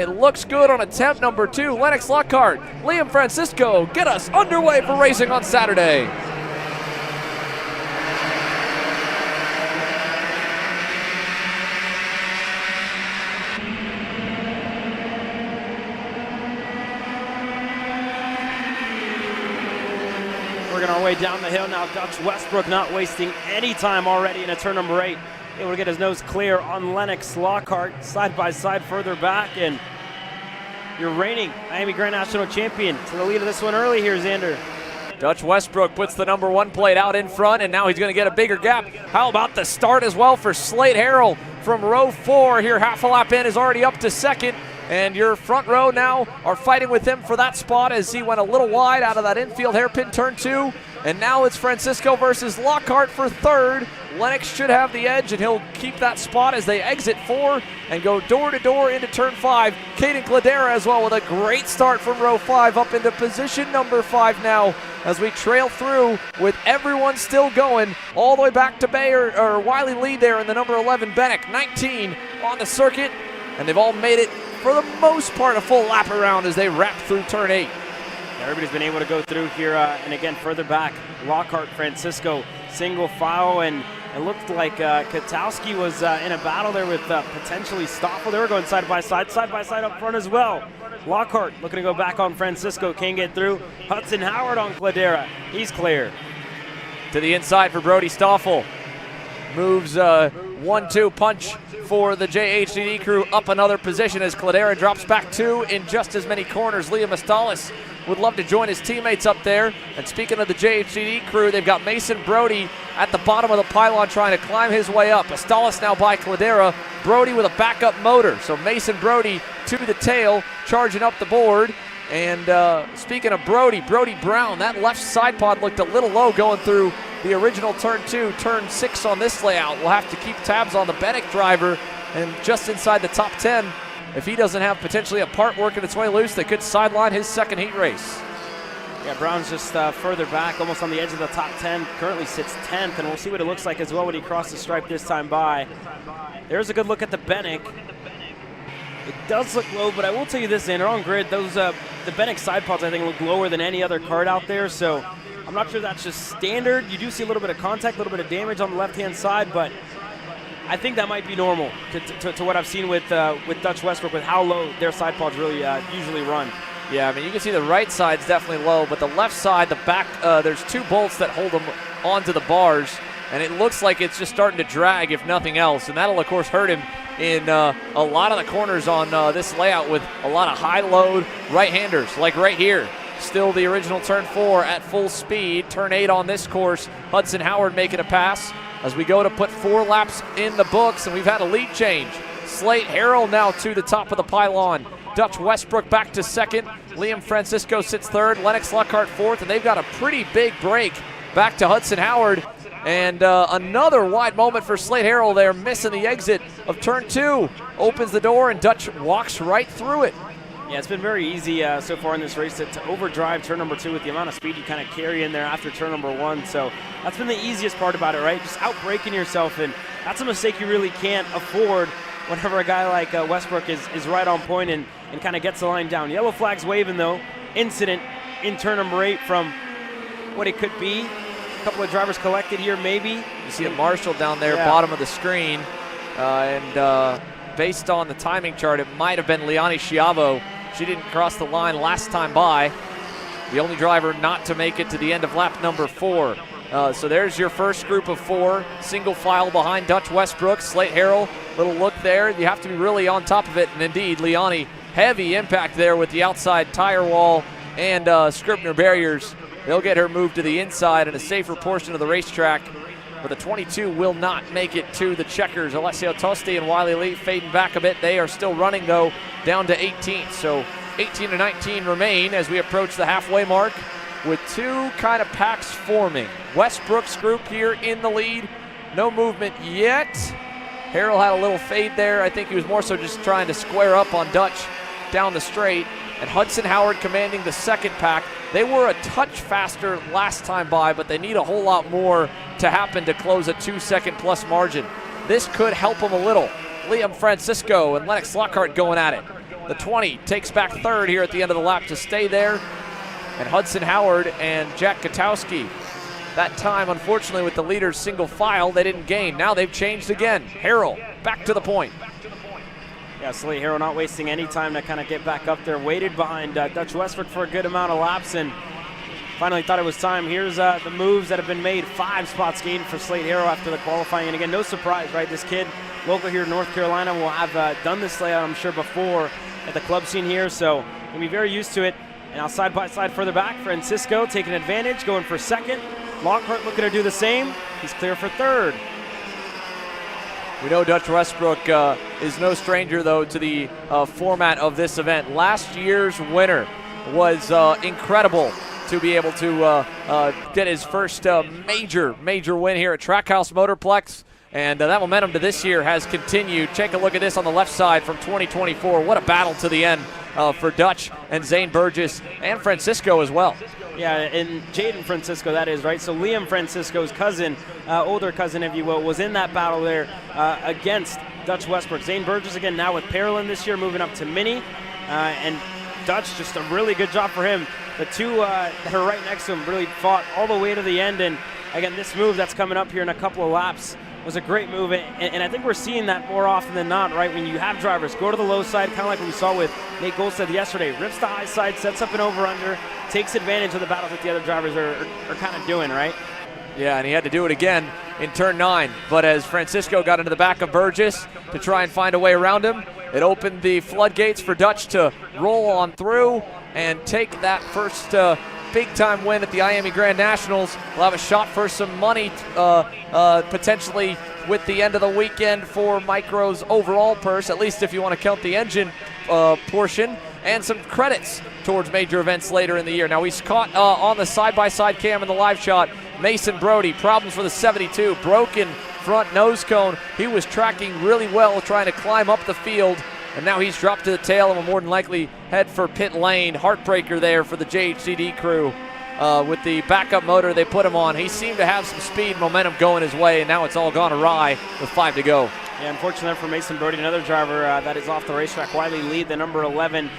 It looks good on attempt number 2. Lennox Lockhart, Liam Francisco get us underway for racing on Saturday. Working our way down the hill now. Dutch Westbrook not wasting any time already in a turn number 8. Able to get his nose clear on Lennox Lockhart, side by side further back, and your reigning IAME Grand National Champion to the lead of this one early here, Xander. Dutch Westbrook puts the number 1 plate out in front, and now he's going to get a bigger gap. How about the start as well for Slate Harrell from row 4 here, half a lap in, is already up to second. And your front row now are fighting with him for that spot as he went a little wide out of that infield hairpin turn 2. And now it's Francisco versus Lockhart for third. Lennox should have the edge, and he'll keep that spot as they exit 4 and go door to door into turn 5. Caden Cladera as well with a great start from row 5 up into position number 5 now as we trail through with everyone still going all the way back to Bayer or Wiley Lee there in the number 11 Bennick, 19 on the circuit, and they've all made it for the most part a full lap around as they wrap through turn 8. Everybody's been able to go through here, and again further back, Lockhart, Francisco, single file, and it looked like Katowski was in a battle there with potentially Stoffel. They were going side by side up front as well. Lockhart looking to go back on Francisco, can't get through. Hudson Howard on Cladera, he's clear. To the inside for Brody Stoffel. Moves 1-2 punch for the JHDD crew up another position as Cladera drops back 2 in just as many corners. Liam Astalis would love to join his teammates up there. And speaking of the JHDD crew, they've got Mason Brody at the bottom of the pylon trying to climb his way up. Astalis now by Cladera. Brody with a backup motor. So Mason Brody to the tail, charging up the board. And speaking of Brody Brown, that left side pod looked a little low going through the original turn 2, turn 6 on this layout. We'll have to keep tabs on the Bennick driver, and just inside the top 10, if he doesn't have potentially a part working its way loose, they could sideline his second heat race. Yeah, Brown's just further back, almost on the edge of the top 10, currently sits 10th, and we'll see what it looks like as well when he crosses the stripe this time by. There's a good look at the Bennick. It does look low, but I will tell you this, Xander, on grid, those the Bennick side pods I think look lower than any other Kart out there, so I'm not sure that's just standard. You do see a little bit of contact, a little bit of damage on the left-hand side, but I think that might be normal to what I've seen with Dutch Westbrook, with how low their side pods really usually run. Yeah, I mean, you can see the right side's definitely low, but the left side, the back, there's 2 bolts that hold them onto the bars, and it looks like it's just starting to drag, if nothing else, and that'll, of course, hurt him in a lot of the corners on this layout with a lot of high-load right-handers, like right here. Still the original turn 4 at full speed. Turn 8 on this course. Hudson Howard making a pass as we go to put 4 laps in the books, and we've had a lead change. Slate Harrell now to the top of the pylon. Dutch Westbrook back to second. Liam Francisco sits third. Lennox Lockhart fourth, and they've got a pretty big break back to Hudson Howard. And another wide moment for Slate Harrell there, missing the exit of turn 2. Opens the door, and Dutch walks right through it. Yeah, it's been very easy so far in this race to overdrive turn number 2 with the amount of speed you kind of carry in there after turn number 1. So that's been the easiest part about it, right? Just outbraking yourself, and that's a mistake you really can't afford whenever a guy like Westbrook is right on point and kind of gets the line down. Yellow flag's waving, though. Incident in turn number 8 from what it could be. A couple of drivers collected here, maybe. You see a Marshall down there, yeah, bottom of the screen. Based on the timing chart, it might have been Liani Schiavo. She didn't cross the line last time by. The only driver not to make it to the end of lap number 4. So there's your first group of 4, single file behind Dutch Westbrook. Slate Harrell, little look there. You have to be really on top of it, and indeed, Liani, heavy impact there with the outside tire wall and Scribner barriers. They'll get her moved to the inside in a safer portion of the racetrack. But the 22 will not make it to the checkers. Alessio Tosti and Wiley Lee fading back a bit. They are still running, though, down to 18th. So 18 and 19 remain as we approach the halfway mark with 2 kind of packs forming. Westbrook's group here in the lead. No movement yet. Harrell had a little fade there. I think he was more so just trying to square up on Dutch down the straight. And Hudson Howard commanding the second pack. They were a touch faster last time by, but they need a whole lot more to happen to close a 2-second plus margin. This could help them a little. Liam Francisco and Lennox Lockhart going at it. The 20 takes back third here at the end of the lap to stay there. And Hudson Howard and Jack Katowski, that time, unfortunately, with the leaders single file, they didn't gain. Now they've changed again. Harrell back to the point. Yeah, Slade Harrell not wasting any time to kind of get back up there. Waited behind Dutch Westbrook for a good amount of laps and finally thought it was time. Here's the moves that have been made. 5 spots gained for Slade Harrell after the qualifying. And again, no surprise, right? This kid, local here in North Carolina, will have done this layout, I'm sure, before at the club scene here. So he'll be very used to it. And now side by side further back, Francisco taking advantage, going for second. Lockhart looking to do the same. He's clear for third. We know Dutch Westbrook is no stranger, though, to the format of this event. Last year's winner was incredible to be able to get his first major win here at Trackhouse Motorplex. And that momentum to this year has continued. Take a look at this on the left side from 2024. What a battle to the end for Dutch and Zane Burgess and Francisco as well. Yeah, and Jaden Francisco, that is, right? So Liam Francisco's cousin, older cousin, if you will, was in that battle there against Dutch Westbrook. Zane Burgess, again, now with Parolin this year, moving up to Mini. And Dutch, just a really good job for him. The two that are right next to him really fought all the way to the end. And, again, this move that's coming up here in a couple of laps was a great move, and I think we're seeing that more often than not, right? When you have drivers go to the low side, kind of like what we saw with Nate Goldstead yesterday, rips the high side, sets up an over-under, takes advantage of the battles that the other drivers are kind of doing, right? Yeah, and he had to do it again in turn 9, but as Francisco got into the back of Burgess to try and find a way around him, it opened the floodgates for Dutch to roll on through and take that first big-time win at the IAME Grand Nationals. We'll have a shot for some money potentially with the end of the weekend for Micro's overall purse, at least if you want to count the engine portion, and some credits towards major events later in the year. Now, he's caught on the side-by-side cam in the live shot. Mason Brody, problems for the 72, broken front nose cone. He was tracking really well, trying to climb up the field, and now he's dropped to the tail and will more than likely head for pit lane. Heartbreaker there for the JHCD crew. With the backup motor they put him on, he seemed to have some speed and momentum going his way, and now it's all gone awry with 5 to go. Yeah, unfortunately for Mason Brody, another driver that is off the racetrack. Wiley Lee, the number 11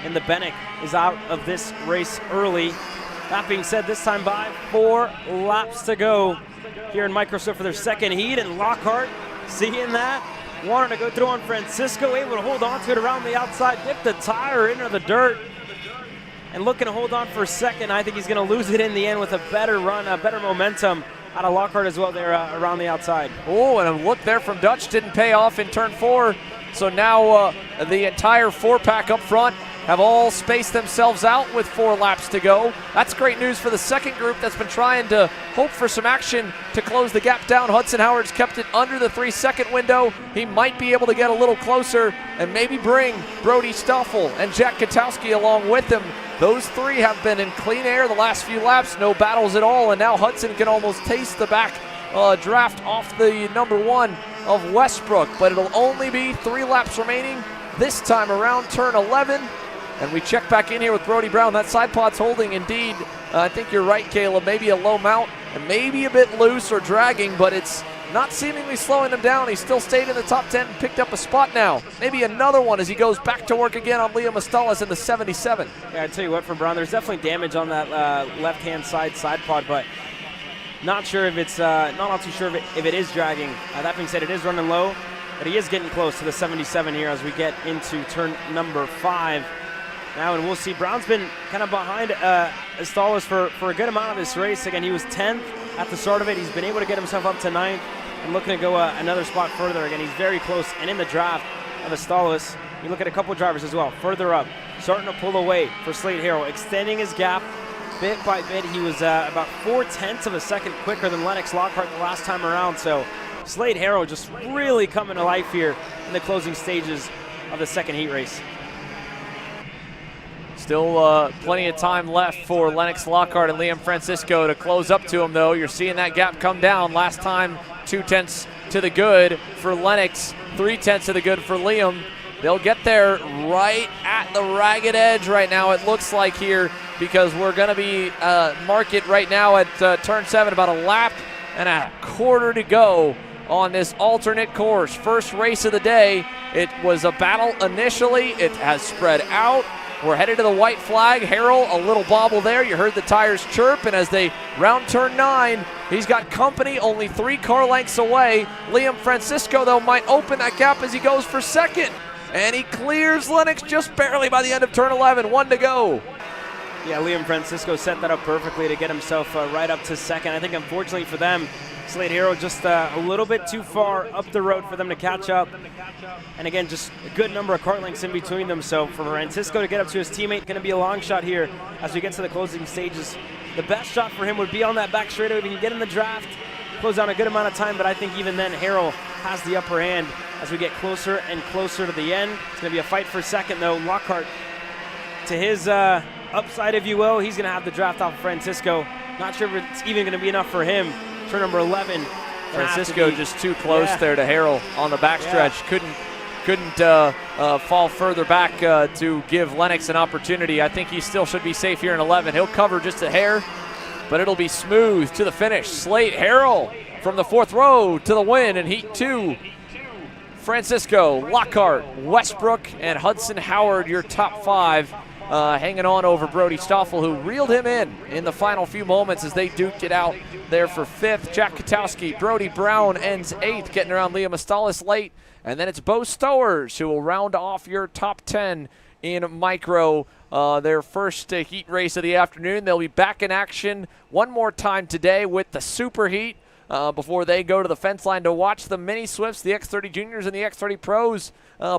in the Bennick, is out of this race early. That being said, this time by 4 laps to go here in Microsoft for their second heat, and Lockhart seeing that, wanted to go through on Francisco, able to hold on to it around the outside, dip the tire into the dirt, and looking to hold on for a second. I think he's going to lose it in the end with a better run, a better momentum out of Lockhart as well there around the outside. Oh, and a look there from Dutch didn't pay off in turn 4. So now the entire 4-pack up front have all spaced themselves out with 4 laps to go. That's great news for the second group that's been trying to hope for some action to close the gap down. Hudson Howard's kept it under the 3-second window. He might be able to get a little closer and maybe bring Brody Stoffel and Jack Katowski along with him. Those 3 have been in clean air the last few laps, no battles at all, and now Hudson can almost taste the back draft off the number 1 of Westbrook, but it'll only be 3 laps remaining this time around turn 11. And we check back in here with Brody Brown. That side pod's holding indeed. I think you're right, Caleb. Maybe a low mount and maybe a bit loose or dragging, but it's not seemingly slowing him down. He still stayed in the top 10 and picked up a spot now. Maybe another one as he goes back to work again on Liam Astalas in the 77. Yeah, I tell you what, from Brown, there's definitely damage on that left-hand side pod, but not sure if it's not too sure if it is dragging. That being said, it is running low, but he is getting close to the 77 here as we get into turn number 5. Now, and we'll see. Brown's been kind of behind Astalas for a good amount of this race. Again, he was 10th at the start of it. He's been able to get himself up to 9th and looking to go another spot further. Again, he's very close and in the draft of Astalas. You look at a couple drivers as well, further up, starting to pull away for Slade Harrell, extending his gap bit by bit. He was about 0.4 of a second quicker than Lennox Lockhart the last time around. So Slade Harrell just really coming to life here in the closing stages of the second heat race. Still plenty of time left for Lennox Lockhart and Liam Francisco to close up to him, though. You're seeing that gap come down. Last time, 0.2 to the good for Lennox, 0.3 to the good for Liam. They'll get there right at the ragged edge right now, it looks like here, because we're going to be mark it right now at turn 7, about a lap and a quarter to go on this alternate course. First race of the day. It was a battle initially. It has spread out. We're headed to the white flag. Harrell, a little bobble there. You heard the tires chirp, and as they round turn 9, he's got company only 3 car lengths away. Liam Francisco, though, might open that gap as he goes for second. And he clears Lennox just barely by the end of turn 11. 1 to go. Yeah, Liam Francisco set that up perfectly to get himself right up to second. I think unfortunately for them, Slade Harrell just a little bit too far up the road for them to catch up. And again, just a good number of car lengths in between them. So for Francisco to get up to his teammate, going to be a long shot here as we get to the closing stages. The best shot for him would be on that back straightaway. If he can get in the draft, close down a good amount of time. But I think even then, Harrell has the upper hand as we get closer and closer to the end. It's going to be a fight for second, though. Lockhart, to his upside, if you will, he's going to have the draft off of Francisco. Not sure if it's even going to be enough for him. Turn number 11. Francisco just too close there to Harrell on the backstretch. Couldn't fall further back to give Lennox an opportunity. I think he still should be safe here in 11. He'll cover just a hair, but it'll be smooth to the finish. Slate Harrell from the 4th row to the win in Heat 2. Francisco, Lockhart, Westbrook, and Hudson Howard, your top 5. Hanging on over Brody Stoffel, who reeled him in the final few moments as they duked it out there for 5th. Jack Katowski, Brody Brown ends 8th, getting around Liam Astalis late. And then it's Bo Stowers who will round off your top 10 in micro. Their first heat race of the afternoon. They'll be back in action one more time today with the SuperHeat before they go to the fence line to watch the mini Swifts, the X30 Juniors and the X30 Pros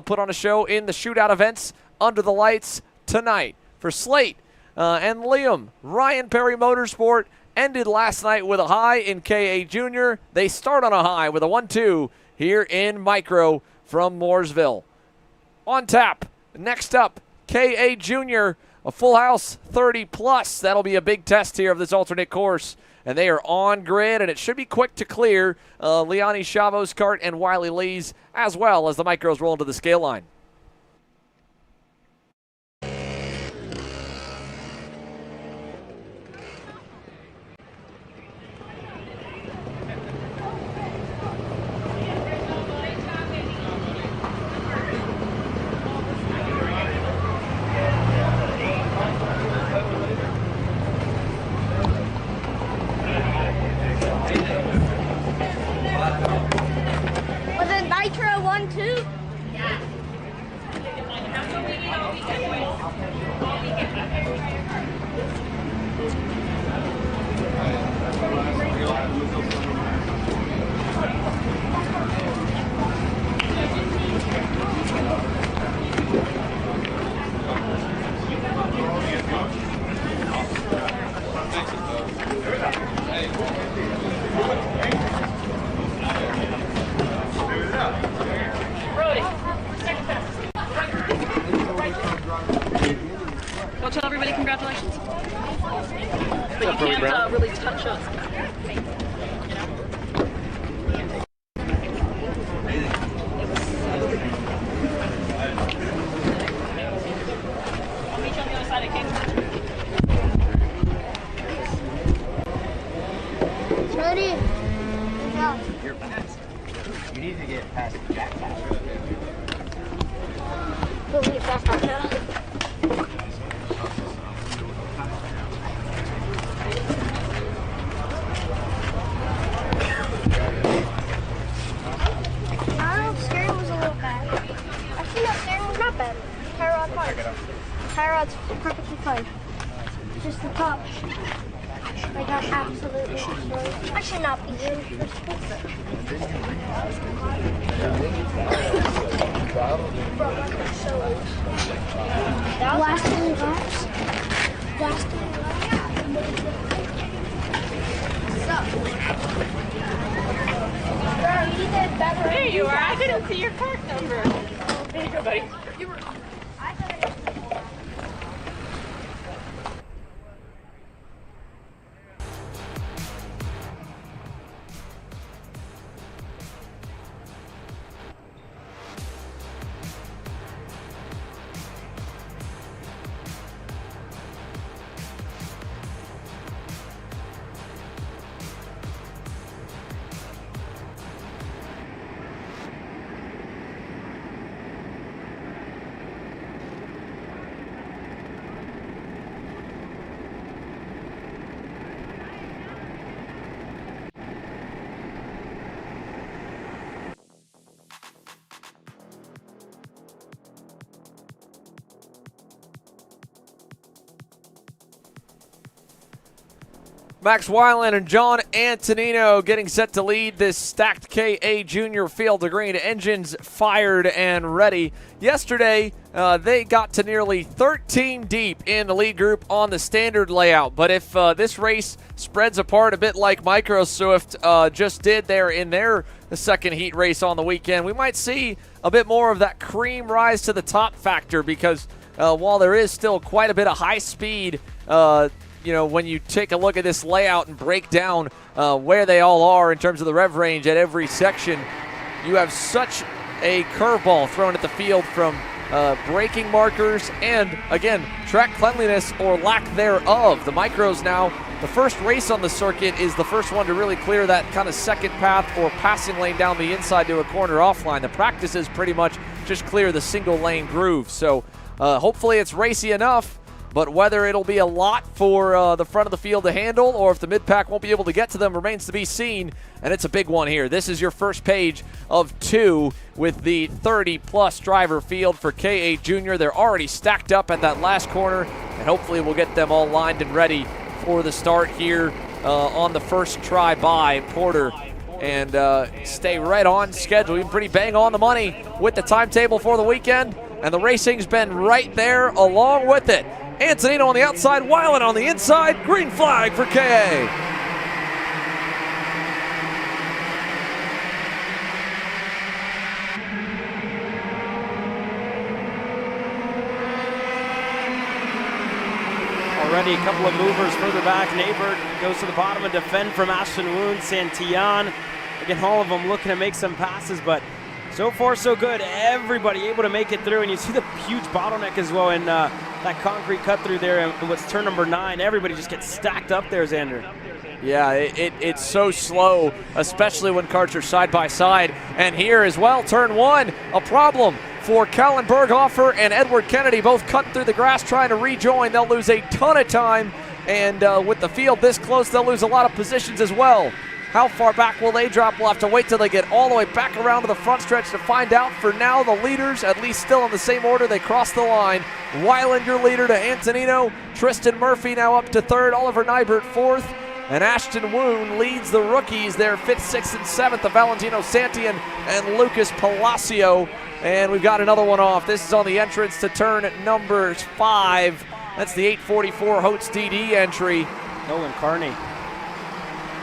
put on a show in the shootout events under the lights tonight. For Slate and Liam, Ryan Perry Motorsport ended last night with a high in KA Jr. They start on a high with a 1-2 here in micro from Mooresville. On tap, next up, KA Jr, a full house 30 plus. That'll be a big test here of this alternate course. And they are on grid, and it should be quick to clear Liani Chavo's kart and Wiley Lee's, as well as the micros roll into the scale line. Well, tell everybody congratulations. But you can't really touch us. I'll meet you on the other side of Kingston. Ready? Go. You're past. You need to get past the jack pass. We'll get back on that. Steering was a little bad. Actually, no, steering was not bad. Tie rod fine. Tie rod's perfectly fine. Just the top. I got absolutely destroyed. I should not be here. Last 3 laps. Last 3 laps. There you are. I didn't see your cart number. There you go, buddy. You were. Max Weiland and John Antonino getting set to lead this stacked KA Junior field to green. Engines fired and ready. Yesterday, they got to nearly 13 deep in the lead group on the standard layout. But if this race spreads apart a bit like Micro Swift just did there in their second heat race on the weekend, we might see a bit more of that cream rise to the top factor, because while there is still quite a bit of high speed, when you take a look at this layout and break down where they all are in terms of the rev range at every section, you have such a curveball thrown at the field from braking markers and, again, track cleanliness or lack thereof. The Micros now, the first race on the circuit is the first one to really clear that kind of second path or passing lane down the inside to a corner offline. The practices pretty much just clear the single lane groove. So hopefully it's racy enough. But whether it'll be a lot for the front of the field to handle or if the mid-pack won't be able to get to them remains to be seen. And it's a big one here. This is your first page of 2 with the 30-plus driver field for KA Junior. They're already stacked up at that last corner, and hopefully we'll get them all lined and ready for the start here on the first try by Porter. And stay right on schedule. Even pretty bang on the money with the timetable for the weekend. And the racing's been right there along with it. Antonino on the outside, Weiland on the inside. Green flag for KA. Already a couple of movers further back. Neighbor goes to the bottom and defend from Ashton Woon, Santillan. Again, all of them looking to make some passes, but so far so good. Everybody able to make it through, and you see the huge bottleneck as well in that concrete cut through there in what's turn number 9. Everybody just gets stacked up there, Xander. Yeah, it's so slow, especially when karts are side by side. And here as well, turn 1, a problem for Callan Berghofer and Edward Kennedy, both cut through the grass trying to rejoin. They'll lose a ton of time, and with the field this close, they'll lose a lot of positions as well. How far back will they drop? We'll have to wait till they get all the way back around to the front stretch to find out. For now, the leaders, at least still in the same order, they cross the line. Weiland, your leader, to Antonino. Tristan Murphy now up to 3rd. Oliver Nybert 4th. And Ashton Woon leads the rookies there, 5th, 6th, and 7th. The Valentino Santillan and Lucas Palacio. And we've got another one off. This is on the entrance to turn number 5. That's the 844 Holtz DD entry. Nolan Carney.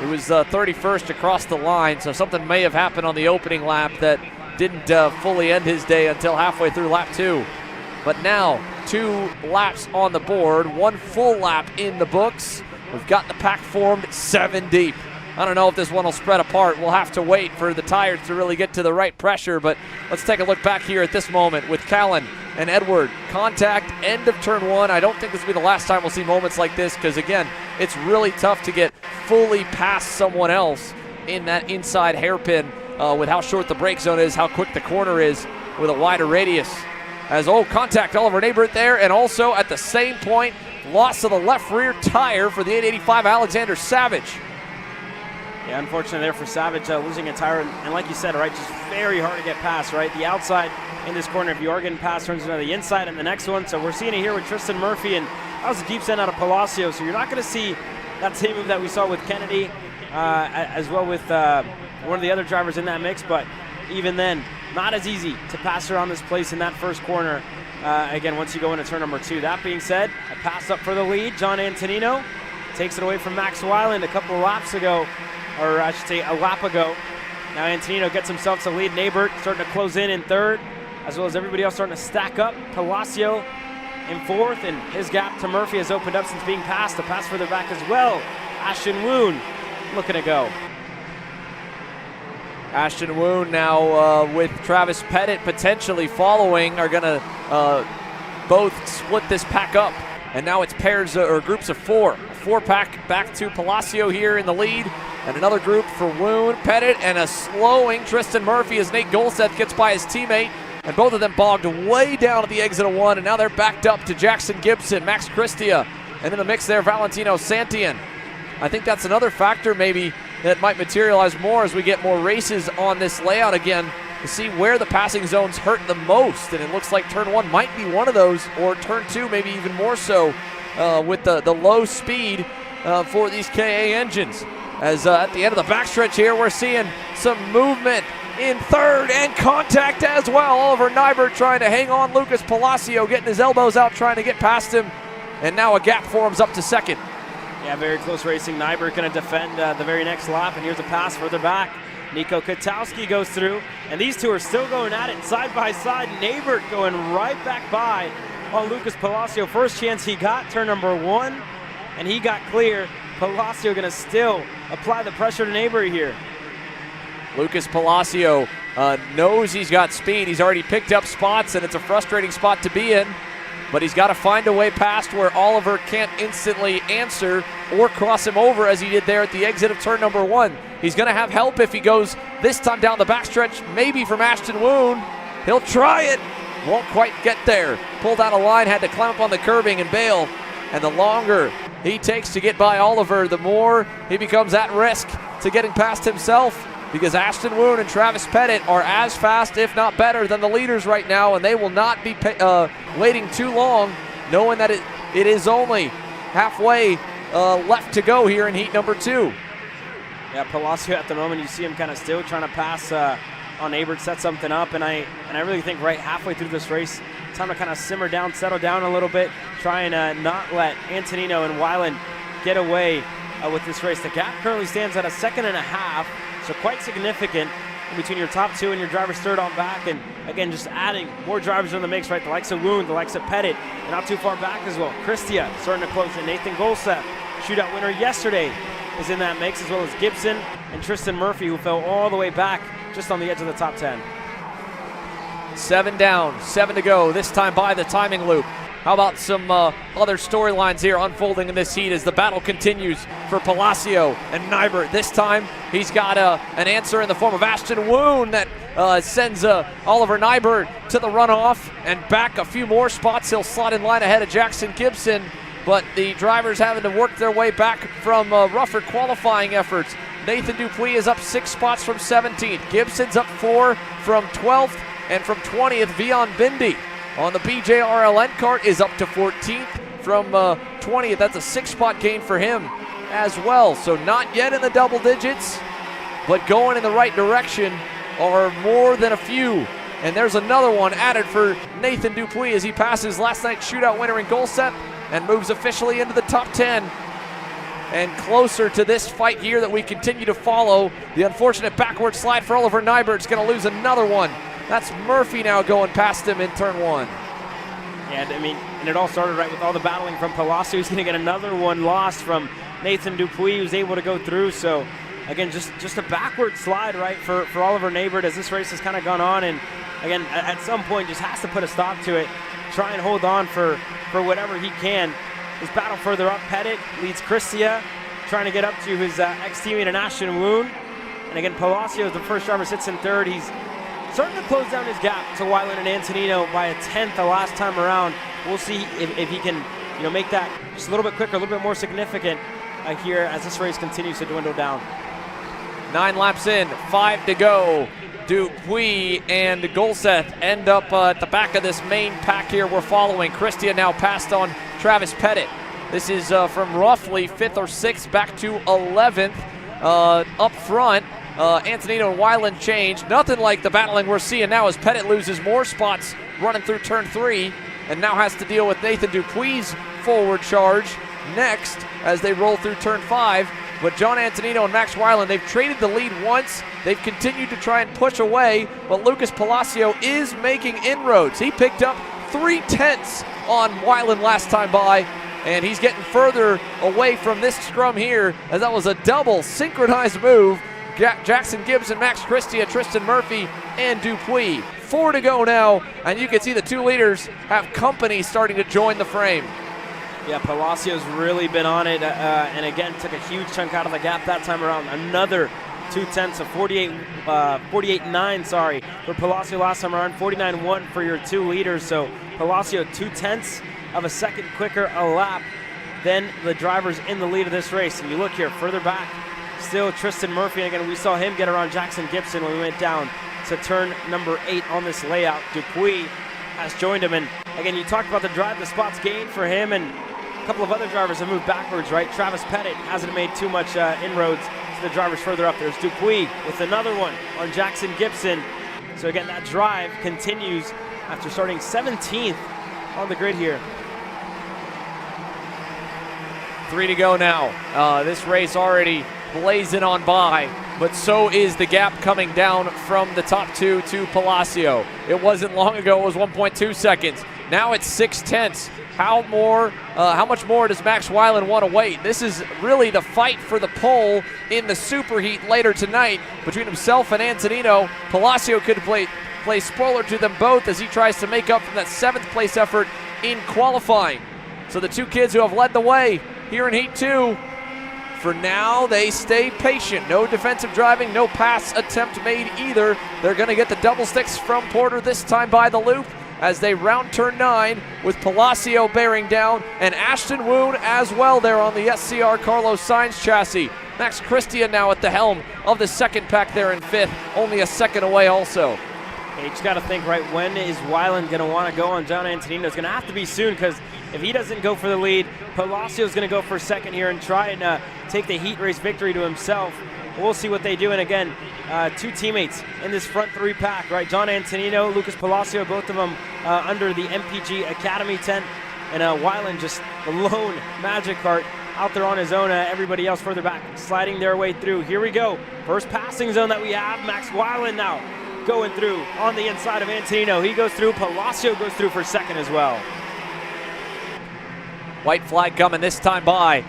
It was 31st across the line, so something may have happened on the opening lap that didn't fully end his day until halfway through lap 2. But now, 2 laps on the board, 1 full lap in the books. We've got the pack formed 7 deep. I don't know if this one will spread apart. We'll have to wait for the tires to really get to the right pressure, but let's take a look back here at this moment with Callan and Edward. Contact, end of turn 1. I don't think this will be the last time we'll see moments like this, because again, it's really tough to get fully past someone else in that inside hairpin with how short the brake zone is, how quick the corner is with a wider radius. As contact Oliver Neighbert there, and also at the same point, loss of the left rear tire for the 885 Alexander Savage. Yeah, unfortunately there for Savage, losing a tire, and like you said, right, just very hard to get past, right? The outside in this corner, if you are getting past, turns into the inside in the next one. So we're seeing it here with Tristan Murphy, and that was a deep send out of Palacio, so you're not going to see that same move that we saw with Kennedy, as well with one of the other drivers in that mix, but even then, not as easy to pass around this place in that first corner, again, once you go into turn number 2. That being said, a pass up for the lead. John Antonino takes it away from Max Weiland a couple of laps ago, or I should say a lap ago. Now Antonino gets himself to lead. Neighbert starting to close in 3rd, as well as everybody else starting to stack up. Palacio in 4th, and his gap to Murphy has opened up since being passed. A pass further back as well. Ashton Woon looking to go. Ashton Woon now with Travis Pettit potentially following are going to both split this pack up. And now it's pairs or groups of 4. A 4-pack back to Palacio here in the lead. And another group for Woon, Pettit, and a slowing Tristan Murphy as Nate Golseth gets by his teammate. And both of them bogged way down at the exit of 1. And now they're backed up to Jackson Gibson, Max Christia. And in the mix there, Valentino Santillan. I think that's another factor maybe that might materialize more as we get more races on this layout again, to see where the passing zones hurt the most. And it looks like turn 1 might be one of those, or turn 2 maybe even more so, with the low speed for these KA engines. As at the end of the backstretch here, we're seeing some movement in third and contact as well. Oliver Nybert trying to hang on. Lucas Palacio getting his elbows out, trying to get past him. And now a gap forms up to second. Yeah, very close racing. Nybert going to defend the very next lap, and here's a pass further back. Nico Katowski goes through, and these two are still going at it side by side. Nybert going right back by on Lucas Palacio. First chance he got, turn number 1, and he got clear. Palacio going to still apply the pressure to Nybert here. Lucas Palacio knows he's got speed. He's already picked up spots, and it's a frustrating spot to be in. But he's got to find a way past where Oliver can't instantly answer or cross him over as he did there at the exit of turn number 1. He's going to have help if he goes this time down the backstretch, maybe from Ashton Woon. He'll try it. Won't quite get there. Pulled out of line, had to climb up on the curbing and bail. And the longer he takes to get by Oliver, the more he becomes at risk to getting past himself, because Ashton Woon and Travis Pettit are as fast, if not better, than the leaders right now, and they will not be waiting too long, knowing that it is only halfway left to go here in heat number 2. Yeah, Palacio at the moment, you see him kind of still trying to pass on Nybert, set something up, and I really think right halfway through this race, time to kind of simmer down, settle down a little bit, try and not let Antonino and Weiland get away with this race. The gap currently stands at 1.5 seconds, so quite significant in between your top 2 and your driver's third on back. And again, just adding more drivers in the mix, right? The likes of Woon, the likes of Pettit, and not too far back as well. Christia starting to close in. Nathan Golseth, shootout winner yesterday, is in that mix, as well as Gibson and Tristan Murphy, who fell all the way back just on the edge of the top 10. 7 down, 7 to go, this time by the timing loop. How about some other storylines here unfolding in this heat as the battle continues for Palacio and Nybert. This time he's got an answer in the form of Ashton Woon that sends Oliver Nybert to the runoff and back a few more spots. He'll slot in line ahead of Jackson Gibson, but the drivers having to work their way back from rougher qualifying efforts. Nathan Dupuis is up 6 spots from 17th. Gibson's up 4 from 12th, and from 20th, Vion Bindi on the BJRLN Kart is up to 14th from 20th. That's a 6-spot gain for him as well. So not yet in the double digits, but going in the right direction are more than a few. And there's another one added for Nathan Dupuis as he passes last night's shootout winner in Golseth and moves officially into the top 10. And closer to this fight here that we continue to follow. The unfortunate backward slide for Oliver Nybert is going to lose another one. That's Murphy now going past him in turn 1. Yeah, I mean, and it all started right with all the battling from Palacio. He's going to get another one lost from Nathan Dupuis, who's able to go through. So, again, just a backward slide, right, for Oliver Nybert as this race has kind of gone on. And, again, at some point just has to put a stop to it, try and hold on for whatever he can. His battle further up, Pettit leads Christia, trying to get up to his ex-teammate in Ashton Woon. And, again, Palacio is the first driver, sits in third. He's starting to close down his gap to Weiland and Antonino by 1/10 the last time around. We'll see if he can, make that just a little bit quicker, a little bit more significant here as this race continues to dwindle down. 9 laps in, 5 to go. Dupuis and Golseth end up at the back of this main pack here we're following. Christia now passed on Travis Pettit. This is from roughly 5th or 6th back to 11th up front. Antonino and Weiland change. Nothing like the battling we're seeing now as Pettit loses more spots running through turn 3 and now has to deal with Nathan Dupuis' forward charge next as they roll through turn 5. But John Antonino and Max Weiland, they've traded the lead once. They've continued to try and push away, but Lucas Palacio is making inroads. He picked up 3/10 on Weiland last time by, and he's getting further away from this scrum here as that was a double synchronized move. Jackson Gibson, Max Christia, Tristan Murphy, and Dupuis. 4 to go now, and you can see the 2 leaders have company starting to join the frame. Yeah, Palacio's really been on it, and again, took a huge chunk out of the gap that time around. Another 2/10, so 48.9, for Palacio last time around, 49.1 for your 2 leaders. So Palacio 0.2 of a second quicker a lap than the drivers in the lead of this race. And you look here, further back, still Tristan Murphy, and again, we saw him get around Jackson Gibson when we went down to turn number 8 on this layout. Dupuis has joined him, and again, you talked about the drive, the spots gained for him, and A couple of other drivers have moved backwards, right? Travis Pettit hasn't made too much inroads to the drivers further up. There's Dupuis with another one on Jackson Gibson. So again, that drive continues after starting 17th on the grid here. 3 to go now. This race already blazing on by, but so is the gap coming down from the top 2 to Palacio. It wasn't long ago, it was 1.2 seconds. Now it's 0.6. How much more does Max Weiland want to wait? This is really the fight for the pole in the superheat later tonight between himself and Antonino. Palacio could play spoiler to them both as he tries to make up from that 7th place effort in qualifying. So the 2 kids who have led the way here in Heat 2, for now they stay patient. No defensive driving, no pass attempt made either. They're going to get the double sticks from Porter this time by the loop as they round turn 9 with Palacio bearing down and Ashton Woon as well there on the SCR Carlos Sainz chassis. Max Christian now at the helm of the 2nd pack there in 5th, only a second away also. You just got to think, right, when is Weiland going to want to go on John Antonino? It's going to have to be soon, because if he doesn't go for the lead, Palacio's going to go for 2nd here and try and take the heat race victory to himself. We'll see what they do. And again, 2 teammates in this front 3 pack, right? John Antonino, Lucas Palacio, both of them under the MPG Academy tent. And Weiland just the lone magic cart out there on his own. Everybody else further back sliding their way through. Here we go. First passing zone that we have. Max Weiland now going through on the inside of Antonino. He goes through. Palacio goes through for 2nd as well. White flag coming this time by.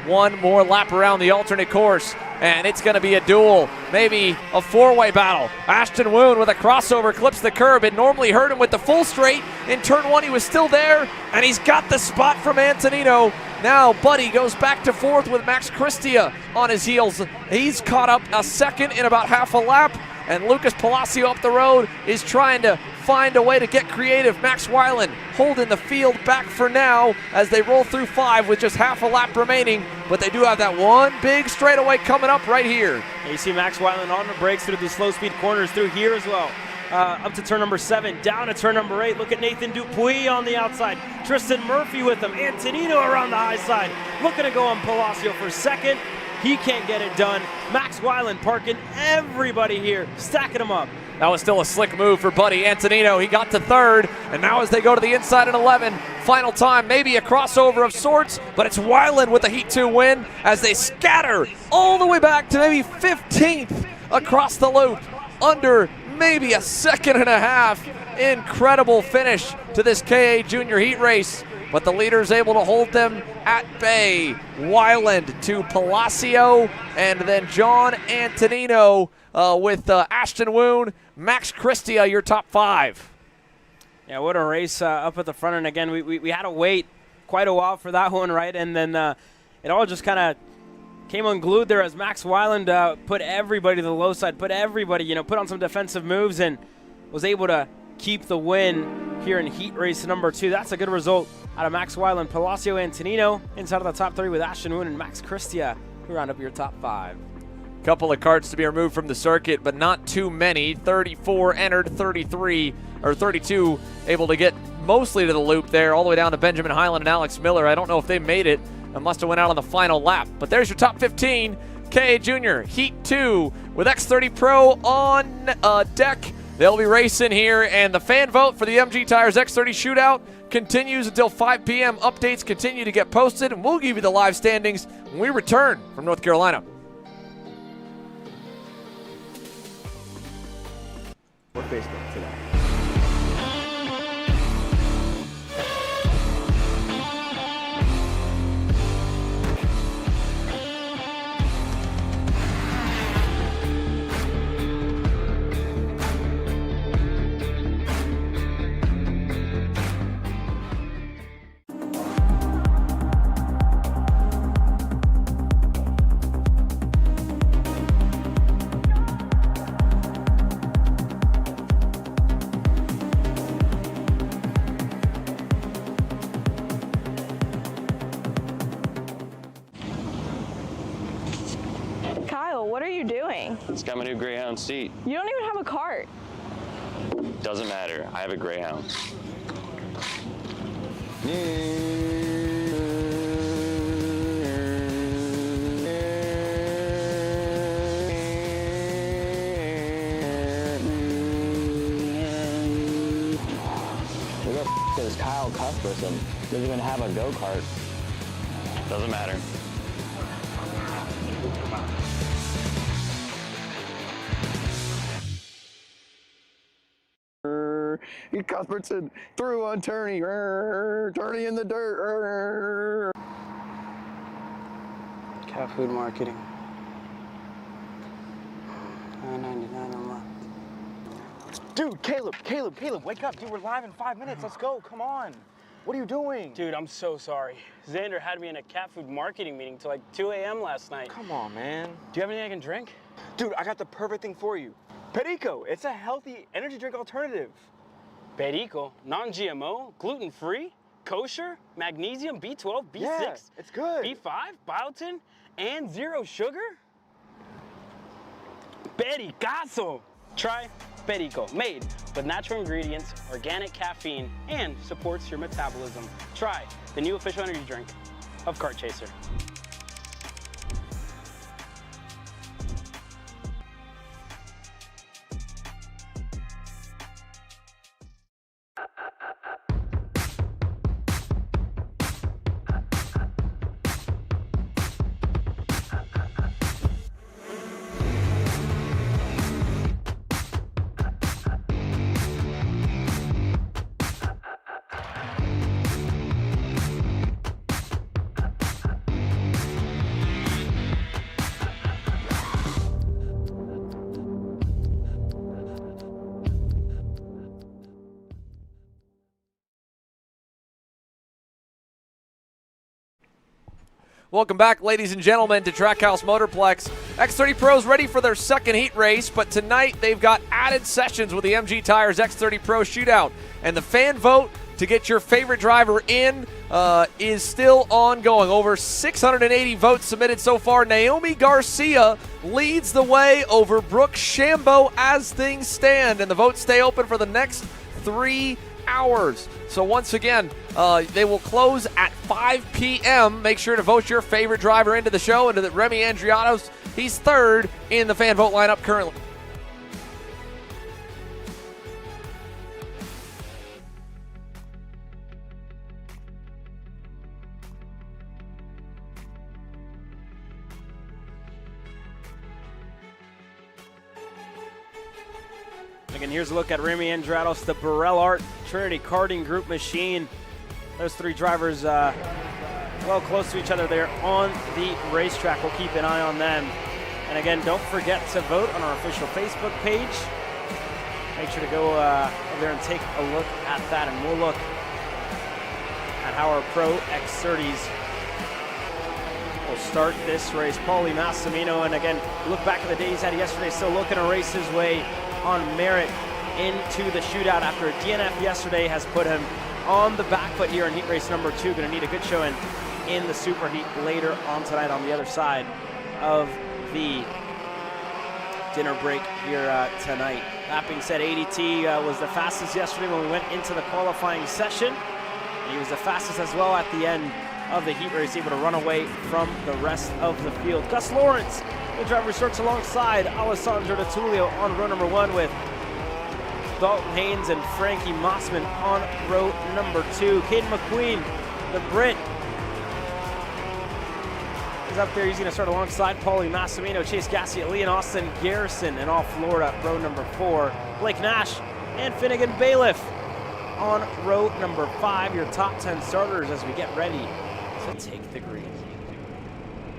One more lap around the alternate course, and it's going to be a duel, maybe a 4-way battle. Ashton Woon with a crossover clips the curb. It normally hurt him with the full straight. In turn 1, he was still there, and he's got the spot from Antonino. Now Buddy goes back to 4th with Max Christia on his heels. He's caught up a 2nd in about half a lap, and Lucas Palacio up the road is trying to find a way to get creative. Max Weiland holding the field back for now as they roll through 5 with just half a lap remaining, but they do have that one big straightaway coming up right here. And you see Max Weiland on the brakes through the slow speed corners through here as well. Up to turn number 7, down to turn number 8. Look at Nathan Dupuis on the outside. Tristan Murphy with him. Antonino around the high side. Looking to go on Palacio for 2nd. He can't get it done. Max Weiland parking everybody here, stacking them up. That was still a slick move for Buddy Antonino. He got to 3rd, and now as they go to the inside at 11, final time, maybe a crossover of sorts, but it's Weiland with a Heat 2 win as they scatter all the way back to maybe 15th across the loop, under maybe a 2.5. Incredible finish to this KA Junior Heat race, but the leader's able to hold them at bay. Weiland to Palacio, and then John Antonino with Ashton Woon, Max Christia, your top 5. Yeah, what a race up at the front. And again, we had to wait quite a while for that one, right? And then it all just kind of came unglued there as Max Weiland put everybody to the low side, put everybody, put on some defensive moves and was able to keep the win here in heat race number 2. That's a good result out of Max Weiland. Palacio Antonino inside of the top 3 with Ashton Woon and Max Christia, who round up your top 5. Couple of carts to be removed from the circuit, but not too many. 34 entered, 32 able to get mostly to the loop there, all the way down to Benjamin Highland and Alex Miller. I don't know if they made it. It must have went out on the final lap. But there's your top 15. KA Jr Heat 2 with X30 Pro on deck. They'll be racing here, and the fan vote for the MG Tires X30 Shootout continues until 5 p.m. Updates continue to get posted, and we'll give you the live standings when we return from North Carolina. Or Facebook today. What are you doing? It's got my new Greyhound seat. You don't even have a cart. Doesn't matter. I have a Greyhound. Cuthbertson doesn't even have a go-kart. Doesn't matter. Cuthbertson through on Turney. Turney in the dirt. Cat food marketing. $9.99 a month. Dude, Caleb, wake up. Dude, we're live in 5 minutes. Let's go. Come on. What are you doing? Dude, I'm so sorry. Xander had me in a cat food marketing meeting till like 2 a.m. last night. Come on, man. Do you have anything I can drink? Dude, I got the perfect thing for you. Perico. It's a healthy energy drink alternative. Perico, non-GMO, gluten-free, kosher, magnesium, B12, B6, Yeah, it's good. B5, biotin, and 0 sugar? Pericazo! Try Perico, made with natural ingredients, organic caffeine, and supports your metabolism. Try the new official energy drink of Kart Chaser. Welcome back, ladies and gentlemen, to Trackhouse Motorplex. X30 Pro's ready for their second heat race, but tonight they've got added sessions with the MG Tires X30 Pro Shootout. And the fan vote to get your favorite driver in is still ongoing. Over 680 votes submitted so far. Naomi Garcia leads the way over Brooke Shambo as things stand, and the votes stay open for the next 3 hours. So once again, they will close at 5 p.m. Make sure to vote your favorite driver into the show, into the Remy Andriatos. He's third in the fan vote lineup currently. Again, here's a look at Remy Andrados, the Burrell Art Trinity Karting Group machine. Those three drivers well close to each other there on the racetrack. We'll keep an eye on them. And again, don't forget to vote on our official Facebook page. Make sure to go over there and take a look at that, and we'll look at how our Pro X30s will start this race. Paulie Massimino, and again, look back at the day he's had yesterday, still looking to race his way on merit into the shootout after a DNF yesterday has put him on the back foot here in heat race number 2. Going to need a good showing in the super heat later on tonight on the other side of the dinner break here tonight. That being said, ADT was the fastest yesterday when we went into the qualifying session. And he was the fastest as well at the end of the heat race, able to run away from the rest of the field. Gus Lawrence, the driver, starts alongside Alessandro Di Tullio on row number 1 with Dalton Haynes and Frankie Mossman on row number 2. Caden McQueen, the Brit, is up there. He's going to start alongside Paulie Massimino, Chase Gassi, Lee and Austin Garrison, and off Florida, row number 4. Blake Nash and Finnegan Bailiff on row number 5. Your top 10 starters as we get ready to take the green.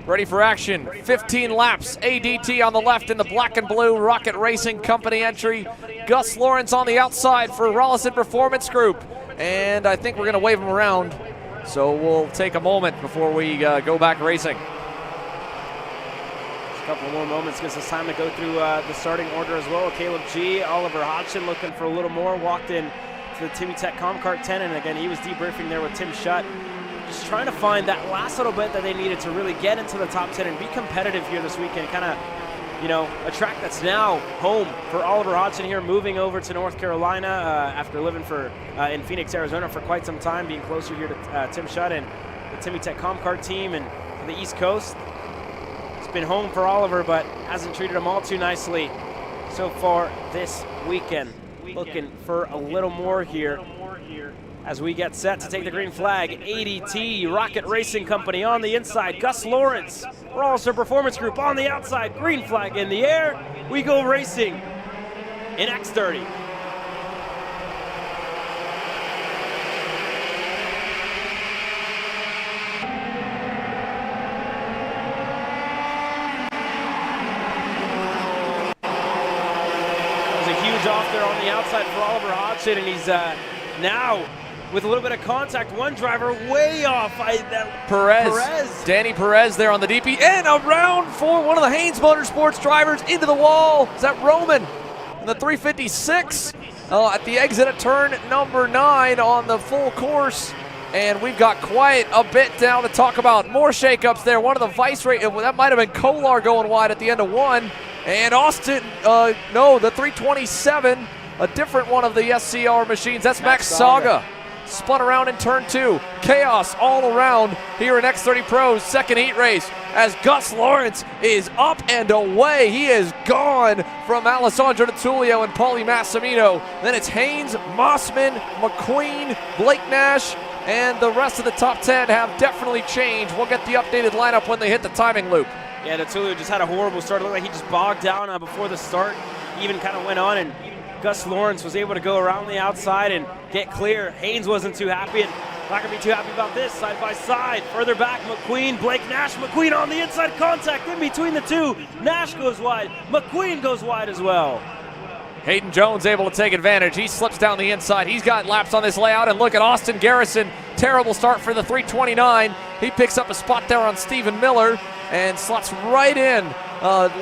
Ready for action, 15 laps. ADT on the left in the black and blue Rocket Racing Company entry. Gus Lawrence on the outside for Rollison Performance Group. And I think we're gonna wave him around. So we'll take a moment before we go back racing. Just a couple more moments gives us time to go through the starting order as well. Caleb G, Oliver Hodgson looking for a little more, walked in to the Timmy Tech Comcart 10, and again, he was debriefing there with Tim Schutt. Just trying to find that last little bit that they needed to really get into the top 10 and be competitive here this weekend. Kind of, you know, a track that's now home for Oliver Hodgson here, moving over to North Carolina after living in Phoenix, Arizona for quite some time, being closer here to Tim Schutt and the Timmy Tech Comcart team and the East Coast. It's been home for Oliver, but hasn't treated him all too nicely so far this weekend. Looking for a little more here As we get set to take the green flag, ADT Rocket Racing Company on the inside, Gus Lawrence, Rawlster Performance Group on the outside, green flag in the air. We go racing in X30. Off there on the outside for Oliver Hodgson, and he's now with a little bit of contact. One driver way off. Perez. Danny Perez there on the DP, and around for one of the Haynes Motorsports drivers into the wall. Is that Roman? And the 356 at the exit of turn number 9 on the full course. And we've got quite a bit down to talk about. More shakeups there. One of the vice race, that might have been Kolar going wide at the end of 1. And Austin, no, the 327, a different one of the SCR machines. That's Max Saga. Spun around in turn 2. Chaos all around here in X30 Pro's second heat race as Gus Lawrence is up and away. He is gone from Alessandro DiTullio and Paulie Massimino. Then it's Haynes, Mossman, McQueen, Blake Nash, and the rest of the top 10 have definitely changed. We'll get the updated lineup when they hit the timing loop. Yeah, DiTullio just had a horrible start. It looked like he just bogged down before the start. Even kind of went on, and Gus Lawrence was able to go around the outside and get clear. Haynes wasn't too happy, and not going to be too happy about this. Side by side, further back, McQueen, Blake Nash, McQueen on the inside, contact in between the two. Nash goes wide, McQueen goes wide as well. Hayden Jones able to take advantage. He slips down the inside. He's got laps on this layout, and look at Austin Garrison. Terrible start for the 329. He picks up a spot there on Stephen Miller and slots right in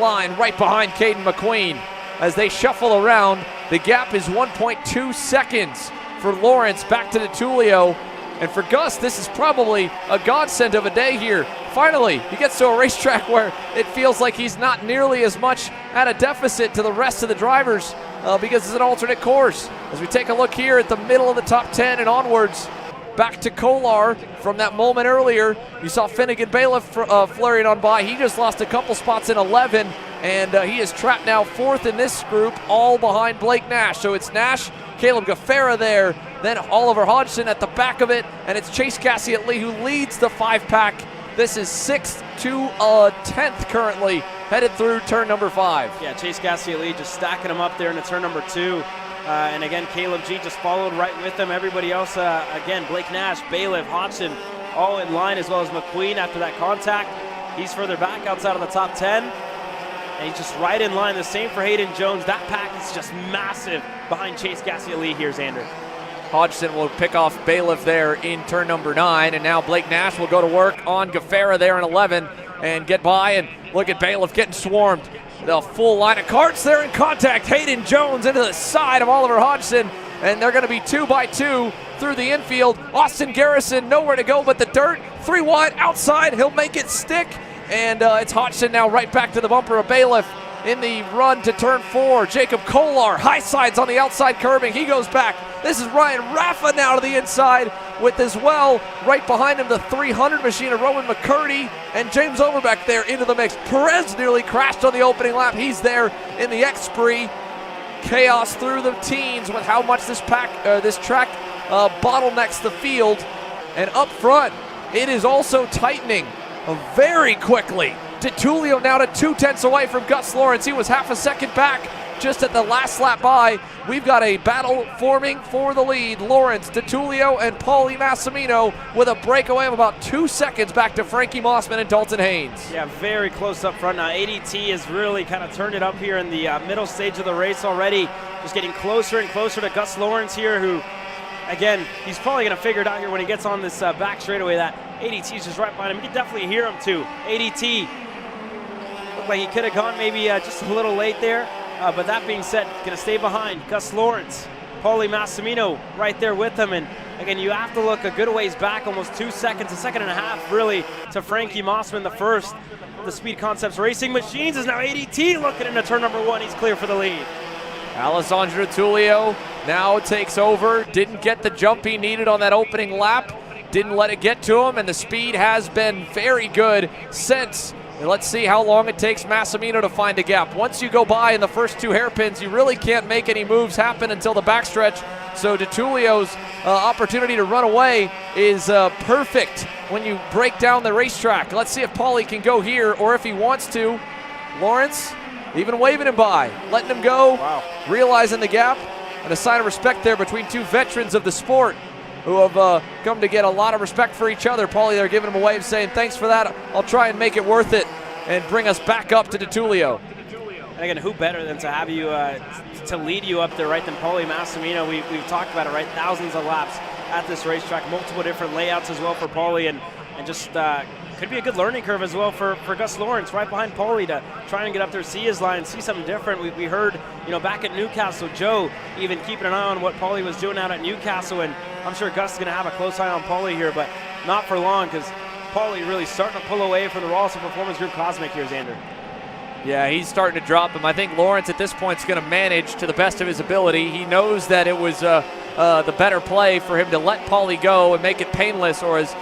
line right behind Caden McQueen. As they shuffle around, the gap is 1.2 seconds for Lawrence back to DiTullio. And for Gus, this is probably a godsend of a day here. Finally, he gets to a racetrack where it feels like he's not nearly as much at a deficit to the rest of the drivers because it's an alternate course. As we take a look here at the middle of the top 10 and onwards, back to Kolar from that moment earlier. You saw Finnegan Bailiff flurrying on by. He just lost a couple spots in 11, and he is trapped now 4th in this group, all behind Blake Nash. So it's Nash, Caleb Gaffera there, then Oliver Hodgson at the back of it, and it's Chase Cassiat-Lee who leads the 5-pack. This is 6th to 10th currently, headed through turn number 5. Yeah, Chase Cassiat-Lee just stacking them up there into turn number 2. And again, Caleb G just followed right with them. Everybody else, again, Blake Nash, Bailiff, Hodgson, all in line, as well as McQueen after that contact. He's further back outside of the top 10. And he's just right in line. The same for Hayden Jones. That pack is just massive behind Chase Cassiat-Lee here, Xander. Hodgson will pick off Bailiff there in turn number 9, and now Blake Nash will go to work on Gaffera there in 11 and get by, and look at Bailiff getting swarmed. The full line of karts there in contact. Hayden Jones into the side of Oliver Hodgson, and they're going to be 2 by 2 through the infield. Austin Garrison nowhere to go but the dirt. 3 wide outside. He'll make it stick, and it's Hodgson now right back to the bumper of Bailiff in the run to turn 4. Jacob Kolar, high sides on the outside curbing. He goes back. This is Ryan Raffa now to the inside with as well, right behind him, the 300 machine of Roman McCurdy and James Overbeck there into the mix. Perez nearly crashed on the opening lap. He's there in the X-Spree. Chaos through the teens with how much this track bottlenecks the field. And up front, it is also tightening very quickly. DiTullio now to 2/10 away from Gus Lawrence. He was half a second back just at the last lap by. We've got a battle forming for the lead. Lawrence, DiTullio, and Paulie Massimino with a breakaway of about 2 seconds back to Frankie Mossman and Dalton Haynes. Yeah, very close up front now. ADT has really kind of turned it up here in the middle stage of the race already. Just getting closer and closer to Gus Lawrence here, who, again, he's probably going to figure it out here when he gets on this back straightaway that ADT is just right behind him. You can definitely hear him too. ADT looked like he could have gone maybe just a little late there. But that being said, going to stay behind. Gus Lawrence, Paulie Massimino right there with him. And again, you have to look a good ways back, almost 2 seconds, a second and a half really, to Frankie Mossman, the first of the Speed Concepts Racing Machines. Is now ADT looking into turn number 1. He's clear for the lead. Alessandro DiTullio now takes over. Didn't get the jump he needed on that opening lap. Didn't let it get to him, and the speed has been very good since And let's see how long it takes Massimino to find a gap. Once you go by in the first 2 hairpins, you really can't make any moves happen until the backstretch. So DeTulio's opportunity to run away is perfect when you break down the racetrack. Let's see if Paulie can go here, or if he wants to. Lawrence even waving him by, letting him go, realizing the gap, and a sign of respect there between 2 veterans of the sport who have come to get a lot of respect for each other. Paulie there giving him a wave, saying, thanks for that. I'll try and make it worth it and bring us back up to DeTulio. And again, who better than to have you, to lead you up there, right, than Paulie Massimino. We've talked about it, right, thousands of laps at this racetrack, multiple different layouts as well for Paulie, and just could be a good learning curve as well for Gus Lawrence, right behind Paulie, to try and get up there, see his line, see something different. We heard, back at Newcastle, Joe even keeping an eye on what Paulie was doing out at Newcastle, and I'm sure Gus is going to have a close eye on Paulie here, but not for long, because Paulie really starting to pull away from the Rawson Performance Group Cosmic here, Xander. Yeah, he's starting to drop him. I think Lawrence at this point is going to manage to the best of his ability. He knows that it was the better play for him to let Paulie go and make it painless, or as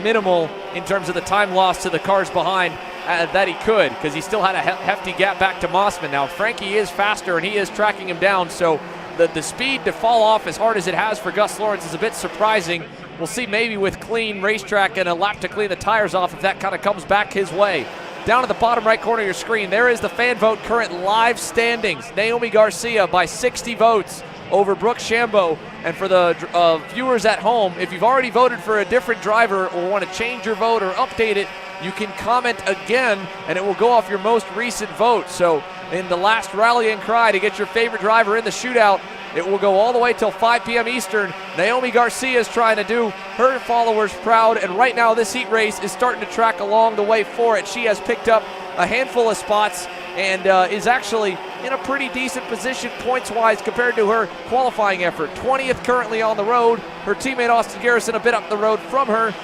minimal in terms of the time loss to the cars behind that he could, because he still had a hefty gap back to Mossman. Now, Frankie is faster, and he is tracking him down, so the speed to fall off as hard as it has for Gus Lawrence is a bit surprising. We'll see maybe with clean racetrack and a lap to clean the tires off if that kind of comes back his way. Down at the bottom right corner of your screen, there is the fan vote current live standings. Naomi Garcia by 60 votes over Brooke Shambo. And for the viewers at home, if you've already voted for a different driver or want to change your vote or update it, you can comment again and it will go off your most recent vote. So in the last rallying cry to get your favorite driver in the shootout, it will go all the way till 5 p.m. Eastern. Naomi Garcia is trying to do her followers proud, and right now this heat race is starting to track along the way for it. She has picked up a handful of spots and is actually in a pretty decent position points-wise compared to her qualifying effort. 20th currently on the road. Her teammate Austin Garrison a bit up the road from her.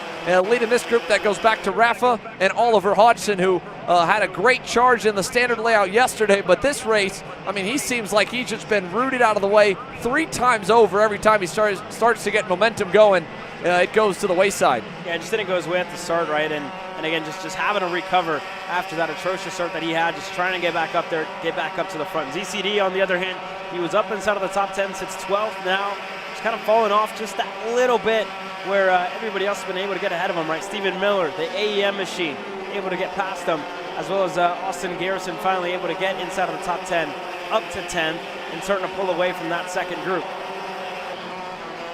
Leading this group that goes back to Rafa and Oliver Hodgson, who had a great charge in the standard layout yesterday, but this race, I mean, he seems like he's just been rooted out of the way 3 times over. Every time he starts to get momentum going, it goes to the wayside. Yeah, it just didn't go his way at the start, right? And again, just having to recover after that atrocious start that he had, just trying to get back up there, get back up to the front. ZCD, on the other hand, he was up inside of the top 10 since 12th now. Just kind of falling off just that little bit where everybody else has been able to get ahead of him, right? Stephen Miller, the AEM machine, able to get past him, as well as Austin Garrison finally able to get inside of the top 10, up to 10, and starting to pull away from that second group.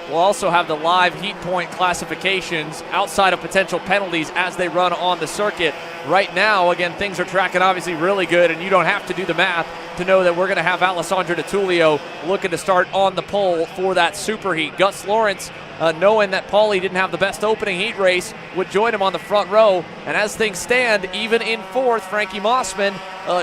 We'll also have the live heat point classifications outside of potential penalties as they run on the circuit. Right now, again, things are tracking obviously really good, and you don't have to do the math to know that we're going to have Alessandro DeTulio looking to start on the pole for that superheat. Gus Lawrence, knowing that Paulie didn't have the best opening heat race, would join him on the front row. And as things stand, even in 4th, Frankie Mossman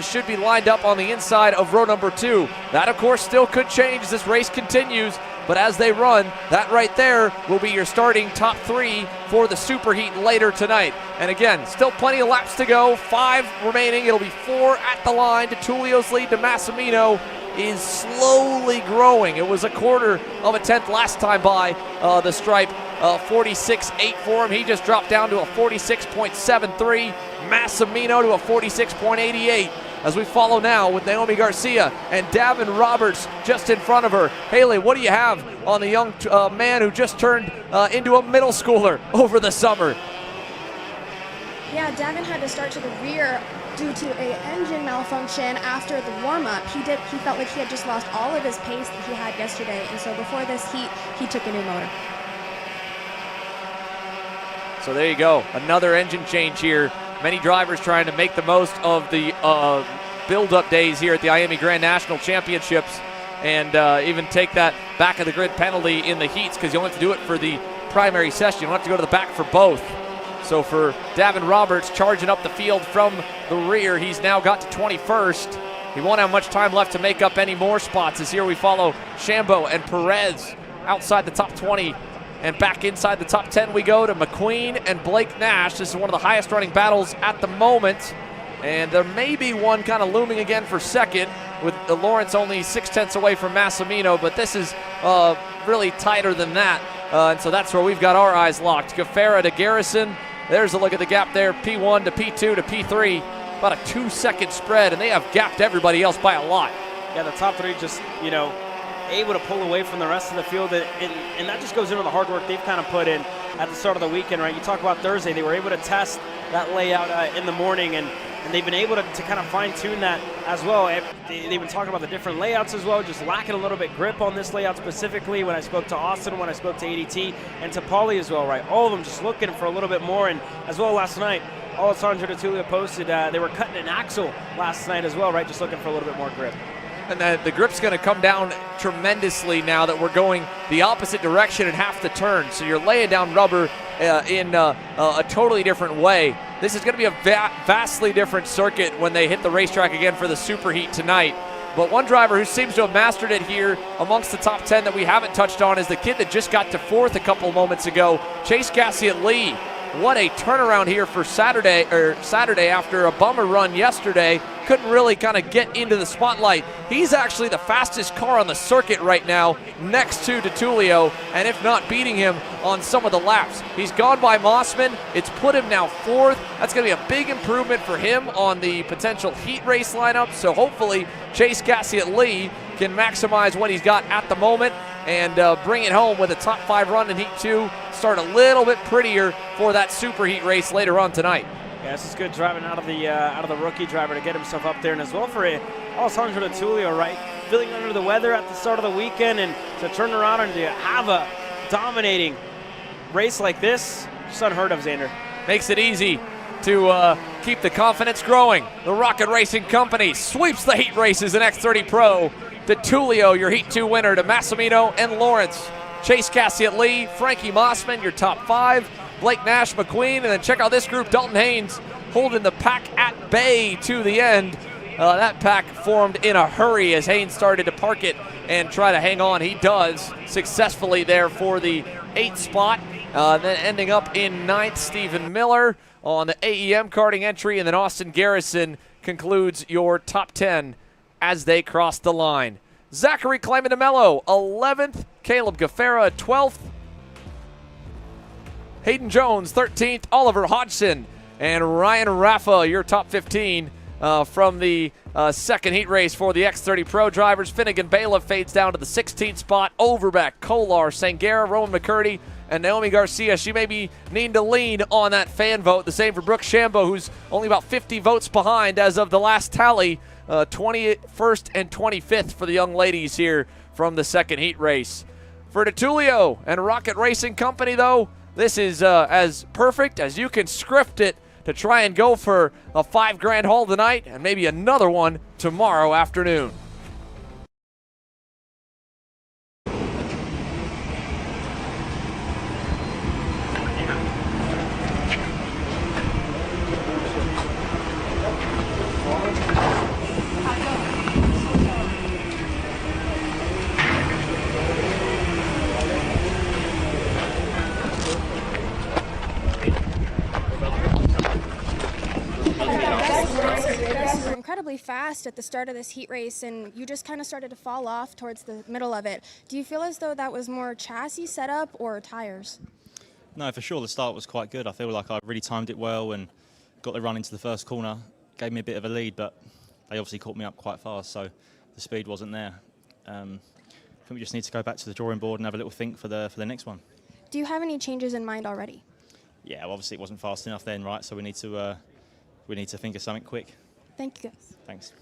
should be lined up on the inside of row number 2. That, of course, still could change as this race continues. But as they run, that right there will be your starting top 3 for the superheat later tonight. And again, still plenty of laps to go. 5 remaining. It'll be 4 at the line. DeTulio's lead to Massimino is slowly growing. It was a quarter of a tenth last time by the stripe. 46.8 for him. He just dropped down to a 46.73. Massimino to a 46.88. As we follow now with Naomi Garcia and Davin Roberts just in front of her. Haley, what do you have on the young man who just turned into a middle schooler over the summer? Yeah, Davin had to start to the rear due to an engine malfunction after the warm-up. He felt like he had just lost all of his pace that he had yesterday, and so before this heat, he took a new motor. So there you go, another engine change here. Many drivers trying to make the most of the build-up days here at the IAME Grand National Championships and even take that back of the grid penalty in the heats, because you only have to do it for the primary session. You don't have to go to the back for both. So for Davin Roberts charging up the field from the rear, he's now got to 21st. He won't have much time left to make up any more spots, as here we follow Shambo and Perez outside the top 20. And back inside the top 10 we go to McQueen and Blake Nash. This is one of the highest running battles at the moment. And there may be one kind of looming again for second, with Lawrence only 0.6 away from Massimino, but this is really tighter than that. And so that's where we've got our eyes locked. Gaffera to Garrison, There's a look at the gap there, P1 to P2 to P3, about a 2-second spread, and they have gapped everybody else by a lot. Yeah, the top three just, able to pull away from the rest of the field, and that just goes into the hard work they've kind of put in at the start of the weekend, right? You talk about Thursday, they were able to test that layout in the morning, and they've been able to kind of fine-tune that as well. They've been talking about the different layouts as well, just lacking a little bit grip on this layout specifically. When I spoke to Austin, when I spoke to ADT, and to Paulie as well, right? All of them just looking for a little bit more, and as well last night, Alessandro D'Atulio posted they were cutting an axle last night as well, right? Just looking for a little bit more grip. And the grip's going to come down tremendously now that we're going the opposite direction in half the turn. So you're laying down rubber in a totally different way. This is going to be a vastly different circuit when they hit the racetrack again for the SuperHeat tonight. But one driver who seems to have mastered it here amongst the top 10 that we haven't touched on is the kid that just got to 4th a couple moments ago, Chase Gassiet-Lee. What a turnaround here for Saturday after a bummer run yesterday. Couldn't really kind of get into the spotlight. He's actually the fastest car on the circuit right now next to D'Atulio, and if not beating him on some of the laps. He's gone by Mossman. It's put him now 4th. That's going to be a big improvement for him on the potential heat race lineup, so hopefully Chase Gassiet-Lee can maximize what he's got at the moment and bring it home with a top 5 run in Heat 2. Start a little bit prettier for that SuperHeat race later on tonight. Yeah, this is good driving out of the rookie driver to get himself up there, and as well for Alessandro D'Atulio, right? Feeling under the weather at the start of the weekend, and to turn around and to have a dominating race like this, just unheard of, Xander. Makes it easy to keep the confidence growing. The Rocket Racing Company sweeps the heat races in X30 Pro. D'Atulio, your Heat 2 winner, to Massimino and Lawrence. Chase Gassiet-Lee, Frankie Mossman, your top 5. Blake Nash McQueen, and then check out this group. Dalton Haynes holding the pack at bay to the end. That pack formed in a hurry as Haynes started to park it and try to hang on. He does successfully there for the 8th spot. Then ending up in 9th, Stephen Miller on the AEM karting entry, and then Austin Garrison concludes your top 10 as they cross the line. Zachary Clayman DeMello, 11th. Caleb Gaffera, 12th. Hayden Jones, 13th. Oliver Hodgson and Ryan Raffa, your top 15 from the second heat race for the X30 Pro drivers. Finnegan Bailiff fades down to the 16th spot. Overbeck, Kolar, Sangera, Roman McCurdy, and Naomi Garcia. She may be needing to lean on that fan vote. The same for Brooke Shambo, who's only about 50 votes behind as of the last tally. 21st and 25th for the young ladies here from the second heat race. For D'Atulio and Rocket Racing Company, though, this is as perfect as you can script it to try and go for a $5,000 haul tonight and maybe another one tomorrow afternoon. Incredibly fast at the start of this heat race, and you just kind of started to fall off towards the middle of it. Do you feel as though that was more chassis setup or tires? No, for sure the start was quite good. I feel like I really timed it well and got the run into the first corner. Gave me a bit of a lead, but they obviously caught me up quite fast, so the speed wasn't there. I think we just need to go back to the drawing board and have a little think for the next one. Do you have any changes in mind already? Yeah, well, obviously it wasn't fast enough then, right? So we need to think of something quick. Thank you, guys. Thanks.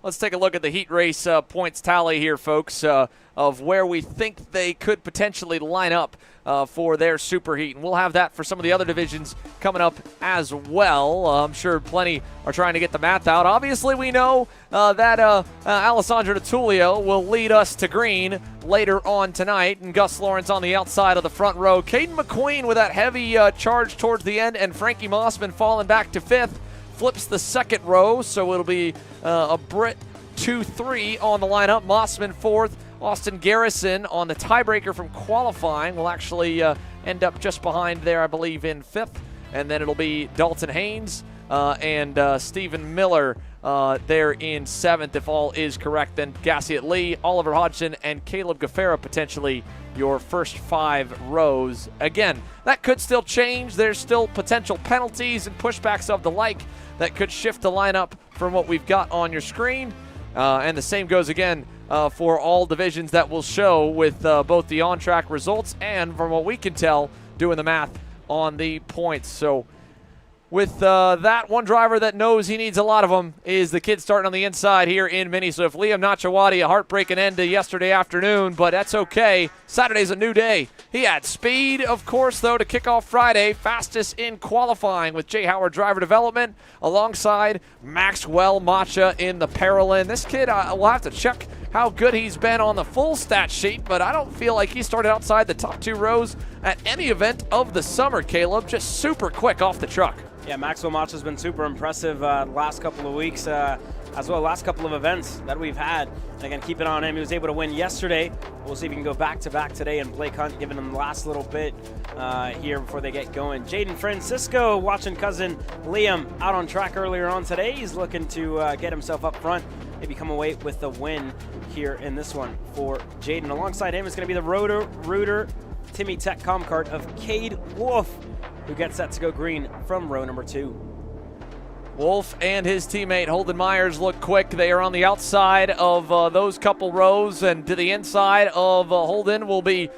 Let's take a look at the heat race points tally here, folks, of where we think they could potentially line up for their SuperHeat. And we'll have that for some of the other divisions coming up as well. I'm sure plenty are trying to get the math out. Obviously, we know that Alessandro D'Atulio will lead us to green later on tonight, and Gus Lawrence on the outside of the front row. Caden McQueen with that heavy charge towards the end, and Frankie Mossman falling back to 5th. Flips the second row, so it'll be a Brit 2-3 on the lineup. Mossman 4th. Austin Garrison on the tiebreaker from qualifying will actually end up just behind there, I believe, in 5th. And then it'll be Dalton Haynes, and Stephen Miller there in 7th, if all is correct. Then Gassiet Lee, Oliver Hodgson, and Caleb Gaffera potentially your first 5 rows. Again, that could still change. There's still potential penalties and pushbacks of the like that could shift the lineup from what we've got on your screen. And the same goes again for all divisions that will show with both the on-track results and, from what we can tell, doing the math on the points. So with that, one driver that knows he needs a lot of them is the kid starting on the inside here in Mini Swift. Liam Nachawati, a heartbreaking end to yesterday afternoon, but that's okay. Saturday's a new day. He had speed, of course, though, to kick off Friday. Fastest in qualifying with Jay Howard Driver Development alongside Maxwell Macha in the Paralyn. This kid, we'll have to check how good he's been on the full stat sheet, but I don't feel like he started outside the top 2 rows at any event of the summer, Caleb. Just super quick off the truck. Yeah, Maxwell Macha's been super impressive last couple of weeks, as well last couple of events that we've had. And again, keep it on him. He was able to win yesterday. We'll see if he can go back-to-back today, and Blake Hunt giving him the last little bit here before they get going. Jaden Francisco watching cousin Liam out on track earlier on today. He's looking to get himself up front, maybe come away with the win here in this one for Jaden. Alongside him is going to be the Rooter Timmy Tech Kart of Cade Wolf, who gets set to go green from row number 2. Wolf and his teammate Holden Myers look quick. They are on the outside of those couple rows, and to the inside of Holden will be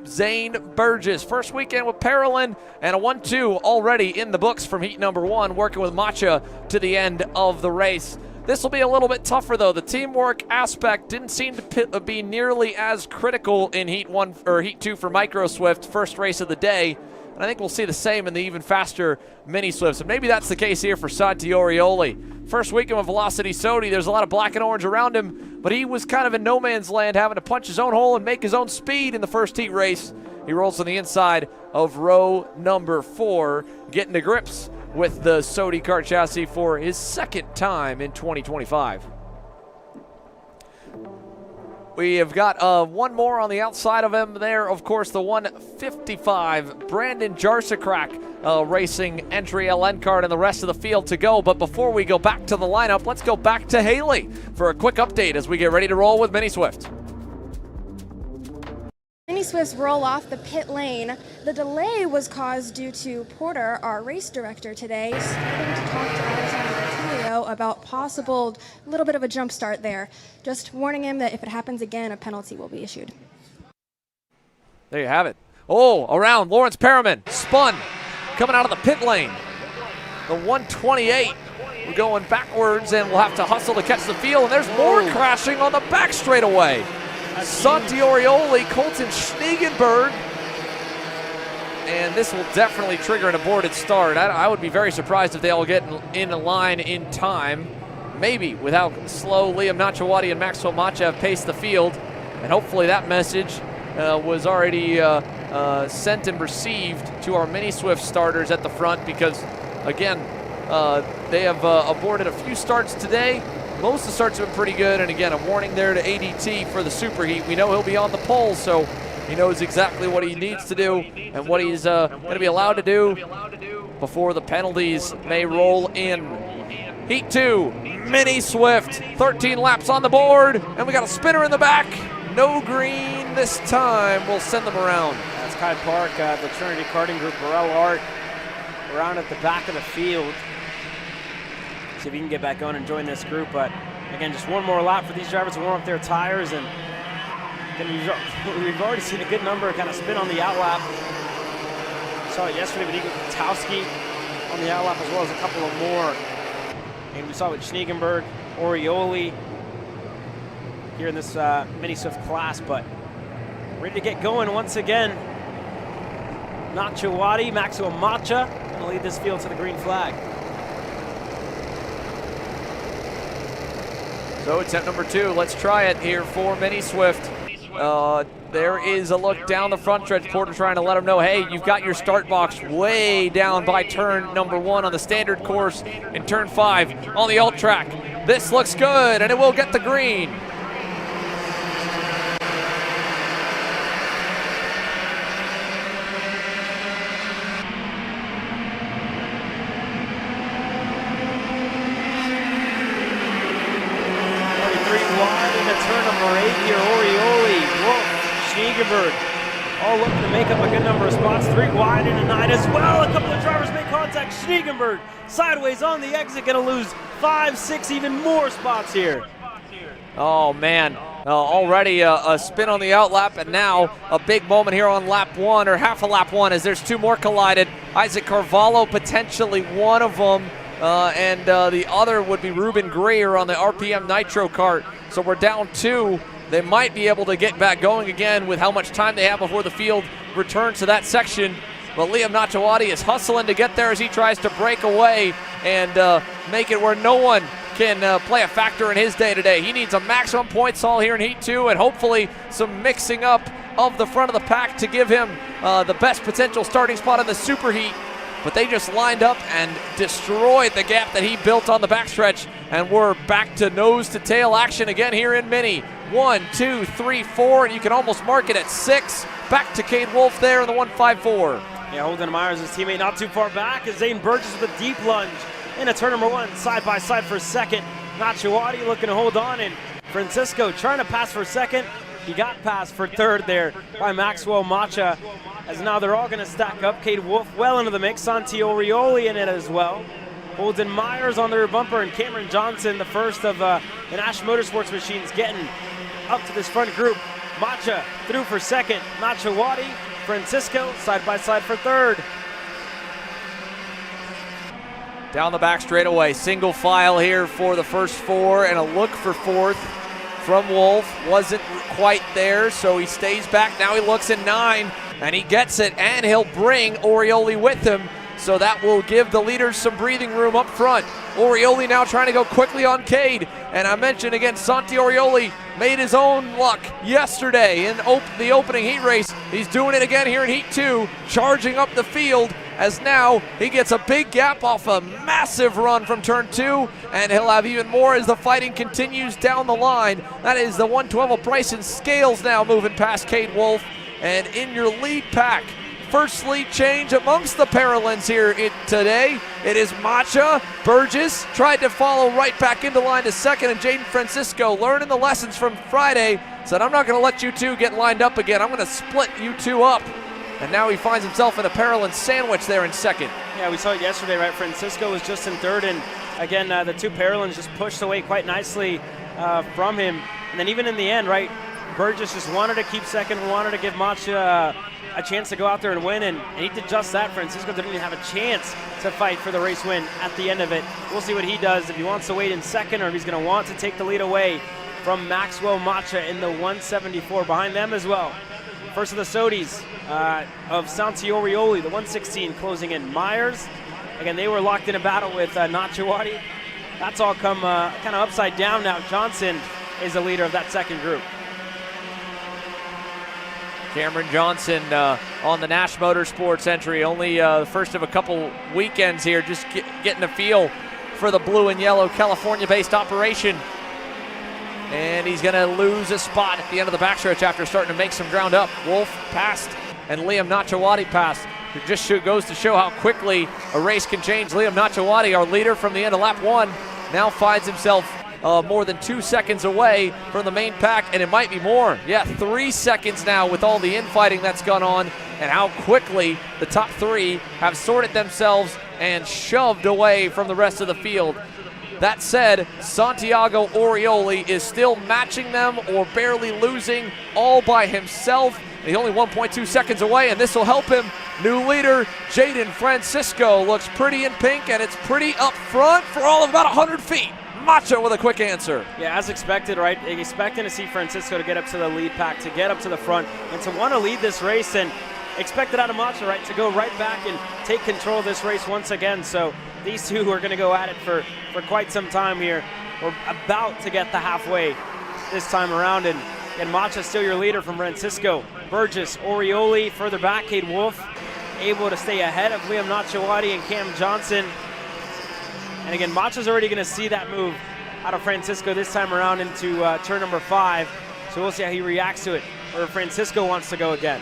Zane Burgess. First weekend with Paralyn, and a 1-2 already in the books from heat number 1, working with Macha to the end of the race. This will be a little bit tougher, though. The teamwork aspect didn't seem to be nearly as critical in heat 1 or heat 2 for Micro Swift, first race of the day. And I think we'll see the same in the even faster Mini Swifts. And maybe that's the case here for Santi Orioli. First weekend with Velocity Sodi, there's a lot of black and orange around him, but he was kind of in no man's land, having to punch his own hole and make his own speed in the first heat race. He rolls on the inside of row number 4, getting to grips with the Sodi kart chassis for his second time in 2025. We have got one more on the outside of him there. Of course, the 155, Brandon Jarsakrak racing entry LN card, and the rest of the field to go. But before we go back to the lineup, let's go back to Haley for a quick update as we get ready to roll with Mini Swift. Mini Swifts roll off the pit lane. The delay was caused due to Porter, our race director today, starting to talk to Alexander Bertulio about possible little bit of a jump start there. Just warning him that if it happens again, a penalty will be issued. There you have it. Oh, around Lawrence Perriman, spun, coming out of the pit lane. The 128, we're going backwards, and we'll have to hustle to catch the field, and there's more crashing on the back straightaway. Santi Orioli, Colton Schneegenberg, and this will definitely trigger an aborted start. I would be very surprised if they all get in a line in time. Maybe with how slow Liam Nachawati and Maxwell Macha have paced the field, and hopefully that message was already sent and received to our Mini Swift starters at the front, because again, they have aborted a few starts today. Most of the starts have been pretty good, and again, a warning there to ADT for the SuperHeat. We know he'll be on the pole, so he knows exactly what he needs to do and what he's going to be allowed to do before the penalties may roll in. Heat 2, Mini Swift, 13 laps on the board, and we got a spinner in the back. No green this time. We'll send them around. That's Kai Park, the Trinity Karting Group, Burrell Art, around at the back of the field. See if he can get back on and join this group. But again, just one more lap for these drivers to warm up their tires. And we've already seen a good number kind of spin on the outlap. Saw it yesterday with Igor Kotowski on the outlap, as well as a couple of more. And we saw it with Schneegenberg, Orioli here in this Mini Swift class. But ready to get going once again. Nachawati, Maxwell Macha going to lead this field to the green flag. So attempt number 2, let's try it here for Mini Swift. There is a look down the front stretch. Porter trying to let him know, hey, you've got your start box way down by turn number 1 on the standard course in turn 5 on the alt track. This looks good, and it will get the green. Schneegenberg all looking to make up a good number of spots. 3 wide into 9 as well. A couple of drivers make contact. Schneegenberg sideways on the exit, going to lose 5, 6, even more spots here. Oh, man. Already a spin on the outlap, and now a big moment here on lap 1, or half of lap 1, as there's 2 more collided. Isaac Carvalho potentially one of them, and the other would be Ruben Greer on the RPM Nitro kart. So we're down 2. They might be able to get back going again with how much time they have before the field returns to that section. But Liam Nachawati is hustling to get there as he tries to break away and make it where no one can play a factor in his day today. He needs a maximum points haul here in Heat 2 and hopefully some mixing up of the front of the pack to give him the best potential starting spot in the SuperHeat. But they just lined up and destroyed the gap that he built on the backstretch, and we're back to nose-to-tail action again here in Mini. 1, 2, 3, 4, and you can almost mark it at 6. Back to Cade Wolf there in the 154. Yeah, Holden Myers, his teammate, not too far back as Zane Burgess with a deep lunge into turn number 1, side by side for second. Nachawati looking to hold on, and Francisco trying to pass for second. He got passed for third there by Maxwell Macha, as now they're all going to stack up. Cade Wolf well into the mix, Santi Orioli in it as well. Holden Myers on the rear bumper, and Cameron Johnson, the first of the Nash Motorsports machines, getting up to this front group. Macha through for second, Nachawati, Francisco side by side for third. Down the back straightaway, single file here for the first 4, and a look for 4th from Wolf. Wasn't quite there, so he stays back. Now he looks in 9, and he gets it, and he'll bring Orioli with him. So that will give the leaders some breathing room up front. Orioli now trying to go quickly on Cade. And I mentioned again, Santi Orioli made his own luck yesterday in the opening heat race. He's doing it again here in Heat 2, charging up the field, as now he gets a big gap off a massive run from turn 2, and he'll have even more as the fighting continues down the line. That is the 112 of Bryson Scales now moving past Cade Wolf. And in your lead pack, first lead change amongst the Paralins here today. It is Macha. Burgess tried to follow right back into line to second, and Jaden Francisco, learning the lessons from Friday, said, I'm not going to let you two get lined up again. I'm going to split you two up. And now he finds himself in a Paralin sandwich there in second. Yeah, we saw it yesterday, right? Francisco was just in third, and again, the 2 Paralins just pushed away quite nicely from him. And then even in the end, right, Burgess just wanted to keep second, wanted to give Macha a chance to go out there and win, and he did just that. Francisco didn't even have a chance to fight for the race win at the end of it. We'll see what he does, if he wants to wait in second or if he's going to want to take the lead away from Maxwell Macha in the 174. Behind them as well, first of the Sodis of Santi Orioli, the 116 closing in. Myers, again, they were locked in a battle with Nachawati. That's all come kind of upside down now. Johnson is the leader of that second group. Cameron Johnson on the Nash Motorsports entry, only the first of a couple weekends here, just getting a feel for the blue and yellow California-based operation. And he's going to lose a spot at the end of the backstretch after starting to make some ground up. Wolf passed, and Liam Nachawati passed. It just goes to show how quickly a race can change. Liam Nachawati, our leader from the end of lap 1, now finds himself more than 2 seconds away from the main pack, and it might be more. Yeah, 3 seconds now with all the infighting that's gone on, and how quickly the top 3 have sorted themselves and shoved away from the rest of the field. That said, Santiago Orioli is still matching them or barely losing all by himself. He's only 1.2 seconds away, and this will help him. New leader, Jaden Francisco, looks pretty in pink, and it's pretty up front for all of about 100 feet. Macha with a quick answer. Yeah, as expected, right? Expecting to see Francisco to get up to the lead pack, to get up to the front, and to want to lead this race, and expected out of Macha, right, to go right back and take control of this race once again. So these two are going to go at it for quite some time here. We're about to get the halfway this time around, and Macha still your leader from Francisco. Burgess, Orioli, further back, Cade Wolf, able to stay ahead of Liam Nachawati and Cam Johnson. And again, Macha's already going to see that move out of Francisco this time around into turn number 5. So we'll see how he reacts to it, or if Francisco wants to go again.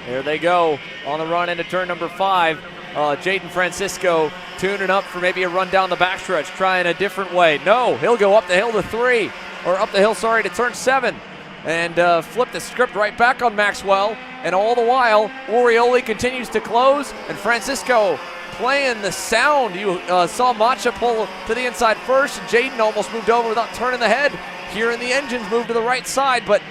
There they go on the run into turn number 5. Jaden Francisco tuning up for maybe a run down the backstretch, trying a different way. No, he'll go up the hill to 3. up the hill, sorry, to turn 7. And flip the script right back on Maxwell. And all the while, Orioli continues to close, and Francisco playing the sound. You saw Macha pull to the inside first, and Jaden almost moved over without turning the head. Here in the engines, moved to the right side, but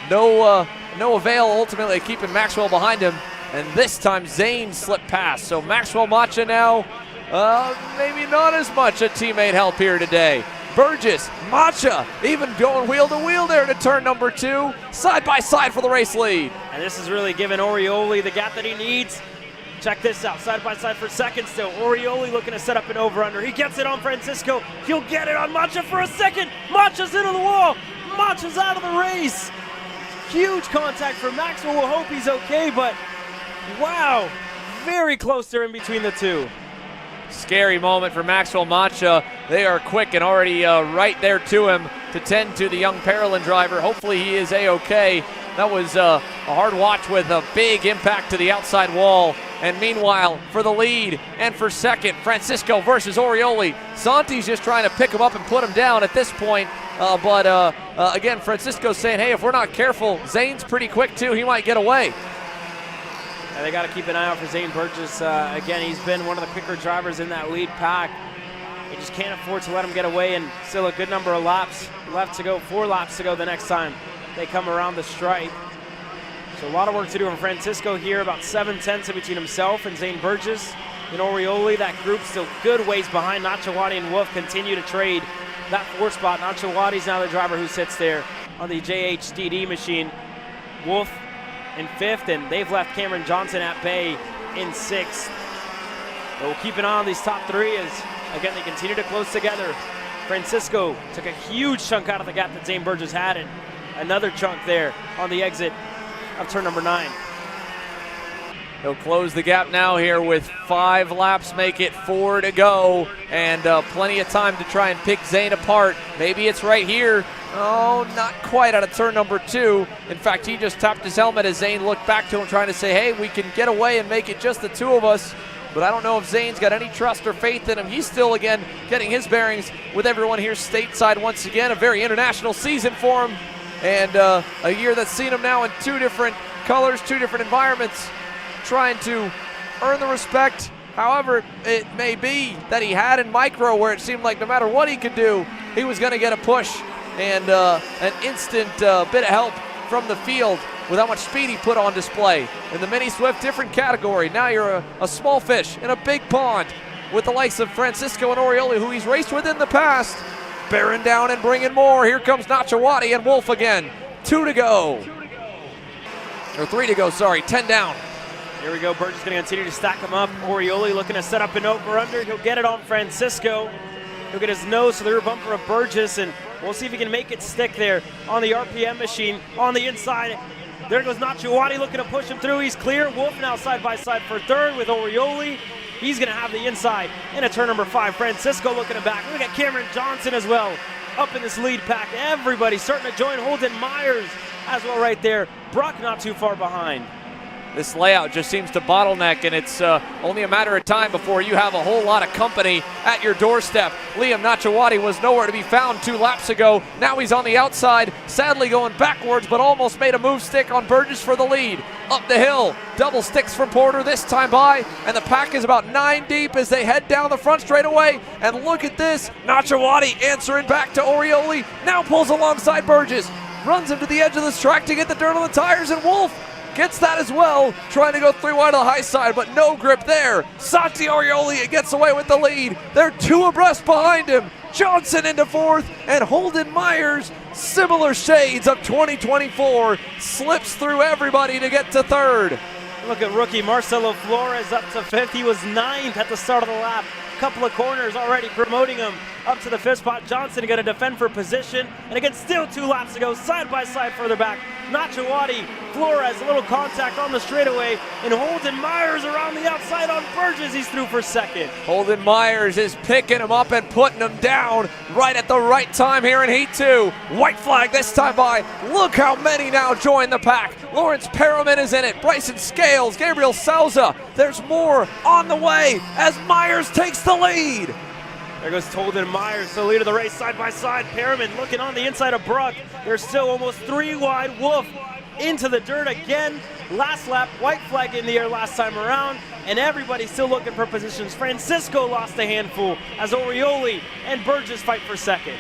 no avail ultimately keeping Maxwell behind him. And this time, Zane slipped past. So Maxwell Macha now, maybe not as much a teammate help here today. Burgess, Macha, even going wheel to wheel there to turn number 2, side by side for the race lead. And this is really giving Orioli the gap that he needs. Check this out, side by side for second still. Orioli looking to set up an over-under. He gets it on Francisco. He'll get it on Macha for a second. Macha's into the wall. Macha's out of the race. Huge contact for Maxwell. We'll hope he's okay, but wow, very close there in between the two. Scary moment for Maxwell Macha. They are quick and already right there to him to tend to the young Paralyn driver. Hopefully he is A-okay. That was a hard watch with a big impact to the outside wall. And meanwhile, for the lead and for second, Francisco versus Orioli. Santi's just trying to pick him up and put him down at this point. But again, Francisco's saying, hey, if we're not careful, Zane's pretty quick too. He might get away. And they got to keep an eye out for Zane Burgess. Again, he's been one of the quicker drivers in that lead pack. You just can't afford to let him get away, and still a good number of laps left to go, 4 laps to go the next time they come around the stripe. So a lot of work to do for Francisco here, about 7/10 in between himself and Zane Burgess. And Orioli, that group still good ways behind. Nachawati and Wolf continue to trade that 4th spot. Nachawati's now the driver who sits there on the JHDD machine. Wolf in 5th, and they've left Cameron Johnson at bay in 6th. But we'll keep an eye on these top 3 as, again, they continue to close together. Francisco took a huge chunk out of the gap that Zane Burgess had, and another chunk there on the exit of turn number 9. He'll close the gap now here with 5 laps, make it 4 to go, and plenty of time to try and pick Zane apart. Maybe it's right here. Oh, not quite out of turn number 2. In fact, he just tapped his helmet as Zane looked back to him trying to say, hey, we can get away and make it just the 2 of us. But I don't know if Zane's got any trust or faith in him. He's still, again, getting his bearings with everyone here stateside once again. A very international season for him. And a year that's seen him now in 2 different colors, 2 different environments, trying to earn the respect, however it may be, that he had in micro, where it seemed like no matter what he could do, he was going to get a push and an instant bit of help from the field with how much speed he put on display. In the Mini Swift, different category. Now you're a small fish in a big pond with the likes of Francisco and Orioli, who he's raced with in the past, bearing down and bringing more. Here comes Nachawati and Wolf again. 2 to go. Or 3 to go, sorry, 10 down. Here we go, Burgess is going to continue to stack them up. Orioli looking to set up an over-under. He'll get it on Francisco. He'll get his nose to the rear bumper of Burgess, and we'll see if he can make it stick there on the RPM machine on the inside. There goes Nachawati looking to push him through. He's clear. Wolf now side by side for 3rd with Orioli. He's going to have the inside in a turn number 5. Francisco looking to back. Look at Cameron Johnson as well up in this lead pack. Everybody starting to join. Holden Myers as well right there. Brock not too far behind. This layout just seems to bottleneck, and it's only a matter of time before you have a whole lot of company at your doorstep. Liam Nachawati was nowhere to be found 2 laps ago. Now he's on the outside, sadly going backwards, but almost made a move stick on Burgess for the lead. Up the hill, double sticks from Porter this time by, and the pack is about 9 deep as they head down the front straightaway. And look at this, Nachawati answering back to Orioli, now pulls alongside Burgess, runs him to the edge of this track to get the dirt on the tires, and Wolf gets that as well, trying to go 3 wide on the high side, but no grip there. Santi Orioli gets away with the lead. They're 2 abreast behind him. Johnson into 4th, and Holden Myers, similar shades of 2024, slips through everybody to get to 3rd. Look at rookie Marcelo Flores up to 5th. He was 9th at the start of the lap. Couple of corners already promoting him up to the 5th spot. Johnson going to defend for position, and again still 2 laps to go, side by side further back. Nachawati, Flores, a little contact on the straightaway, and Holden Myers around the outside on Burgess. He's through for 2nd. Holden Myers is picking him up and putting him down right at the right time here in Heat 2. White flag this time by. Look how many now join the pack. Lawrence Perriman is in it. Bryson Scales, Gabriel Souza. There's more on the way as Myers takes the lead. There goes Holden Myers, the leader of the race, side by side. Perriman looking on the inside of Bruck. They're still almost 3 wide. Wolf into the dirt again. Last lap, white flag in the air last time around, and everybody's still looking for positions. Francisco lost a handful as Orioli and Burgess fight for second.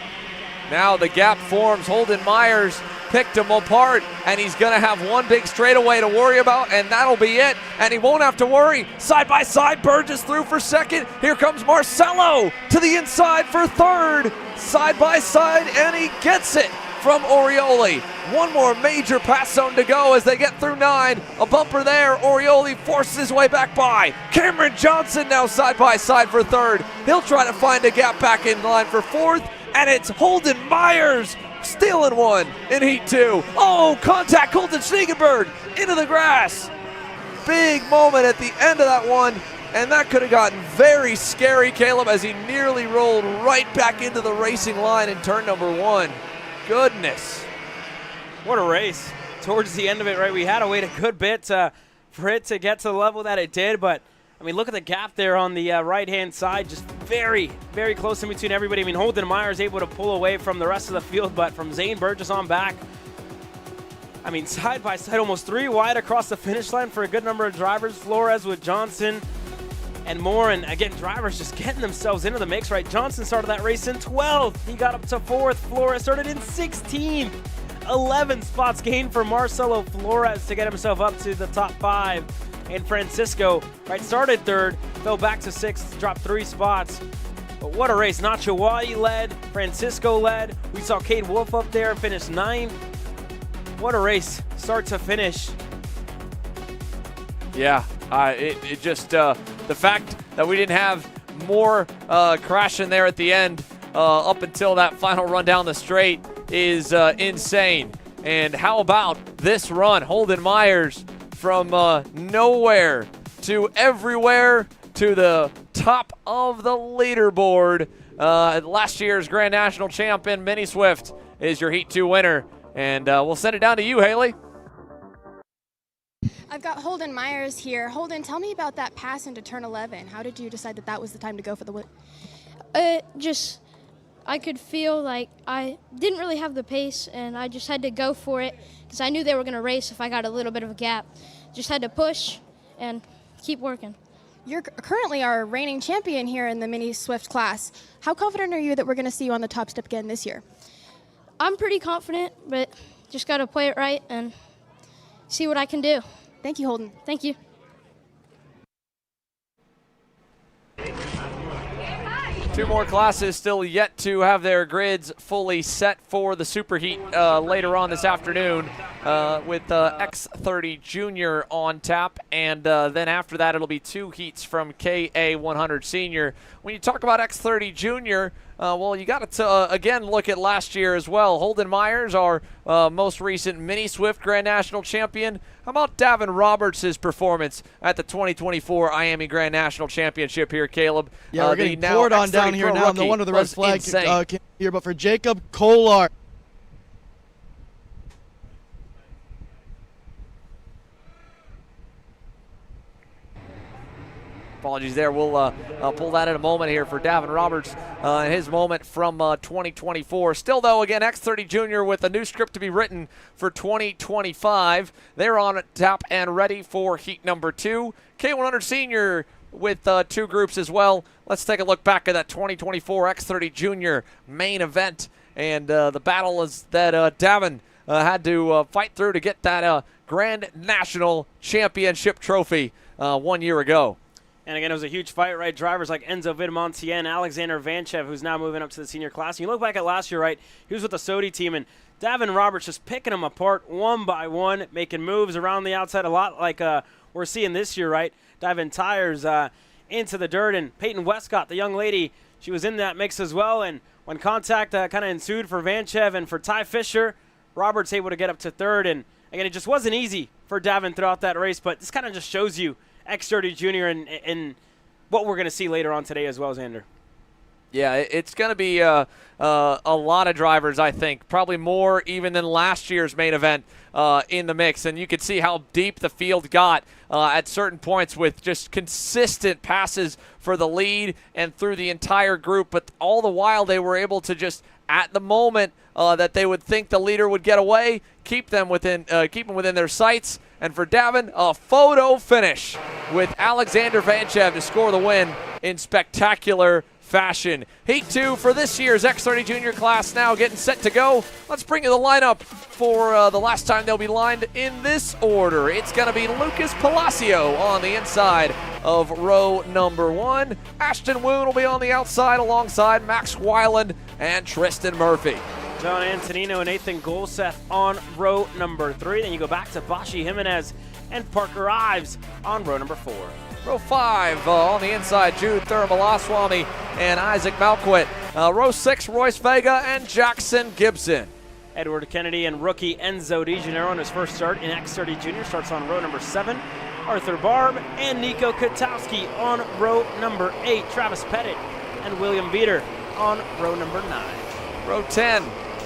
Now the gap forms. Holden Myers picked him apart, and he's going to have one big straightaway to worry about, and that'll be it. And he won't have to worry. Side by side, Burgess through for second. Here comes Marcelo to the inside for third. Side by side, and he gets it from Orioli. One more major pass zone to go as they get through 9. A bumper there. Orioli forces his way back by. Cameron Johnson now side by side for third. He'll try to find a gap back in line for fourth, and it's Holden Myers stealing one in Heat 2. Oh, contact Colton Schniegenberg into the grass. Big moment at the end of that one, and that could have gotten very scary, Caleb, as he nearly rolled right back into the racing line in turn number 1. Goodness. What a race. Towards the end of it, right, we had to wait a good bit for it to get to the level that it did, but I mean, look at the gap there on the right-hand side, just very, very close in between everybody. I mean, Holden Myers able to pull away from the rest of the field, but from Zane Burgess on back, I mean, side by side, almost 3 wide across the finish line for a good number of drivers. Flores with Johnson and more, and again, drivers just getting themselves into the mix, right? Johnson started that race in 12th. He got up to 4th. Flores started in 16th. 11 spots gained for Marcelo Flores to get himself up to the top 5. And Francisco, right, started 3rd, fell back to 6th, dropped 3 spots. But what a race. Nacho Wally led, Francisco led. We saw Cade Wolf up there finish 9th. What a race, start to finish. Yeah, it just, the fact that we didn't have more crashing there at the end up until that final run down the straight is insane. And how about this run? Holden Myers from nowhere to everywhere to the top of the leaderboard. Last year's Grand National champion, Mini Swift, is your Heat 2 winner. And we'll send it down to you, Haley. I've got Holden Myers here. Holden, tell me about that pass into turn 11. How did you decide that that was the time to go for the win? I could feel like I didn't really have the pace, and I just had to go for it because I knew they were going to race if I got a little bit of a gap. Just had to push and keep working. You're currently our reigning champion here in the Mini Swift class. How confident are you that we're going to see you on the top step again this year? I'm pretty confident, but just got to play it right and see what I can do. Thank you, Holden. Thank you. Two more classes still yet to have their grids fully set for the SuperHeat later on this afternoon with X30 Jr on tap, and then after that it'll be 2 heats from KA100 Sr. When you talk about X30 Jr, well, you got to again look at last year as well. Holden Myers, our most recent Mini Swift Grand National champion. How about Davin Roberts' performance at the 2024 IAME Grand National Championship here, Caleb? Yeah, we're getting poured on down here now. No wonder the red flag came here. But for Jacob Kolar, apologies there. We'll pull that in a moment here for Davin Roberts, his moment from 2024. Still, though, again, X30 Jr with a new script to be written for 2025. They're on tap and ready for heat number 2. K100 Sr with 2 groups as well. Let's take a look back at that 2024 X30 Jr main event and the battle is that Davin had to fight through to get that Grand National Championship trophy 1 year ago. And again, it was a huge fight, right? Drivers like Enzo Vidmontien, Alexander Vanchev, who's now moving up to the senior class. And you look back at last year, right? He was with the Sodi team, and Davin Roberts just picking them apart one by one, making moves around the outside a lot like we're seeing this year, right? Diving tires into the dirt. And Peyton Westcott, the young lady, she was in that mix as well. And when contact kind of ensued for Vanchev and for Ty Fisher, Roberts able to get up to 3rd. And again, it just wasn't easy for Davin throughout that race, but this kind of just shows you X30 Jr and what we're going to see later on today as well, Xander. Yeah, it's going to be a lot of drivers, I think, probably more even than last year's main event in the mix. And you could see how deep the field got at certain points with just consistent passes for the lead and through the entire group. But all the while they were able to just, at the moment that they would think the leader would get away, keep them within their sights. And for Davin, a photo finish with Alexander Vanchev to score the win in spectacular fashion. Heat 2 for this year's X30 Junior class now getting set to go. Let's bring you the lineup for the last time they'll be lined in this order. It's going to be Lucas Palacio on the inside of row number 1. Ashton Woon will be on the outside alongside Max Weiland and Tristan Murphy. John Antonino and Nathan Golseth on row number 3. Then you go back to Bashi Jimenez and Parker Ives on row number 4. Row 5 on the inside, Jude Thurmalaswamy and Isaac Malquit. Row 6, Royce Vega and Jackson Gibson. Edward Kennedy and rookie Enzo Di Gennaro on his first start in X30 Junior starts on row number 7. Arthur Barb and Nico Katowski on row number 8. Travis Pettit and William Beater on row number 9. Row 10,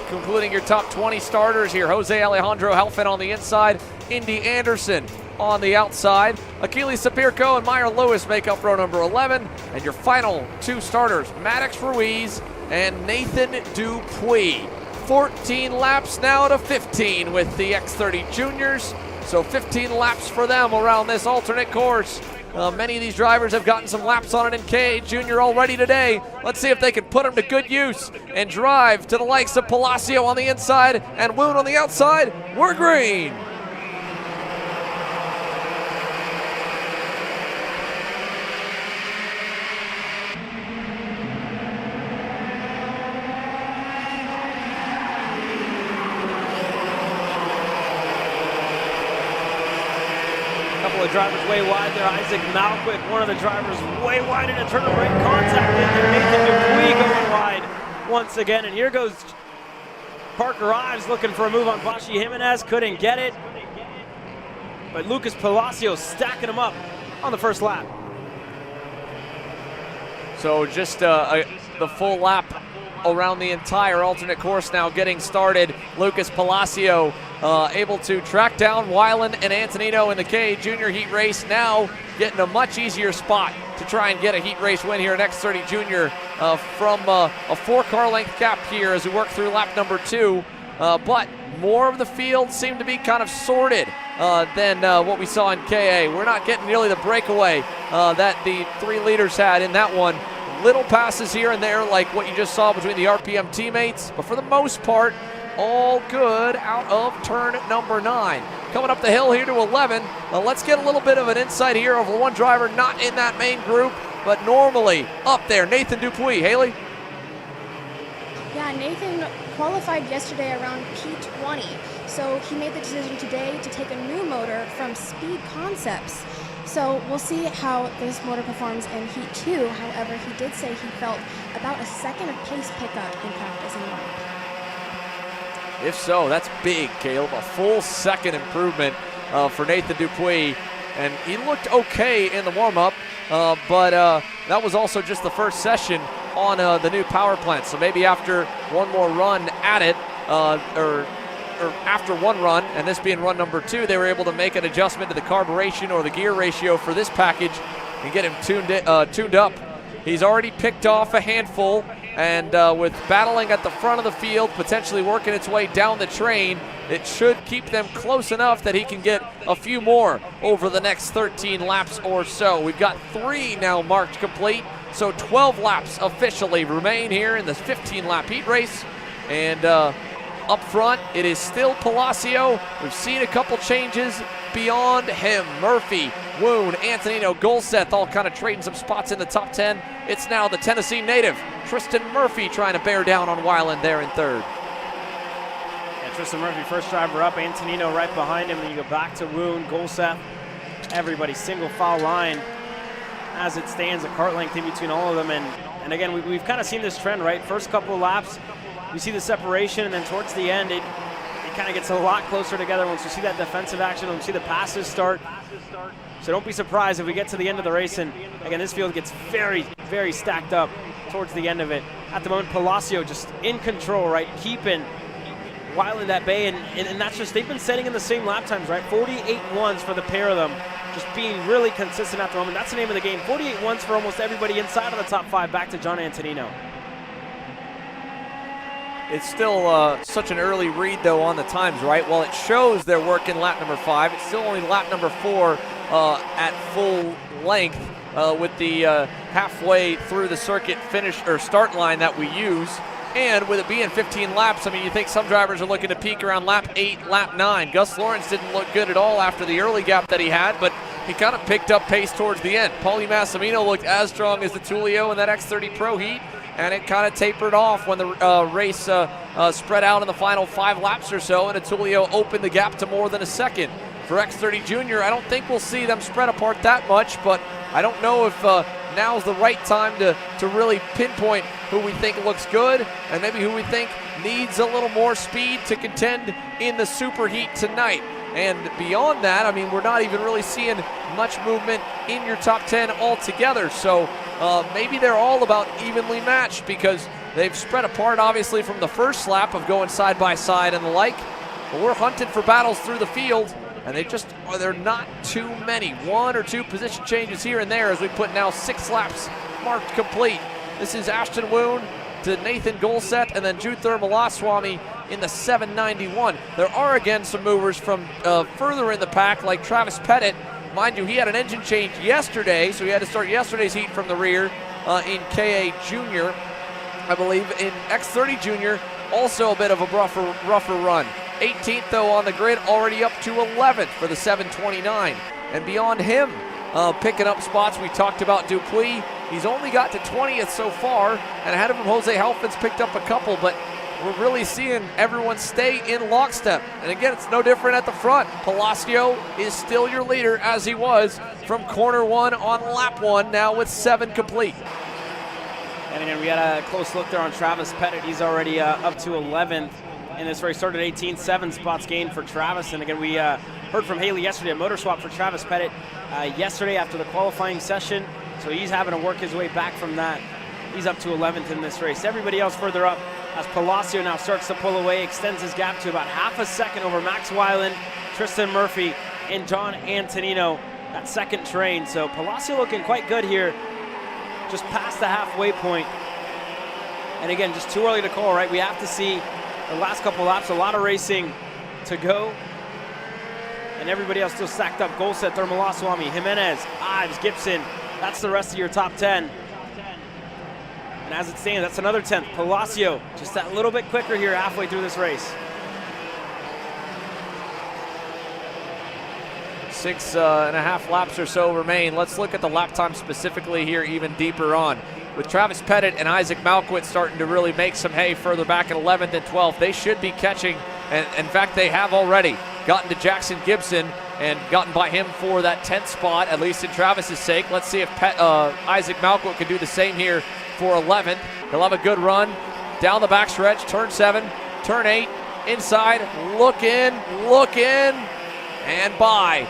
concluding your top 20 starters here. Jose Alejandro Helfin on the inside, Indy Anderson on the outside. Achilles Sapirko and Meyer Lewis make up row number 11. And your final 2 starters, Maddox Ruiz and Nathan Dupuis. 14 laps now to 15 with the X30 Juniors. So 15 laps for them around this alternate course. Many of these drivers have gotten some laps on it in K Junior already today. Let's see if they can put them to good use and drive to the likes of Palacio on the inside and Woon on the outside. We're green. The drivers way wide there. Isaac Malquit, one of the drivers way wide in a turn of right contact in there. Nathan Dupuis going wide once again. And here goes Parker Ives looking for a move on Bashi Jimenez. Couldn't get it. But Lucas Palacio stacking him up on the first lap. So just the full lap around the entire alternate course now getting started. Lucas Palacio able to track down Weiland and Antonino in the K Junior Heat race, now getting a much easier spot to try and get a heat race win here in X30 Junior from a 4-car length gap here as we work through lap number 2. But more of the field seemed to be kind of sorted than what we saw in KA. We're not getting nearly the breakaway that the 3 leaders had in that one. Little passes here and there like what you just saw between the RPM teammates, but for the most part, all good out of turn number 9. Coming up the hill here to 11. Let's get a little bit of an insight here over one driver not in that main group, but normally up there, Nathan Dupuis. Haley? Yeah, Nathan qualified yesterday around P20, so he made the decision today to take a new motor from Speed Concepts. So we'll see how this motor performs in Heat 2. However, he did say he felt about a second of pace pickup in practice and warm-up. If so, that's big, Caleb. A full second improvement for Nathan Dupuis. And he looked okay in the warm-up, but that was also just the first session on the new power plant. So maybe after one more run at it, or after one run, and this being run number 2, they were able to make an adjustment to the carburation or the gear ratio for this package and get him tuned up. He's already picked off a handful, and with battling at the front of the field, potentially working its way down the train, it should keep them close enough that he can get a few more over the next 13 laps or so. We've got 3 now marked complete, so 12 laps officially remain here in this 15-lap heat race. And up front, it is still Palacio. We've seen a couple changes beyond him. Murphy, Woon, Antonino, Golseth all kind of trading some spots in the top 10. It's now the Tennessee native, Tristan Murphy, trying to bear down on Weiland there in 3rd. Yeah, Tristan Murphy, first driver up. Antonino right behind him. Then you go back to Woon, Golseth. Everybody single file line as it stands, a kart length in between all of them. And again, we've kind of seen this trend, right? First couple of laps, we see the separation, and then towards the end, it kind of gets a lot closer together once we see that defensive action, once we see the passes start. So don't be surprised if we get to the end of the race, and again, this field gets very, very stacked up towards the end of it. At the moment, Palacio just in control, right? Keeping Weiland at bay, and that's just, they've been setting in the same lap times, right? 48.1s for the pair of them, just being really consistent at the moment. That's the name of the game. 48.1s for almost everybody inside of the top 5. Back to John Antonino. It's still such an early read, though, on the times, right? While it shows they're working lap number 5, it's still only lap number 4 at full length with the halfway through the circuit finish or start line that we use. And with it being 15 laps, I mean, you think some drivers are looking to peak around lap 8, lap 9. Gus Lawrence didn't look good at all after the early gap that he had, but he kind of picked up pace towards the end. Paulie Massimino looked as strong as the Tullio in that X30 Pro Heat, and it kind of tapered off when the race spread out in the final 5 laps or so, and Tullio opened the gap to more than a second. For X30 Jr, I don't think we'll see them spread apart that much, but I don't know if now's the right time to really pinpoint who we think looks good and maybe who we think needs a little more speed to contend in the SuperHeat tonight. And beyond that, I mean, we're not even really seeing much movement in your top 10 altogether. So maybe they're all about evenly matched because they've spread apart, obviously, from the first lap of going side by side and the like. But we're hunting for battles through the field, and they're not too many. 1 or 2 position changes here and there as we put now 6 laps marked complete. This is Ashton Woon to Nathan Golset and then Juther Malaswamy in the 791. There are again some movers from further in the pack like Travis Pettit. Mind you, he had an engine change yesterday, so he had to start yesterday's heat from the rear in KA Jr. I believe in X30 Jr, also a bit of a rougher run. 18th though on the grid, already up to 11th for the 729. And beyond him, picking up spots, we talked about Dupuis. He's only got to 20th so far, and ahead of him, Jose Helfand's picked up a couple, but we're really seeing everyone stay in lockstep. And again, it's no different at the front. Palacio is still your leader, as he was from corner 1 on lap 1, now with 7 complete. And again, we had a close look there on Travis Pettit. He's already up to 11th in this race. Started 18th, 7 spots gained for Travis. And again, we heard from Haley yesterday at Motorswap for Travis Pettit yesterday after the qualifying session. So he's having to work his way back from that. He's up to 11th in this race. Everybody else further up as Palacio now starts to pull away, extends his gap to about half a second over Max Weiland, Tristan Murphy, and John Antonino, that second train. So Palacio looking quite good here, just past the halfway point. And again, just too early to call, right? We have to see the last couple laps, a lot of racing to go. And everybody else still stacked up. Golset, Malaswamy, Jimenez, Ives, Gibson. That's the rest of your top 10. And as it stands, that's another 10th. Palacio, just that little bit quicker here halfway through this race. 6.5 laps or so remain. Let's look at the lap time specifically here even deeper on. With Travis Pettit and Isaac Malkwit starting to really make some hay further back at 11th and 12th, they should be catching, and in fact they have already gotten to Jackson Gibson and gotten by him for that 10th spot, at least in Travis's sake. Let's see if Isaac Malkwit can do the same here for 11th. He'll have a good run down the backstretch, turn 7, turn 8, inside, look in, and by.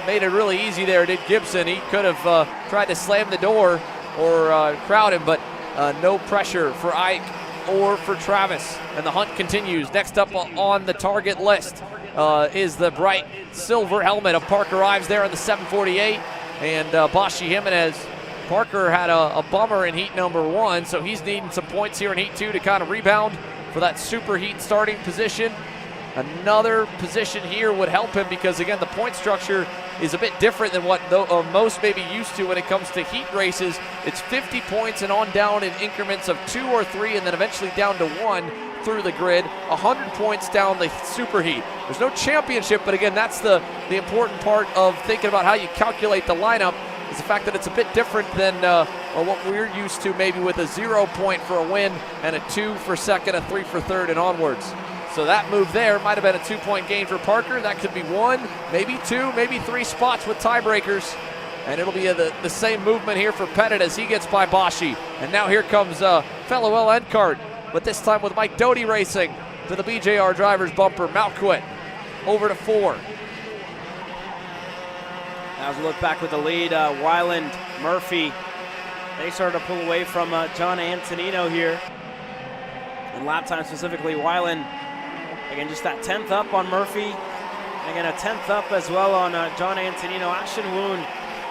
Made it really easy there, did Gibson. He could have tried to slam the door or crowd him, but no pressure for Ike or for Travis. And the hunt continues. Next up on the target list is the bright silver helmet of Parker Ives there in the 748. And Bashi Jimenez. Parker had a bummer in heat number 1, so he's needing some points here in heat 2 to kind of rebound for that SuperHeat starting position. Another position here would help him because, again, the point structure is a bit different than what most may be used to when it comes to heat races. It's 50 points and on down in increments of 2 or 3 and then eventually down to 1 through the grid. 100 points down the SuperHeat. There's no championship, but again, that's the important part of thinking about how you calculate the lineup, is the fact that it's a bit different than what we're used to, maybe with a 0 point for a win and a 2 for second, a 3 for third, and onwards. So that move there might have been a 2-point gain for Parker. That could be 1, maybe 2, maybe 3 spots with tiebreakers. And it'll be the same movement here for Pettit as he gets by Bashi. And now here comes fellow LN Kart, but this time with Mike Doty racing to the BJR driver's bumper. Malkwit over to 4. As we look back with the lead, Weiland, Murphy, They started to pull away from John Antonino here. In lap time specifically, Weiland, again, just that 10th up on Murphy. And again, a 10th up as well on John Antonino. Ashton Woon,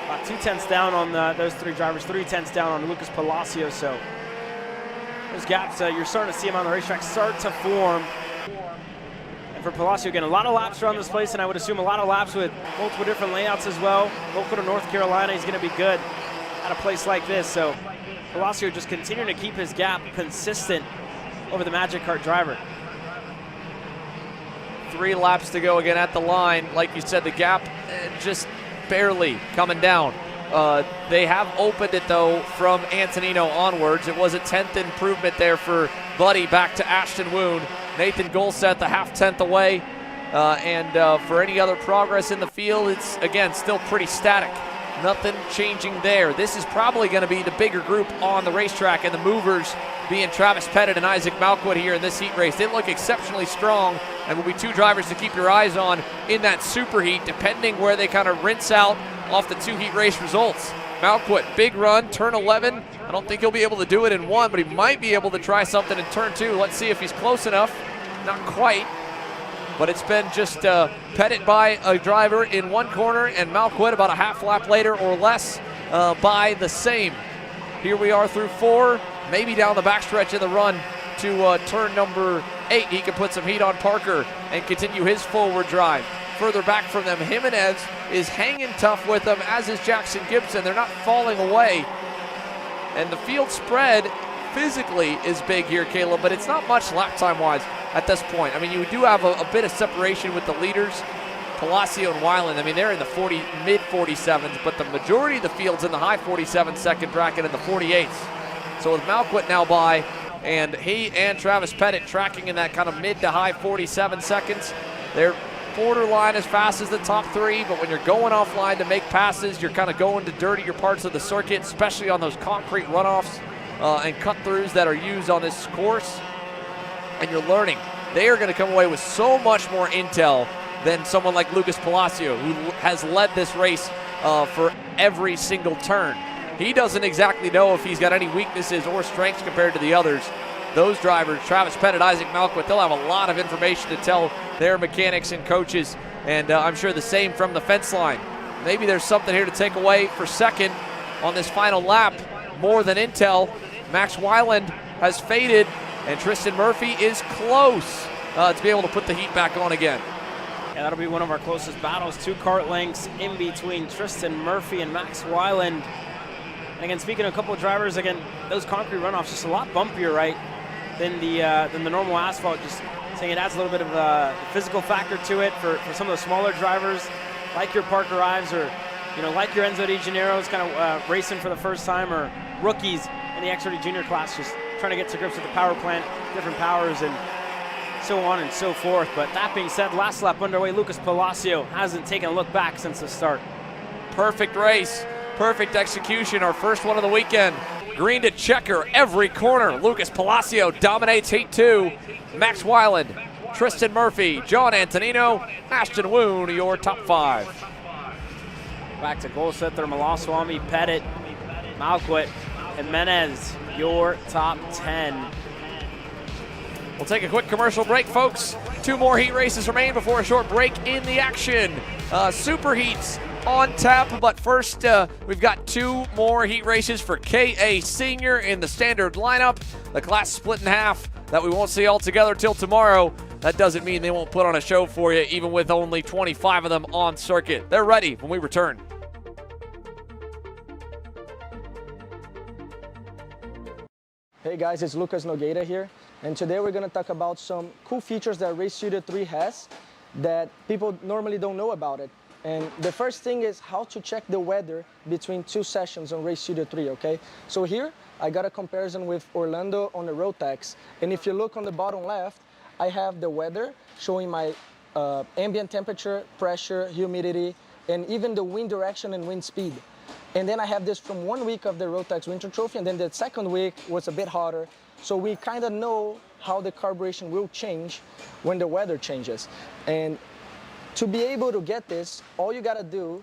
about 2/10 down on those three drivers, 3/10 down on Lucas Palacio. So those gaps, you're starting to see them on the racetrack start to form. And for Palacio, again, a lot of laps around this place, and I would assume a lot of laps with multiple different layouts as well. Local to North Carolina, he's going to be good at a place like this. So Palacio just continuing to keep his gap consistent over the Magic Kart driver. 3 laps to go again at the line. Like you said, the gap just barely coming down. They have opened it, though, from Antonino onwards. It was a 10th improvement there for Buddy back to Ashton Woon. Nathan Golset, the half-tenth away. For any other progress in the field, it's, again, still pretty static. Nothing changing there. This is probably going to be the bigger group on the racetrack, and the movers being Travis Pettit and Isaac Malquit here in this heat race. They look exceptionally strong, and will be 2 drivers to keep your eyes on in that super heat, depending where they kind of rinse out off the 2 heat race results. Malquit, big run, turn 11. I don't think he'll be able to do it in 1, but he might be able to try something in turn 2. Let's see if he's close enough. Not quite. But it's been just Pettit by a driver in 1 corner, and Malquit about a half lap later or less by the same. Here we are through 4, maybe down the backstretch of the run to turn number 8. He can put some heat on Parker and continue his forward drive. Further back from them, Jimenez is hanging tough with them, as is Jackson Gibson. They're not falling away. And the field spread physically is big here, Caleb, but it's not much lap time-wise at this point. I mean, you do have a bit of separation with the leaders, Palacio and Weiland. I mean, they're in the mid-47s, but the majority of the field's in the high 47-second bracket and the 48s. So with Malquit now by, and he and Travis Pettit tracking in that kind of mid to high 47 seconds, they're borderline as fast as the top 3, but when you're going offline to make passes, you're kind of going to dirtier parts of the circuit, especially on those concrete runoffs and cut-throughs that are used on this course. And you're learning. They are going to come away with so much more intel than someone like Lucas Palacio, who has led this race for every single turn. He doesn't exactly know if he's got any weaknesses or strengths compared to the others. Those drivers, Travis Pettit, Isaac Malquit, they'll have a lot of information to tell their mechanics and coaches, and I'm sure the same from the fence line. Maybe there's something here to take away for second on this final lap, more than intel. Max Weiland has faded, and Tristan Murphy is close to be able to put the heat back on again. Yeah, that'll be one of our closest battles. 2 kart lengths in between Tristan Murphy and Max Weiland. And again, speaking of a couple of drivers, again, those concrete runoffs just a lot bumpier, right, than the normal asphalt. Just saying it adds a little bit of a physical factor to it for some of the smaller drivers, like your Parker Ives or, you know, like your Enzo Di Gennaro's kind of racing for the first time, or rookies in the X30 Jr class, just trying to get to grips with the power plant, different powers, and so on and so forth. But that being said, last lap underway. Lucas Palacio hasn't taken a look back since the start. Perfect race, perfect execution, our first one of the weekend. Green to checker every corner. Lucas Palacio dominates heat 2. Max Weiland, Tristan Murphy, John Antonino, Ashton Woon, your top 5. Back to Golset there, Malaswamy, Pettit, Malquit, Jimenez, your top 10. We'll take a quick commercial break, folks. 2 more heat races remain before a short break in the action. Super heats on tap, but first we've got 2 more heat races for KA Sr in the standard lineup. The class split in half that we won't see all together till tomorrow. That doesn't mean they won't put on a show for you, even with only 25 of them on circuit. They're ready when we return. Hey guys, it's Lucas Nogueira here, and today we're going to talk about some cool features that Race Studio 3 has that people normally don't know about it. And the first thing is how to check the weather between 2 sessions on Race Studio 3, okay? So here, I got a comparison with Orlando on the Rotax, and if you look on the bottom left, I have the weather showing my ambient temperature, pressure, humidity, and even the wind direction and wind speed. And then I have this from 1 week of the Rotax Winter Trophy, and then the second week was a bit hotter. So we kind of know how the carburation will change when the weather changes. And to be able to get this, all you gotta do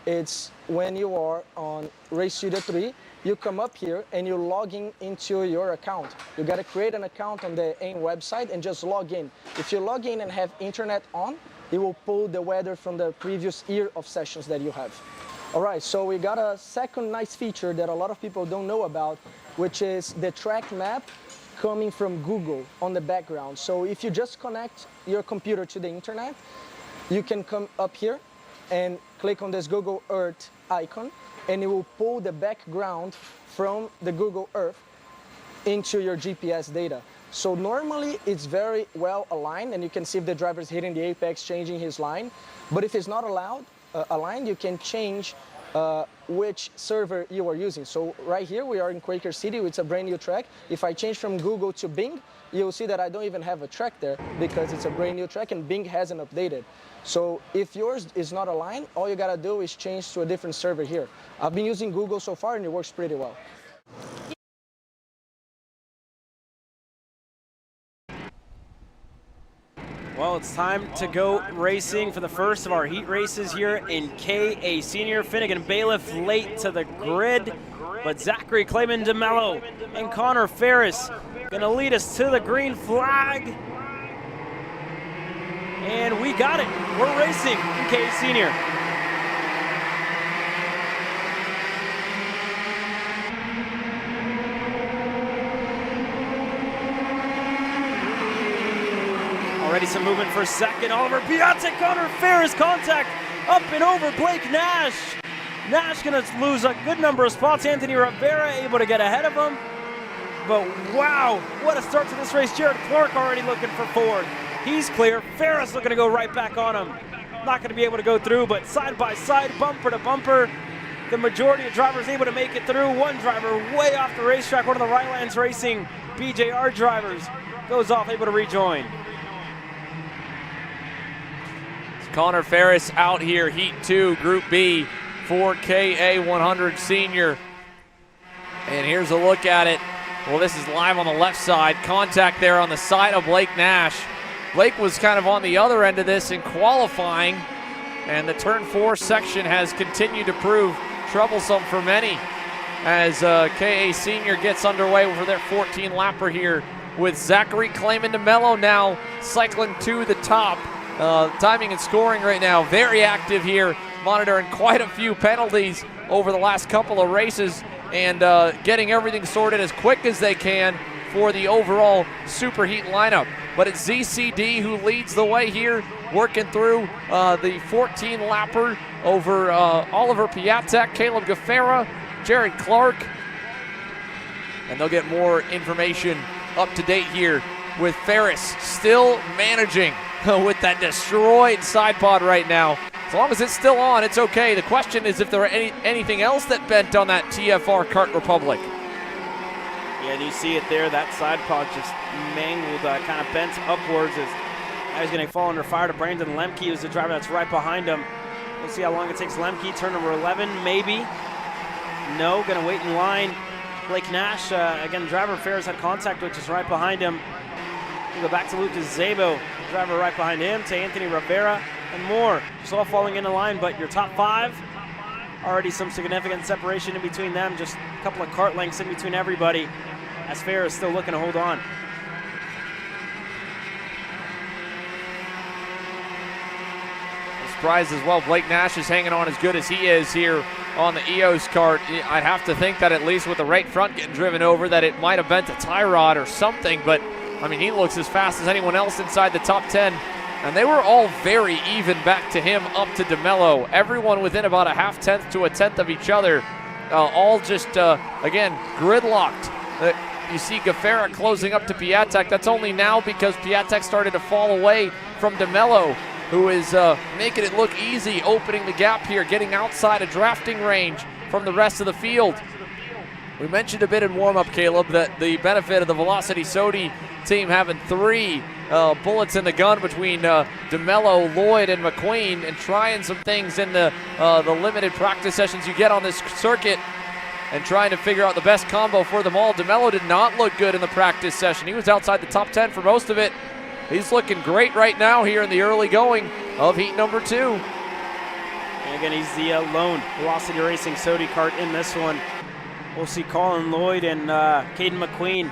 is when you are on Race Studio 3, you come up here and you log in into your account. You got to create an account on the AIM website and just log in. If you log in and have internet on, it will pull the weather from the previous year of sessions that you have. All right, so we got a second nice feature that a lot of people don't know about, which is the track map coming from Google on the background. So if you just connect your computer to the internet, you can come up here and click on this Google Earth icon, and it will pull the background from the Google Earth into your GPS data. So normally it's very well aligned, and you can see if the driver is hitting the apex, changing his line. But if it's not aligned, you can change which server you are using. So right here we are in Quaker City, it's a brand new track. If I change from Google to Bing, you'll see that I don't even have a track there because it's a brand new track and Bing hasn't updated. So if yours is not aligned, all you gotta do is change to a different server here. I've been using Google so far and it works pretty well. Well, it's time to go racing for the first of our heat races here in KA Senior. Finnegan Bailiff late to the grid, but Zachary Clayman DeMello and Connor Ferris gonna lead us to the green flag. And we got it. We're racing in KA Senior. Already some movement for second. Oliver Piazza, Connor Ferris, contact up and over Blake Nash. Nash gonna lose a good number of spots. Anthony Rivera able to get ahead of him. But wow, what a start to this race. Jared Clark already looking for Ford. He's clear. Ferris looking to go right back on him. Not gonna be able to go through, but side by side, bumper to bumper. The majority of drivers able to make it through. One driver way off the racetrack, one of the Rylands Racing BJR drivers, goes off able to rejoin. Connor Ferris out here, Heat 2, Group B for KA 100 Senior. And here's a look at it. Well, this is live on the left side. Contact there on the side of Blake Nash. Blake was kind of on the other end of this in qualifying, and the turn 4 section has continued to prove troublesome for many as KA Senior gets underway for their 14-lapper here with Zachary Clayman DeMello now cycling to the top. Timing and scoring right now, very active here, monitoring quite a few penalties over the last couple of races and getting everything sorted as quick as they can for the overall SuperHeat lineup. But it's ZCD who leads the way here, working through the 14-lapper over Oliver Piatek, Caleb Gaffera, Jared Clark. And they'll get more information up to date here with Ferris still managing with that destroyed side pod right now. As long as it's still on, it's okay. The question is if there were anything else that bent on that TFR Kart Republic. Yeah, and you see it there, that side pod just mangled, kind of bent upwards as he's going to fall under fire to Brandon Lemke, who's the driver that's right behind him. We'll see how long it takes Lemke, turn number 11, maybe. No, going to wait in line. Blake Nash, again, driver Ferris had contact, which is right behind him. We'll go back to Lucas Zabo, driver right behind him, to Anthony Rivera and more. Just all falling into line, but your top 5, already some significant separation in between them. Just a couple of kart lengths in between everybody as Ferris still looking to hold on. Surprised as well, Blake Nash is hanging on as good as he is here on the EOS kart. I'd have to think that at least with the right front getting driven over that it might have bent a tie rod or something, but I mean, he looks as fast as anyone else inside the top 10. And they were all very even back to him, up to DeMello. Everyone within about a half tenth to a tenth of each other. All just, again, gridlocked. You see Gaffera closing up to Piatek. That's only now because Piatek started to fall away from DeMello, who is making it look easy, opening the gap here, getting outside a drafting range from the rest of the field. We mentioned a bit in warm-up, Caleb, that the benefit of the Velocity Sodi team having 3 bullets in the gun between DeMello, Lloyd, and McQueen, and trying some things in the limited practice sessions you get on this circuit and trying to figure out the best combo for them all. DeMello did not look good in the practice session. He was outside the top 10 for most of it. He's looking great right now here in the early going of heat number 2. And again, he's the lone Velocity Racing Sodi kart in this one. We'll see Colin Lloyd and Caden McQueen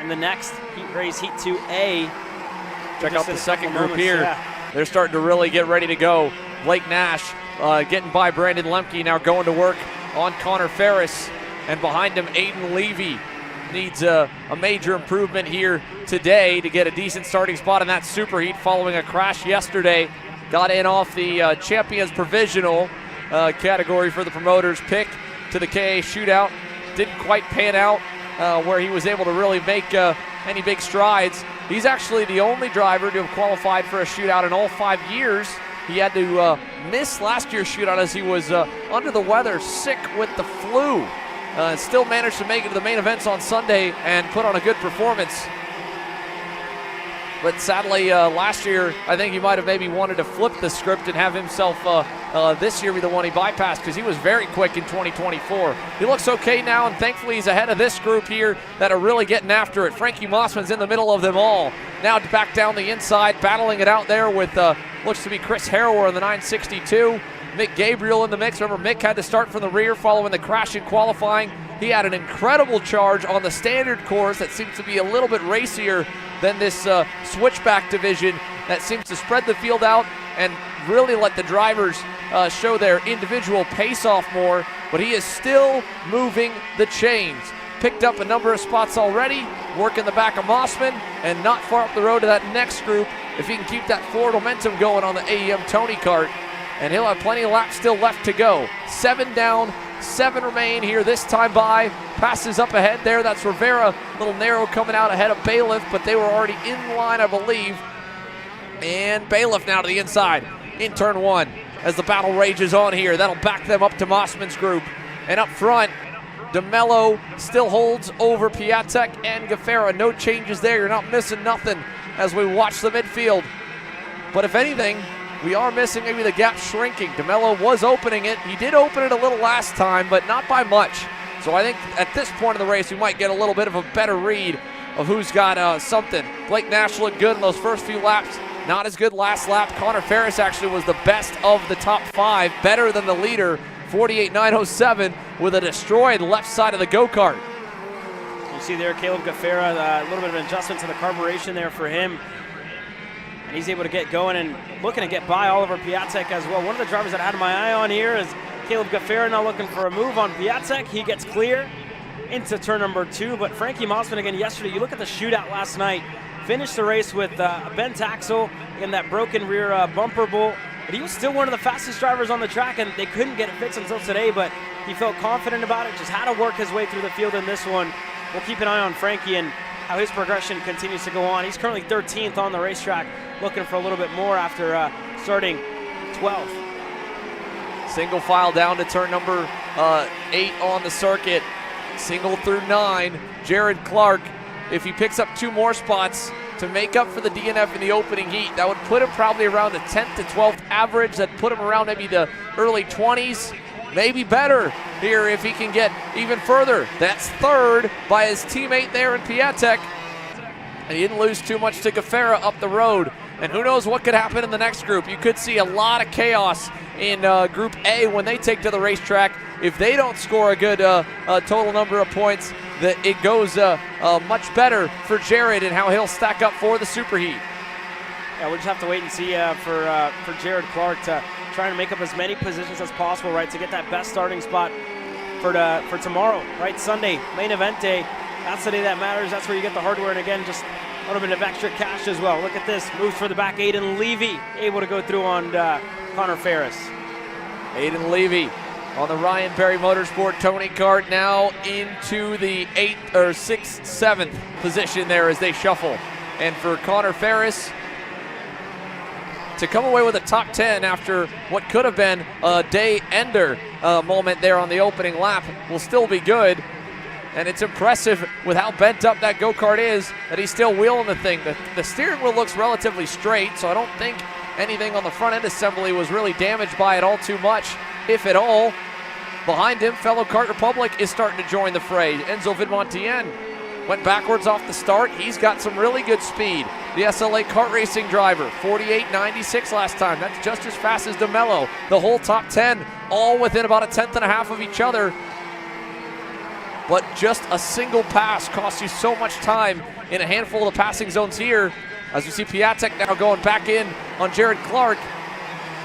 in the next heat race, Heat 2A. Check out the second group moments, here. yeah. They're starting to really get ready to go. Blake Nash getting by Brandon Lemke, now going to work on Connor Ferris. And behind him, Aiden Levy needs a major improvement here today to get a decent starting spot in that superheat following a crash yesterday. Got in off the Champions Provisional category for the promoters pick to the KA shootout. Didn't quite pan out where he was able to really make any big strides. He's actually the only driver to have qualified for a shootout in all 5 years. He had to miss last year's shootout as he was under the weather, sick with the flu. Still managed to make it to the main events on Sunday and put on a good performance. But sadly, last year, I think he might have maybe wanted to flip the script and have himself this year be the one he bypassed, because he was very quick in 2024. He looks okay now, and thankfully he's ahead of this group here that are really getting after it. Frankie Mossman's in the middle of them all. Now back down the inside, battling it out there with looks to be Chris Harrower in the 962. Mick Gabriel in the mix. Remember, Mick had to start from the rear following the crash in qualifying. He had an incredible charge on the standard course that seems to be a little bit racier than this switchback division that seems to spread the field out and really let the drivers show their individual pace off more. But he is still moving the chains. Picked up a number of spots already, working the back of Mossman, and not far up the road to that next group if he can keep that forward momentum going on the AEM Tony Kart. And he'll have plenty of laps still left to go. 7 down, 7 remain here this time by. Passes up ahead there. That's Rivera. A little narrow coming out ahead of Bailiff, but they were already in line, I believe. And Bailiff now to the inside in turn 1 as the battle rages on here. That'll back them up to Mossman's group. And up front, DeMello still holds over Piatek and Gaffera. No changes there. You're not missing nothing as we watch the midfield. But if anything, we are missing maybe the gap shrinking. DeMello was opening it. He did open it a little last time, but not by much. So I think at this point of the race, we might get a little bit of a better read of who's got something. Blake Nash looked good in those first few laps. Not as good last lap. Connor Ferris actually was the best of the top 5, better than the leader, 48.907, with a destroyed left side of the go-kart. You see there, Caleb Gaffera, a little bit of an adjustment to the carburation there for him. And he's able to get going and looking to get by Oliver Piatek as well. One of the drivers that I had my eye on here is Caleb Gaffera, now looking for a move on Piatek. He gets clear into turn number 2, but Frankie Mossman again yesterday, you look at the shootout last night, finished the race with a bent axle and that broken rear bumper bolt, but he was still one of the fastest drivers on the track, and they couldn't get it fixed until today, but he felt confident about it, just had to work his way through the field in this one. We'll keep an eye on Frankie and how his progression continues to go on. He's currently 13th on the racetrack, looking for a little bit more after starting 12th. Single file down to turn number 8 on the circuit. Single through 9. Jared Clark, if he picks up 2 more spots to make up for the DNF in the opening heat, that would put him probably around the 10th to 12th average. That put him around maybe the early 20s. Maybe better here if he can get even further. That's 3rd by his teammate there in Piatek. And he didn't lose too much to Gaffera up the road. And who knows what could happen in the next group. You could see a lot of chaos in Group A when they take to the racetrack. If they don't score a good total number of points, that it goes much better for Jared and how he'll stack up for the superheat. Yeah, we'll just have to wait and see for Jared Clark to try and make up as many positions as possible, right, to get that best starting spot for tomorrow, right? Sunday, main event day. That's the day that matters. That's where you get the hardware, and again, just a little bit of extra cash as well. Look at this, moves for the back. Aiden Levy able to go through on Connor Ferris. Aiden Levy on the Ryan Perry Motorsport Tony Kart, now into the 8th or 6th, 7th position there as they shuffle. And for Connor Ferris to come away with a top 10 after what could have been a day ender moment there on the opening lap will still be good. And it's impressive with how bent up that go-kart is that he's still wheeling the thing. The steering wheel looks relatively straight, so I don't think anything on the front end assembly was really damaged by it all too much, if at all. Behind him, fellow Kart Republic is starting to join the fray. Enzo Vidmontien went backwards off the start. He's got some really good speed. The SLA kart racing driver, 48.96 last time. That's just as fast as DeMello. The whole top 10, all within about a 10th and a half of each other. but just a single pass costs you so much time in a handful of the passing zones here. As we see Piatek now going back in on Jared Clark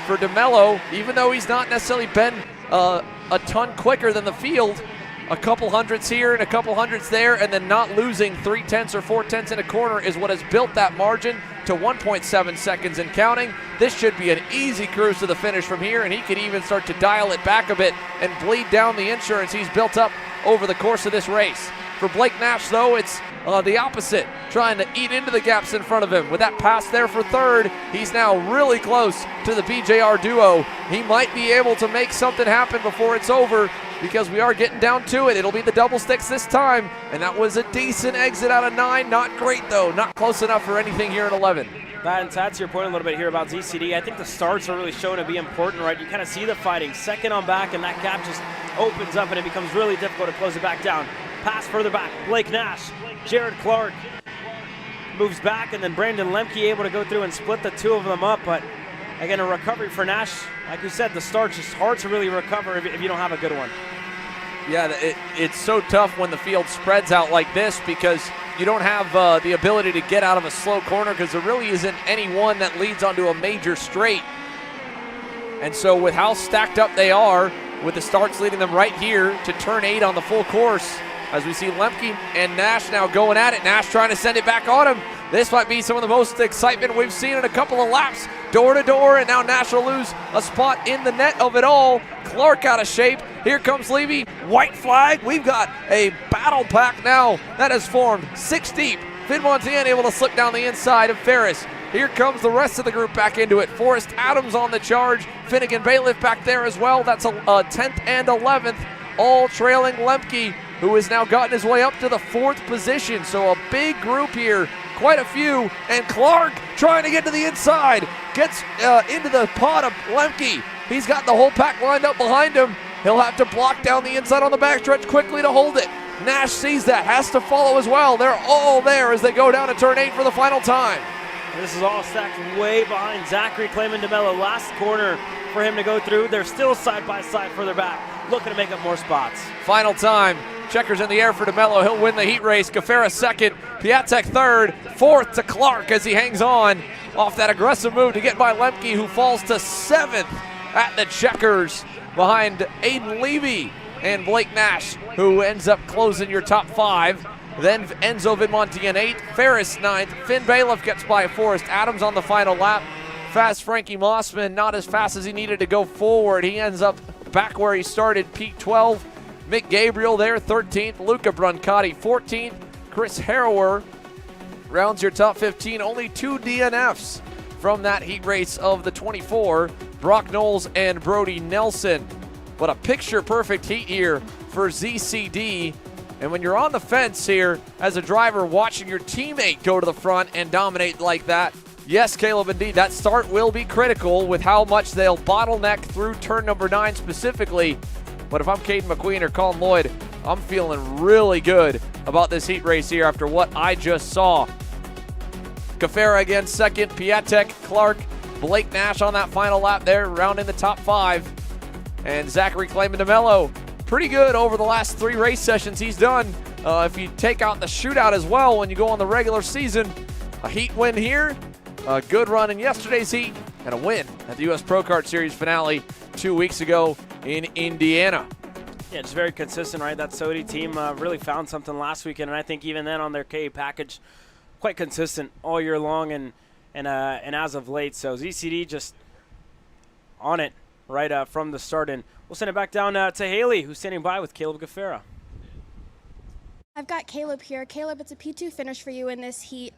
for DeMello, even though he's not necessarily been a ton quicker than the field. A couple hundreds here and a couple hundreds there, and then not losing 3/10 or 4/10 in a corner is what has built that margin to 1.7 seconds and counting. This should be an easy cruise to the finish from here, and he could even start to dial it back a bit and bleed down the insurance he's built up over the course of this race. For Blake Nash, though, it's the opposite, trying to eat into the gaps in front of him. With that pass there for third, he's now really close to the BJR duo. He might be able to make something happen before it's over, because we are getting down to it. It'll be the double sticks this time, and that was a decent exit out of 9. Not great, though. Not close enough for anything here in 11. And to your point a little bit here about ZCD, I think the starts are really showing to be important, right? You kind of see the fighting. Second on back, and that gap just opens up, and it becomes really difficult to close it back down. Pass further back. Blake Nash, Jared Clark moves back, and then Brandon Lemke able to go through and split the two of them up. But again, a recovery for Nash. Like we said, the start's just hard to really recover if you don't have a good one. Yeah, it's so tough when the field spreads out like this, because you don't have the ability to get out of a slow corner, because there really isn't any one that leads onto a major straight. And so with how stacked up they are, with the starts leading them right here to turn 8 on the full course, as we see Lemke and Nash now going at it. Nash trying to send it back on him. This might be some of the most excitement we've seen in a couple of laps, door to door, and now Nash will lose a spot in the net of it all. Clark out of shape. Here comes Levy. White flag. We've got a battle pack now that has formed 6 deep. Finn Montana able to slip down the inside of Ferris. Here comes the rest of the group back into it. Forrest Adams on the charge. Finnegan Bailiff back there as well. That's a 10th and 11th, all trailing Lemke, who has now gotten his way up to the 4th position. So a big group here, quite a few, and Clark trying to get to the inside. Gets into the pod of Lemke. He's got the whole pack lined up behind him. He'll have to block down the inside on the backstretch quickly to hold it. Nash sees that, has to follow as well. They're all there as they go down to turn 8 for the final time. This is all stacked way behind Zachary Clayman DeMello. Last corner for him to go through. They're still side by side further back, looking to make up more spots. Final time. Checkers in the air for DeMello. He'll win the heat race. Gafera second. Piatek third. 4th to Clark as he hangs on off that aggressive move to get by Lemke, who falls to 7th at the checkers behind Aiden Levy and Blake Nash, who ends up closing your top 5. Then Enzo Vidmontian 8th, Ferris 9th, Finn Bailiff gets by Forrest Adams on the final lap. Fast Frankie Mossman, not as fast as he needed to go forward. He ends up back where he started, Pete 12th. Mick Gabriel there, 13th. Luca Brancati, 14th. Chris Harrower rounds your top 15. Only 2 DNFs from that heat race of the 24. Brock Knowles and Brody Nelson. But a picture-perfect heat here for ZCD. And when you're on the fence here as a driver watching your teammate go to the front and dominate like that, yes, Caleb, indeed, that start will be critical with how much they'll bottleneck through turn number 9 specifically. But if I'm Caden McQueen or Colin Lloyd, I'm feeling really good about this heat race here after what I just saw. Gafera again second, Piatek, Clark, Blake Nash on that final lap there, rounding the top 5. And Zachary Clayman DeMello, pretty good over the last 3 race sessions he's done. If you take out the shootout as well when you go on the regular season, a heat win here, a good run in yesterday's heat, and a win at the U.S. Pro Kart Series finale 2 weeks ago in Indiana. Yeah, it's very consistent, right? That Sodi team really found something last weekend, and I think even then on their KA package, quite consistent all year long and as of late. So ZCD just on it right from the start, and we'll send it back down to Haley, who's standing by with Caleb Gafera. I've got Caleb here. Caleb, it's a P2 finish for you in this heat.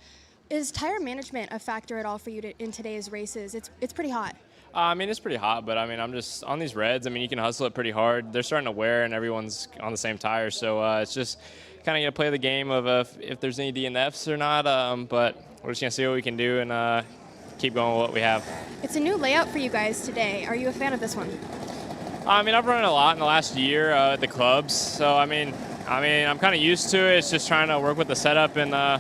Is tire management a factor at all for you in today's races? It's pretty hot. I mean, it's pretty hot, but I mean, I'm just on these reds. I mean, you can hustle it pretty hard. They're starting to wear, and everyone's on the same tire. So it's just kind of going to play the game of if there's any DNFs or not. But we're just going to see what we can do and keep going with what we have. It's a new layout for you guys today. Are you a fan of this one? I mean, I've run it a lot in the last year at the clubs. So, I mean, I'm kind of used to it. It's just trying to work with the setup. And, I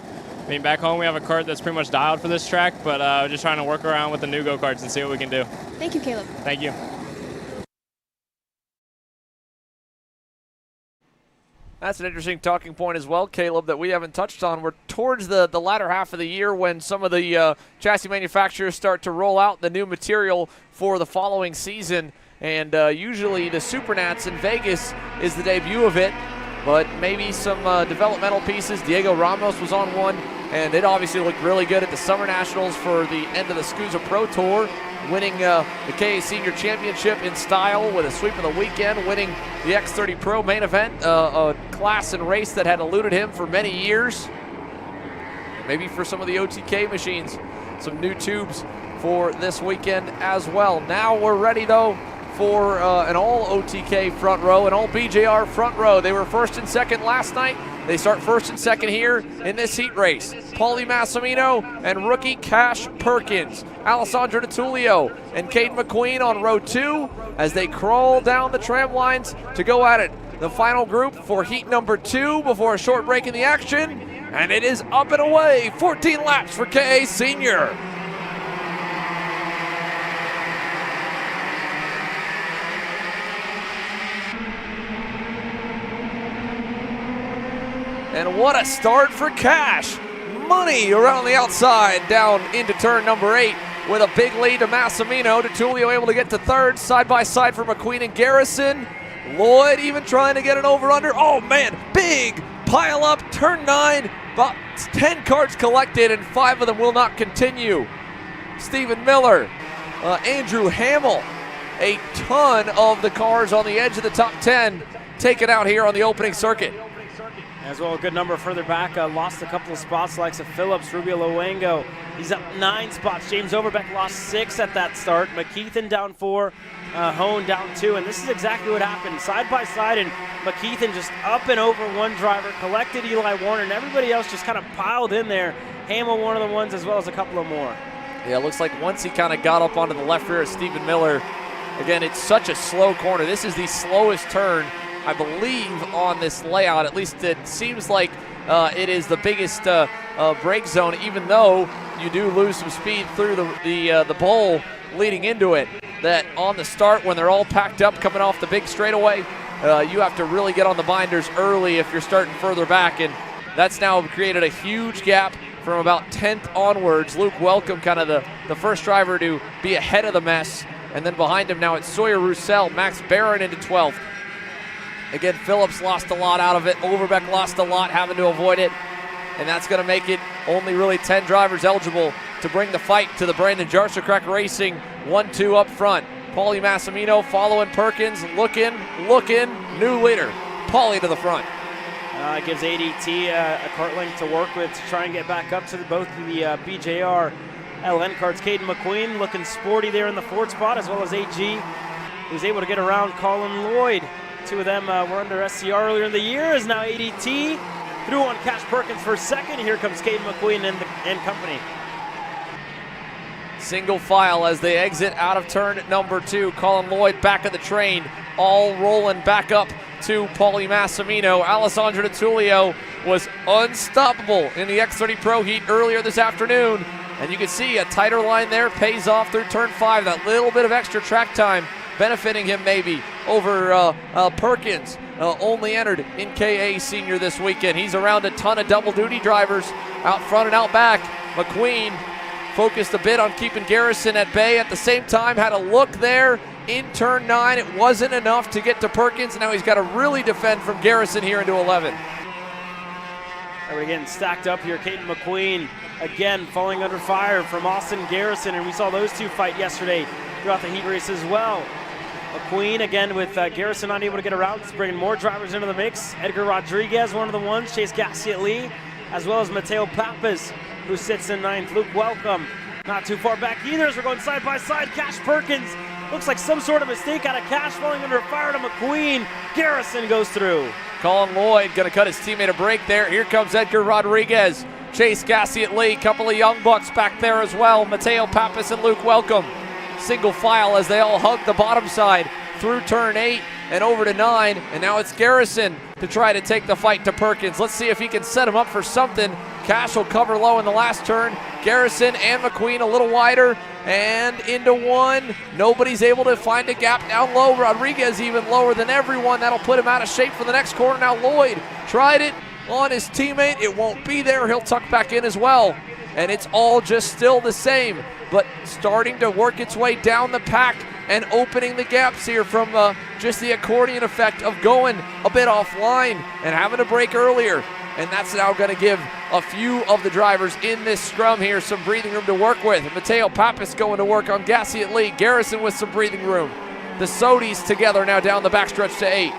mean, back home we have a kart that's pretty much dialed for this track, but just trying to work around with the new go-karts and see what we can do. Thank you, Caleb. Thank you. That's an interesting talking point as well, Caleb, that we haven't touched on. We're towards the latter half of the year when some of the chassis manufacturers start to roll out the new material for the following season. And usually the Supernats in Vegas is the debut of it, but maybe some developmental pieces. Diego Ramos was on one, and it obviously looked really good at the Summer Nationals for the end of the SCUSA Pro Tour, winning the KA Senior Championship in style with a sweep of the weekend, winning the X30 Pro main event, a class and race that had eluded him for many years. Maybe for some of the OTK machines, some new tubes for this weekend as well. Now we're ready, though, for an all OTK front row, an all BJR front row. They were first and second last night. They start first and second here in this heat race. Paulie Massimino and rookie Cash Perkins. Alessandro DiTullio and Caden McQueen on row 2 as they crawl down the tram lines to go at it. The final group for heat number 2 before a short break in the action. And it is up and away. 14 laps for KA Senior. And what a start for Cash. Money around the outside down into turn number 8 with a big lead to Massimino. DiTullio able to get to third, side by side for McQueen and Garrison. Lloyd even trying to get an over-under. Oh man, big pile up, turn 9. About 10 carts collected and 5 of them will not continue. Stephen Miller, Andrew Hamill, a ton of the cars on the edge of the top 10 taken out here on the opening circuit. As well, a good number further back. Lost a couple of spots, likes of Phillips, Rubio Luengo. He's up 9 spots. James Overbeck lost 6 at that start. McKeithen down 4, Hone down 2. And this is exactly what happened. Side by side, and McKeithen just up and over one driver, collected Eli Warner, and everybody else just kind of piled in there. Hamill, one of the ones, as well as a couple of more. Yeah, it looks like once he kind of got up onto the left rear of Stephen Miller, again, it's such a slow corner. This is the slowest turn, I believe, on this layout. At least it seems like it is the biggest brake zone, even though you do lose some speed through the bowl leading into it. That on the start, when they're all packed up coming off the big straightaway, you have to really get on the binders early if you're starting further back, and that's now created a huge gap from about 10th onwards. Luke Welcome, kind of the first driver to be ahead of the mess, and then behind him now it's Sawyer Roussel, Max Barron into 12th. Again, Phillips lost a lot out of it. Overbeck lost a lot, having to avoid it. And that's going to make it only really 10 drivers eligible to bring the fight to the Brandon Jarsacrack Racing 1-2 up front. Paulie Massimino following Perkins, looking, new leader. Paulie to the front. It gives ADT a kart length to work with to try and get back up to both the BJR LN karts. Caden McQueen looking sporty there in the 4th spot, as well as AG, who's able to get around Colin Lloyd. 2 of them were under SCR earlier in the year, as now ADT through on Cash Perkins for second. Here comes Caden McQueen and company. Single file as they exit out of turn number 2. Colin Lloyd back of the train, all rolling back up to Paulie Massimino. Alessandro DiTullio was unstoppable in the X30 Pro Heat earlier this afternoon. And you can see a tighter line there pays off through turn 5. That little bit of extra track time benefiting him maybe over Perkins, only entered in KA Senior this weekend. He's around a ton of double duty drivers out front and out back. McQueen focused a bit on keeping Garrison at bay. At the same time, had a look there in turn 9. It wasn't enough to get to Perkins. Now he's got to really defend from Garrison here into 11. We're getting stacked up here. Caden McQueen again falling under fire from Austin Garrison, and we saw those two fight yesterday throughout the heat race as well. McQueen again with Garrison not able to get around. It's bringing more drivers into the mix. Edgar Rodriguez, one of the ones. Chase Gassiet-Lee, as well as Mateo Pappas, who sits in 9th. Luke Welcome not too far back either as we're going side by side. Cash Perkins, looks like some sort of mistake out of Cash, falling under fire to McQueen. Garrison goes through. Colin Lloyd going to cut his teammate a break there. Here comes Edgar Rodriguez. Chase Gassiet-Lee, couple of young bucks back there as well. Mateo Pappas and Luke Welcome. Single file as they all hug the bottom side through turn 8 and over to 9. And now it's Garrison to try to take the fight to Perkins. Let's see if he can set him up for something. Cash will cover low in the last turn. Garrison and McQueen a little wider and into one. Nobody's able to find a gap down low. Rodriguez even lower than everyone. That'll put him out of shape for the next corner. Now Lloyd tried it on his teammate. It won't be there. He'll tuck back in as well. And it's all just still the same, but starting to work its way down the pack and opening the gaps here from just the accordion effect of going a bit offline and having to break earlier. And that's now going to give a few of the drivers in this scrum here some breathing room to work with. Mateo Pappas going to work on Gassiet Lee. Garrison with some breathing room. The Sodis together now down the backstretch to 8.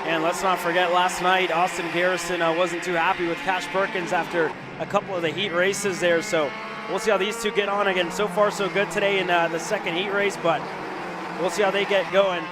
And let's not forget last night, Austin Garrison wasn't too happy with Cash Perkins after a couple of the heat races there. So we'll see how these two get on. Again, so far so good today in the second heat race, but we'll see how they get going.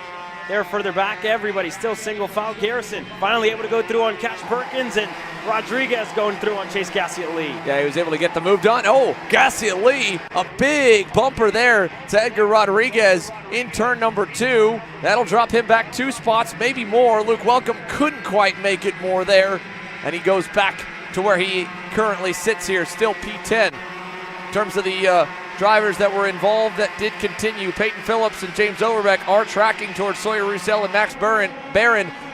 They're further back. Everybody still single file. Garrison finally able to go through on Cash Perkins, and Rodriguez going through on Chase Gassiet Lee. Yeah, he was able to get the move done. Oh, Gassiet Lee, a big bumper there to Edgar Rodriguez in turn number 2. That'll drop him back 2 spots, maybe more. Luke Welcome couldn't quite make it more there, and he goes back to where he currently sits here, still P10. In terms of the drivers that were involved that did continue, Peyton Phillips and James Overbeck are tracking towards Sawyer Roussel and Max Barron.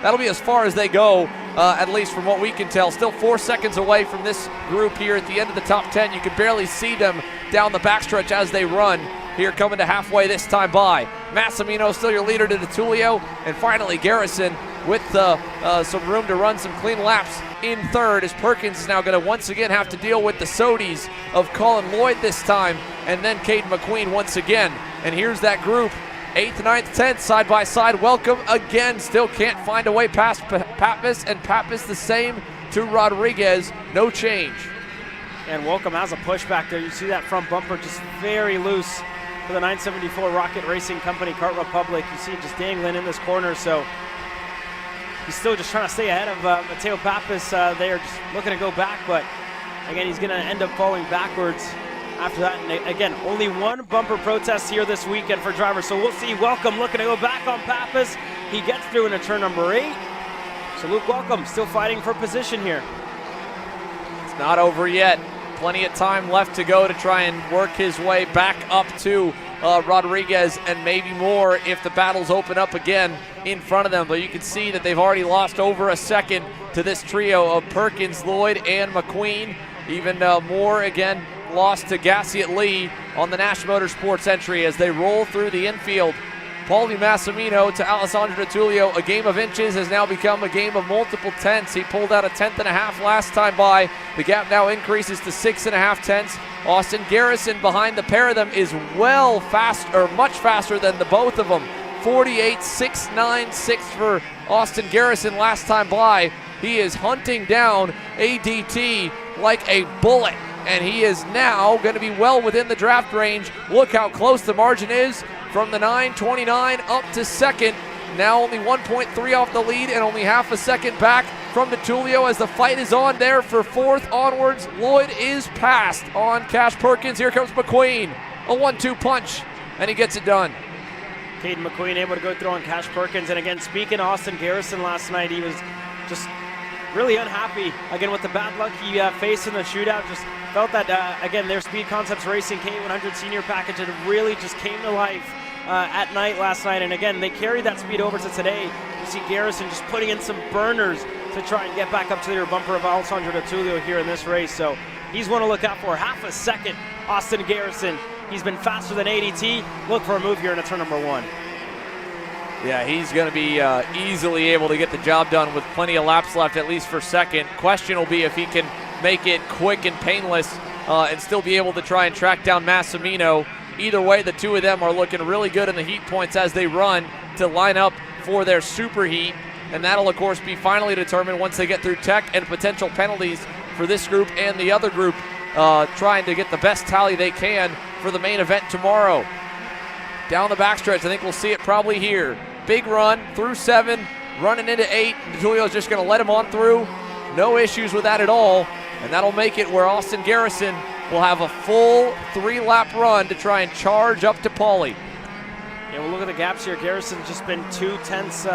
That'll be as far as they go, at least from what we can tell. Still 4 seconds away from this group here at the end of the top 10. You can barely see them down the backstretch as they run here, coming to halfway this time by. Massimino still your leader to DeTulio, and finally Garrison with some room to run some clean laps in third, as Perkins is now going to once again have to deal with the Sodis of Colin Lloyd this time, and then Caden McQueen once again. And here's that group, 8th, 9th, 10th, side by side. Welcome again, still can't find a way past Pappas, and Pappas the same to Rodriguez, no change. And Welcome has a push back there. You see that front bumper just very loose for the 974 Rocket Racing Company Kart Republic. You see it just dangling in this corner, so he's still just trying to stay ahead of Mateo Pappas there, just looking to go back, but again, he's going to end up falling backwards after that. And again, only one bumper protest here this weekend for drivers, so we'll see Welcome looking to go back on Pappas. He gets through into turn number 8. So Luke Welcome still fighting for position here. It's not over yet. Plenty of time left to go to try and work his way back up to Rodriguez, and maybe more if the battles open up again in front of them. But you can see that they've already lost over a second to this trio of Perkins, Lloyd, and McQueen. Even more again lost to Gassiet Lee on the Nash Motorsports entry as they roll through the infield. Paulie Massimino to Alessandro DeTulio. A game of inches has now become a game of multiple tenths. He pulled out a 10th and a half last time by. The gap now increases to 6.5 tenths. Austin Garrison behind the pair of them is much faster than the both of them. 48.696 for Austin Garrison last time by. He is hunting down ADT like a bullet, and he is now going to be well within the draft range. Look how close the margin is from the 9:29 up to second. Now only 1.3 off the lead and only half a second back from DeTulio as the fight is on there for 4th onwards. Lloyd is passed on Cash Perkins. Here comes McQueen. A 1-2 punch, and he gets it done. Caden McQueen able to go through on Cash Perkins. And again, speaking of Austin Garrison last night, he was just really unhappy again with the bad luck he faced in the shootout. Just felt that, again, their Speed Concepts Racing K100 Senior package had really just came to life at night last night. And again, they carried that speed over to today. You see Garrison just putting in some burners to try and get back up to their bumper of Alessandro DeTulio here in this race. So he's one to look out for. Half a second, Austin Garrison. He's been faster than ADT. Look for a move here in turn number 1. Yeah, he's going to be easily able to get the job done with plenty of laps left, at least for second. Question will be if he can make it quick and painless and still be able to try and track down Massimino. Either way, the two of them are looking really good in the heat points as they run to line up for their super heat. And that'll, of course, be finally determined once they get through tech and potential penalties for this group and the other group, trying to get the best tally they can for the main event tomorrow. Down the backstretch, I think we'll see it probably here. Big run through 7, running into 8. DeTulio's just going to let him on through. No issues with that at all. And that'll make it where Austin Garrison will have a full 3-lap run to try and charge up to Paulie. Yeah, we'll look at the gaps here. Garrison's just been 2 tenths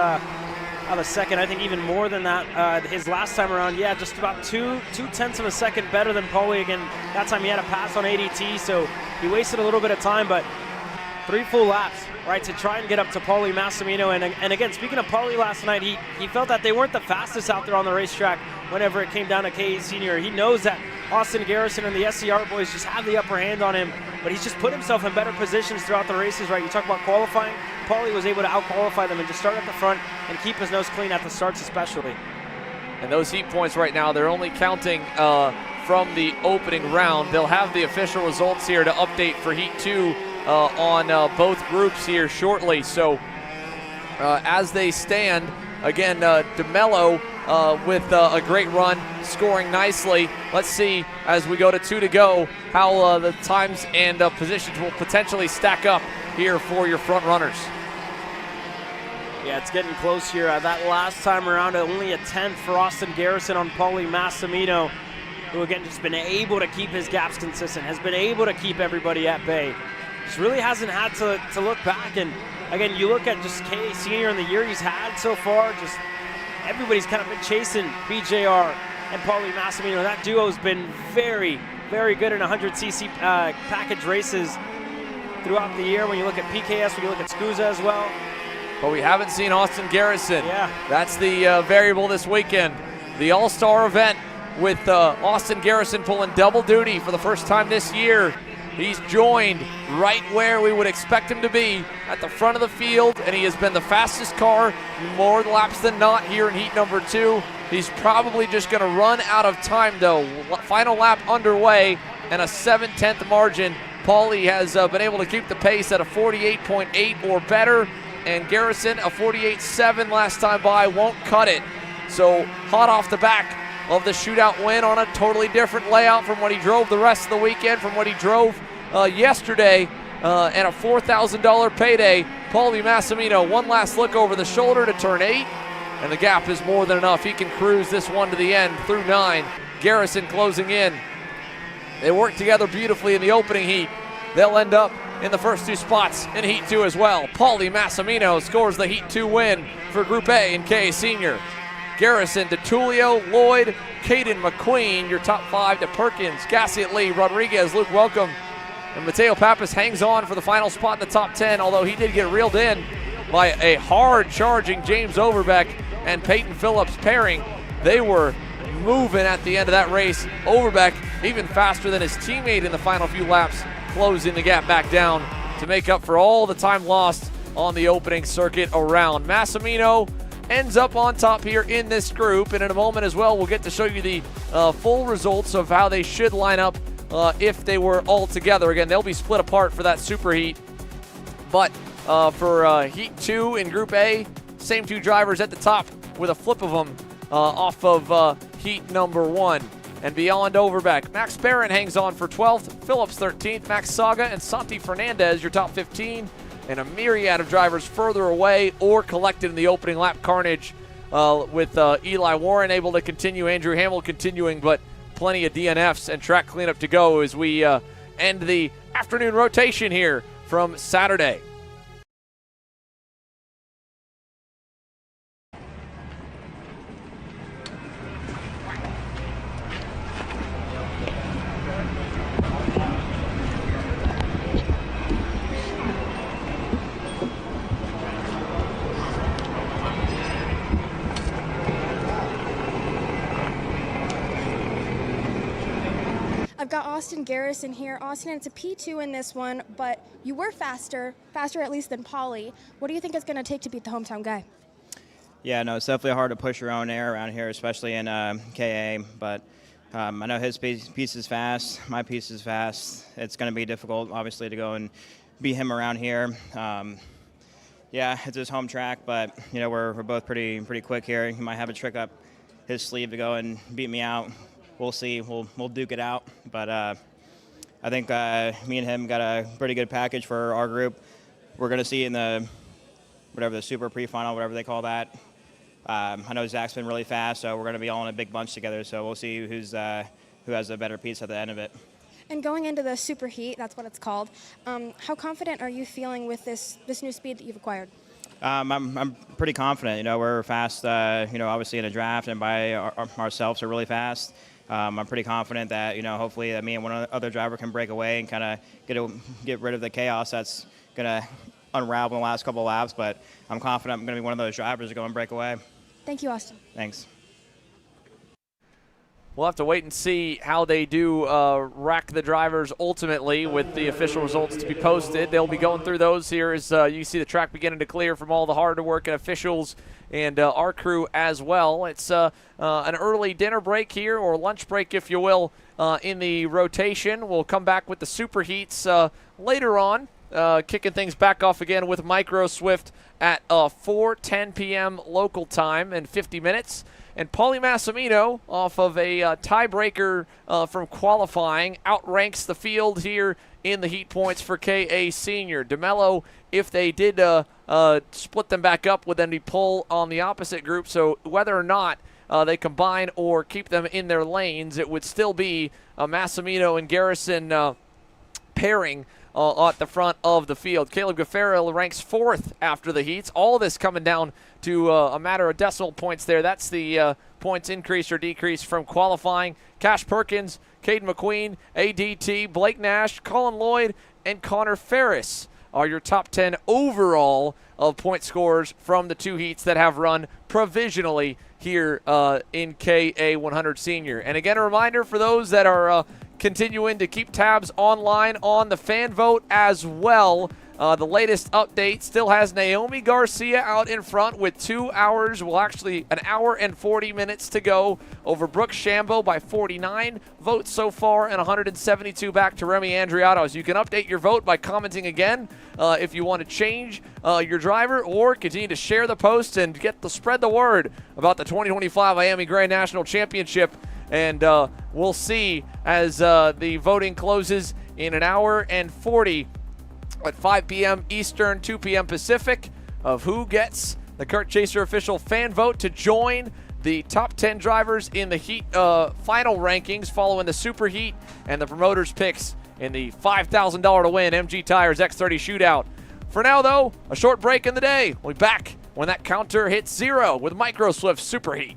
of a second. I think even more than that. His last time around, yeah, just about two tenths of a second better than Paulie. Again, that time he had a pass on ADT, so he wasted a little bit of time, but 3 full laps, right, to try and get up to Paulie Massimino. And again, speaking of Paulie last night, he felt that they weren't the fastest out there on the racetrack whenever it came down to KA Sr. He knows that Austin Garrison and the SCR boys just have the upper hand on him, but he's just put himself in better positions throughout the races, right? You talk about qualifying, Paulie was able to out-qualify them and just start at the front and keep his nose clean at the starts especially. And those heat points right now, they're only counting from the opening round. They'll have the official results here to update for Heat 2 on both groups here shortly. So as they stand, again, DeMello with a great run, scoring nicely. Let's see, as we go to 2 to go, how the times and positions will potentially stack up here for your front runners. Yeah, it's getting close here. That last time around, only a 10th for Austin Garrison on Paulie Massimino, who again just been able to keep his gaps consistent, has been able to keep everybody at bay. Just really hasn't had to look back. And again, you look at just KA Sr. in the year he's had so far, just everybody's kind of been chasing BJR and Paulie Massimino. That duo's been very, very good in 100cc package races throughout the year. When you look at PKS, when you look at SCUSA as well. But we haven't seen Austin Garrison. Yeah. That's the variable this weekend. The All-Star event with Austin Garrison pulling double duty for the first time this year. He's joined right where we would expect him to be, at the front of the field, and he has been the fastest car more laps than not here in heat number 2. He's probably just going to run out of time, though. Final lap underway and a 7/10 margin. Paulie has been able to keep the pace at a 48.8 or better, and Garrison a 48.7 last time by, won't cut it. So hot off the back of the shootout win on a totally different layout from what he drove the rest of the weekend, from what he drove yesterday, and a $4,000 payday. Paulie Massimino, one last look over the shoulder to turn 8, and the gap is more than enough. He can cruise this one to the end through 9. Garrison closing in. They work together beautifully in the opening heat. They'll end up in the first 2 spots in Heat 2 as well. Paulie Massimino scores the Heat 2 win for Group A in KA Sr. Garrison, DeTulio, Lloyd, Caden McQueen, your top 5 to Perkins, Gassiet Lee, Rodriguez, Luke Welcome, and Mateo Pappas hangs on for the final spot in the top 10, although he did get reeled in by a hard-charging James Overbeck and Peyton Phillips pairing. They were moving at the end of that race. Overbeck even faster than his teammate in the final few laps, closing the gap back down to make up for all the time lost on the opening circuit around. Massimino ends up on top here in this group, and in a moment as well, we'll get to show you the full results of how they should line up if they were all together. Again, they'll be split apart for that super heat, but for Heat 2 in Group A, same 2 drivers at the top with a flip of them off of Heat number 1. And beyond Overbeck, Max Barron hangs on for 12th, Phillips 13th, Max Saga and Santi Fernandez, your top 15, and a myriad of drivers further away or collected in the opening lap carnage with Eli Warren able to continue, Andrew Hamill continuing, but plenty of DNFs and track cleanup to go as we end the afternoon rotation here from Saturday. I've got Austin Garrison here. Austin, it's a P2 in this one, but you were faster at least than Paulie. What do you think it's going to take to beat the hometown guy? Yeah, no, it's definitely hard to push your own air around here, especially in KA, but I know his piece is fast, my piece is fast. It's going to be difficult, obviously, to go and beat him around here. Yeah, it's his home track, but, you know, we're both pretty quick here. He might have a trick up his sleeve to go and beat me out. We'll see. We'll duke it out. But I think me and him got a pretty good package for our group. We're going to see in the super pre-final, whatever they call that. I know Zach's been really fast, so we're going to be all in a big bunch together. So we'll see who has a better piece at the end of it. And going into the SuperHeat, that's what it's called, how confident are you feeling with this new speed that you've acquired? I'm pretty confident. You know, we're fast. You know, obviously in a draft and by ourselves are really fast. I'm pretty confident that, you know, hopefully that me and one other driver can break away and kind of get rid of the chaos that's gonna unravel in the last couple of laps. But I'm confident I'm gonna be one of those drivers to go and break away. Thank you, Austin. Thanks. We'll have to wait and see how they do rack the drivers ultimately with the official results to be posted. They'll be going through those here as you see the track beginning to clear from all the hard-working officials and our crew as well. It's an early dinner break here, or lunch break, if you will, in the rotation. We'll come back with the super heats later on, kicking things back off again with Micro Swift at 4:10 p.m. local time in 50 minutes. And Paulie Massimino, off of a tiebreaker from qualifying, outranks the field here in the heat points for KA Senior. DeMello, if they did split them back up, would then be pull on the opposite group. So whether or not they combine or keep them in their lanes, it would still be a Massimino and Garrison pairing at the front of the field. Caleb Gaffaro ranks 4th after the heats. All of this coming down to a matter of decimal points there. That's the points increase or decrease from qualifying. Cash Perkins, Caden McQueen, ADT, Blake Nash, Colin Lloyd, and Connor Ferris are your top 10 overall of point scorers from the 2 heats that have run provisionally here in KA 100 Senior. And again, a reminder for those that are continuing to keep tabs online on the fan vote as well. The latest update still has Naomi Garcia out in front with 2 hours, well actually an hour and 40 minutes to go over Brooke Shambo by 49 votes so far, and 172 back to Remy Andriatos. You can update your vote by commenting again if you want to change your driver, or continue to share the post and spread the word about the 2025 IAME Grand National Championship. And we'll see as the voting closes in an hour and 40 at 5 p.m. Eastern, 2 p.m. Pacific, of who gets the Kart Chaser official fan vote to join the top 10 drivers in the heat final rankings following the super heat and the promoters picks in the $5,000 to win MG Tires X30 shootout. For now, though, a short break in the day. We'll be back when that counter hits 0 with Micro Swift SuperHeat.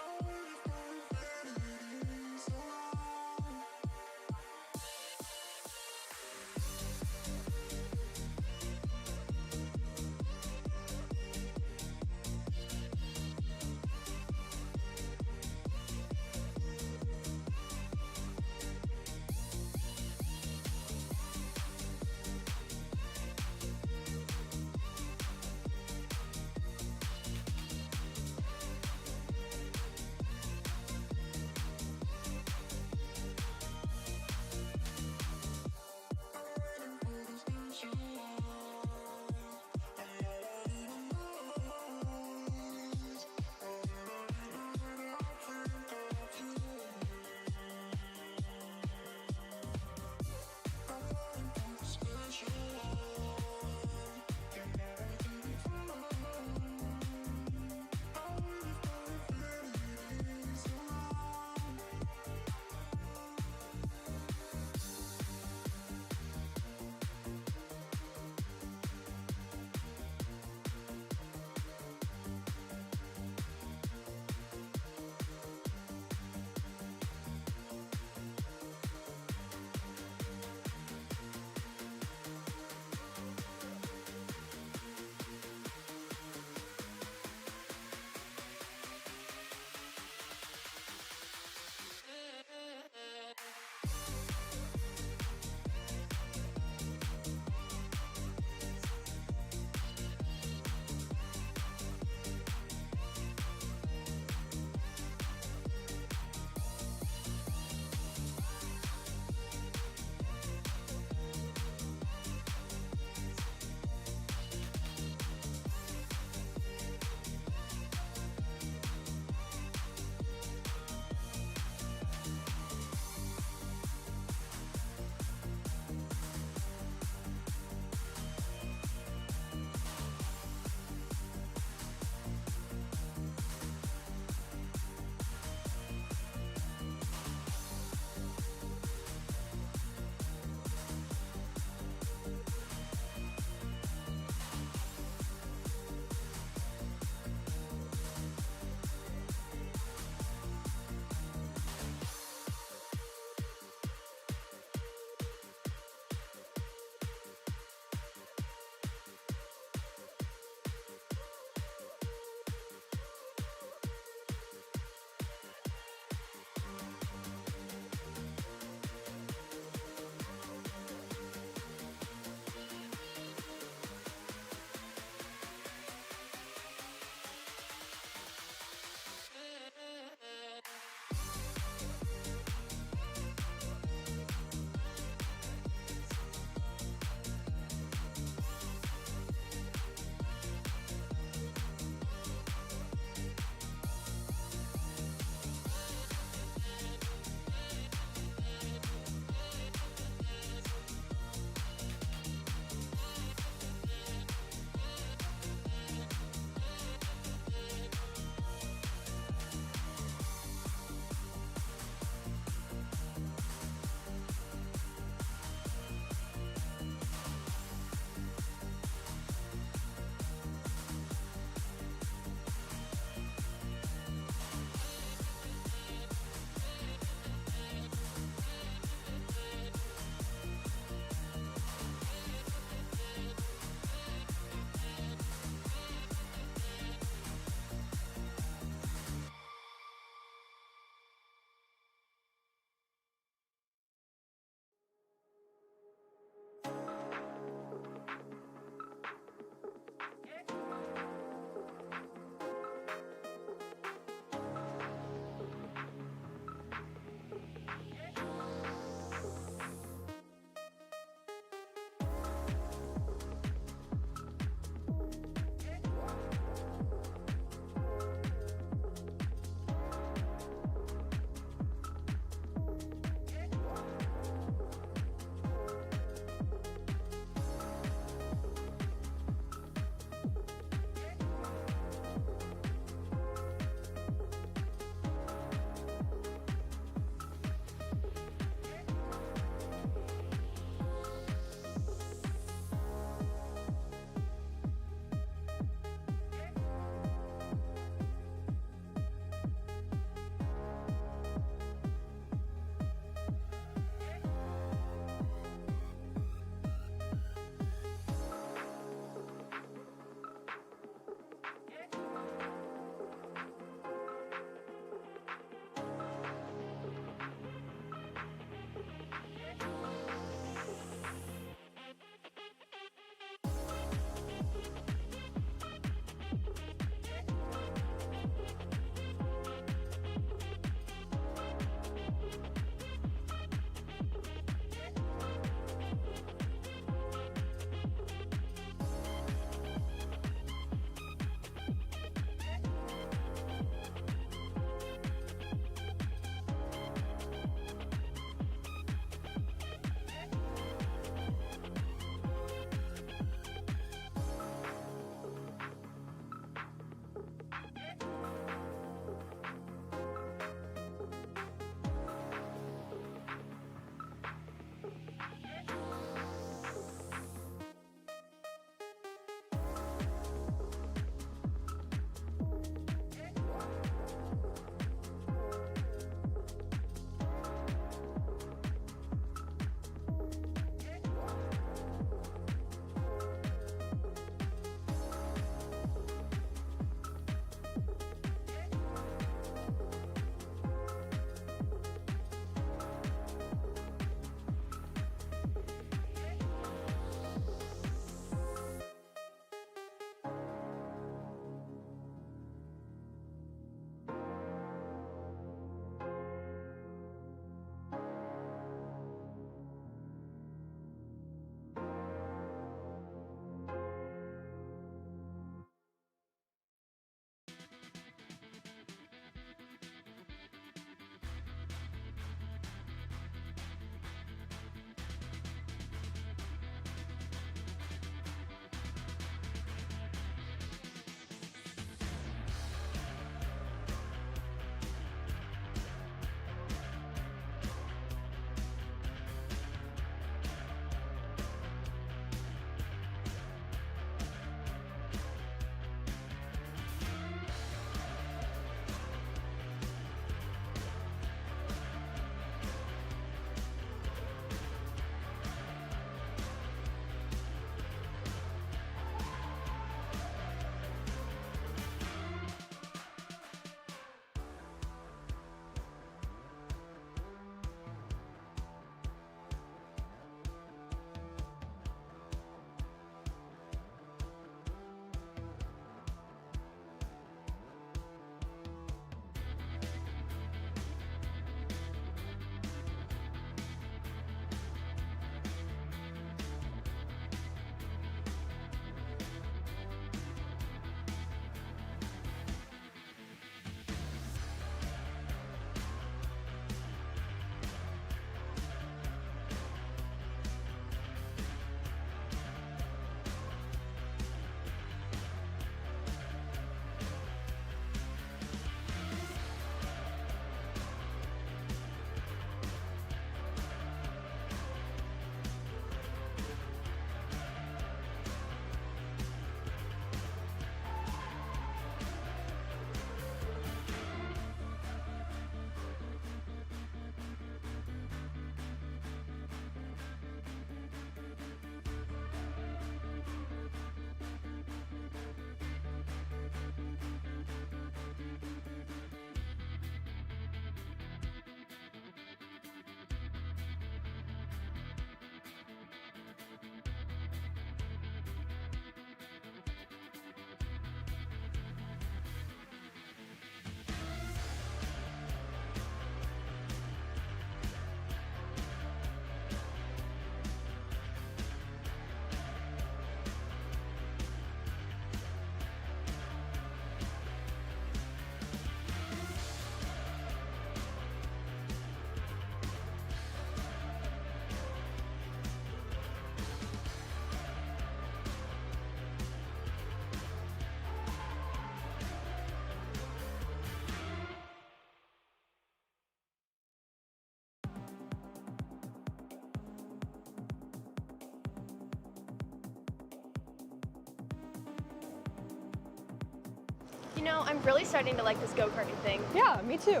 You know, I'm really starting to like this go-karting thing. Yeah, me too.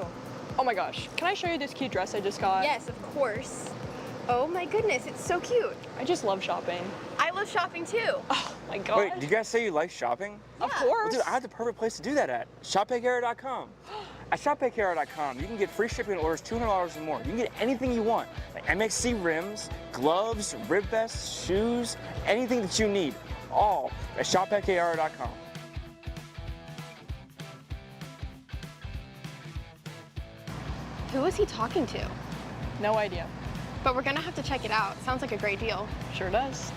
Oh my gosh, can I show you this cute dress I just got? Yes, of course. Oh my goodness, it's so cute. I just love shopping. I love shopping too. Oh my god. Wait, did you guys say you like shopping? Of course. Well, dude, I have the perfect place to do that at. ShopPayCara.com. At ShopPayCara.com, you can get free shipping on orders $200 or more. You can get anything you want, like MXC rims, gloves, rib vests, shoes, anything that you need, all at ShopPayCara.com. Who is he talking to? No idea. But we're gonna have to check it out. Sounds like a great deal. Sure does.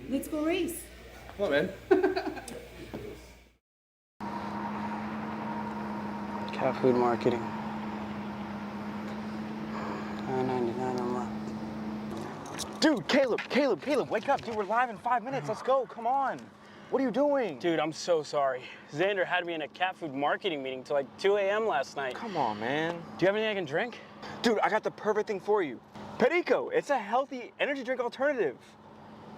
Let's go race. Come on, man. Cat food marketing. $9.99 a month. Dude, Caleb, wake up. Dude, we're live in 5 minutes. Let's go. Come on. What are you doing? Dude, I'm so sorry. Xander had me in a cat food marketing meeting till like 2 a.m. last night. Come on, man. Do you have anything I can drink? Dude, I got the perfect thing for you. Perico. It's a healthy energy drink alternative.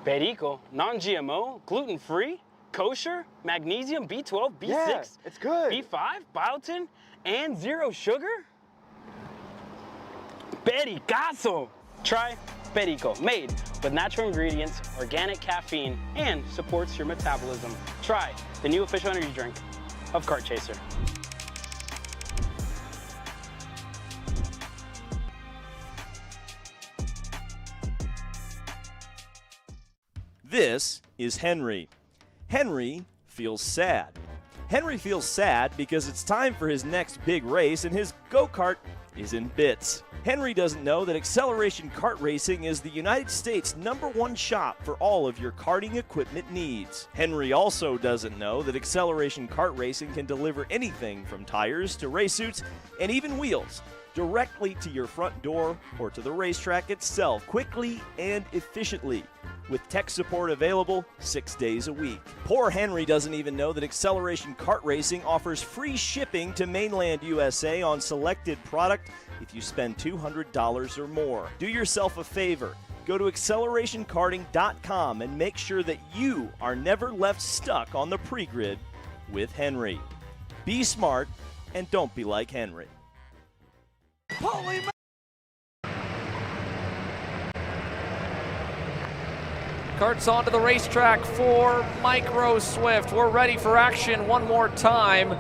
Perico, non-GMO, gluten-free, kosher, magnesium, B12, B6, Yeah, it's good. B5, biotin, and zero sugar? Pericazo! Try Perico, made with natural ingredients, organic caffeine, and supports your metabolism. Try the new official energy drink of Kart Chaser. This is Henry. Henry feels sad. Henry feels sad because it's time for his next big race and his go-kart is in bits. Henry doesn't know that Acceleration Kart Racing is the United States' #1 shop for all of your karting equipment needs. Henry also doesn't know that Acceleration Kart Racing can deliver anything from tires to race suits and even wheels directly to your front door or to the racetrack itself, quickly and efficiently, with tech support available 6 days a week. Poor Henry doesn't even know that Acceleration Kart Racing offers free shipping to mainland USA on selected product if you spend $200 or more. Do yourself a favor. Go to accelerationkarting.com and make sure that you are never left stuck on the pre-grid with Henry. Be smart and don't be like Henry. Holy Kart's onto the racetrack for Micro Swift. We're ready for action one more time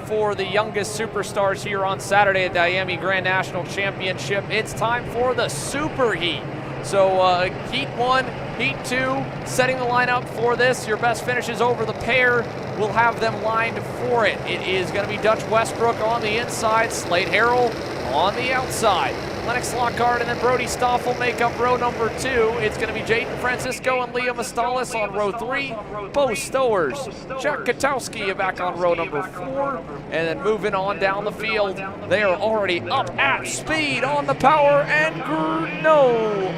for the youngest superstars here on Saturday at the IAME Grand National Championship. It's time for the Super Heat. So Heat 1, Heat 2, setting the lineup for this. Your best finishes over the pair. We'll have them lined for it. It is going to be Dutch Westbrook on the inside, Slade Harrell on the outside. Lennox Lockhart and then Brody Stoffel make up row number 2. It's going to be Jaden Francisco and Liam Astalis on row 3. Bo Stowers, Jack Katowski back on row number 4. And then moving on down the field, they are already up at speed on the power and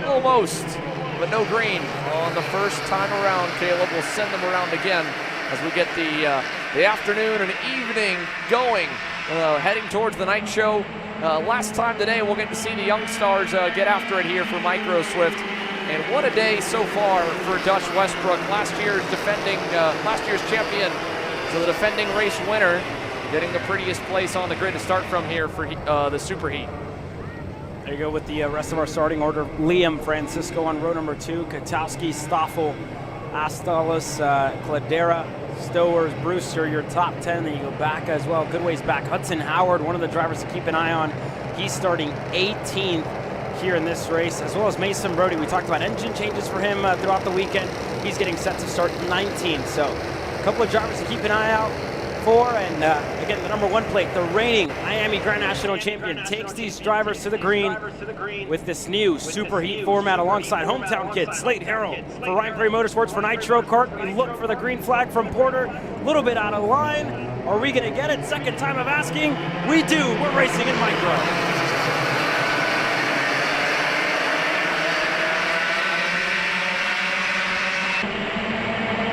almost, but no green on the first time around. Caleb will send them around again as we get the afternoon and evening going, heading towards the night show. Last time today, we'll get to see the young stars get after it here for Micro Swift. And what a day so far for Dutch Westbrook, last year's champion, so the defending race winner, getting the prettiest place on the grid to start from here for the Super Heat. There you go with the rest of our starting order. Liam Francisco on row number 2, Katowski, Stoffel, Astalos, Cladera, Stowers, Brewster, your top 10. Then you go back as well, good ways back. Hudson Howard, one of the drivers to keep an eye on. He's starting 18th here in this race, as well as Mason Brody. We talked about engine changes for him throughout the weekend. He's getting set to start 19th. So a couple of drivers to keep an eye out for. And again, the number 1 plate, the reigning IAME Grand National Champion, takes these drivers to the green with this new SuperHeat format alongside hometown kid Slate Harrell for Ryan Perry Motorsports for Nitro Kart. We look for the green flag from Porter, a little bit out of line. Are we going to get it? Second time of asking. We do. We're racing in micro.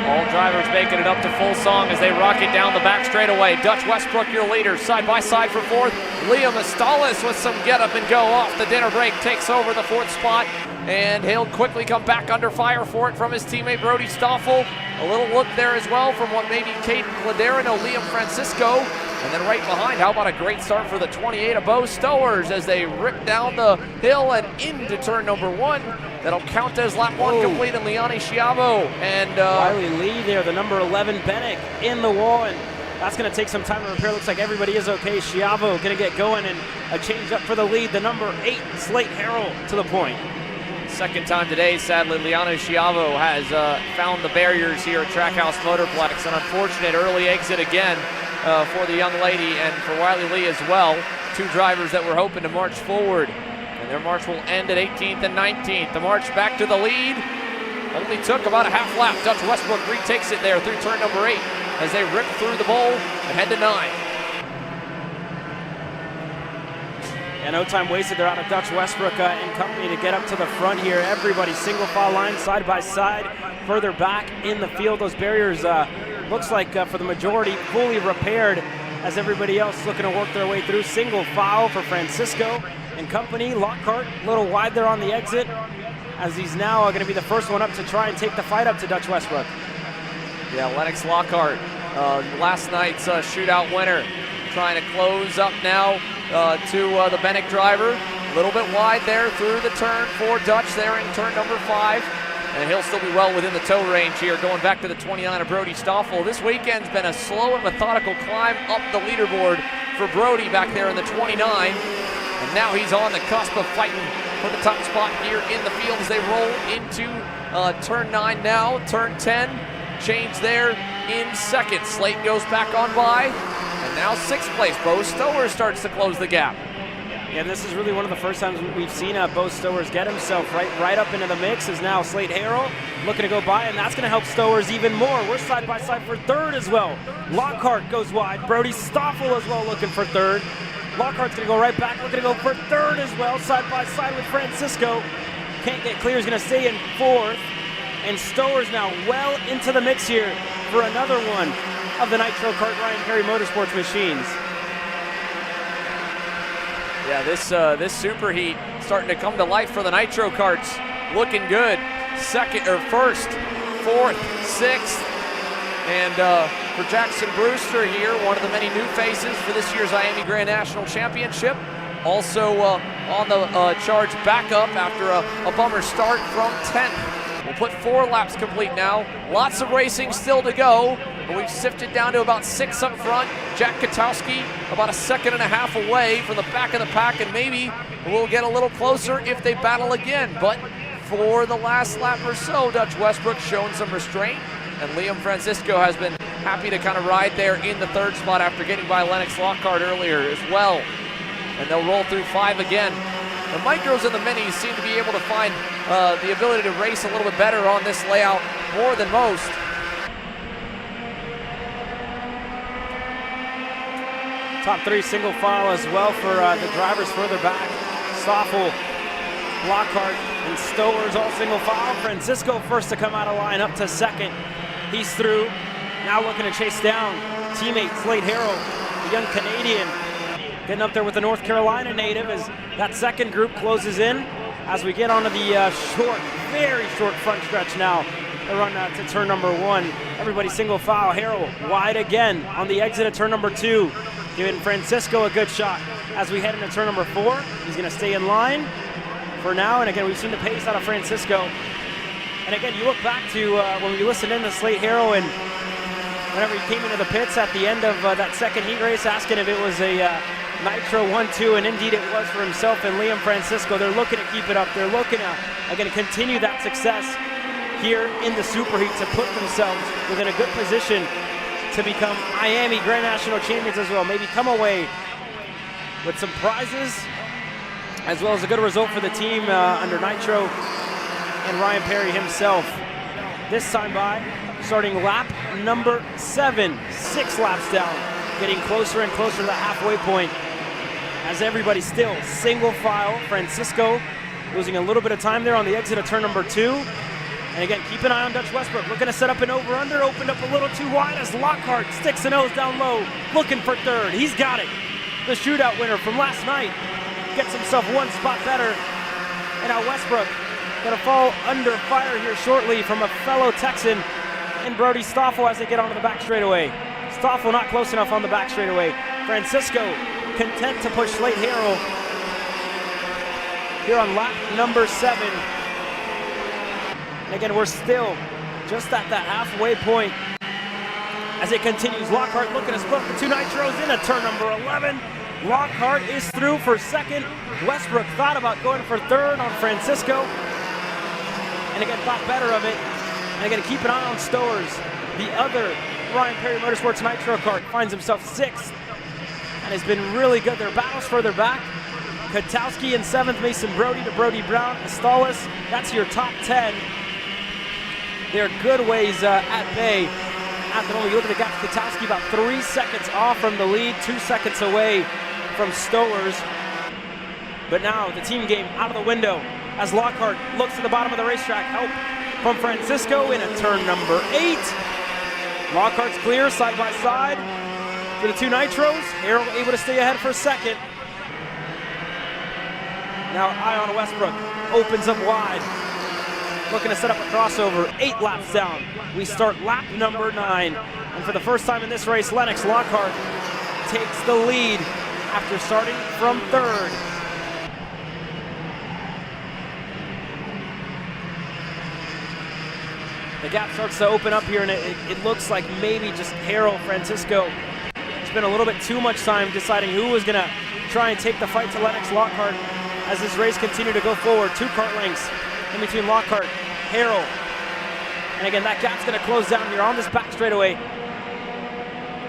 All drivers making it up to full song as they rocket down the back straightaway. Dutch Westbrook, your leader, side by side for 4th. Liam Astalis with some get up and go off the dinner break, takes over the 4th spot, and he'll quickly come back under fire for it from his teammate Brody Stoffel. A little look there as well from what maybe Caden Cladera, no, Liam Francisco. And then right behind, how about a great start for the 28 of Bo Stowers as they rip down the hill and into turn number 1. That'll count as lap 1 complete, and Liani Schiavo and Wiley Lee there, the number 11 Bennick in the wall, and that's going to take some time to repair. Looks like everybody is okay. Schiavo going to get going, and a change up for the lead. The number 8 Slate Harrell to the point. Second time today, sadly, Liana Schiavo has found the barriers here at Trackhouse Motorplex. An unfortunate early exit again for the young lady and for Wiley Lee as well. 2 drivers that were hoping to march forward. And their march will end at 18th and 19th. The march back to the lead only took about a half lap. Dutch Westbrook retakes it there through turn number 8 as they rip through the bowl and head to 9. And no time wasted. They're out of Dutch Westbrook and company to get up to the front here. Everybody single file line, side by side. Further back in the field, those barriers looks like for the majority fully repaired as everybody else looking to work their way through. Single file for Francisco and company. Lockhart a little wide there on the exit as he's now going to be the first one up to try and take the fight up to Dutch Westbrook. Yeah, Lennox Lockhart, last night's shootout winner, trying to close up now to the Bennick driver. A little bit wide there through the turn for Dutch there in turn number 5. And he'll still be well within the tow range here, going back to the 29 of Brody Stoffel. This weekend's been a slow and methodical climb up the leaderboard for Brody back there in the 29. And now he's on the cusp of fighting for the top spot here in the field as they roll into turn 9 now. Turn 10, change there in second. Slate goes back on by. And now 6th place, Bo Stowers starts to close the gap. Yeah, this is really one of the first times we've seen Bo Stowers get himself right up into the mix. Is now Slate Harrell looking to go by, and that's going to help Stowers even more. We're side by side for 3rd as well. Lockhart goes wide. Brody Stoffel as well looking for 3rd. Lockhart's going to go right back, looking to go for 3rd as well, side by side with Francisco. Can't get clear, he's going to stay in 4th. And Stowers now well into the mix here for another one of the Nitro Kart Ryan Perry Motorsports machines. Yeah, this SuperHeat starting to come to life for the Nitro Karts. Looking good. 1st, 4th, 6th. And for Jackson Brewster here, one of the many new faces for this year's IAME Grand National Championship. Also on the charge back up after a bummer start from 10th. We'll put 4 laps complete now. Lots of racing still to go, but we've sifted down to about 6 up front. Jack Katowski about 1.5 seconds away from the back of the pack, and maybe we'll get a little closer if they battle again. But for the last lap or so, Dutch Westbrook showing some restraint, and Liam Francisco has been happy to kind of ride there in the 3rd spot after getting by Lennox Lockhart earlier as well. And they'll roll through 5 again. The micros and the minis seem to be able to find the ability to race a little bit better on this layout more than most. Top 3 single file as well for the drivers further back. Stoffel, Lockhart, and Stowers all single file. Francisco first to come out of line, up to 2nd. He's through. Now looking to chase down teammate Slate Harrell, the young Canadian. Getting up there with the North Carolina native as that 2nd group closes in as we get onto the very short front stretch now. They run to turn number 1. Everybody single file. Harrell wide again on the exit of turn number 2. Giving Francisco a good shot as we head into turn number 4. He's going to stay in line for now. And again, we've seen the pace out of Francisco. And again, you look back to when we listened in to Slate Harrell, and whenever he came into the pits at the end of that second heat race, asking if it was a Nitro 1-2, and indeed it was for himself and Liam Francisco. They're looking to keep it up. They're looking to, again, continue that success here in the Superheat to put themselves within a good position to become IAME Grand National Champions as well. Maybe come away with some prizes, as well as a good result for the team under Nitro and Ryan Perry himself. This time by, starting lap number 7, 6 laps down, getting closer and closer to the halfway point as everybody still single file. Francisco losing a little bit of time there on the exit of turn number 2. And again, keep an eye on Dutch Westbrook, looking to set up an over-under, opened up a little too wide as Lockhart sticks a nose down low, looking for third. He's got it. The shootout winner from last night gets himself one spot better. And now Westbrook gonna fall under fire here shortly from a fellow Texan in Brody Stoffel as they get onto the back straightaway. Stoffel not close enough on the back straightaway. Francisco content to push Slate Harrell here on lap number 7. And again, we're still just at that halfway point as it continues. Lockhart looking to split the 2 Nitros into turn number 11. Lockhart is through for second. Westbrook thought about going for third on Francisco, and again, thought better of it. And again, keep an eye on Stowers. The other Ryan Perry Motorsports Nitro kart finds himself 6th and has been really good. Their battles further back. Katowski in 7th, Mason Brody to Brody Brown, Astalis. That's your top 10. They're good ways at bay. At the moment, you look at the gap, Katowski about 3 seconds off from the lead, 2 seconds away from Stowers. But now the team game out of the window as Lockhart looks to the bottom of the racetrack. Help from Francisco in a turn number 8. Lockhart's clear side by side for the 2 Nitros. Harrell able to stay ahead for second. Now eye on Westbrook, opens up wide. Looking to set up a crossover, 8 laps down. We start lap number 9. And for the first time in this race, Lennox Lockhart takes the lead after starting from 3rd. The gap starts to open up here, and it looks like maybe just Harrell Francisco spent a little bit too much time deciding who was going to try and take the fight to Lennox Lockhart as this race continued to go forward. 2 kart lengths in between Lockhart, Harrell. And again, that gap's going to close down here on this back straightaway.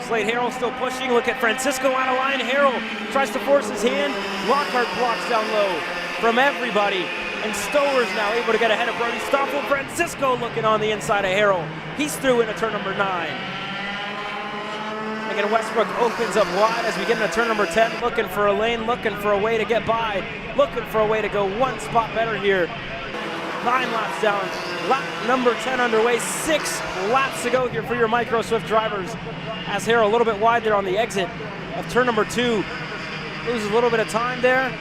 Slate Harrell still pushing. Look at Francisco out of line. Harrell tries to force his hand. Lockhart blocks down low from everybody. And Stowers now able to get ahead of Brody Stoffel. Francisco looking on the inside of Harrell. He's through into turn number 9. Again, Westbrook opens up wide as we get into turn number 10. Looking for a lane, looking for a way to get by. Looking for a way to go one spot better here. 9 laps down. Lap number 10 underway. 6 laps to go here for your Micro Swift drivers. As Harrell a little bit wide there on the exit of turn number 2. Loses a little bit of time there.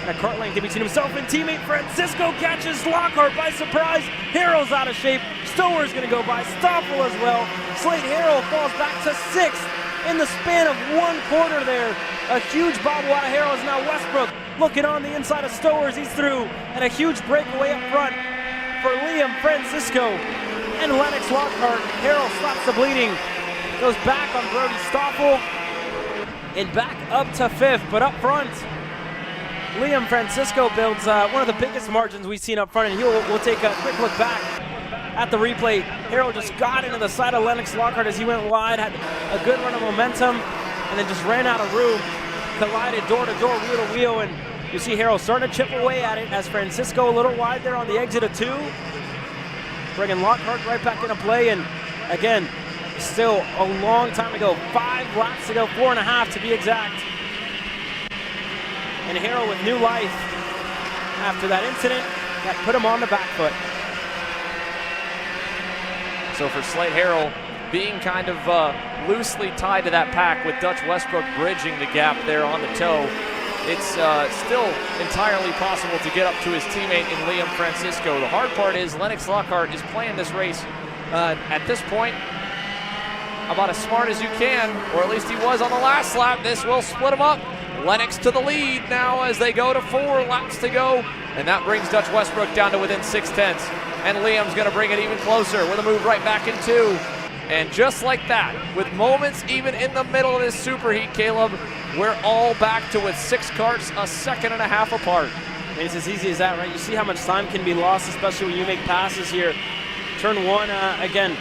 And a kart lane in between himself and teammate. Francisco catches Lockhart by surprise. Harrell's out of shape. Stower's going to go by. Stoffel as well. Slate Harrell falls back to 6th in the span of 1 quarter there. A huge bobble out of Harrell is now Westbrook looking on the inside of Stowers. He's through. And a huge breakaway up front for Liam Francisco and Lennox Lockhart. Harrell stops the bleeding. Goes back on Brody Stoffel. And back up to 5th. But up front, Liam Francisco builds one of the biggest margins we've seen up front, and we'll take a quick look back at the replay. Harrell just got into the side of Lennox Lockhart as he went wide, had a good run of momentum, and then just ran out of room, collided door to door, wheel to wheel, and you see Harrell starting to chip away at it as Francisco a little wide there on the exit of 2, bringing Lockhart right back into play, and again, still a long time to go, 5 laps to go, 4.5 to be exact. And Harrell with new life after that incident that put him on the back foot. So for Slate Harrell, being kind of loosely tied to that pack with Dutch Westbrook bridging the gap there on the toe, it's still entirely possible to get up to his teammate in Liam Francisco. The hard part is Lennox Lockhart is playing this race at this point about as smart as you can, or at least he was on the last lap. This will split him up. Lennox to the lead now as they go to 4 laps to go and that brings Dutch Westbrook down to within 0.6. And Liam's going to bring it even closer with a move right back in 2. And just like that, with moments even in the middle of this superheat, Caleb, we're all back to with 6 karts, a second and a half apart. I mean, it's as easy as that, right? You see how much time can be lost, especially when you make passes here. Turn 1, again,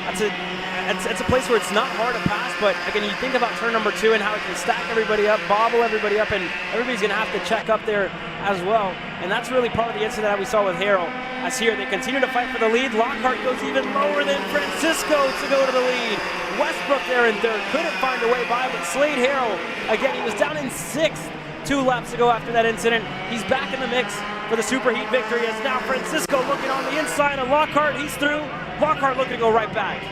it's a place where it's not hard to pass, but again, you think about turn number 2 and how it can stack everybody up, bobble everybody up, and everybody's going to have to check up there as well. And that's really part of the incident that we saw with Harrell. As here, they continue to fight for the lead. Lockhart goes even lower than Francisco to go to the lead. Westbrook there in 3rd, couldn't find a way by, but Slade Harrell, again, he was down in 6th 2 laps ago after that incident. He's back in the mix for the superheat victory as now Francisco looking on the inside of Lockhart. He's through. Lockhart looking to go right back.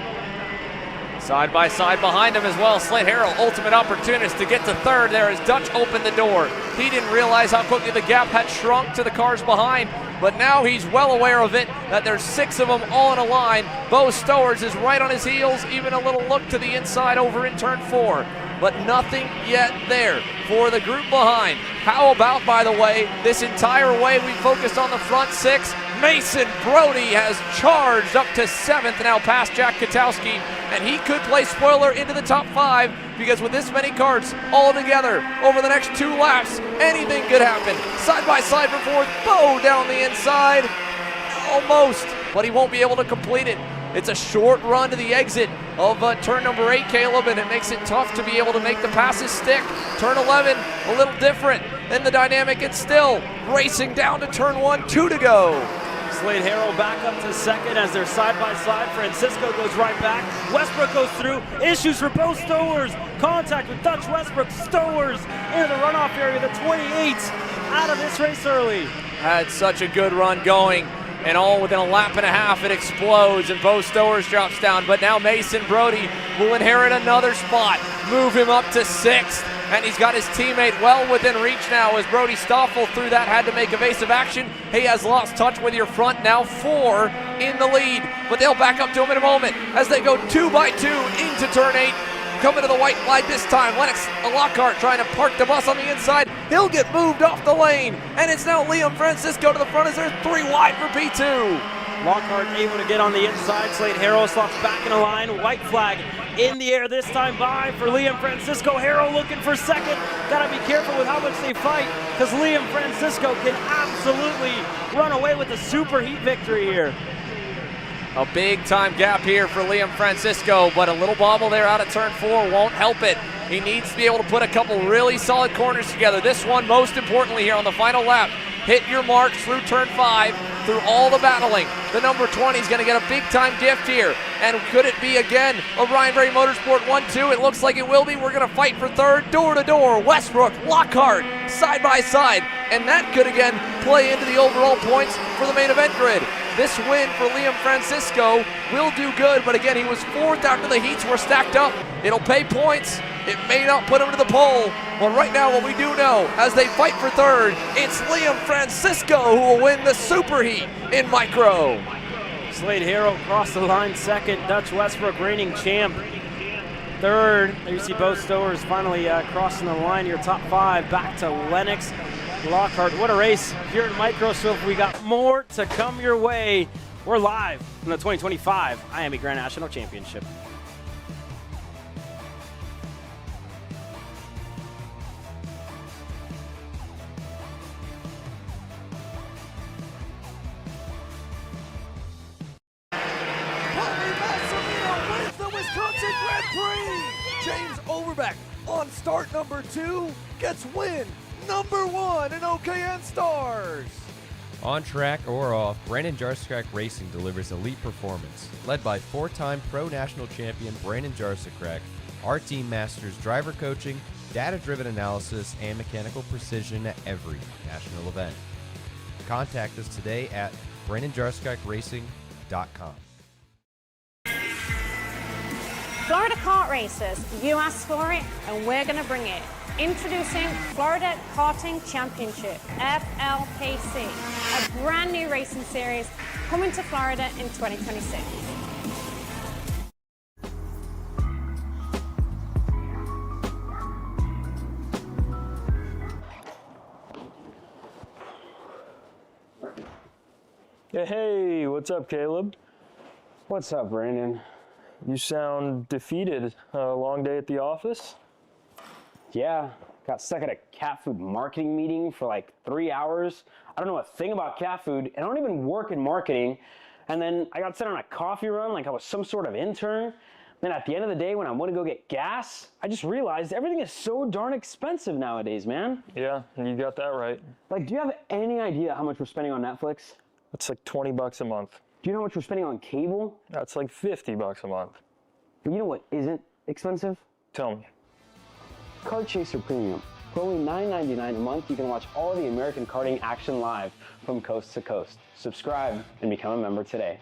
Side by side behind him as well. Slade Harrell, ultimate opportunist to get to 3rd there as Dutch opened the door. He didn't realize how quickly the gap had shrunk to the cars behind, but now he's well aware of it, that there's 6 of them all in a line. Bo Stowers is right on his heels, even a little look to the inside over in turn 4. But nothing yet there for the group behind. How about, by the way, this entire way we focused on the front 6, Mason Brody has charged up to 7th now past Jack Katowski, and he could play spoiler into the top 5 because with this many karts all together over the next 2 laps, anything could happen. Side by side for 4th, Bo down the inside, almost, but he won't be able to complete it. It's a short run to the exit of turn number 8, Caleb, and it makes it tough to be able to make the passes stick. Turn 11, a little different than the dynamic. It's still racing down to turn 1, 2 to go. Slade Harrell back up to 2nd as they're side by side. Francisco goes right back. Westbrook goes through. Issues for both Stowers. Contact with Dutch Westbrook. Stowers into the runoff area. The 28 out of this race early. Had such a good run going. And all within a lap and a half, it explodes, and Bo Stowers drops down. But now Mason Brody will inherit another spot, move him up to 6th, and he's got his teammate well within reach now as Brody Stoffel through that had to make evasive action. He has lost touch with your front, now 4 in the lead, but they'll back up to him in a moment as they go 2 by 2 into turn 8. Coming to the white flag this time. Lennox Lockhart trying to park the bus on the inside. He'll get moved off the lane. And it's now Liam Francisco to the front as they're 3 wide for P2. Lockhart able to get on the inside. Slade Harrell slots back in a line. White flag in the air this time by for Liam Francisco. Harrell looking for 2nd. Gotta be careful with how much they fight because Liam Francisco can absolutely run away with the superheat victory here. A big time gap here for Liam Francisco, but a little bobble there out of turn 4 won't help it. He needs to be able to put a couple really solid corners together. This one, most importantly here on the final lap. Hit your marks through turn 5, through all the battling. The number 20 is going to get a big time gift here. And could it be again a Ryan Berry Motorsport 1-2? It looks like it will be. We're going to fight for 3rd, door to door. Westbrook, Lockhart, side by side. And that could again play into the overall points for the main event grid. This win for Liam Francisco will do good, but again, he was 4th after the heats were stacked up. It'll pay points. It may not put him to the pole, but right now what we do know, as they fight for 3rd, it's Liam Francisco who will win the superheat in micro. Slade Harrell crossed the line 2nd. Dutch Westbrook reigning champ 3rd. There you see Bo Stowers finally crossing the line. Your top 5 back to Lennox Lockhart. What a race here in Microswift. We got more to come your way. We're live from the 2025 IAME Grand National Championship. James Overbeck on start number 2 gets win number 1 in OKN Stars. On track or off, Brandon Jarsacek Racing delivers elite performance. Led by 4-time Pro National Champion Brandon Jarsacek, our team masters driver coaching, data-driven analysis, and mechanical precision at every national event. Contact us today at BrandonJarsacekRacing.com. Florida Kart Racers, you asked for it and we're going to bring it. Introducing Florida Karting Championship, FLKC, a brand new racing series coming to Florida in 2026. Hey, what's up, Caleb? What's up, Brandon? You sound defeated. A long day at the office? Yeah, got stuck at a cat food marketing meeting for like 3 hours. I don't know a thing about cat food, and I don't even work in marketing. And then I got sent on a coffee run like I was some sort of intern. Then at the end of the day, when I want to go get gas, I just realized everything is so darn expensive nowadays, man. Yeah, you got that right. Like, do you have any idea how much we're spending on Netflix? That's like 20 bucks a month. Do you know how much we're spending on cable? That's like 50 bucks a month. But you know what isn't expensive? Tell me. Kart Chaser Premium. For only $9.99 a month, you can watch all of the American karting action live from coast to coast. Subscribe and become a member today.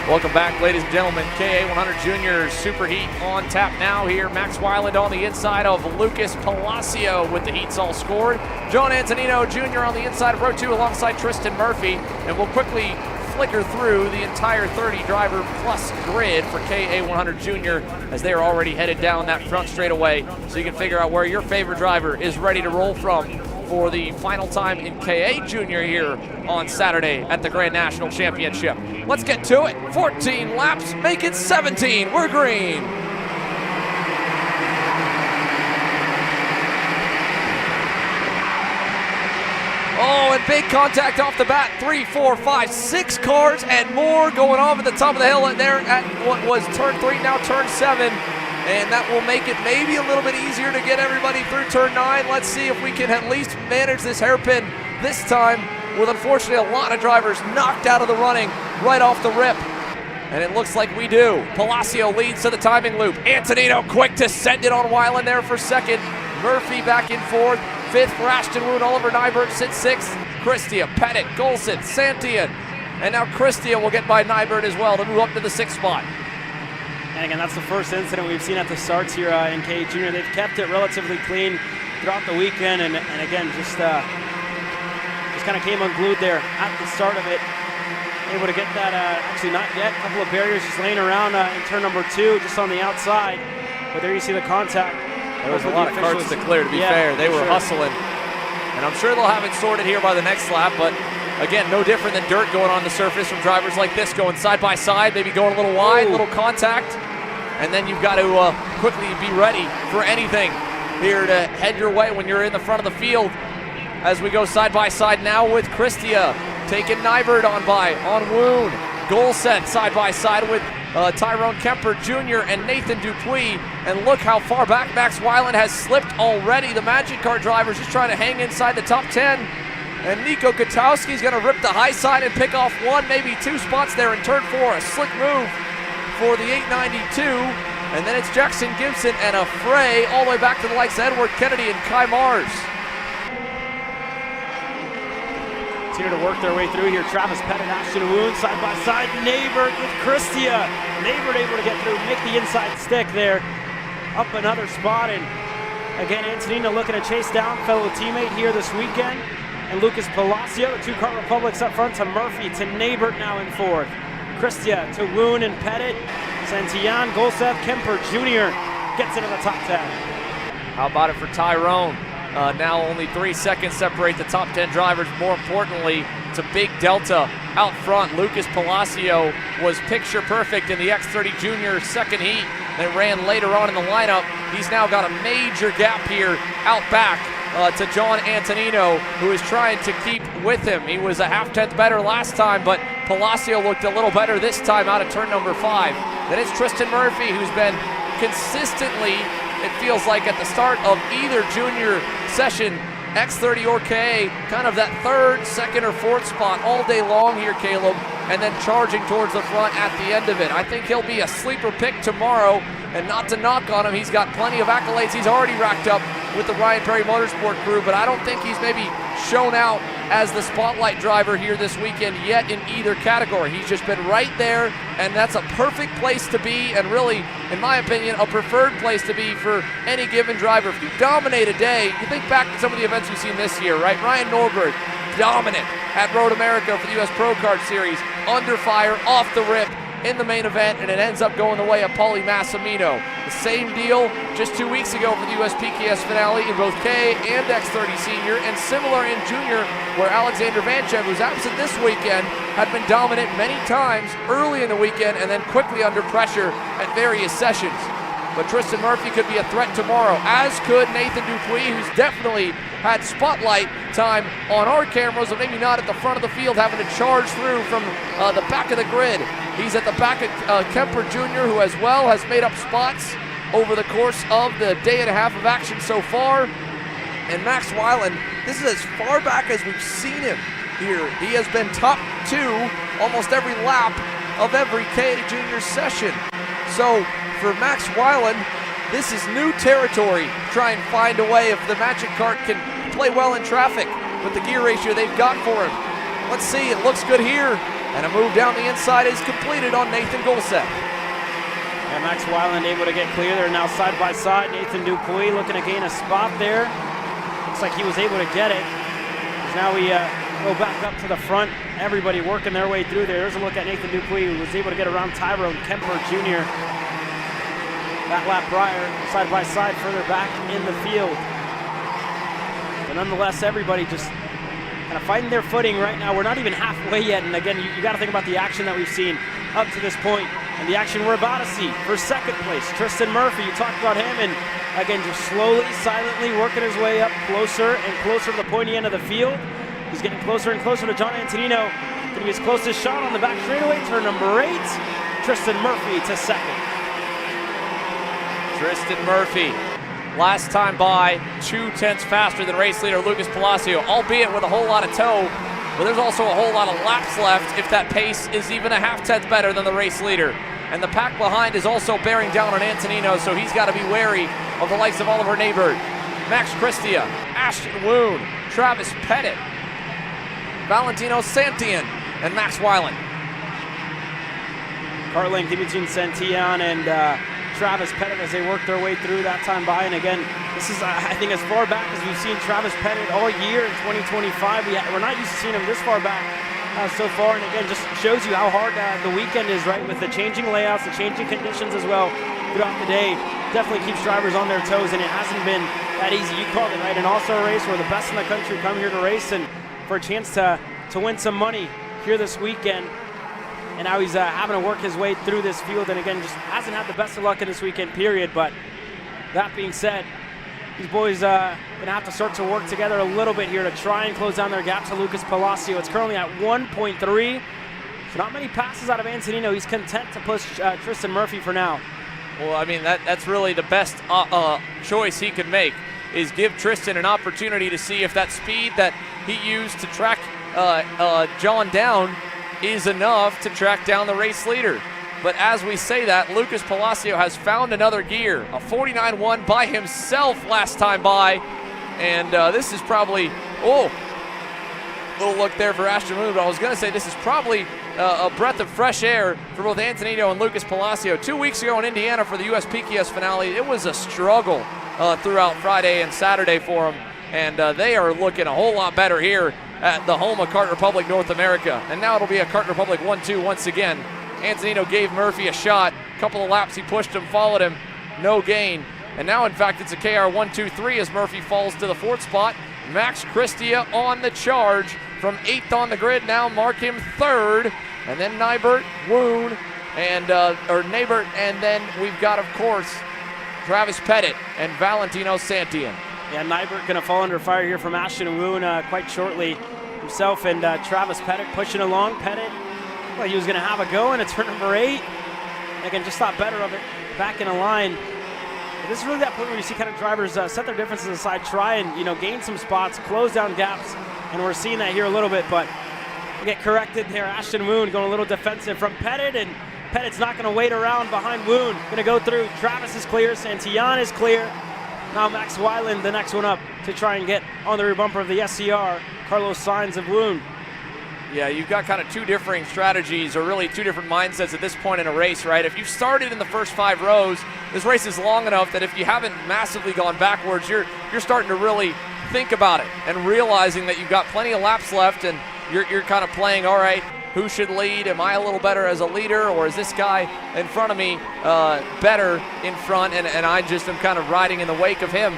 Welcome back, ladies and gentlemen. KA100 Jr SuperHeat on tap now here. Max Weiland on the inside of Lucas Palacio with the heats all scored. John Antonino Jr. on the inside of row 2 alongside Tristan Murphy. And we'll quickly flicker through the entire 30 driver plus grid for KA100 Jr. as they are already headed down that front straightaway. So you can figure out where your favorite driver is ready to roll from for the final time in KA Junior here on Saturday at the Grand National Championship. Let's get to it. 14 laps, make it 17. We're green. Oh, and big contact off the bat. 3, 4, 5, 6 cars and more going off at the top of the hill there at what was turn 3, now turn 7. And that will make it maybe a little bit easier to get everybody through turn 9. Let's see if we can at least manage this hairpin this time with unfortunately a lot of drivers knocked out of the running right off the rip. And it looks like we do. Palacio leads to the timing loop. Antonino quick to send it on Weiland there for second. Murphy back in fourth. Fifth for Ashton Woon. Oliver Nyberg sits sixth. Christia, Pettit, Golson, Santian. And now Christia will get by Nyberg as well to move up to the 6th spot. And again, that's the first incident we've seen at the starts here in KA Junior. They've kept it relatively clean throughout the weekend, and again, just kind of came unglued there at the start of it. Able to get that, actually not yet, a couple of barriers just laying around in turn number 2, just on the outside. But there you see the contact. There was a lot of carts to clear, to be fair. They were hustling. And I'm sure they'll have it sorted here by the next lap, but again, no different than dirt going on the surface from drivers like this, going side by side, maybe going a little wide, little contact. And then you've got to quickly be ready for anything here to head your way when you're in the front of the field. As we go side by side now with Christia, taking Nyberg on Woon. Goal set side by side with Tyrone Kemper Jr. and Nathan Dupuis. And look how far back Max Weiland has slipped already. The Magic Kart drivers just trying to hang inside the top 10. And Nico Katowski's going to rip the high side and pick off 1, maybe 2 spots there in turn 4. A slick move for the 892. And then it's Jackson Gibson and a fray all the way back to the likes of Edward Kennedy and Kai Mars. It's here to work their way through here. Travis Pettit, Ashton Woon, side by side. Nyberg with Christia. Nyberg able to get through, make the inside stick there. Up another spot. And again, Antonino looking to chase down fellow teammate here this weekend. And Lucas Palacio, the 2 Kart Republics up front to Murphy, to Nyberg now in fourth. Christia to Woon and Pettit. Santillan, Golsev, Kemper Jr. gets into the top 10. How about it for Tyrone? Now only 3 seconds separate the top 10 drivers. More importantly, it's a big delta out front. Lucas Palacio was picture perfect in the X30 Jr second heat that ran later on in the lineup. He's now got a major gap here out back to John Antonino, who is trying to keep with him. He was a half-tenth better last time, but Palacio looked a little better this time out of turn number 5. Then it's Tristan Murphy, who's been consistently, it feels like at the start of either junior session, X30 or KA, kind of that 3rd, 2nd, or 4th spot all day long here, Caleb, and then charging towards the front at the end of it. I think he'll be a sleeper pick tomorrow, and not to knock on him, he's got plenty of accolades he's already racked up with the Ryan Perry Motorsport crew, but I don't think he's maybe shown out as the spotlight driver here this weekend yet in either category. He's just been right there, and that's a perfect place to be, and really, in my opinion, a preferred place to be for any given driver. If you dominate a day, you think back to some of the events you've seen this year, right? Ryan Norberg, dominant at Road America for the US Pro Kart Series, under fire, off the rip, in the main event, and it ends up going the way of Paulie Massimino. The same deal just 2 weeks ago for the USPKS finale in both K and X30 Sr, and similar in Junior, where Alexander Vanchev, who's absent this weekend, had been dominant many times early in the weekend and then quickly under pressure at various sessions. But Tristan Murphy could be a threat tomorrow, as could Nathan Dupuis, who's definitely had spotlight time on our cameras, but maybe not at the front of the field, having to charge through from the back of the grid. He's at the back of Kemper Jr., who as well has made up spots over the course of the day and a half of action so far. And Max Weiland, this is as far back as we've seen him here. He has been top 2 almost every lap of every K Junior session. So for Max Weiland, this is new territory. Try and find a way if the Magic Kart can play well in traffic with the gear ratio they've got for him. Let's see, it looks good here. And a move down the inside is completed on Nathan Golseth. And Max Weiland able to get clear. They're now side by side. Nathan Dupuis looking to gain a spot there. Looks like he was able to get it. Now we go back up to the front. Everybody working their way through there. There's a look at Nathan Dupuis, who was able to get around Tyrone Kemper Jr. that lap prior, side by side, further back in the field. But nonetheless, everybody just kind of fighting their footing right now. We're not even halfway yet, and again, you got to think about the action that we've seen up to this point, and the action we're about to see for second place. Tristan Murphy, you talked about him, and again, just slowly, silently working his way up closer and closer to the pointy end of the field. He's getting closer and closer to John Antonino. Going to be his closest shot on the back straightaway, turn number 8. Tristan Murphy to second. Tristan Murphy, last time by 2/10 faster than race leader Lucas Palacio, albeit with a whole lot of tow, but there's also a whole lot of laps left if that pace is even a 0.5 better than the race leader. And the pack behind is also bearing down on Antonino, so he's got to be wary of the likes of Oliver Neighbert, Max Christia, Ashton Woon, Travis Pettit, Valentino Santillan, and Max Weiland. Kart length between Santillan and Travis Pettit as they work their way through that time by. And again, this is, I think, as far back as we've seen Travis Pettit all year in 2025. We're not used to seeing him this far back so far. And again, just shows you how hard the weekend is, right? With the changing layouts, the changing conditions as well throughout the day. Definitely keeps drivers on their toes, and it hasn't been that easy. You called it, right? An all-star race where the best in the country come here to race and for a chance to win some money here this weekend. And now he's having to work his way through this field, and again, just hasn't had the best of luck in this weekend, period. But that being said, these boys gonna have to start to work together a little bit here to try and close down their gap to Lucas Palacio. It's currently at 1.3, so not many passes out of Antonino. He's content to push Tristan Murphy for now. Well, I mean, that's really the best choice he could make, is give Tristan an opportunity to see if that speed that he used to track John down is enough to track down the race leader. But as we say that, Lucas Palacio has found another gear, a 49.1 by himself last time by, and this is probably, little look there for Ashton Moon, but I was going to say this is probably a breath of fresh air for both Antonino and Lucas Palacio. 2 weeks ago in Indiana for the USPKS finale, it was a struggle throughout Friday and Saturday for them, and they are looking a whole lot better here at the home of Kart Republic North America. And now it'll be a Kart Republic 1-2 once again. Antonino gave Murphy a shot. Couple of laps he pushed him, followed him, no gain. And now in fact it's a KR 1-2-3 as Murphy falls to the 4th spot. Max Christia on the charge from 8th on the grid. Now mark him 3rd. And then Neighbert, Woon, and Neighbert, and then we've got, of course, Travis Pettit and Valentino Santillan. Yeah, Neighbert going to fall under fire here from Ashton Woon quite shortly. Himself and Travis Pettit pushing along. Pettit, well, he was going to have a go, and it's turn number 8. Again, just thought better of it back in a line. But this is really that point where you see kind of drivers set their differences aside, try and gain some spots, close down gaps, and we're seeing that here a little bit. But we get corrected there. Ashton Woon going a little defensive from Pettit, and Pettit's not going to wait around behind Woon. Going to go through. Travis is clear. Santillan is clear. Now Max Weiland, the next one up to try and get on the rear bumper of the SCR, Carlos Sainz of Woon. Yeah, you've got kind of two differing strategies, or really two different mindsets at this point in a race, right? If you've started in the first 5 rows, this race is long enough that if you haven't massively gone backwards, you're starting to really think about it and realizing that you've got plenty of laps left, and you're kind of playing, all right, who should lead. Am I a little better as a leader, or is this guy in front of me better in front, and I just am kind of riding in the wake of him.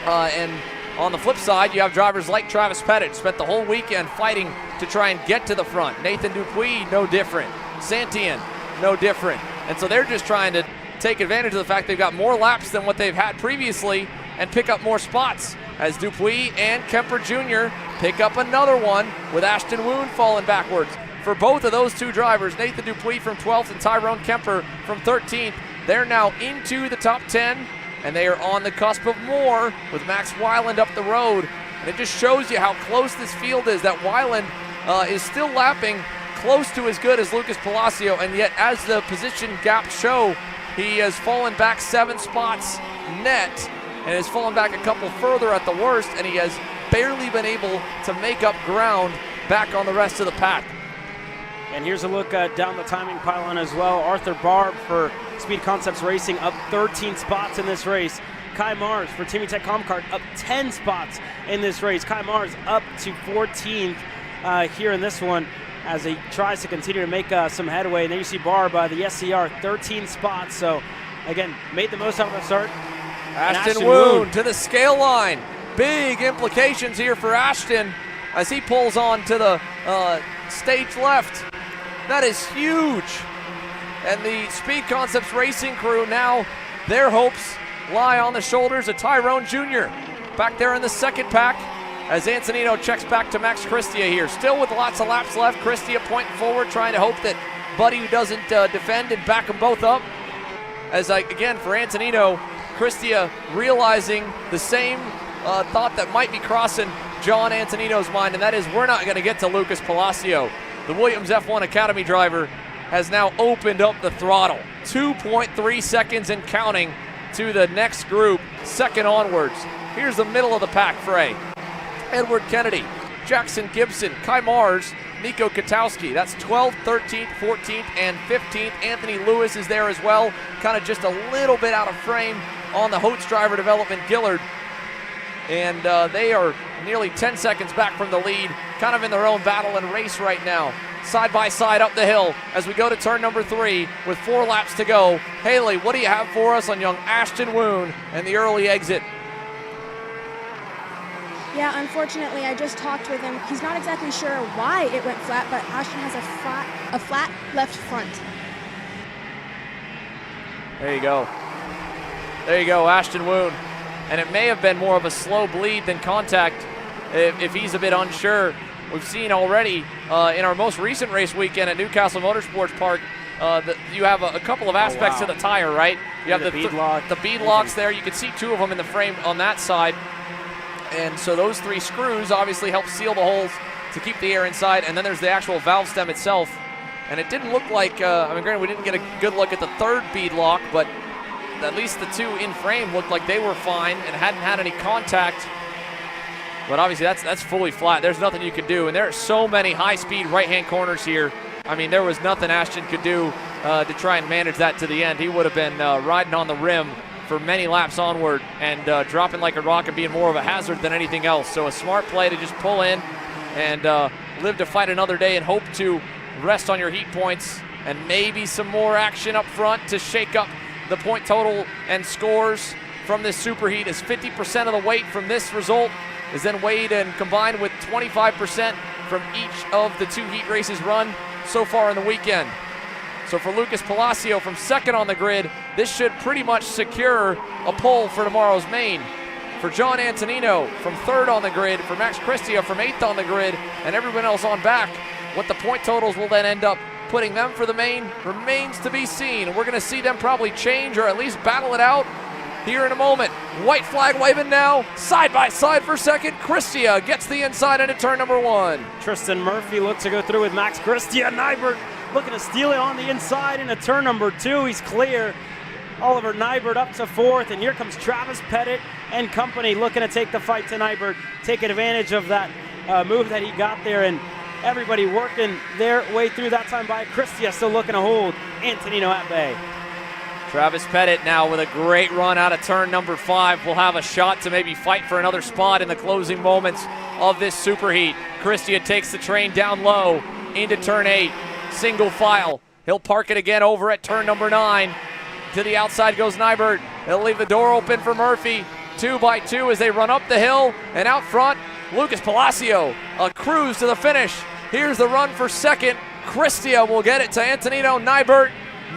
And on the flip side, you have drivers like Travis Pettit, spent the whole weekend fighting to try and get to the front. Nathan Dupuis, no different. Santian, no different. And so they're just trying to take advantage of the fact they've got more laps than what they've had previously and pick up more spots, as Dupuis and Kemper Jr. pick up another one with Ashton Woon falling backwards. For both of those two drivers, Nathan Dupuis from 12th and Tyrone Kemper from 13th, they're now into the top 10, and they are on the cusp of more with Max Weiland up the road. And it just shows you how close this field is, that Weiland is still lapping close to as good as Lucas Palacio, and yet as the position gaps show, he has fallen back 7 spots net and has fallen back a couple further at the worst, and he has barely been able to make up ground back on the rest of the pack. And here's a look down the timing pylon as well. Arthur Barb for Speed Concepts Racing up 13 spots in this race. Kai Mars for Timmy Tech Kart up 10 spots in this race. Kai Mars up to 14th here in this one as he tries to continue to make some headway. And then you see Barb, the SCR, 13 spots. So, again, made the most out of the start. Ashton Woon to the scale line. Big implications here for Ashton as he pulls on to the stage left. That is huge. And the Speed Concepts Racing crew now, their hopes lie on the shoulders of Tyrone Jr. back there in the second pack as Antonino checks back to Max Christia here. Still with lots of laps left. Christia pointing forward, trying to hope that Buddy doesn't defend and back them both up. As again, for Antonino, Christia realizing the same thought that might be crossing John Antonino's mind, and that is we're not going to get to Lucas Palacio. The Williams F1 Academy driver has now opened up the throttle. 2.3 seconds and counting to the next group, second onwards. Here's the middle of the pack fray. Edward Kennedy, Jackson Gibson, Kai Mars, Nico Katowski. That's 12th, 13th, 14th, and 15th. Anthony Lewis is there as well, kind of just a little bit out of frame on the Holtz driver development Gillard. And they are nearly 10 seconds back from the lead, kind of in their own battle and race right now. Side by side up the hill as we go to turn number 3 with 4 laps to go. Haley, what do you have for us on young Ashton Woon and the early exit? Yeah, unfortunately, I just talked with him. He's not exactly sure why it went flat, but Ashton has a flat left front. There you go. There you go, Ashton Woon. And it may have been more of a slow bleed than contact if he's a bit unsure. We've seen already in our most recent race weekend at Newcastle Motorsports Park that you have a couple of aspects of the tire, right? You have the bead lock. The bead locks there. You can see 2 of them in the frame on that side. And so those 3 screws obviously help seal the holes to keep the air inside. And then there's the actual valve stem itself. And it didn't look like, I mean, granted, we didn't get a good look at the 3rd bead lock, but at least the 2 in frame looked like they were fine and hadn't had any contact. But obviously that's fully flat. There's nothing you can do. And there are so many high-speed right-hand corners here. I mean, there was nothing Ashton could do to try and manage that to the end. He would have been riding on the rim for many laps onward and dropping like a rock and being more of a hazard than anything else. So a smart play to just pull in and live to fight another day and hope to rest on your heat points and maybe some more action up front to shake up the point total and scores from this superheat, as 50% of the weight from this result is then weighed and combined with 25% from each of the 2 heat races run so far in the weekend. So for Lucas Palacio from 2nd on the grid, this should pretty much secure a pole for tomorrow's main. For John Antonino from 3rd on the grid, for Max Christia from 8th on the grid, and everyone else on back, what the point totals will then end up putting them for the main remains to be seen. We're going to see them probably change or at least battle it out here in a moment. White flag waving now, side by side for 2nd. Christia gets the inside into turn number 1. Tristan Murphy looks to go through with Max Christia. Nybert looking to steal it on the inside into turn number 2. He's clear. Oliver Nybert up to 4th, and here comes Travis Pettit and company looking to take the fight to Nybert, take advantage of that move that he got there, and everybody working their way through that time by Christia, still looking to hold Antonino at bay. Travis Pettit now with a great run out of turn number 5 will have a shot to maybe fight for another spot in the closing moments of this superheat. Christia takes the train down low, into turn 8. Single file. He'll park it again over at turn number 9. To the outside goes Nybert. He'll leave the door open for Murphy. 2 by 2 as they run up the hill. And out front, Lucas Palacio. A cruise to the finish. Here's the run for second. Christia will get it to Antonino Nybert.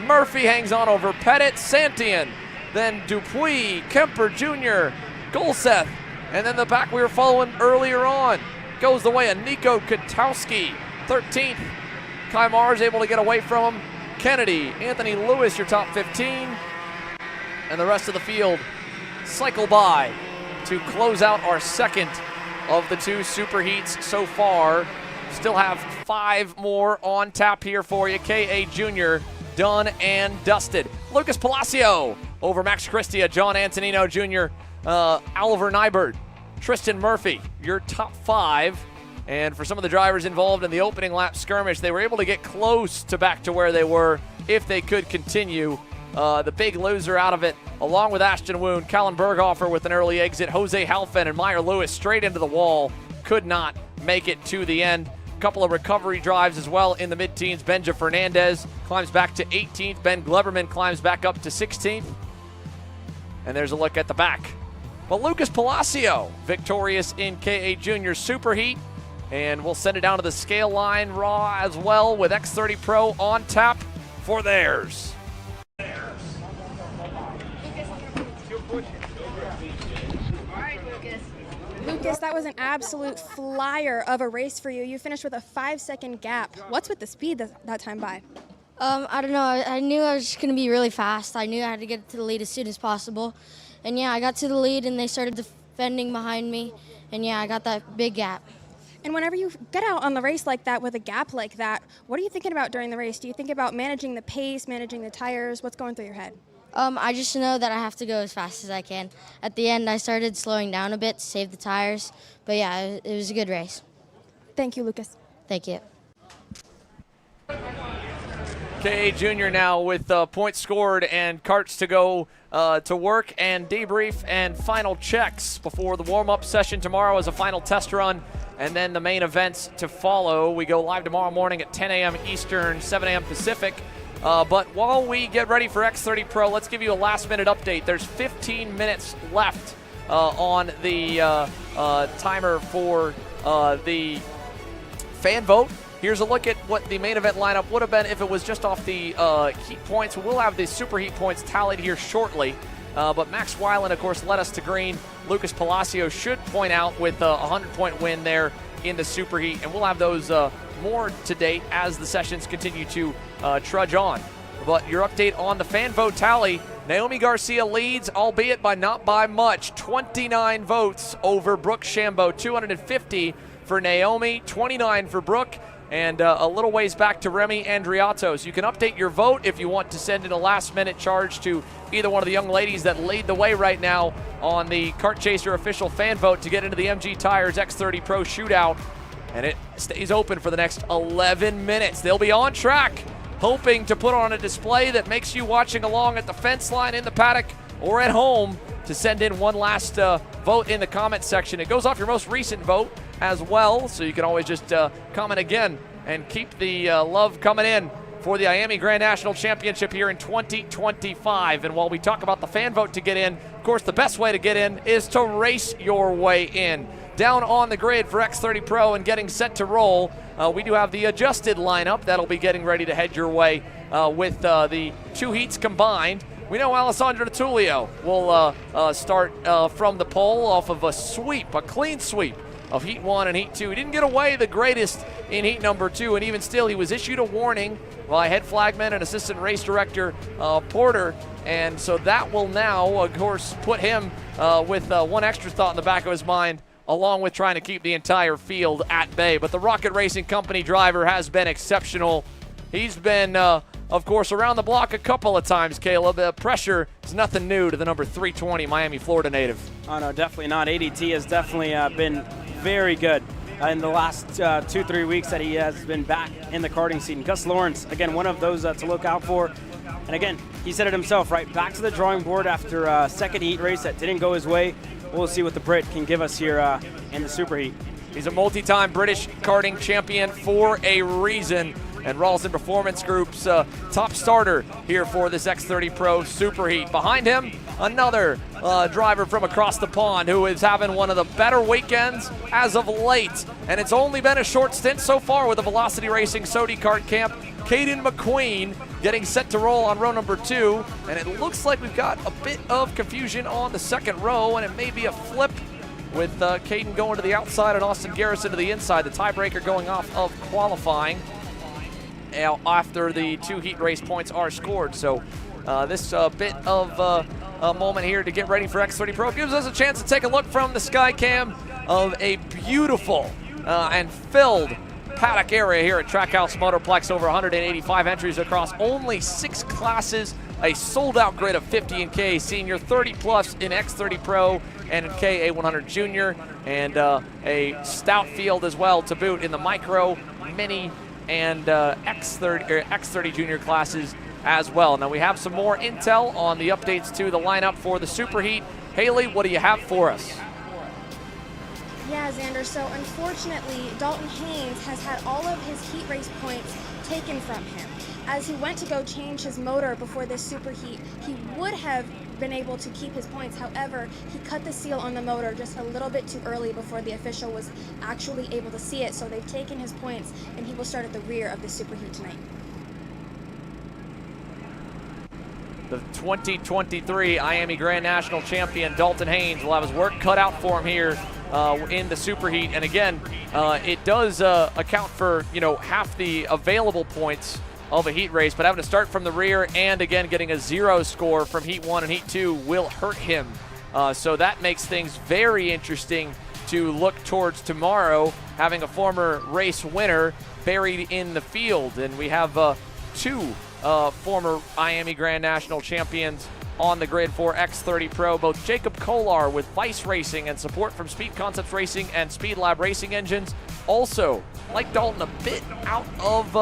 Murphy hangs on over Pettit, Santian. Then Dupuis, Kemper Jr., Golseth. And then the back we were following earlier on goes the way of Nico Katowski. 13th. Kai Mars able to get away from him. Kennedy, Anthony Lewis, your top 15. And the rest of the field cycle by to close out our second of the 2 superheats so far. Still have 5 more on tap here for you. KA Jr. done and dusted. Lucas Palacio over Max Christia, John Antonino Jr., Oliver Nybert, Tristan Murphy, your top 5. And for some of the drivers involved in the opening lap skirmish, they were able to get close to back to where they were if they could continue. The big loser out of it, along with Ashton Woon, Callan Berghofer with an early exit, Jose Halfen and Meyer Lewis straight into the wall, could not make it to the end. A couple of recovery drives as well in the mid-teens. Benja Fernandez climbs back to 18th. Ben Gleberman climbs back up to 16th. And there's a look at the back. But Lucas Palacio, victorious in KA Jr Superheat. And we'll send it down to the scale line raw as well with X30 Pro on tap for theirs. Lucas, that was an absolute flyer of a race for you. You finished with a 5-second gap. What's with the speed that time by? I don't know. I knew I was just going to be really fast. I knew I had to get to the lead as soon as possible. And yeah, I got to the lead and they started defending behind me. And yeah, I got that big gap. And whenever you get out on the race like that with a gap like that, what are you thinking about during the race? Do you think about managing the pace, managing the tires? What's going through your head? I just know that I have to go as fast as I can. At the end, I started slowing down a bit to save the tires. But yeah, it was a good race. Thank you, Lucas. Thank you. KA Jr. now with points scored and carts to go to work and debrief and final checks before the warm-up session tomorrow as a final test run, and then the main events to follow. We go live tomorrow morning at 10 a.m. Eastern, 7 a.m. Pacific. But while we get ready for X30 Pro, let's give you a last-minute update. There's 15 minutes left on the timer for the fan vote. Here's a look at what the main event lineup would have been if it was just off the heat points. We'll have the superheat points tallied here shortly. But Max Weiland, of course, led us to green. Lucas Palacio should point out with a 100-point win there in the superheat. And we'll have those more to date as the sessions continue to trudge on. But your update on the fan vote tally, Naomi Garcia leads, albeit not by much. 29 votes over Brooke Shambo, 250 for Naomi, 29 for Brooke. And a little ways back to Remy Andriato. So you can update your vote if you want to send in a last-minute charge to either one of the young ladies that lead the way right now on the Kart Chaser official fan vote to get into the MG Tires X30 Pro Shootout. And it stays open for the next 11 minutes. They'll be on track, hoping to put on a display that makes you watching along at the fence line in the paddock or at home to send in one last vote in the comment section. It goes off your most recent vote as well, so you can always just comment again and keep the love coming in for the IAME Grand National Championship here in 2025. And while we talk about the fan vote to get in, of course, the best way to get in is to race your way in. Down on the grid for X30 Pro and getting set to roll, we do have the adjusted lineup that'll be getting ready to head your way with the 2 heats combined. We know Alessandro Tullio will start from the pole off of a clean sweep of Heat 1 and Heat 2. He didn't get away the greatest in Heat number 2, and even still, he was issued a warning by head flagman and assistant race director Porter, and so that will now, of course, put him with one extra thought in the back of his mind, along with trying to keep the entire field at bay. But the Rocket Racing Company driver has been exceptional. He's been, of course, around the block a couple of times, Caleb. Pressure is nothing new to the number 320 Miami, Florida native. Oh, no, definitely not. ADT has definitely been very good in the last 2-3 weeks that he has been back in the karting scene. Gus Lawrence, again, one of those to look out for. And again, he said it himself, right? Back to the drawing board after a second heat race that didn't go his way. We'll see what the Brit can give us here in the Superheat. He's a multi-time British karting champion for a reason, and Ralston Performance Group's top starter here for this X30 Pro SuperHeat. Behind him, another driver from across the pond who is having one of the better weekends as of late, and it's only been a short stint so far with the Velocity Racing Sodi Kart camp. Caden McQueen getting set to roll on row number 2, and it looks like we've got a bit of confusion on the second row, and it may be a flip with Caden going to the outside and Austin Garrison to the inside. The tiebreaker going off of qualifying after the 2 heat race points are scored. So this bit of a moment here to get ready for X30 Pro gives us a chance to take a look from the sky cam of a beautiful and filled paddock area here at Trackhouse Motorplex. Over 185 entries across only 6 classes, a sold-out grid of 50 in KA Senior, 30 plus in X30 Pro and in KA 100 Junior, and a stout field as well to boot in the micro, mini, and X30 Junior classes as well. Now we have some more intel on the updates to the lineup for the SuperHeat. Haley, what do you have for us? Yeah, Xander, so unfortunately, Dalton Haynes has had all of his heat race points taken from him. As he went to go change his motor before this SuperHeat, he would have been able to keep his points. However, he cut the seal on the motor just a little bit too early before the official was actually able to see it, so they've taken his points, and he will start at the rear of the SuperHeat tonight. The 2023 IAME Grand National Champion Dalton Haynes will have his work cut out for him here in the SuperHeat. And again, it does account for, half the available points of a heat race, but having to start from the rear and again getting a 0 score from Heat 1 and Heat 2 will hurt him. So that makes things very interesting to look towards tomorrow, having a former race winner buried in the field. And we have 2 former IAME Grand National champions on the grid for X30 Pro, both Jacob Kolar with Vice Racing and support from Speed Concepts Racing and Speed Lab Racing Engines. Also, like Dalton, a bit out of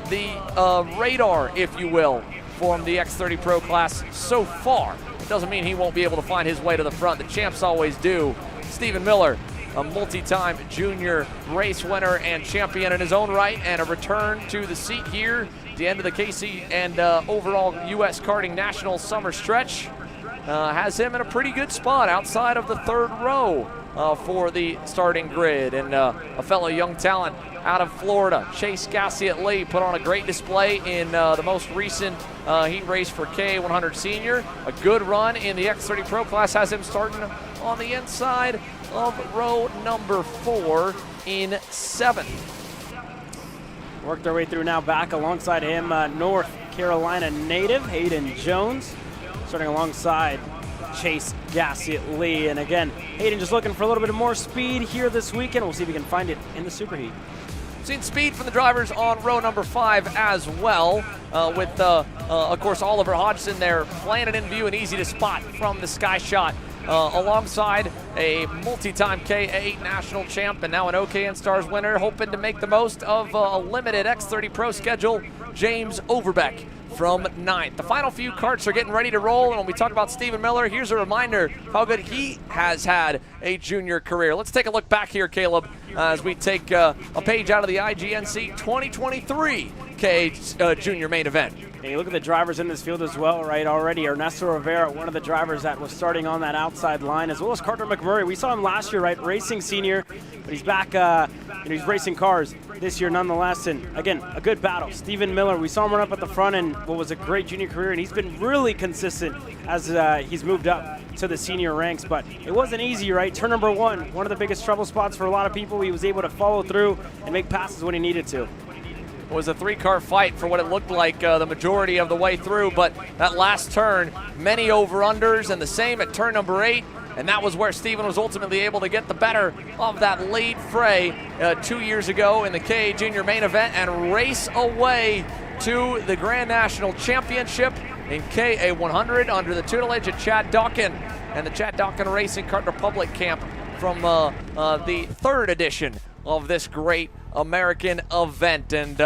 the radar, if you will, from the X30 Pro class so far. It doesn't mean he won't be able to find his way to the front. The champs always do. Stephen Miller, a multi-time junior race winner and champion in his own right, and a return to the seat here at the end of the KC and overall U.S. Karting National Summer Stretch, has him in a pretty good spot outside of the 3rd row for the starting grid. And a fellow young talent out of Florida, Chase Gassiet Lee, put on a great display in the most recent heat race for KA 100 Senior. A good run in the X30 Pro class has him starting on the inside of row number 4 in 7th. Worked our way through now back alongside him, North Carolina native Hayden Jones, starting alongside Chase Gassiet Lee. And again, Hayden just looking for a little bit more speed here this weekend. We'll see if he can find it in the SuperHeat. Seen speed from the drivers on row number 5 as well, with, of course, Oliver Hodgson there, planted in view and easy to spot from the sky shot. Alongside a multi-time KA national champ and now an OKN Stars winner, hoping to make the most of a limited X30 Pro schedule, James Overbeck from 9th. The final few karts are getting ready to roll, and when we talk about Stephen Miller, here's a reminder how good he has had a junior career. Let's take a look back here, Caleb, as we take a page out of the IGNC 2023 KA Junior main event. And you look at the drivers in this field as well, right? Already Ernesto Rivera, one of the drivers that was starting on that outside line, as well as Carter McMurray. We saw him last year, right? Racing senior, but he's back, he's racing cars this year nonetheless. And again, a good battle. Stephen Miller, we saw him run up at the front end, what was a great junior career, and he's been really consistent as he's moved up to the senior ranks. But it wasn't easy, right? Turn number 1, one of the biggest trouble spots for a lot of people. He was able to follow through and make passes when he needed to. It was a 3-car fight for what it looked like the majority of the way through, but that last turn, many over-unders, and the same at turn number 8, and that was where Stephen was ultimately able to get the better of that lead fray 2 years ago in the KA Junior main event and race away to the Grand National Championship in KA 100 under the tutelage of Chad Dawkin and the Chad Dawkin Racing Kart Republic camp from the 3rd edition of this great American event. And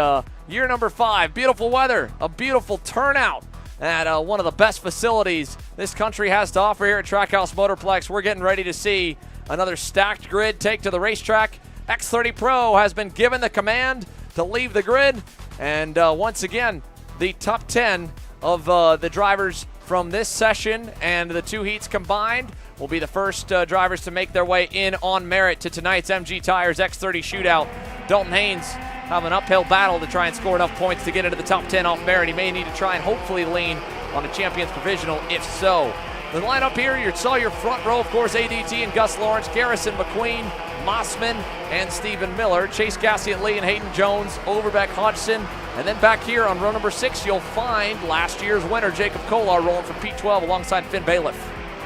year number 5, beautiful weather, a beautiful turnout at one of the best facilities this country has to offer here at Trackhouse Motorplex. We're getting ready to see another stacked grid take to the racetrack X30 Pro has been given the command to leave the grid. And once again, the top 10 of the drivers from this session and the 2 heats combined will be the first drivers to make their way in on merit to tonight's MG Tires X30 shootout. Dalton Haynes have an uphill battle to try and score enough points to get into the top 10 off merit. He may need to try and hopefully lean on a Champions Provisional if so. The lineup here, you saw your front row, of course, ADT and Gus Lawrence, Garrison, McQueen, Mossman, and Stephen Miller, Chase Gassiet Lee and Hayden Jones, Overbeck, Hodgson, and then back here on row number 6, you'll find last year's winner, Jacob Kolar, rolling from P12 alongside Finn Bailiff.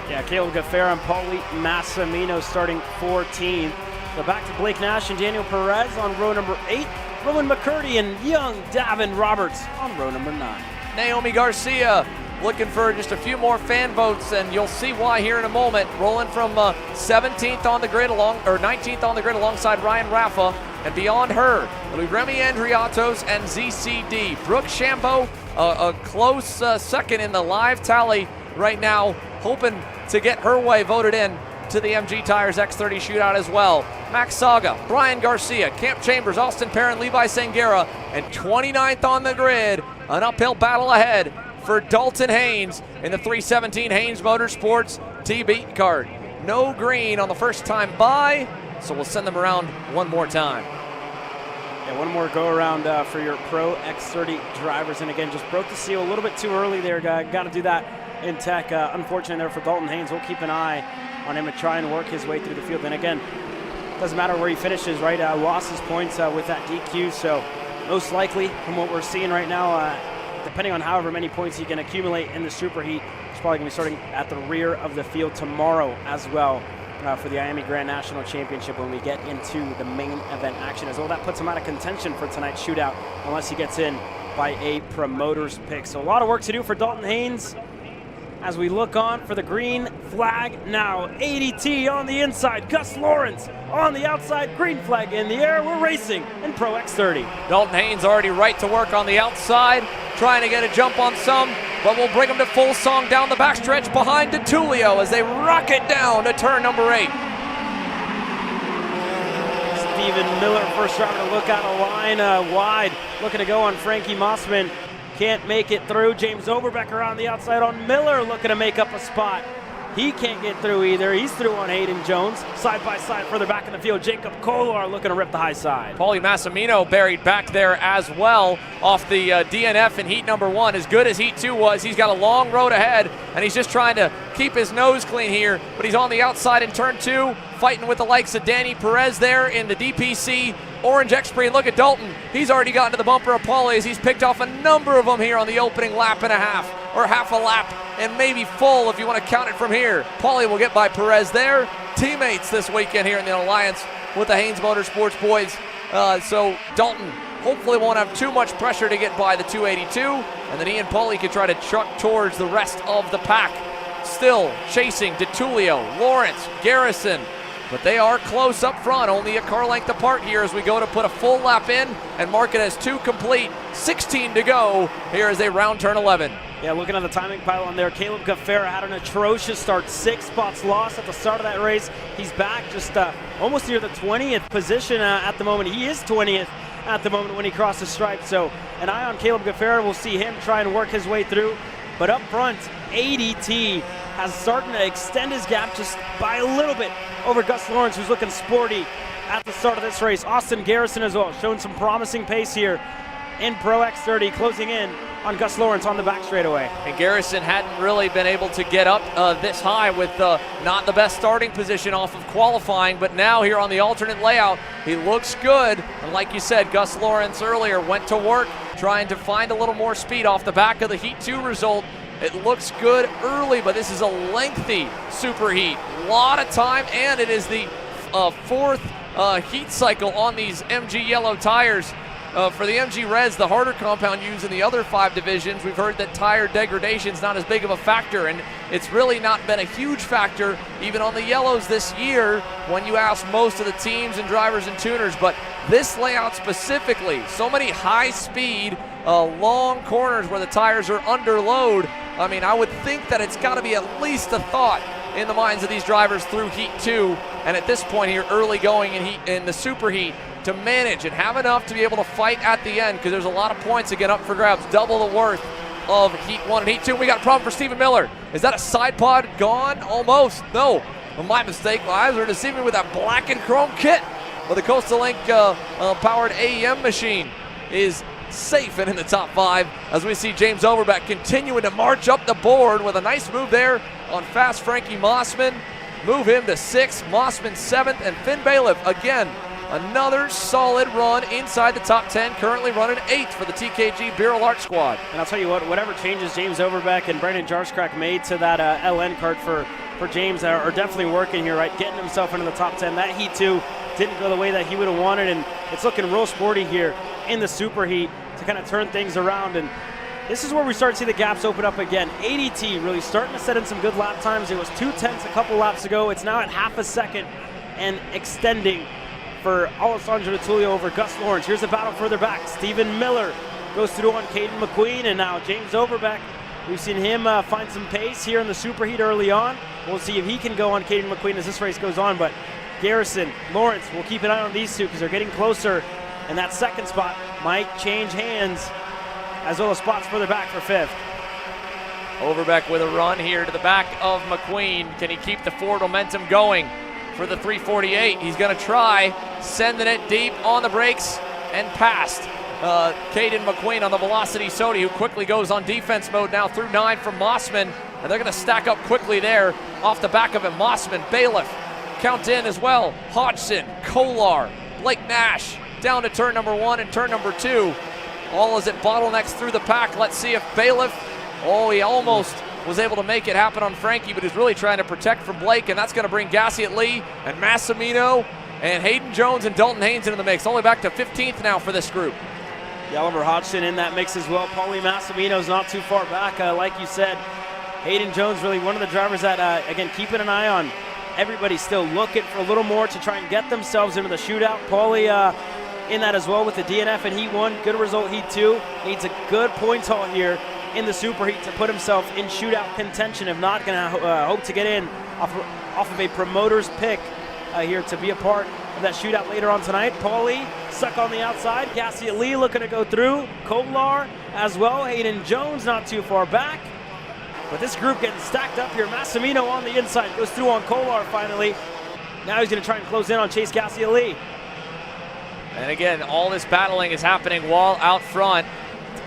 Yeah, Caleb Gaffera and Paulie Massimino starting 14th. So back to Blake Nash and Daniel Perez on row number 8. Rowan McCurdy and young Davin Roberts on row number 9. Naomi Garcia looking for just a few more fan votes, and you'll see why here in a moment. Rolling from 17th on the grid 19th on the grid alongside Ryan Raffa, and beyond her, it'll be Remy Andriatos and ZCD. Brooke Shambo, a close second in the live tally right now, hoping to get her way voted in to the MG Tires X30 shootout as well. Max Saga, Brian Garcia, Camp Chambers, Austin Perrin, Levi Sangera, and 29th on the grid. An uphill battle ahead for Dalton Haynes in the 317 Haynes Motorsports TB card. No green on the first time by, so we'll send them around one more time. Yeah, one more go around for your Pro X30 drivers. And again, just broke the seal a little bit too early there. Got to do that in tech. Unfortunate there for Dalton Haynes. We'll keep an eye on him and try and work his way through the field. And again, doesn't matter where he finishes, right? Lost his points with that DQ. So most likely, from what we're seeing right now, depending on however many points he can accumulate in the Super Heat, he's probably going to be starting at the rear of the field tomorrow as well for the IAME Grand National Championship when we get into the main event action as well. That puts him out of contention for tonight's shootout unless he gets in by a promoter's pick. So a lot of work to do for Dalton Haynes as we look on for the green flag now. ADT on the inside, Gus Lawrence on the outside, green flag in the air. We're racing in Pro X30. Dalton Haynes already right to work on the outside, trying to get a jump on some, but we'll bring him to full song down the backstretch behind DeTulio as they rocket down to turn number 8. Stephen Miller, first driver to look out of line wide, looking to go on Frankie Mossman. Can't make it through. James Overbecker on the outside on Miller, looking to make up a spot. He can't get through either. He's through on Hayden Jones. Side by side, further back in the field, Jacob Kolar looking to rip the high side. Paulie Massimino buried back there as well off the DNF in heat number 1. As good as heat 2 was, he's got a long road ahead, and he's just trying to keep his nose clean here, but he's on the outside in turn 2, fighting with the likes of Danny Perez there in the DPC Orange X-Spree. And look at Dalton. He's already gotten to the bumper of Paulie as he's picked off a number of them here on the opening lap and a half, or half a lap, and maybe full if you want to count it from here. Paulie will get by Perez there. Teammates this weekend here in the Alliance with the Haynes Motorsports boys. So Dalton hopefully won't have too much pressure to get by the 282, and then he and Paulie can try to truck towards the rest of the pack. Still chasing DeTulio, Lawrence, Garrison, but they are close up front, only a car length apart here as we go to put a full lap in and mark it as 2 complete. 16 to go here as they round turn 11. Yeah, looking at the timing pylon there, Caleb Gaffera had an atrocious start. 6 spots lost at the start of that race. He's back just almost near the 20th position at the moment. He is 20th at the moment when he crossed the stripe. So an eye on Caleb Gaffera. We'll see him try and work his way through. But up front, ADT has starting to extend his gap just by a little bit over Gus Lawrence, who's looking sporty at the start of this race. Austin Garrison as well, showing some promising pace here in Pro X30, closing in on Gus Lawrence on the back straightaway. And Garrison hadn't really been able to get up this high with not the best starting position off of qualifying, but now here on the alternate layout, he looks good. And like you said, Gus Lawrence earlier went to work trying to find a little more speed off the back of the Heat 2 result. It looks good early, but this is a lengthy super heat. A lot of time, and it is the 4th heat cycle on these MG yellow tires. For the MG Reds, the harder compound used in the other 5 divisions, we've heard that tire degradation is not as big of a factor, and it's really not been a huge factor even on the yellows this year when you ask most of the teams and drivers and tuners. But this layout specifically, so many high-speed, long corners where the tires are under load. I mean, I would think that it's got to be at least a thought in the minds of these drivers through Heat 2, and at this point here, early going in the SuperHeat, to manage and have enough to be able to fight at the end, because there's a lot of points again up for grabs, double the worth of Heat 1 and Heat 2. We got a problem for Stephen Miller. Is that a side pod gone? Almost. No. Well, my mistake. My eyes were deceiving me with that black and chrome kit. But the Coastal Link powered AEM machine is safe and in the top 5 as we see James Overbeck continuing to march up the board with a nice move there on fast Frankie Mossman. Move him to 6th, Mossman 7th, and Finn Bailiff again. Another solid run inside the top 10, currently running 8th for the TKG Beryl Art Squad. And I'll tell you what, whatever changes James Overbeck and Brandon Jarskrak made to that LN cart for James are definitely working here, right? Getting himself into the top 10. That Heat 2 didn't go the way that he would have wanted, and it's looking real sporty here in the SuperHeat to kind of turn things around. And this is where we start to see the gaps open up again. ADT really starting to set in some good lap times. It was 2/10 a couple laps ago. It's now at half a second and extending for Alessandro Tullio over Gus Lawrence. Here's the battle further back. Stephen Miller goes through on Caden McQueen, and now James Overbeck. We've seen him find some pace here in the SuperHeat early on. We'll see if he can go on Caden McQueen as this race goes on, but Garrison, Lawrence, we'll keep an eye on these two because they're getting closer, and that second spot might change hands, as well as spots further back for 5th. Overbeck with a run here to the back of McQueen. Can he keep the forward momentum going for the 348? He's going to try, sending it deep on the brakes and past Caden McQueen on the Velocity Sodi, who quickly goes on defense mode now through 9 from Mossman, and they're going to stack up quickly there off the back of him. Mossman, Bailiff, count in as well. Hodgson, Kolar, Blake Nash down to turn number 1 and turn number 2. All is at bottlenecks through the pack. Let's see if Bailiff, he almost was able to make it happen on Frankie, but he's really trying to protect from Blake, and that's going to bring Gassiet Lee and Massimino and Hayden Jones and Dalton Haynes into the mix. Only back to 15th now for this group. Oliver Hodgson in that mix as well. Paulie Massimino's not too far back, like you said. Hayden Jones really one of the drivers that, again, keeping an eye on. Everybody's still looking for a little more to try and get themselves into the shootout. Paulie in that as well with the DNF in Heat 1. Good result Heat 2. Needs a good points haul here in the SuperHeat to put himself in shootout contention. If not, going to hope to get in off of a promoter's pick here to be a part of that shootout later on tonight. Paulie stuck on the outside. Gassiet Lee looking to go through. Kolar as well. Hayden Jones not too far back. But this group getting stacked up here. Massimino on the inside. Goes through on Kolar finally. Now he's going to try and close in on Chase Gassiet Lee. And again, all this battling is happening while out front.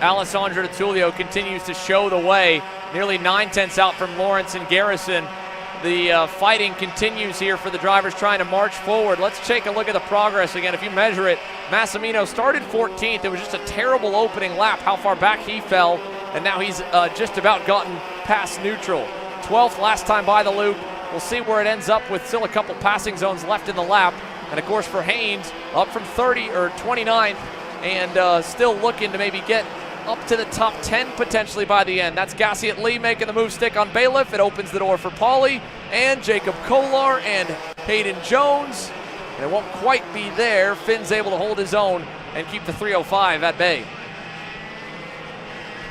Alessandro Tullio continues to show the way. Nearly 9/10 out from Lawrence and Garrison. The fighting continues here for the drivers trying to march forward. Let's take a look at the progress again. If you measure it, Massimino started 14th. It was just a terrible opening lap, how far back he fell. And now he's just about gotten past neutral. 12th last time by the loop. We'll see where it ends up with still a couple passing zones left in the lap. And of course for Haynes, up from 30 or 29th and still looking to maybe get up to the top 10 potentially by the end. That's Gassiet Lee making the move stick on Bailiff. It opens the door for Paulie and Jacob Kolar and Hayden Jones. And it won't quite be there. Finn's able to hold his own and keep the 305 at bay.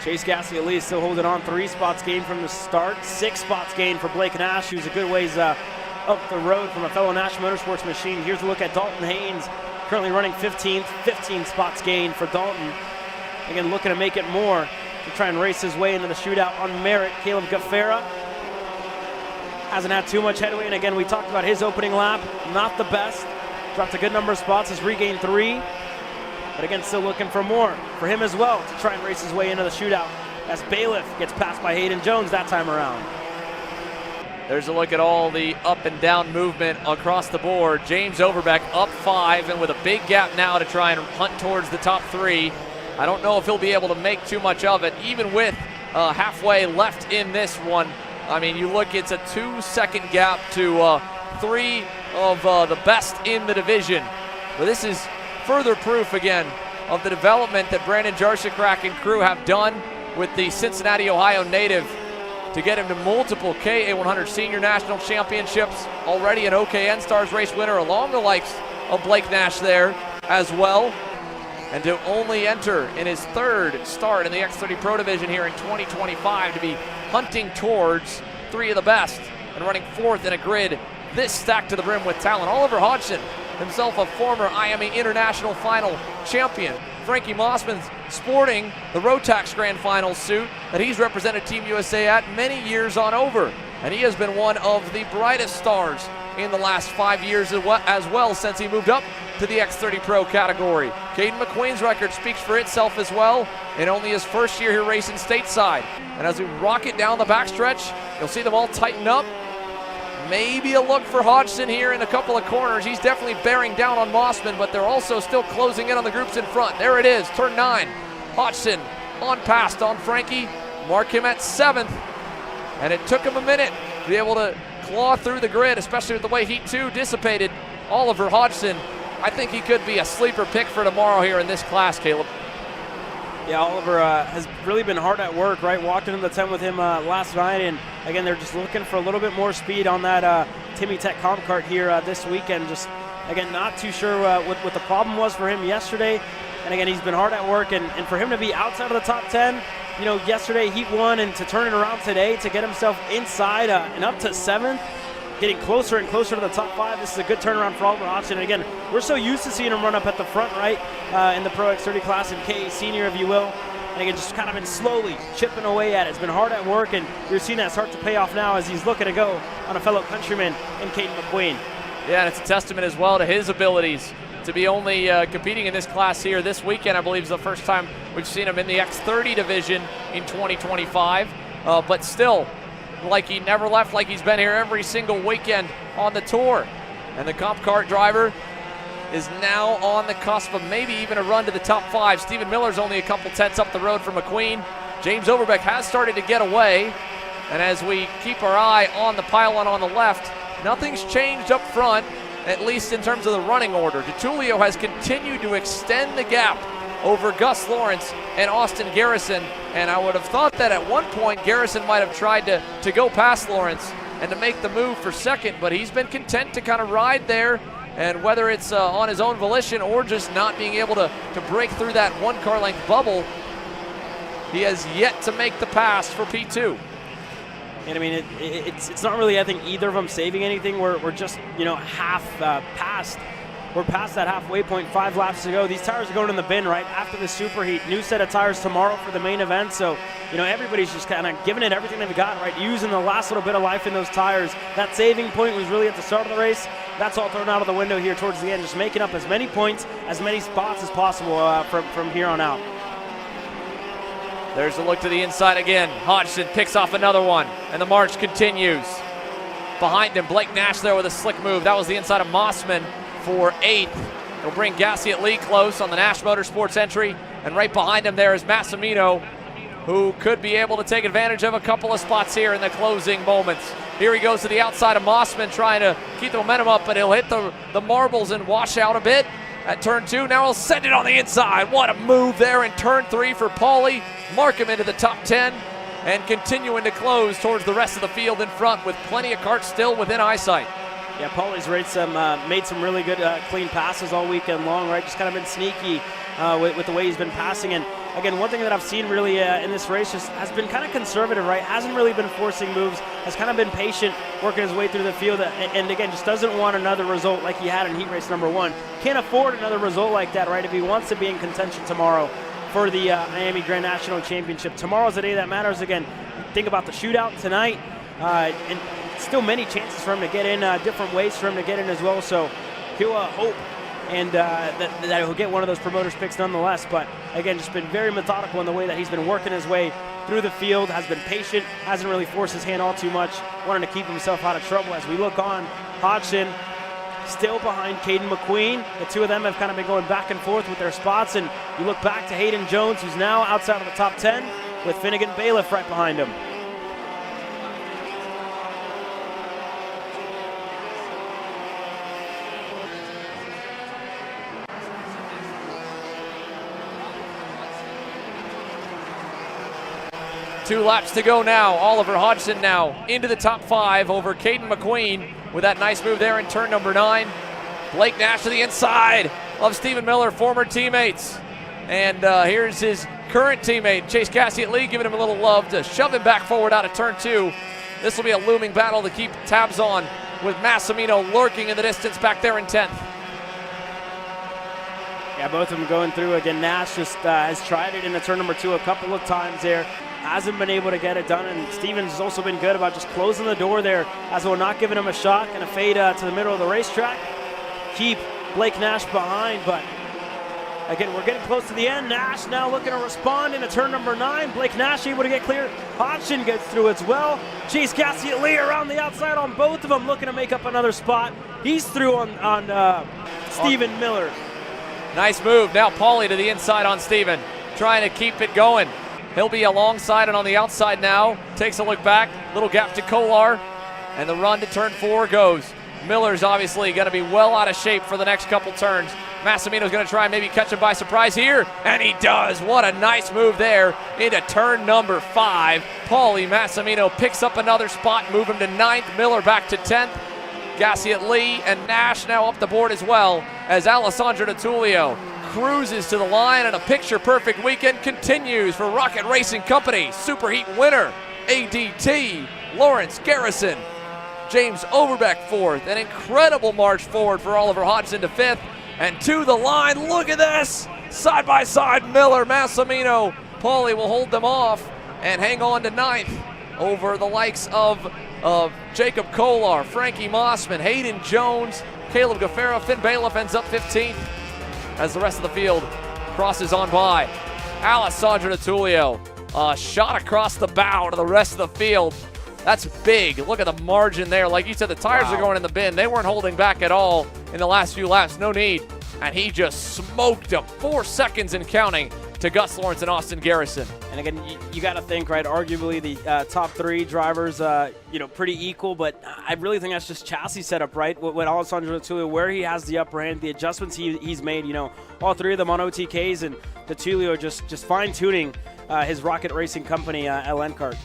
Chase Gassiet Lee is still holding on. 3 spots gained from the start. 6 spots gained for Blake Nash, who's a good ways up the road from a fellow Nash Motorsports machine. Here's a look at Dalton Haynes, currently running 15th. 15 spots gained for Dalton. Again, looking to make it more to try and race his way into the shootout on merit. Caleb Gaffera hasn't had too much headway, and again, we talked about his opening lap. Not the best. Dropped a good number of spots, has regained 3. But again, still looking for more for him as well to try and race his way into the shootout as Bailiff gets passed by Hayden Jones that time around. There's a look at all the up and down movement across the board. James Overbeck up 5 and with a big gap now to try and hunt towards the top 3. I don't know if he'll be able to make too much of it, even with halfway left in this one. I mean, you look, it's a 2-second gap to 3 of the best in the division. But this is further proof again of the development that Brandon Jarsikrak and crew have done with the Cincinnati, Ohio native to get him to multiple KA100 Senior National Championships, already an OKN Stars race winner along the likes of Blake Nash there as well. And to only enter in his 3rd start in the X30 Pro division here in 2025 to be hunting towards 3 of the best and running 4th in a grid this stacked to the brim with talent. Oliver Hodgson, himself a former IAME International Final champion. Frankie Mossman's sporting the Rotax Grand Final suit that he's represented Team USA at many years on over. And he has been one of the brightest stars in the last 5 years as well since he moved up to the X30 Pro category. Caden McQueen's record speaks for itself as well in only his first year here racing stateside. And as we rocket down the backstretch, you'll see them all tighten up. Maybe a look for Hodgson here in a couple of corners. He's definitely bearing down on Mossman, but they're also still closing in on the groups in front. There it is, turn 9. Hodgson on past on Frankie. Mark him at 7th. And it took him a minute to be able to claw through the grid, especially with the way Heat 2 dissipated Oliver Hodgson. I think he could be a sleeper pick for tomorrow here in this class, Caleb. Yeah, Oliver has really been hard at work, right? Walked into the 10 with him last night, and again, they're just looking for a little bit more speed on that Timmy Tech comp kart here this weekend. Just, again, not too sure what the problem was for him yesterday. And again, he's been hard at work, and for him to be outside of the top 10, you know, yesterday Heat 1, and to turn it around today to get himself inside and up to 7th, getting closer and closer to the top 5. This is a good turnaround for Oliver Hodgson. And again, we're so used to seeing him run up at the front, right, in the Pro X30 class, and KA Senior, if you will. And again, just kind of been slowly chipping away at it. It's been hard at work, and you're seeing that start to pay off now as he's looking to go on a fellow countryman in Caden McQueen. Yeah, and it's a testament as well to his abilities to be only competing in this class here this weekend. I believe is the first time we've seen him in the X30 division in 2025. But still, like he never left, like he's been here every single weekend on the tour. And the comp kart driver is now on the cusp of maybe even a run to the top 5. Stephen Miller's only a couple tenths up the road from McQueen. James Overbeck has started to get away. And as we keep our eye on the pylon on the left, nothing's changed up front, at least in terms of the running order. DeTulio has continued to extend the gap over Gus Lawrence and Austin Garrison, and I would have thought that at one point Garrison might have tried to go past Lawrence and to make the move for second, but he's been content to kind of ride there, and whether it's on his own volition or just not being able to break through that 1 car length bubble, he has yet to make the pass for P2. And I mean, it's not really, I think, either of them saving anything. We're just, you know, half past. We're past that halfway point, 5 laps to go. These tires are going in the bin, right, after the SuperHeat. New set of tires tomorrow for the main event. So, you know, everybody's just kind of giving it everything they've got, right, using the last little bit of life in those tires. That saving point was really at the start of the race. That's all thrown out of the window here towards the end, just making up as many points, as many spots as possible from here on out. There's a look to the inside again. Hodgson picks off another one, and the march continues. Behind him, Blake Nash there with a slick move. That was the inside of Mossman for 8th. It'll bring Gassiet Lee close on the Nash Motorsports entry, and right behind him there is Massimino, who could be able to take advantage of a couple of spots here in the closing moments. Here he goes to the outside of Mossman, trying to keep the momentum up, but he'll hit the marbles and wash out a bit at turn 2. Now he'll send it on the inside. What a move there in turn 3 for Pauly. Mark him into the top 10 and continuing to close towards the rest of the field in front with plenty of karts still within eyesight. Yeah, Pauly's made some really good clean passes all weekend long, right? Just kind of been sneaky with the way he's been passing. And again, one thing that I've seen really in this race just has been kind of conservative, right? Hasn't really been forcing moves, has kind of been patient, working his way through the field, and again, just doesn't want another result like he had in heat race number 1. Can't afford another result like that, right? If he wants to be in contention tomorrow for the IAME Grand National Championship. Tomorrow's the day that matters. Again, think about the shootout tonight, and still many chances for him to get in, different ways for him to get in as well. So he'll hope and that he'll get one of those promoters picks nonetheless. But again, just been very methodical in the way that he's been working his way through the field, has been patient, hasn't really forced his hand all too much, wanting to keep himself out of trouble. As we look on, Hodgson still behind Caden McQueen. The two of them have kind of been going back and forth with their spots, and you look back to Hayden Jones, who's now outside of the top 10, with Finnegan Bailiff right behind him. Two laps to go now. Oliver Hodgson now into the top 5 over Caden McQueen with that nice move there in turn number 9. Blake Nash to the inside of Stephen Miller, former teammates. And here's his current teammate, Chase Gassiet Lee, giving him a little love to shove him back forward out of turn 2. This will be a looming battle to keep tabs on, with Massimino lurking in the distance back there in 10th. Yeah, both of them going through. Again, Nash just has tried it in the turn number 2 a couple of times there. Hasn't been able to get it done, and Stevens has also been good about just closing the door there, as well, not giving him a shot. Going to fade to the middle of the racetrack. Keep Blake Nash behind, but again, we're getting close to the end. Nash now looking to respond into turn number 9. Blake Nash able to get clear. Hodgson gets through as well. Chase Cassiet Lee around the outside on both of them, looking to make up another spot. He's through on Stephen Miller. Nice move. Now Paulie to the inside on Steven, trying to keep it going. He'll be alongside and on the outside now. Takes a look back. Little gap to Kolar. And the run to turn 4 goes. Miller's obviously going to be well out of shape for the next couple turns. Massimino's going to try and maybe catch him by surprise here. And he does. What a nice move there into turn number 5. Paulie Massimino picks up another spot, move him to 9th. Miller back to 10th. Gassiet Lee and Nash now up the board as well, as Alessandro DiTullio cruises to the line, and a picture-perfect weekend continues for Rocket Racing Company. SuperHeat winner, ADT, Lawrence Garrison. James Overbeck 4th. An incredible march forward for Oliver Hodgson to 5th. And to the line, look at this! Side by side, Miller, Massimino. Paulie will hold them off and hang on to 9th over the likes of Jacob Kolar, Frankie Mossman, Hayden Jones, Caleb Gaffaro. Finn Bailiff ends up 15th as the rest of the field crosses on by. Alessandro DiTullio, a shot across the bow to the rest of the field. That's big. Look at the margin there. Like you said, the tires are going in the bin. They weren't holding back at all in the last few laps. No need. And he just smoked him. 4 seconds and counting to Gus Lawrence and Austin Garrison. And again, you got to think, right, arguably the top 3 drivers, pretty equal, but I really think that's just chassis setup, right? With Alessandro DiTullio, where he has the upper hand, the adjustments he's made, all 3 of them on OTKs, and DiTullio just fine-tuning his Rocket Racing Company LN Kart.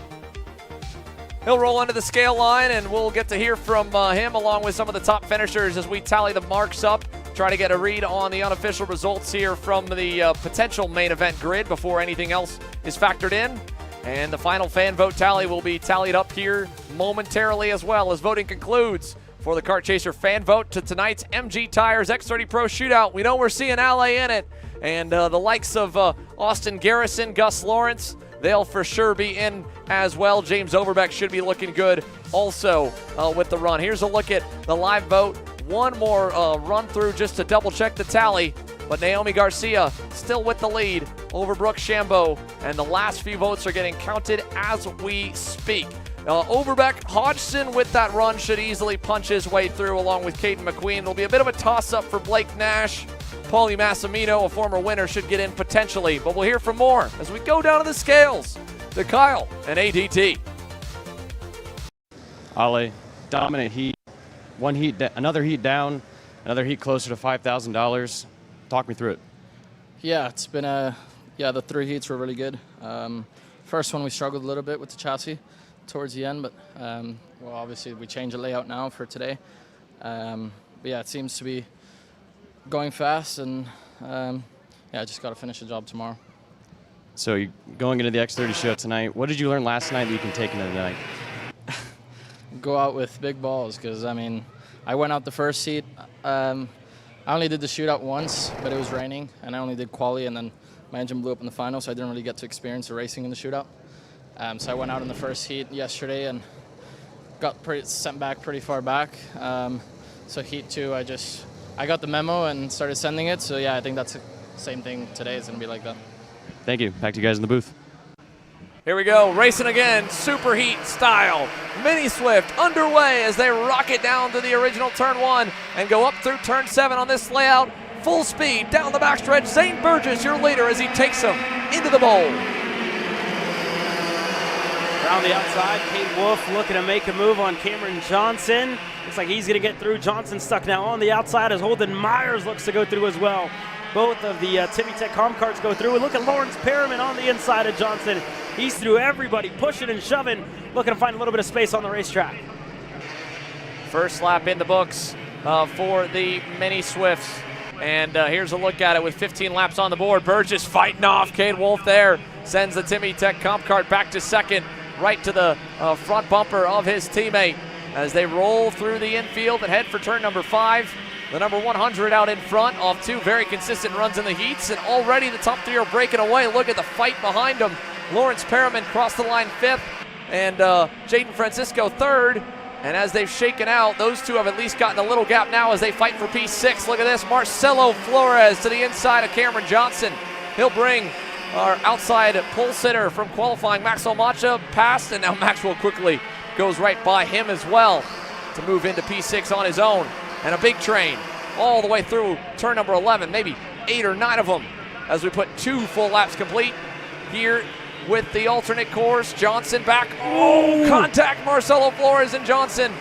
He'll roll under the scale line, and we'll get to hear from him along with some of the top finishers as we tally the marks up. Try to get a read on the unofficial results here from the potential main event grid before anything else is factored in. And the final fan vote tally will be tallied up here momentarily as well as voting concludes for the Kart Chaser fan vote to tonight's MG Tires X30 Pro Shootout. We know we're seeing LA in it, and the likes of Austin Garrison, Gus Lawrence, they'll for sure be in as well. James Overbeck should be looking good also with the run. Here's a look at the live vote. One more run through just to double check the tally, but Naomi Garcia still with the lead over Brooke Shambo, and the last few votes are getting counted as we speak. Overbeck, Hodgson with that run should easily punch his way through along with Caden McQueen. It'll be a bit of a toss-up for Blake Nash. Paulie Massimino, a former winner, should get in potentially, but we'll hear from more as we go down to the scales to Kyle and ADT. Ale, dominant heat. One heat, another heat down, another heat closer to $5,000. Talk me through it. Yeah, it's been the 3 heats were really good. First one we struggled a little bit with the chassis towards the end, but obviously we changed the layout now for today. But yeah, it seems to be going fast, and I just got to finish the job tomorrow. So you're going into the X30 show tonight. What did you learn last night that you can take into tonight? Go out with big balls, because I went out the first heat. I only did the shootout once, but it was raining, and I only did quali, and then my engine blew up in the final, so I didn't really get to experience the racing in the shootout. So I went out in the first heat yesterday and got sent back pretty far back. So heat 2, I got the memo and started sending it. So yeah, I think that's the same thing today. It's gonna be like that. Thank you. Back to you guys in the booth. Here we go, racing again, SuperHeat style. Mini Swift underway as they rocket down to the original turn 1 and go up through turn 7 on this layout. Full speed down the backstretch. Zane Burgess, your leader, as he takes them into the bowl. Around the outside, Kate Wolf looking to make a move on Cameron Johnson. Looks like he's going to get through. Johnson stuck now on the outside as Holden Myers looks to go through as well. Both of the Timmy Tech Home Carts go through. And look at Lawrence Perriman on the inside of Johnson. He's through everybody, pushing and shoving, looking to find a little bit of space on the racetrack. First lap in the books for the Mini Swifts. And here's a look at it with 15 laps on the board. Burgess fighting off. Cade Wolf there sends the Timmy Tech Comp Cart back to second. right to the front bumper of his teammate as they roll through the infield and head for turn number 5. The number 100 out in front off 2 very consistent runs in the heats, and already the top 3 are breaking away. Look at the fight behind them. Lawrence Perriman crossed the line 5th, and Jaden Francisco 3rd. And as they've shaken out, those 2 have at least gotten a little gap now as they fight for P6. Look at this, Marcelo Flores to the inside of Cameron Johnson. He'll bring our outside pole sitter from qualifying, Maxwell Macha, past, and now Maxwell quickly goes right by him as well to move into P6 on his own. And a big train all the way through turn number 11, maybe 8 or 9 of them, as we put 2 full laps complete here with the alternate course. Johnson back. Oh, contact Marcelo Flores and Johnson.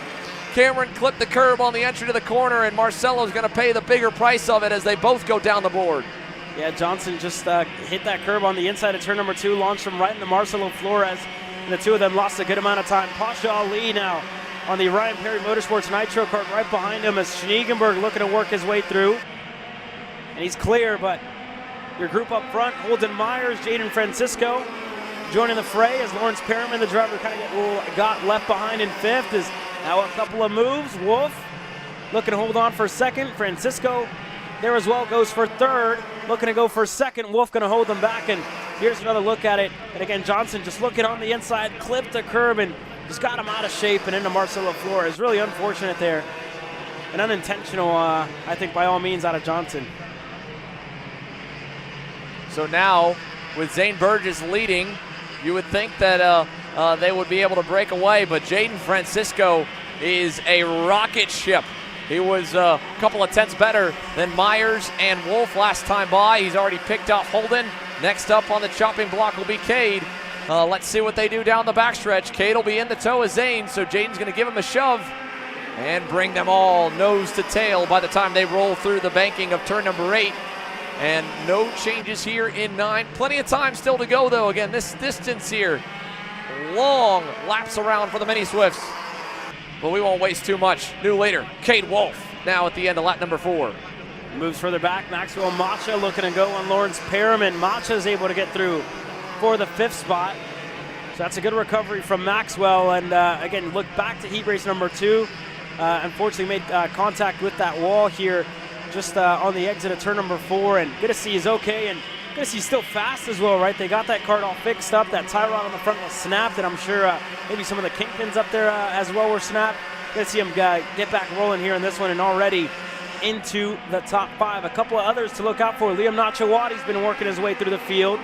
Cameron clipped the curb on the entry to the corner, and Marcelo's going to pay the bigger price of it as they both go down the board. Yeah, Johnson just hit that curb on the inside of turn number 2, launched him right into Marcelo Flores, and the 2 of them lost a good amount of time. Pasha Ali now on the Ryan Perry Motorsports Nitro Kart right behind him as Schneegenberg looking to work his way through. And he's clear, but your group up front, Holden Myers, Jaden Francisco, joining the fray as Lawrence Perriman, the driver, kind of got left behind in 5th. Is now a couple of moves. Wolf looking to hold on for 2nd. Francisco there as well goes for 3rd, looking to go for 2nd. Wolf going to hold them back, and here's another look at it. And again, Johnson just looking on the inside, clipped the curb and just got him out of shape and into Marcelo Flores. Really unfortunate there. And unintentional, I think, by all means, out of Johnson. So now, with Zane Burgess leading, you would think that they would be able to break away, but Jaden Francisco is a rocket ship. He was a couple of tenths better than Myers and Wolf last time by. He's already picked off Holden. Next up on the chopping block will be Cade. Let's see what they do down the backstretch. Cade will be in the tow of Zane, so Jaden's going to give him a shove and bring them all nose to tail by the time they roll through the banking of turn number 8. And no changes here in 9. Plenty of time still to go, though. Again, this distance here, long laps around for the Mini Swifts. But we won't waste too much. New leader, Cade Wolf, now at the end of lap number 4. Moves further back. Maxwell Macha looking to go on Lawrence Perriman. Macha is able to get through for the 5th spot. So that's a good recovery from Maxwell. And again, look back to heat race number 2. Unfortunately made contact with that wall here just on the exit of turn number 4. And good to see he's okay, and good to see he's still fast as well, right? They got that cart all fixed up. That tie rod on the front was snapped, and I'm sure maybe some of the kingpins up there as well were snapped. Good to see him get back rolling here in this one and already into the top 5. A couple of others to look out for. Liam Nachawadi's been working his way through the field.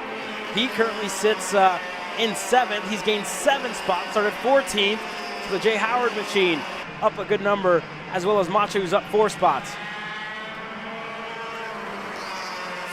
He currently sits in 7th. He's gained 7 spots, started 14th. So the Jay Howard machine up a good number, as well as Macha, who's up 4 spots.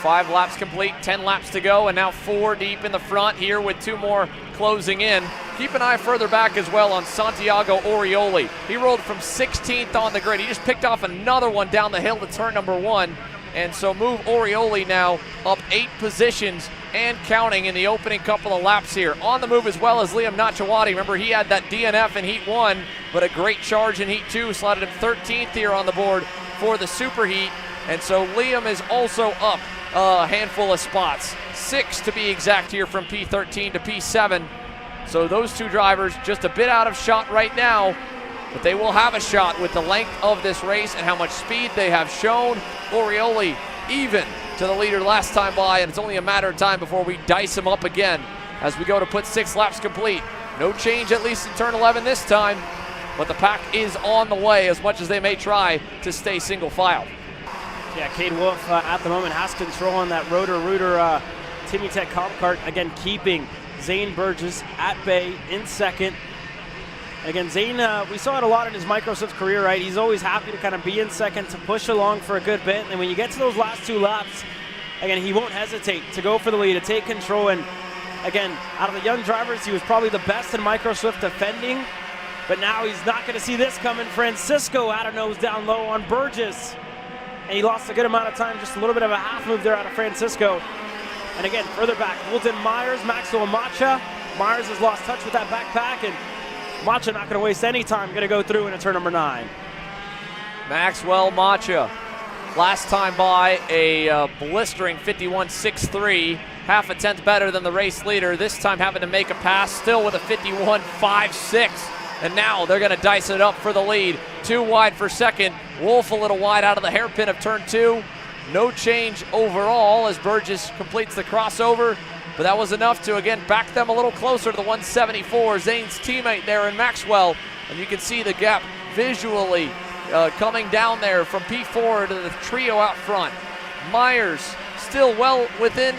5 laps complete, 10 laps to go, and now 4 deep in the front here with 2 more closing in. Keep an eye further back as well on Santiago Orioli. He rolled from 16th on the grid. He just picked off another one down the hill to turn number 1. And so move Orioli now up 8 positions and counting in the opening couple of laps here. On the move as well as Liam Nachawadi. Remember, he had that DNF in Heat 1, but a great charge in Heat 2. Slotted him 13th here on the board for the SuperHeat. And so Liam is also up a handful of spots. 6 to be exact here from P13 to P7. So those 2 drivers just a bit out of shot right now, but they will have a shot with the length of this race and how much speed they have shown. Orioli even to the leader last time by, and it's only a matter of time before we dice him up again as we go to put 6 laps complete. No change, at least in turn 11 this time, but the pack is on the way as much as they may try to stay single file. Yeah, Cade Wolf at the moment has control on that Rotor-Rooter Timmy Tech comp cart. Again, keeping Zane Burgess at bay in 2nd. Again, Zane, we saw it a lot in his Microsoft career, right? He's always happy to kind of be in 2nd, to push along for a good bit. And when you get to those last 2 laps, again, he won't hesitate to go for the lead, to take control. And again, out of the young drivers, he was probably the best in Microsoft defending. But now he's not going to see this coming. Francisco out of nose down low on Burgess. And he lost a good amount of time, just a little bit of a half move there out of Francisco. And again, further back, Wilton Myers, Maxwell Macha. Myers has lost touch with that backpack, and Macha not going to waste any time, going to go through into turn number 9. Maxwell Macha, last time by a blistering 51.63. half a tenth better than the race leader, this time having to make a pass, still with a 51.56. And now they're going to dice it up for the lead. 2 wide for second. Wolf a little wide out of the hairpin of turn 2. No change overall as Burgess completes the crossover, but that was enough to, again, back them a little closer to the 174. Zane's teammate there in Maxwell, and you can see the gap visually coming down there from P4 to the trio out front. Myers still well within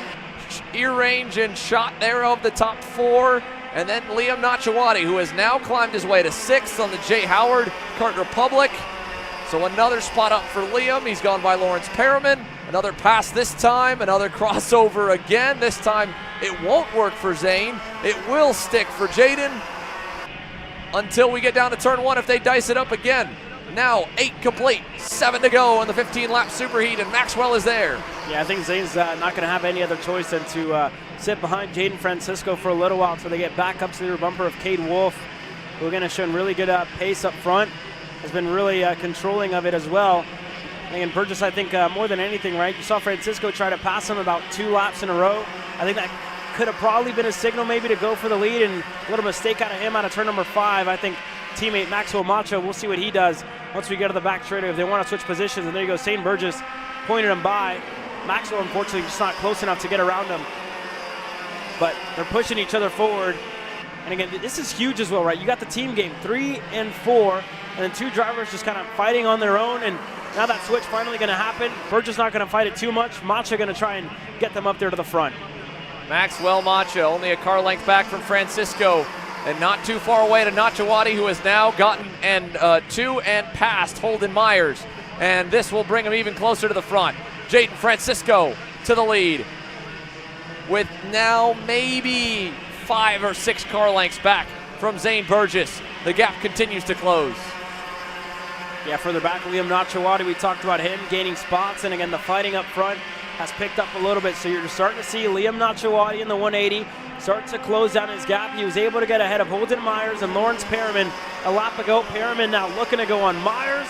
ear range and shot there of the top 4. And then Liam Nachawati, who has now climbed his way to 6th on the Jay Howard Kart Republic. So another spot up for Liam. He's gone by Lawrence Perriman. Another pass this time, another crossover again. This time it won't work for Zane. It will stick for Jaden until we get down to turn 1 if they dice it up again. Now 8 complete, 7 to go on the 15-lap superheat, and Maxwell is there. Yeah, I think Zane's not going to have any other choice than to sit behind Jaden Francisco for a little while until they get back up to the rear bumper of Cade Wolf, who again has shown really good pace up front, has been really controlling of it as well. And Burgess, I think more than anything, right? You saw Francisco try to pass him about 2 laps in a row. I think that could have probably been a signal maybe to go for the lead, and a little mistake out of him out of turn number 5. I think teammate Maxwell Macho, we'll see what he does once we get to the back straight if they want to switch positions. And there you go, St. Burgess pointed him by. Maxwell, unfortunately, just not close enough to get around him. But they're pushing each other forward. And again, this is huge as well, right? You got the team game 3 and 4, and then 2 drivers just kind of fighting on their own. And now that switch finally going to happen. Burgess not going to fight it too much. Macho going to try and get them up there to the front. Maxwell Macho, only a car length back from Francisco, and not too far away to Nachawati, who has now gotten to and past Holden Myers. And this will bring him even closer to the front. Jaden Francisco to the lead, with now maybe 5 or 6 car lengths back from Zane Burgess. The gap continues to close. Yeah, further back, Liam Nachawati, we talked about him gaining spots, and again, the fighting up front has picked up a little bit, so you're starting to see Liam Nachawati in the 180 start to close down his gap. He was able to get ahead of Holden Myers and Lawrence Perriman a lap ago. Perriman now looking to go on Myers.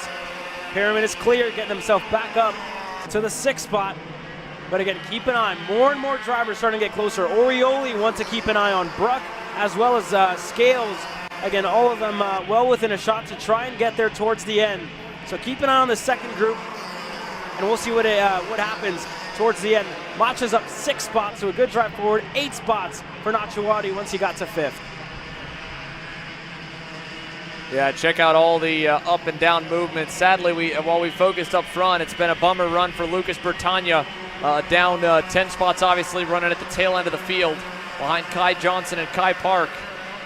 Perriman is clear, getting himself back up to the 6th spot. But again, keep an eye. More and more drivers starting to get closer. Orioli wants to keep an eye on Bruck, as well as Scales. Again, all of them well within a shot to try and get there towards the end. So keep an eye on the second group, and we'll see what happens towards the end. Macha's up 6 spots, so a good drive forward. 8 spots for Nachawati once he got to 5th. Yeah, check out all the up and down movements. Sadly, while we focused up front, it's been a bummer run for Lucas Bertagna. Down 10 spots, obviously, running at the tail end of the field behind Kai Johnson and Kai Park.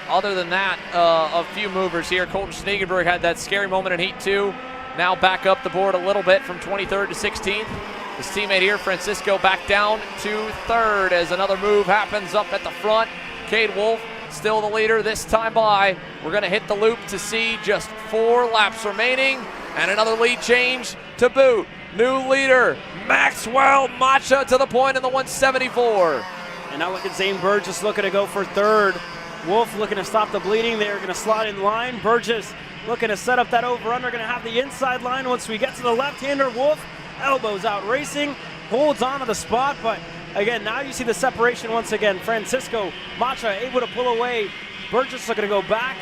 Other than that, a few movers here. Colton Schneegenberg had that scary moment in Heat 2. Now back up the board a little bit from 23rd to 16th. His teammate here, Francisco, back down to 3rd as another move happens up at the front. Cade Wolf still the leader this time by. We're going to hit the loop to see just 4 laps remaining, and another lead change to boot. New leader, Maxwell Macha, to the point in the 174. And now look at Zane Burgess looking to go for 3rd. Wolf looking to stop the bleeding. They're going to slide in line. Burgess looking to set up that over-under. Going to have the inside line once we get to the left-hander. Wolf, elbows out racing, holds on to the spot, but again, now you see the separation once again. Francisco Macha able to pull away. Burgess looking to go back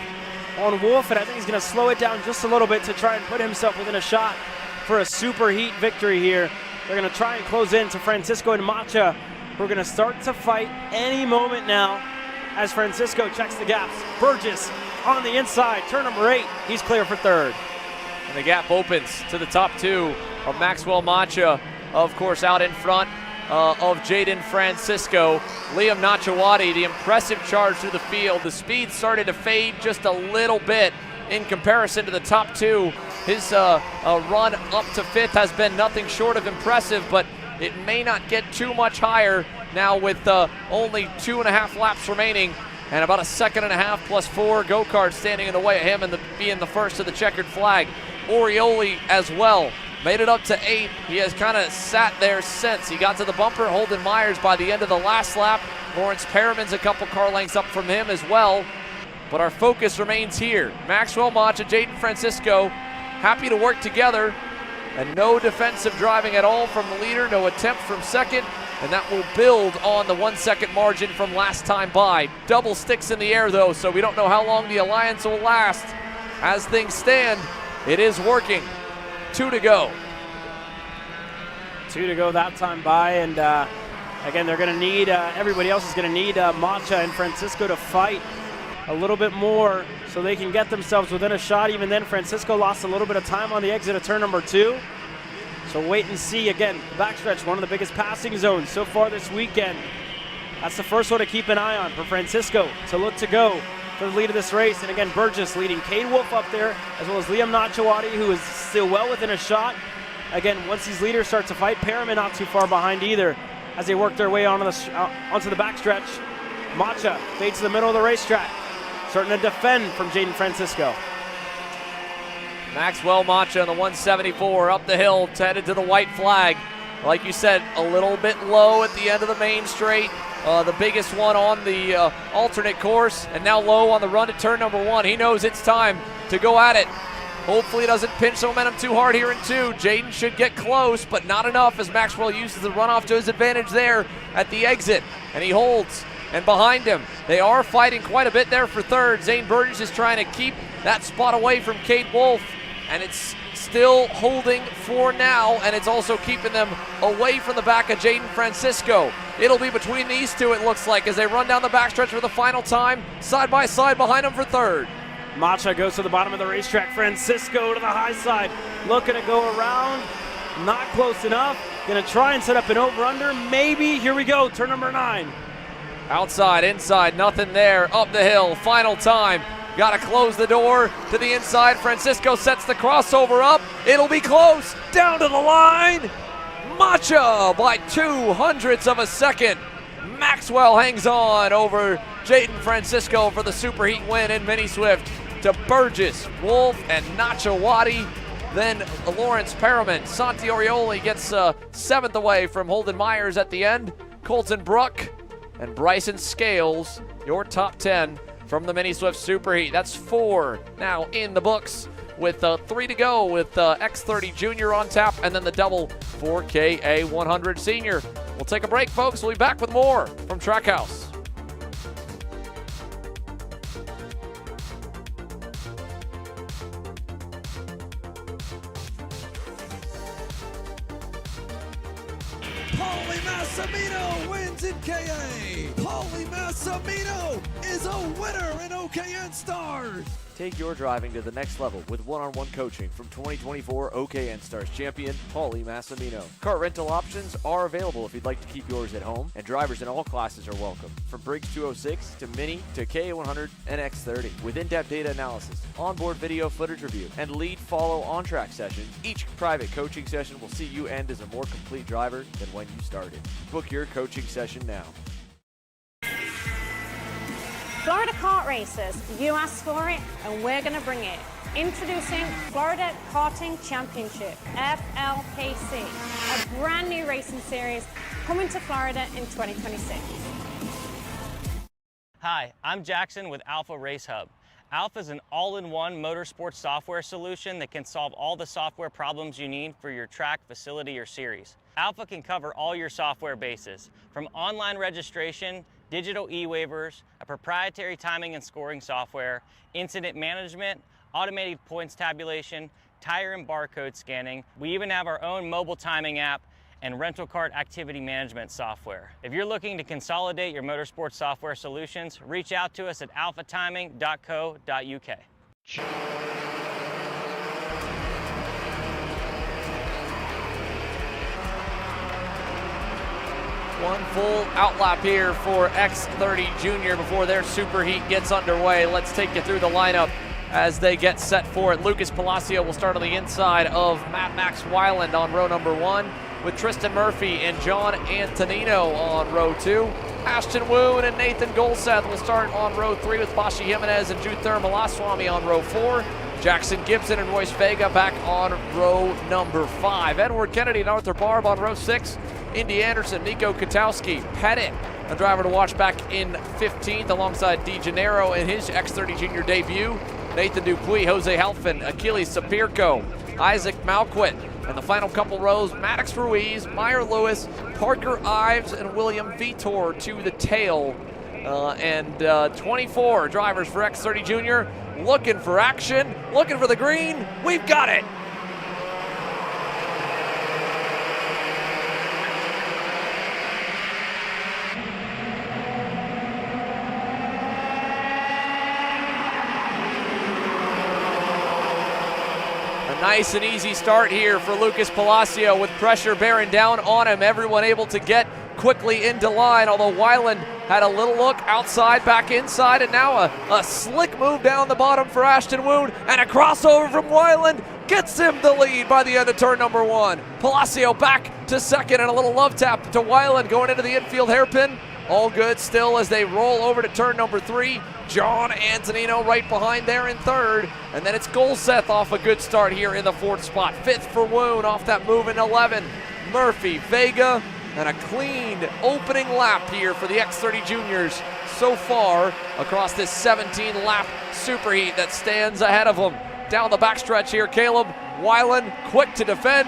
on Wolf, and I think he's going to slow it down just a little bit to try and put himself within a shot for a superheat victory here. They're going to try and close in to Francisco and Macha, who are going to start to fight any moment now as Francisco checks the gaps. Burgess on the inside, turn number 8, he's clear for 3rd. And the gap opens to the top 2 of Maxwell Macha, of course, out in front of Jaden Francisco. Liam Nachawati, the impressive charge through the field. The speed started to fade just a little bit in comparison to the top 2. His run up to 5th has been nothing short of impressive, but it may not get too much higher now with only 2.5 laps remaining and about a 1.5 seconds plus 4 go-karts standing in the way of him and being the first to the checkered flag. Orioli as well made it up to 8th. He has kind of sat there since. He got to the bumper, Holden Myers by the end of the last lap. Lawrence Perriman's a couple car lengths up from him as well. But our focus remains here. Maxwell Macha, Jaden Francisco, happy to work together. And no defensive driving at all from the leader. No attempt from second. and that will build on the 1 second margin from last time by. Double sticks in the air though, so we don't know how long the alliance will last. As things stand, it is working. 2 to go. 2 to go that time by, and again, they're going to need, everybody else is going to need Matcha and Francisco to fight a little bit more so they can get themselves within a shot. Even then, Francisco lost a little bit of time on the exit of turn number 2. So wait and see. Again, the backstretch, one of the biggest passing zones so far this weekend. That's the first one to keep an eye on for Francisco to look to go for the lead of this race. And again, Burgess leading Cade Wolf up there, as well as Liam Nachawati, who is still well within a shot. Again, once these leaders start to fight, Perriman not too far behind either as they work their way onto the backstretch. Matcha fades to the middle of the racetrack, starting to defend from Jaden Francisco. Maxwell Matcha on the 174 up the hill, headed to the white flag. Like you said, a little bit low at the end of the main straight. The biggest one on the alternate course, and now low on the run to turn number 1. He knows it's time to go at it. Hopefully it doesn't pinch the momentum too hard here in 2. Jaden should get close, but not enough as Maxwell uses the runoff to his advantage there at the exit. And he holds. And behind him, they are fighting quite a bit there for third. Zane Burgess is trying to keep that spot away from Cade Wolf. And it's still holding for now, and it's also keeping them away from the back of Jaden Francisco. It'll be between these two, it looks like, as they run down the backstretch for the final time, side by side behind them for third. Matcha goes to the bottom of the racetrack. Francisco to the high side, looking to go around. Not close enough. Gonna try and set up an over-under. Maybe. Here we go. Turn number 9. Outside, inside, nothing there. Up the hill, final time. Got to close the door to the inside. Francisco sets the crossover up. It'll be close. Down to the line. Matcha by 0.02 of a second. Maxwell hangs on over Jaden Francisco for the Superheat win in Mini Swift to Burgess, Wolf, and Nachawati. Then Lawrence Perriman. Santi Orioli gets 7th away from Holden Myers at the end. Colton Bruck and Bryson Scales, your top 10 from the Mini Swift Superheat. That's 4 now in the books with 3 to go with X30 Jr on tap, and then the double for KA 100 Sr. We'll take a break, folks. We'll be back with more from Trackhouse. Paulie Massimino wins in KA. Paulie Massimino is a winner in OKN Stars. Take your driving to the next level with one-on-one coaching from 2024 OKN Stars champion Paulie Massimino. Kart rental options are available if you'd like to keep yours at home, and drivers in all classes are welcome, from Briggs 206 to Mini to KA100 and X30. With in-depth data analysis, onboard video footage review, and lead follow on-track sessions, each private coaching session will see you end as a more complete driver than when you started. Book your coaching session now. Florida Kart Racers, you asked for it and we're going to bring it. Introducing Florida Karting Championship, FLPC, a brand new racing series coming to Florida in 2026. Hi, I'm Jackson with Alpha Race Hub. Alpha is an all-in-one motorsports software solution that can solve all the software problems you need for your track, facility, or series. Alpha can cover all your software bases, from online registration, digital e-waivers, a proprietary timing and scoring software, incident management, automated points tabulation, tire and barcode scanning. We even have our own mobile timing app and rental kart activity management software. If you're looking to consolidate your motorsports software solutions, reach out to us at alphatiming.co.uk. One full outlap here for X30 Jr before their Superheat gets underway. Let's take you through the lineup as they get set for it. Lucas Palacio will start on the inside of Matt Max Weiland on row number 1, with Tristan Murphy and John Antonino on row 2. Ashton Woon and Nathan Golseth will start on row 3 with Bashi Jimenez and Juther Malaswamy on row 4. Jackson Gibson and Royce Vega back on row number 5. Edward Kennedy and Arthur Barb on row 6. Indy Anderson, Nico Katowski, Pettit, a driver to watch back in 15th alongside De Janeiro in his X30 Jr debut. Nathan Dupuis, Jose Halfin, Achilles Sapirko, Isaac Malquit, And the final couple rows, Maddox Ruiz, Meyer Lewis, Parker Ives, and William Vitor to the tail. 24 drivers for X30 Jr. looking for action, looking for the green. We've got it. Nice and easy start here for Lucas Palacio with pressure bearing down on him. Everyone able to get quickly into line, although Weiland had a little look outside, back inside, and now a slick move down the bottom for Ashton Woon, and a crossover from Weiland gets him the lead by the end of turn number 1. Palacio back to second, and a little love tap to Weiland going into the infield hairpin. All good still as they roll over to turn number 3. John Antonino right behind there in third. And then it's Golseth off a good start here in the 4th spot. 5th for Woon off that move in 11. Murphy, Vega, and a clean opening lap here for the X30 Juniors so far across this 17-lap superheat that stands ahead of them. Down the backstretch here, Caleb Weiland quick to defend.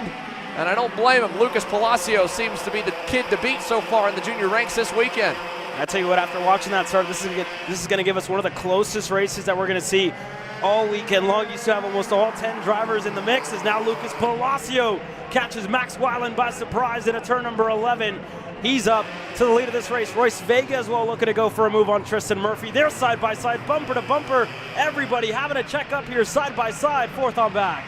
And I don't blame him. Lucas Palacio seems to be the kid to beat so far in the junior ranks this weekend. I tell you what, after watching that start, this is going to give us one of the closest races that we're going to see all weekend long. You still have almost all 10 drivers in the mix as now Lucas Palacio catches Max Weiland by surprise in a turn number 11. He's up to the lead of this race. Royce Vega as well looking to go for a move on Tristan Murphy. They're side by side, bumper to bumper. Everybody having a check up here side by side, 4th on back.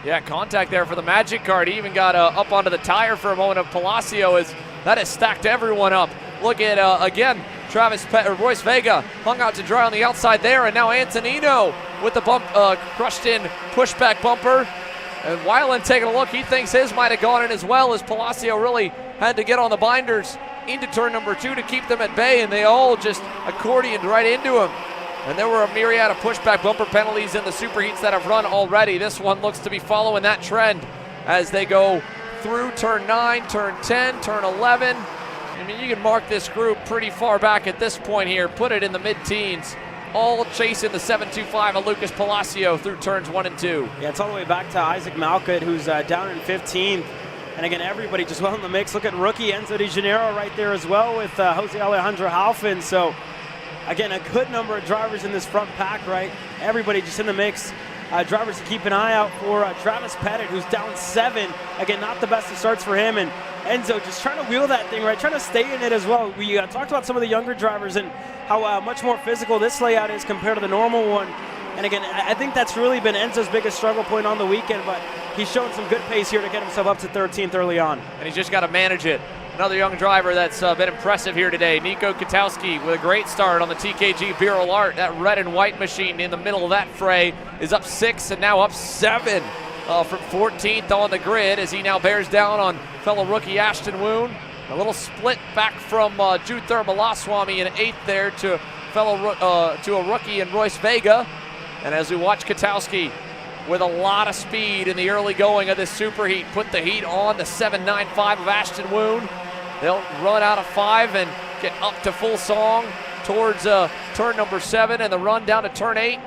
Yeah, contact there for the Magic Card. He even got up onto the tire for a moment of Palacio as that has stacked everyone up. Look at, again, Royce Vega hung out to dry on the outside there, and now Antonino with the bump, crushed in pushback bumper. And Weiland taking a look, he thinks his might have gone in as well, as Palacio really had to get on the binders into turn number 2 to keep them at bay, and they all just accordioned right into him. And there were a myriad of pushback bumper penalties in the superheats that have run already. This one looks to be following that trend as they go through turn 9, turn 10, turn 11. I mean, you can mark this group pretty far back at this point here, put it in the mid-teens, all chasing the 725 of Lucas Palacio through turns 1 and 2. Yeah, it's all the way back to Isaac Malcutt, who's down in 15th. And again, everybody just well in the mix. Look at rookie Enzo De Janeiro right there as well with Jose Alejandro Halfin. So again, a good number of drivers in this front pack, right? Everybody just in the mix. Drivers to keep an eye out for. Travis Pettit, who's down 7. Again, not the best of starts for him. And Enzo just trying to wheel that thing, right? Trying to stay in it as well. We talked about some of the younger drivers and how much more physical this layout is compared to the normal one. And again, I think that's really been Enzo's biggest struggle point on the weekend, but he's shown some good pace here to get himself up to 13th early on. And he's just got to manage it. Another young driver that's been impressive here today, Nico Katowski, with a great start on the TKG Bureau Art. That red and white machine in the middle of that fray is up 6 and now up 7 from 14th on the grid as he now bears down on fellow rookie Ashton Woon. A little split back from Juther Malaswamy in 8th there to a rookie in Royce Vega. And as we watch Katowski with a lot of speed in the early going of this superheat, put the heat on the 795 of Ashton Woon. They'll run out of 5 and get up to full song towards turn number 7 and the run down to turn 8.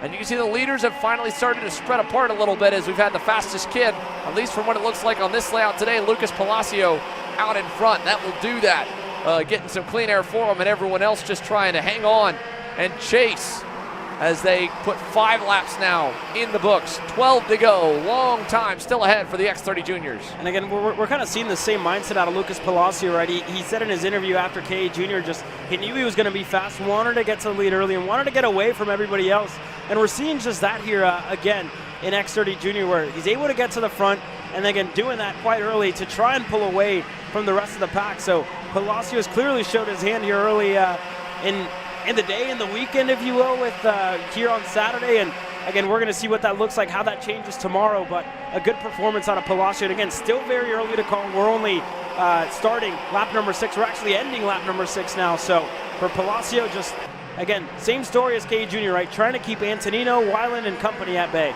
And you can see the leaders have finally started to spread apart a little bit as we've had the fastest kid, at least from what it looks like on this layout today, Lucas Palacio out in front. That will do that, getting some clean air for him, and everyone else just trying to hang on and chase as they put 5 laps now in the books. 12 to go. Long time still ahead for the X30 Juniors. And again, we're kind of seeing the same mindset out of Lucas Palacio, right? He said in his interview after KA Junior, he knew he was going to be fast, wanted to get to the lead early, and wanted to get away from everybody else. And we're seeing just that here again in X30 Junior, where he's able to get to the front, and again, doing that quite early to try and pull away from the rest of the pack. So Palacio has clearly showed his hand here early in the day, in the weekend, if you will, with here on Saturday. And again, we're going to see what that looks like, how that changes tomorrow. But a good performance out of Palacio. And again, still very early to call. We're only starting lap number 6. We're actually ending lap number 6 now. So for Palacio, just, again, same story as K Jr., right? Trying to keep Antonino, Weiland, and company at bay.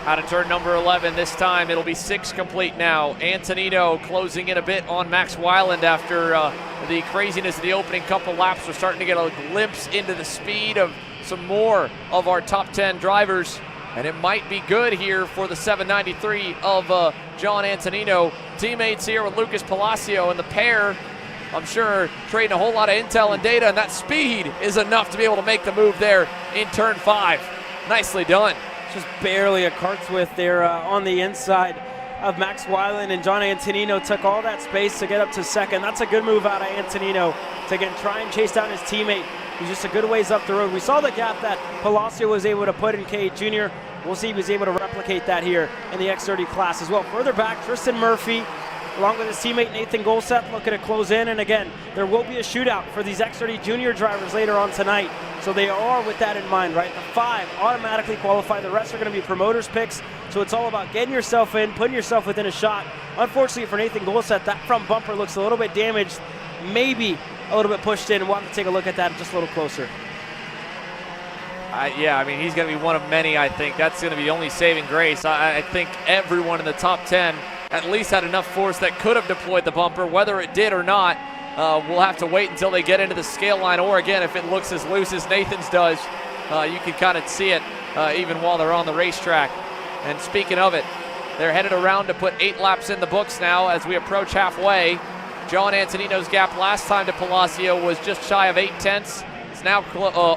Out of turn number 11 this time. It'll be 6 complete now. Antonino closing in a bit on Max Weiland after the craziness of the opening couple laps. We're starting to get a glimpse into the speed of some more of our top 10 drivers. And it might be good here for the 793 of John Antonino. Teammates here with Lucas Palacio, and the pair, I'm sure, trading a whole lot of intel and data, and that speed is enough to be able to make the move there in turn 5. Nicely done. Just barely a Kart's width there on the inside of Max Weiland, and John Antonino took all that space to get up to second. That's a good move out of Antonino to again try and chase down his teammate. He's just a good ways up the road. We saw the gap that Palacio was able to put in K Jr. We'll see if he's able to replicate that here in the X30 class as well. Further back, Tristan Murphy, along with his teammate Nathan Golseth, looking to close in. And again, there will be a shootout for these X30 Jr drivers later on tonight. So they are with that in mind, right? The 5 automatically qualify. The rest are going to be promoters picks. So it's all about getting yourself in, putting yourself within a shot. Unfortunately for Nathan Golseth, that front bumper looks a little bit damaged, maybe a little bit pushed in. We'll have to take a look at that just a little closer. Yeah, I mean, he's going to be one of many, I think. That's going to be the only saving grace. I think everyone in the top 10 at least had enough force that could have deployed the bumper. Whether it did or not, we'll have to wait until they get into the scale line, or again, if it looks as loose as Nathan's does, you can kind of see it even while they're on the racetrack. And speaking of it, they're headed around to put 8 laps in the books now as we approach halfway. John Antonino's gap last time to Palacio was just shy of 0.8. It's now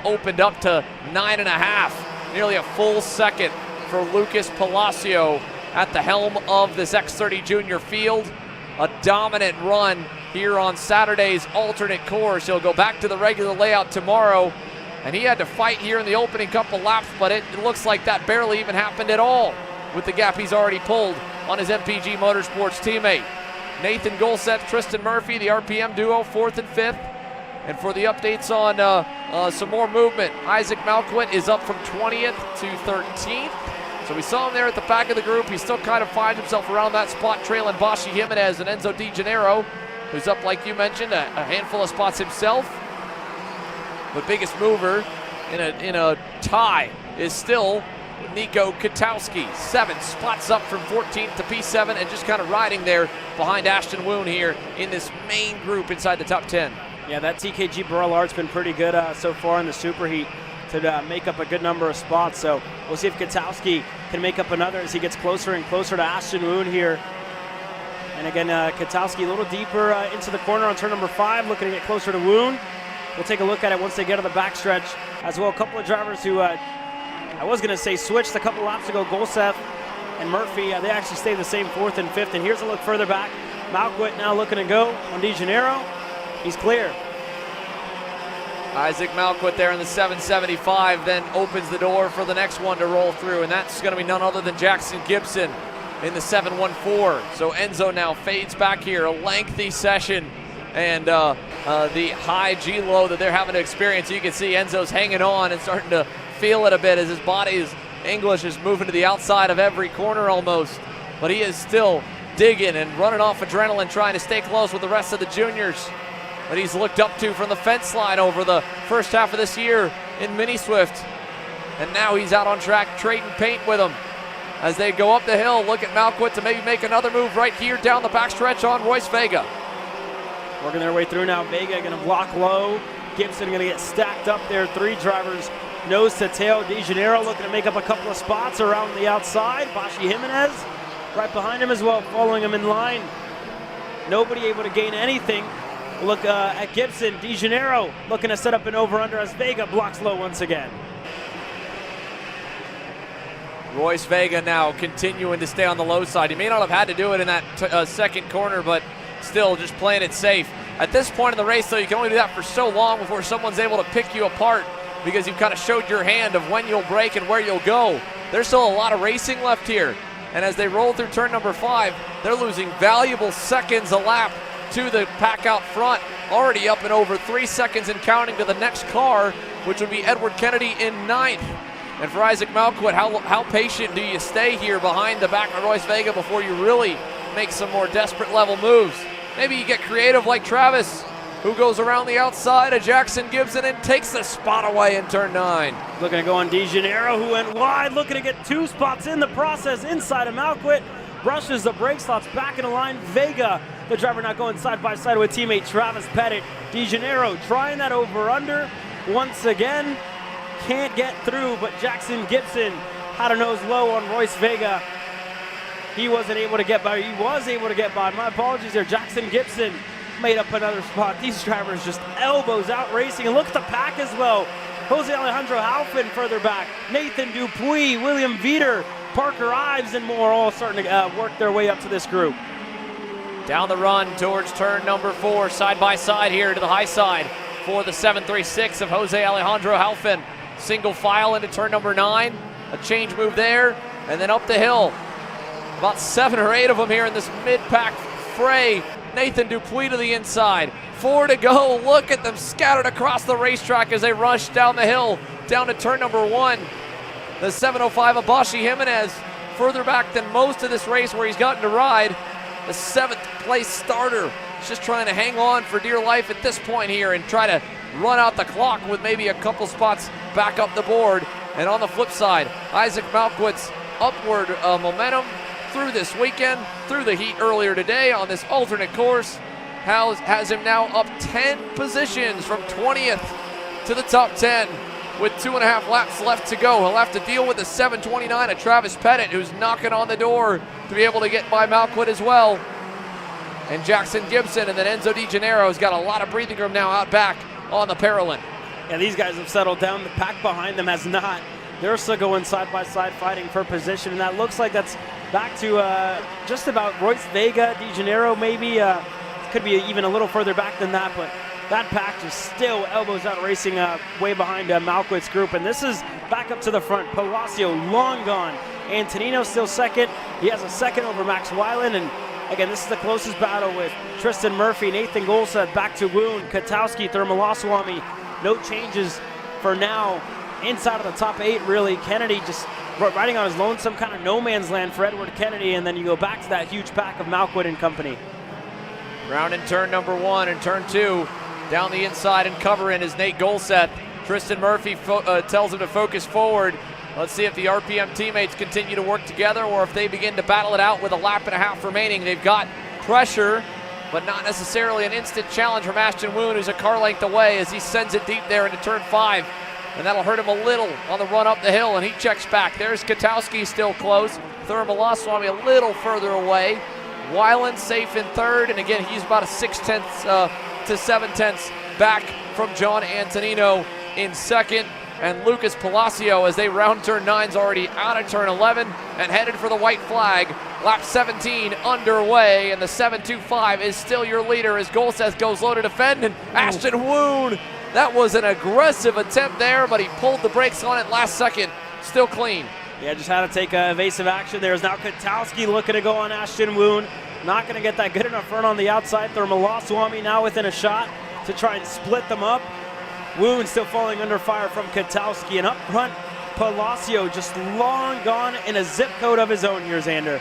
opened up to 9.5, nearly a full second for Lucas Palacio at the helm of this X30 Jr field. A dominant run here on Saturday's alternate course. He'll go back to the regular layout tomorrow, and he had to fight here in the opening couple laps, but it looks like that barely even happened at all with the gap he's already pulled on his MPG Motorsports teammate. Nathan Golseth, Tristan Murphy, the RPM duo, 4th and 5th. And for the updates on some more movement, Isaac Malquit is up from 20th to 13th. So we saw him there at the back of the group. He still kind of finds himself around that spot, trailing Bashi Jimenez and Enzo Di Janeiro, who's up, like you mentioned, a handful of spots himself. But biggest mover in a tie is still Nico Katowski, 7 spots up from 14th to P7, and just kind of riding there behind Ashton Woon here in this main group inside the top 10. Yeah, that TKG Burrell Art's been pretty good so far in the SuperHeat to make up a good number of spots. So we'll see if Katowski can make up another as he gets closer and closer to Ashton Woon here. And again, Katowski a little deeper into the corner on turn number 5, looking to get closer to Woon. We'll take a look at it once they get to the backstretch as well. A couple of drivers who I was going to say switched a couple laps ago, Golseth and Murphy. They actually stay the same 4th and 5th. And here's a look further back. Malquit now looking to go on Di Janeiro. He's clear. Isaac Malquit there in the 775 then opens the door for the next one to roll through, and that's going to be none other than Jackson Gibson in the 714. So Enzo now fades back here, a lengthy session, and the high G-low that they're having to experience. You can see Enzo's hanging on and starting to feel it a bit as his body's English is moving to the outside of every corner almost, but he is still digging and running off adrenaline, trying to stay close with the rest of the juniors that he's looked up to from the fence line over the first half of this year in Mini Swift. And now he's out on track trading paint with them as they go up the hill. Look at Malquit to maybe make another move right here down the backstretch on Royce Vega. Working their way through now. Vega going to block low. Gibson going to get stacked up there. 3 drivers nose to tail. Di Janeiro looking to make up a couple of spots around the outside. Bashi Jimenez right behind him as well, following him in line. Nobody able to gain anything. Look at Gibson. Di Janeiro looking to set up an over-under as Vega blocks low once again. Royce Vega now continuing to stay on the low side. He may not have had to do it in that second corner, but still just playing it safe. At this point in the race, though, you can only do that for so long before someone's able to pick you apart, because you've kind of showed your hand of when you'll break and where you'll go. There's still a lot of racing left here. And as they roll through turn number 5, they're losing valuable seconds a lap to the pack out front, already up and over 3 seconds and counting to the next car, which would be Edward Kennedy in 9th. And for Isaac Malquit, how patient do you stay here behind the back of Royce Vega before you really make some more desperate level moves? Maybe you get creative like Travis, who goes around the outside of Jackson Gibson and takes the spot away in turn 9. Looking to go on Di Janeiro, who went wide, looking to get 2 spots in the process inside of Malquit. Brushes the brake slots back in the line. Vega, the driver, not going side by side with teammate Travis Pettit. Di Janeiro trying that over-under once again. Can't get through, but Jackson Gibson had a nose low on Royce Vega. He wasn't able to get by. He was able to get by. My apologies there. Jackson Gibson made up another spot. These drivers just elbows out racing. And look at the pack as well. Jose Alejandro Halfin further back. Nathan Dupuis, William Veeder, Parker Ives, and more all starting to work their way up to this group. Down the run towards turn number 4, side by side here to the high side for the 736 of Jose Alejandro Halfin. Single file into turn number 9. A change move there, and then up the hill. About 7 or 8 of them here in this mid-pack fray. Nathan Dupuis to the inside. 4 to go. Look at them scattered across the racetrack as they rush down the hill, down to turn number 1. The 705 Abashi Jimenez further back than most of this race where he's gotten to ride. The 7th place starter is just trying to hang on for dear life at this point here and try to run out the clock with maybe a couple spots back up the board. And on the flip side, Isaac Malkwit's upward momentum through this weekend, through the heat earlier today on this alternate course, has him now up 10 positions from 20th to the top 10 with 2.5 laps left to go. He'll have to deal with the 729 of Travis Pettit, who's knocking on the door to be able to get by Malkwit as well. And Jackson Gibson, and then Enzo Di Gennaro has got a lot of breathing room now out back on the Paralympic. Yeah, these guys have settled down. The pack behind them has not. They're still going side by side fighting for position, and that looks like that's back to just about Royce Vega, Di Gennaro maybe. Could be even a little further back than that, but that pack is still elbows out racing way behind Malkwit's group. And this is back up to the front. Palacio long gone. Antonino still second. He has a second over Max Weiland. And again, this is the closest battle with Tristan Murphy, Nathan Golsa back to Woon, Katowski, Thermalaswamy. No changes for now inside of the top 8 really. Kennedy just riding on his lonesome, kind of no man's land for Edward Kennedy. And then you go back to that huge pack of Malkwit and company. Round in turn number 1 and turn 2. Down the inside and covering is Nate Golseth. Tristan Murphy tells him to focus forward. Let's see if the RPM teammates continue to work together or if they begin to battle it out with a lap and a half remaining. They've got pressure, but not necessarily an instant challenge from Ashton Woon, who's a car length away as he sends it deep there into turn 5. And that'll hurt him a little on the run up the hill, and he checks back. There's Katowski still close. Thermalaswamy a little further away. Weiland safe in 3rd, and again, he's about a 6/10 to 7/10 back from John Antonino in 2nd. And Lucas Palacio, as they round turn 9's already out of turn 11 and headed for the white flag. Lap 17 underway, and the 725 is still your leader as Golseth goes low to defend, and Ashton Woon, that was an aggressive attempt there, but he pulled the brakes on it last second. Still clean. Yeah, just had to take evasive action. There's now Katowski looking to go on Ashton Woon. Not going to get that good enough run on the outside. Thermalaswamy now within a shot to try and split them up. Woon still falling under fire from Katowski. And up front, Palacio just long gone in a zip code of his own here, Xander.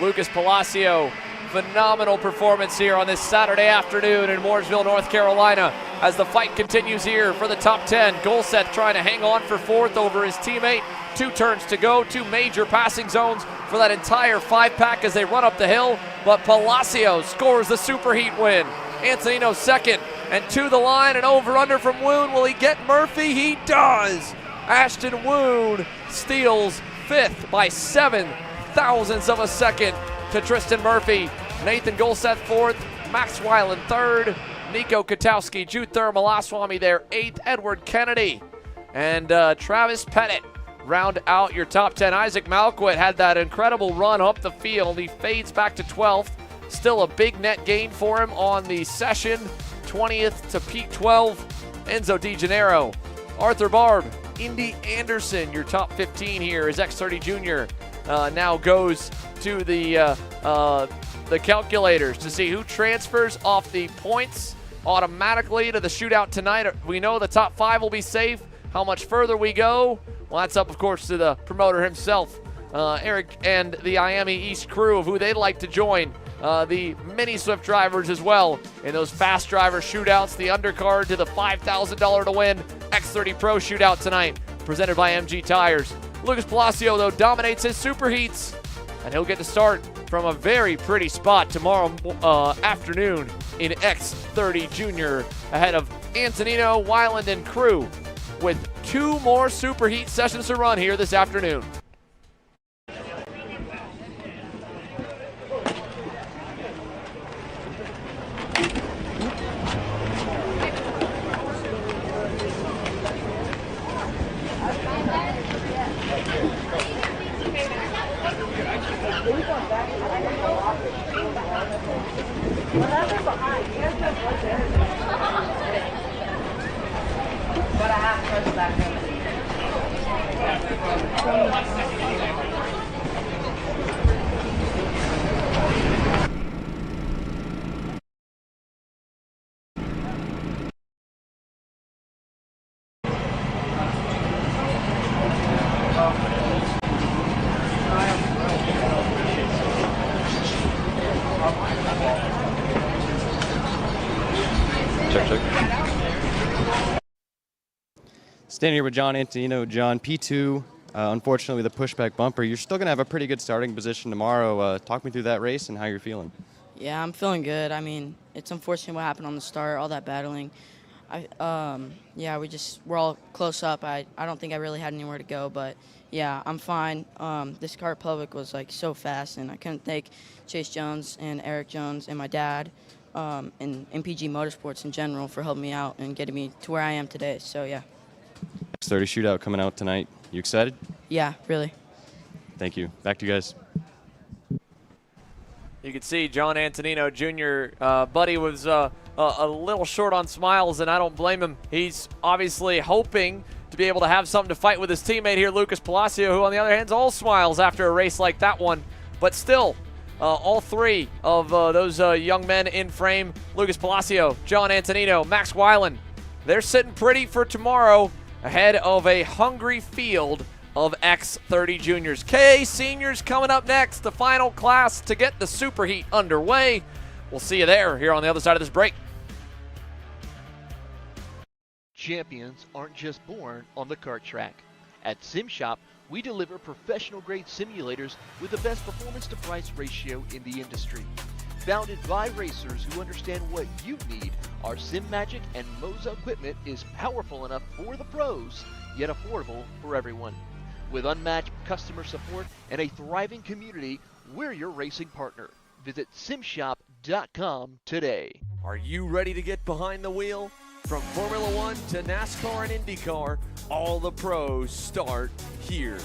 Lucas Palacio, phenomenal performance here on this Saturday afternoon in Mooresville, North Carolina, as the fight continues here for the top 10. Golseth trying to hang on for 4th over his teammate. 2 turns to go, 2 major passing zones for that entire 5-pack as they run up the hill. But Palacio scores the superheat win. Antonino 2nd, and to the line and over under from Woon. Will he get Murphy? He does. Ashton Woon steals 5th by 7 thousandths of a second to Tristan Murphy. Nathan Golseth 4th, Max Weiland 3rd, Nico Katowski, Jude Thermalaswamy there 8th, Edward Kennedy, and Travis Pettit round out your top 10. Isaac Malkwit had that incredible run up the field. He fades back to 12th. Still a big net gain for him on the session. 20th to P12. Enzo Di Gennaro, Arthur Barb, Indy Anderson, your top 15 here as X30 Jr. Now goes to the calculators to see who transfers off the points automatically to the shootout tonight. We know the top 5 will be safe. How much further we go? Well, that's up, of course, to the promoter himself, Eric, and the IAME East crew of who they'd like to join. The mini Swift drivers as well in those fast driver shootouts. The undercard to the $5,000 to win X30 Pro shootout tonight, presented by MG Tires. Lucas Palacio, though, dominates his superheats, and he'll get to start from a very pretty spot tomorrow afternoon in X30 Jr. ahead of Antonino, Weiland, and crew, with 2 more superheat sessions to run here this afternoon. Standing here with John Antonino. John, P2, unfortunately the pushback bumper. You're still going to have a pretty good starting position tomorrow. Talk me through that race and how you're feeling. Yeah, I'm feeling good. I mean, it's unfortunate what happened on the start, all that battling. Yeah, we're all close up. I don't think I really had anywhere to go, but yeah, I'm fine. This Kart public was like so fast, and I couldn't thank Chase Jones and Eric Jones and my dad and MPG Motorsports in general for helping me out and getting me to where I am today. So yeah. X30 shootout coming out tonight. You excited? Yeah, really. Thank you. Back to you guys. You can see John Antonino Jr. Buddy was a little short on smiles, and I don't blame him. He's obviously hoping to be able to have something to fight with his teammate here, Lucas Palacio, who on the other hand is all smiles after a race like that one. But still, all three of those young men in frame, Lucas Palacio, John Antonino, Max Weiland, they're sitting pretty for tomorrow ahead of a hungry field of X30 Juniors. KA Seniors coming up next, the final class to get the SuperHeat underway. We'll see you there here on the other side of this break. Champions aren't just born on the kart track. At SimShop, we deliver professional-grade simulators with the best performance-to-price ratio in the industry. Founded by racers who understand what you need, our SimMagic and Moza equipment is powerful enough for the pros, yet affordable for everyone. With unmatched customer support and a thriving community, we're your racing partner. Visit simshop.com today. Are you ready to get behind the wheel? From Formula One to NASCAR and IndyCar, all the pros start here.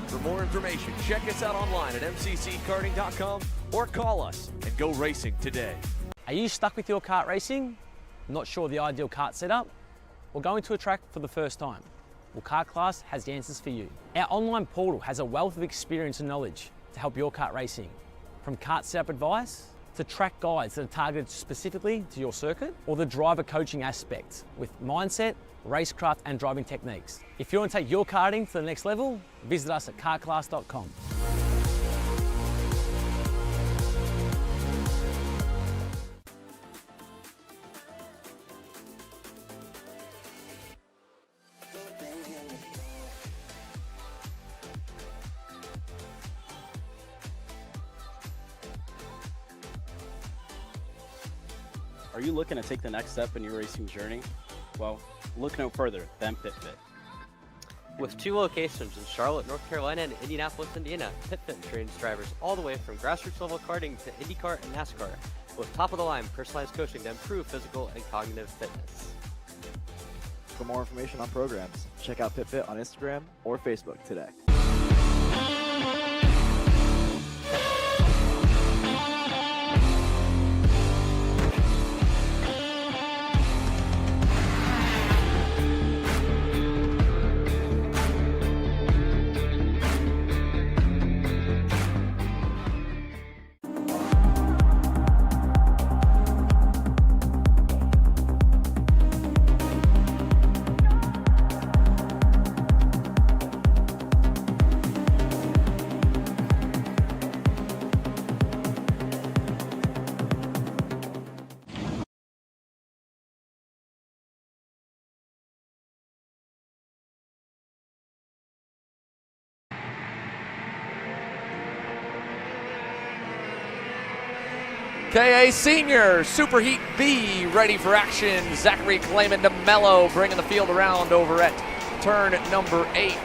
For more information, check us out online at mcckarting.com or call us and go racing today. Are you stuck with your kart racing? Not sure the ideal kart setup? Or going to a track for the first time? Well, Kart Class has the answers for you. Our online portal has a wealth of experience and knowledge to help your kart racing. From kart setup advice to track guides that are targeted specifically to your circuit, or the driver coaching aspect with mindset, racecraft and driving techniques. If you want to take your karting to the next level, visit us at kartclass.com. Are you looking to take the next step in your racing journey? Well, look no further than PitFit. With 2 locations in Charlotte, North Carolina and Indianapolis, Indiana, PitFit trains drivers all the way from grassroots level karting to IndyCar and NASCAR, with top-of-the-line personalized coaching to improve physical and cognitive fitness. For more information on programs, check out PitFit on Instagram or Facebook today. KA Sr SuperHeat B ready for action. Zachary Clayman DeMello bringing the field around over at turn number 8.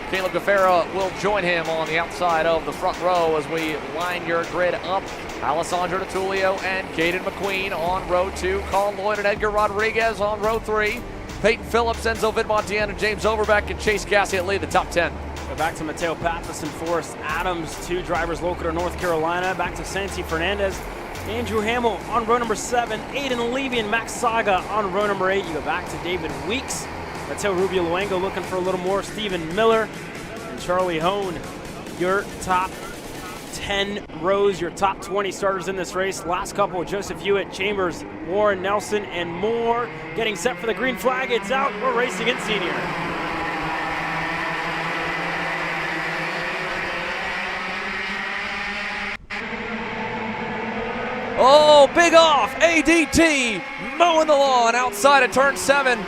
Caleb Gaffera will join him on the outside of the front row as we line your grid up. Alessandro DiTullio and Caden McQueen on row 2. Colin Lloyd and Edgar Rodriguez on row 3. Peyton Phillips, Enzo Vidmontian, and James Overbeck and Chase Gassiet lead the top 10. Back to Mateo Pappas and Forrest Adams, 2 drivers local to North Carolina. Back to Santi Fernandez, Andrew Hamill on row number 7. Aiden Levy and Max Saga on row number 8. You go back to David Weeks. Mateo Rubio Luengo looking for a little more. Stephen Miller and Charlie Hone. Your top 10 rows, your top 20 starters in this race. Last couple, Joseph Hewitt, Chambers, Warren Nelson, and more. Getting set for the green flag. It's out. We're racing in senior. Oh, big off. ADT mowing the lawn outside of turn 7.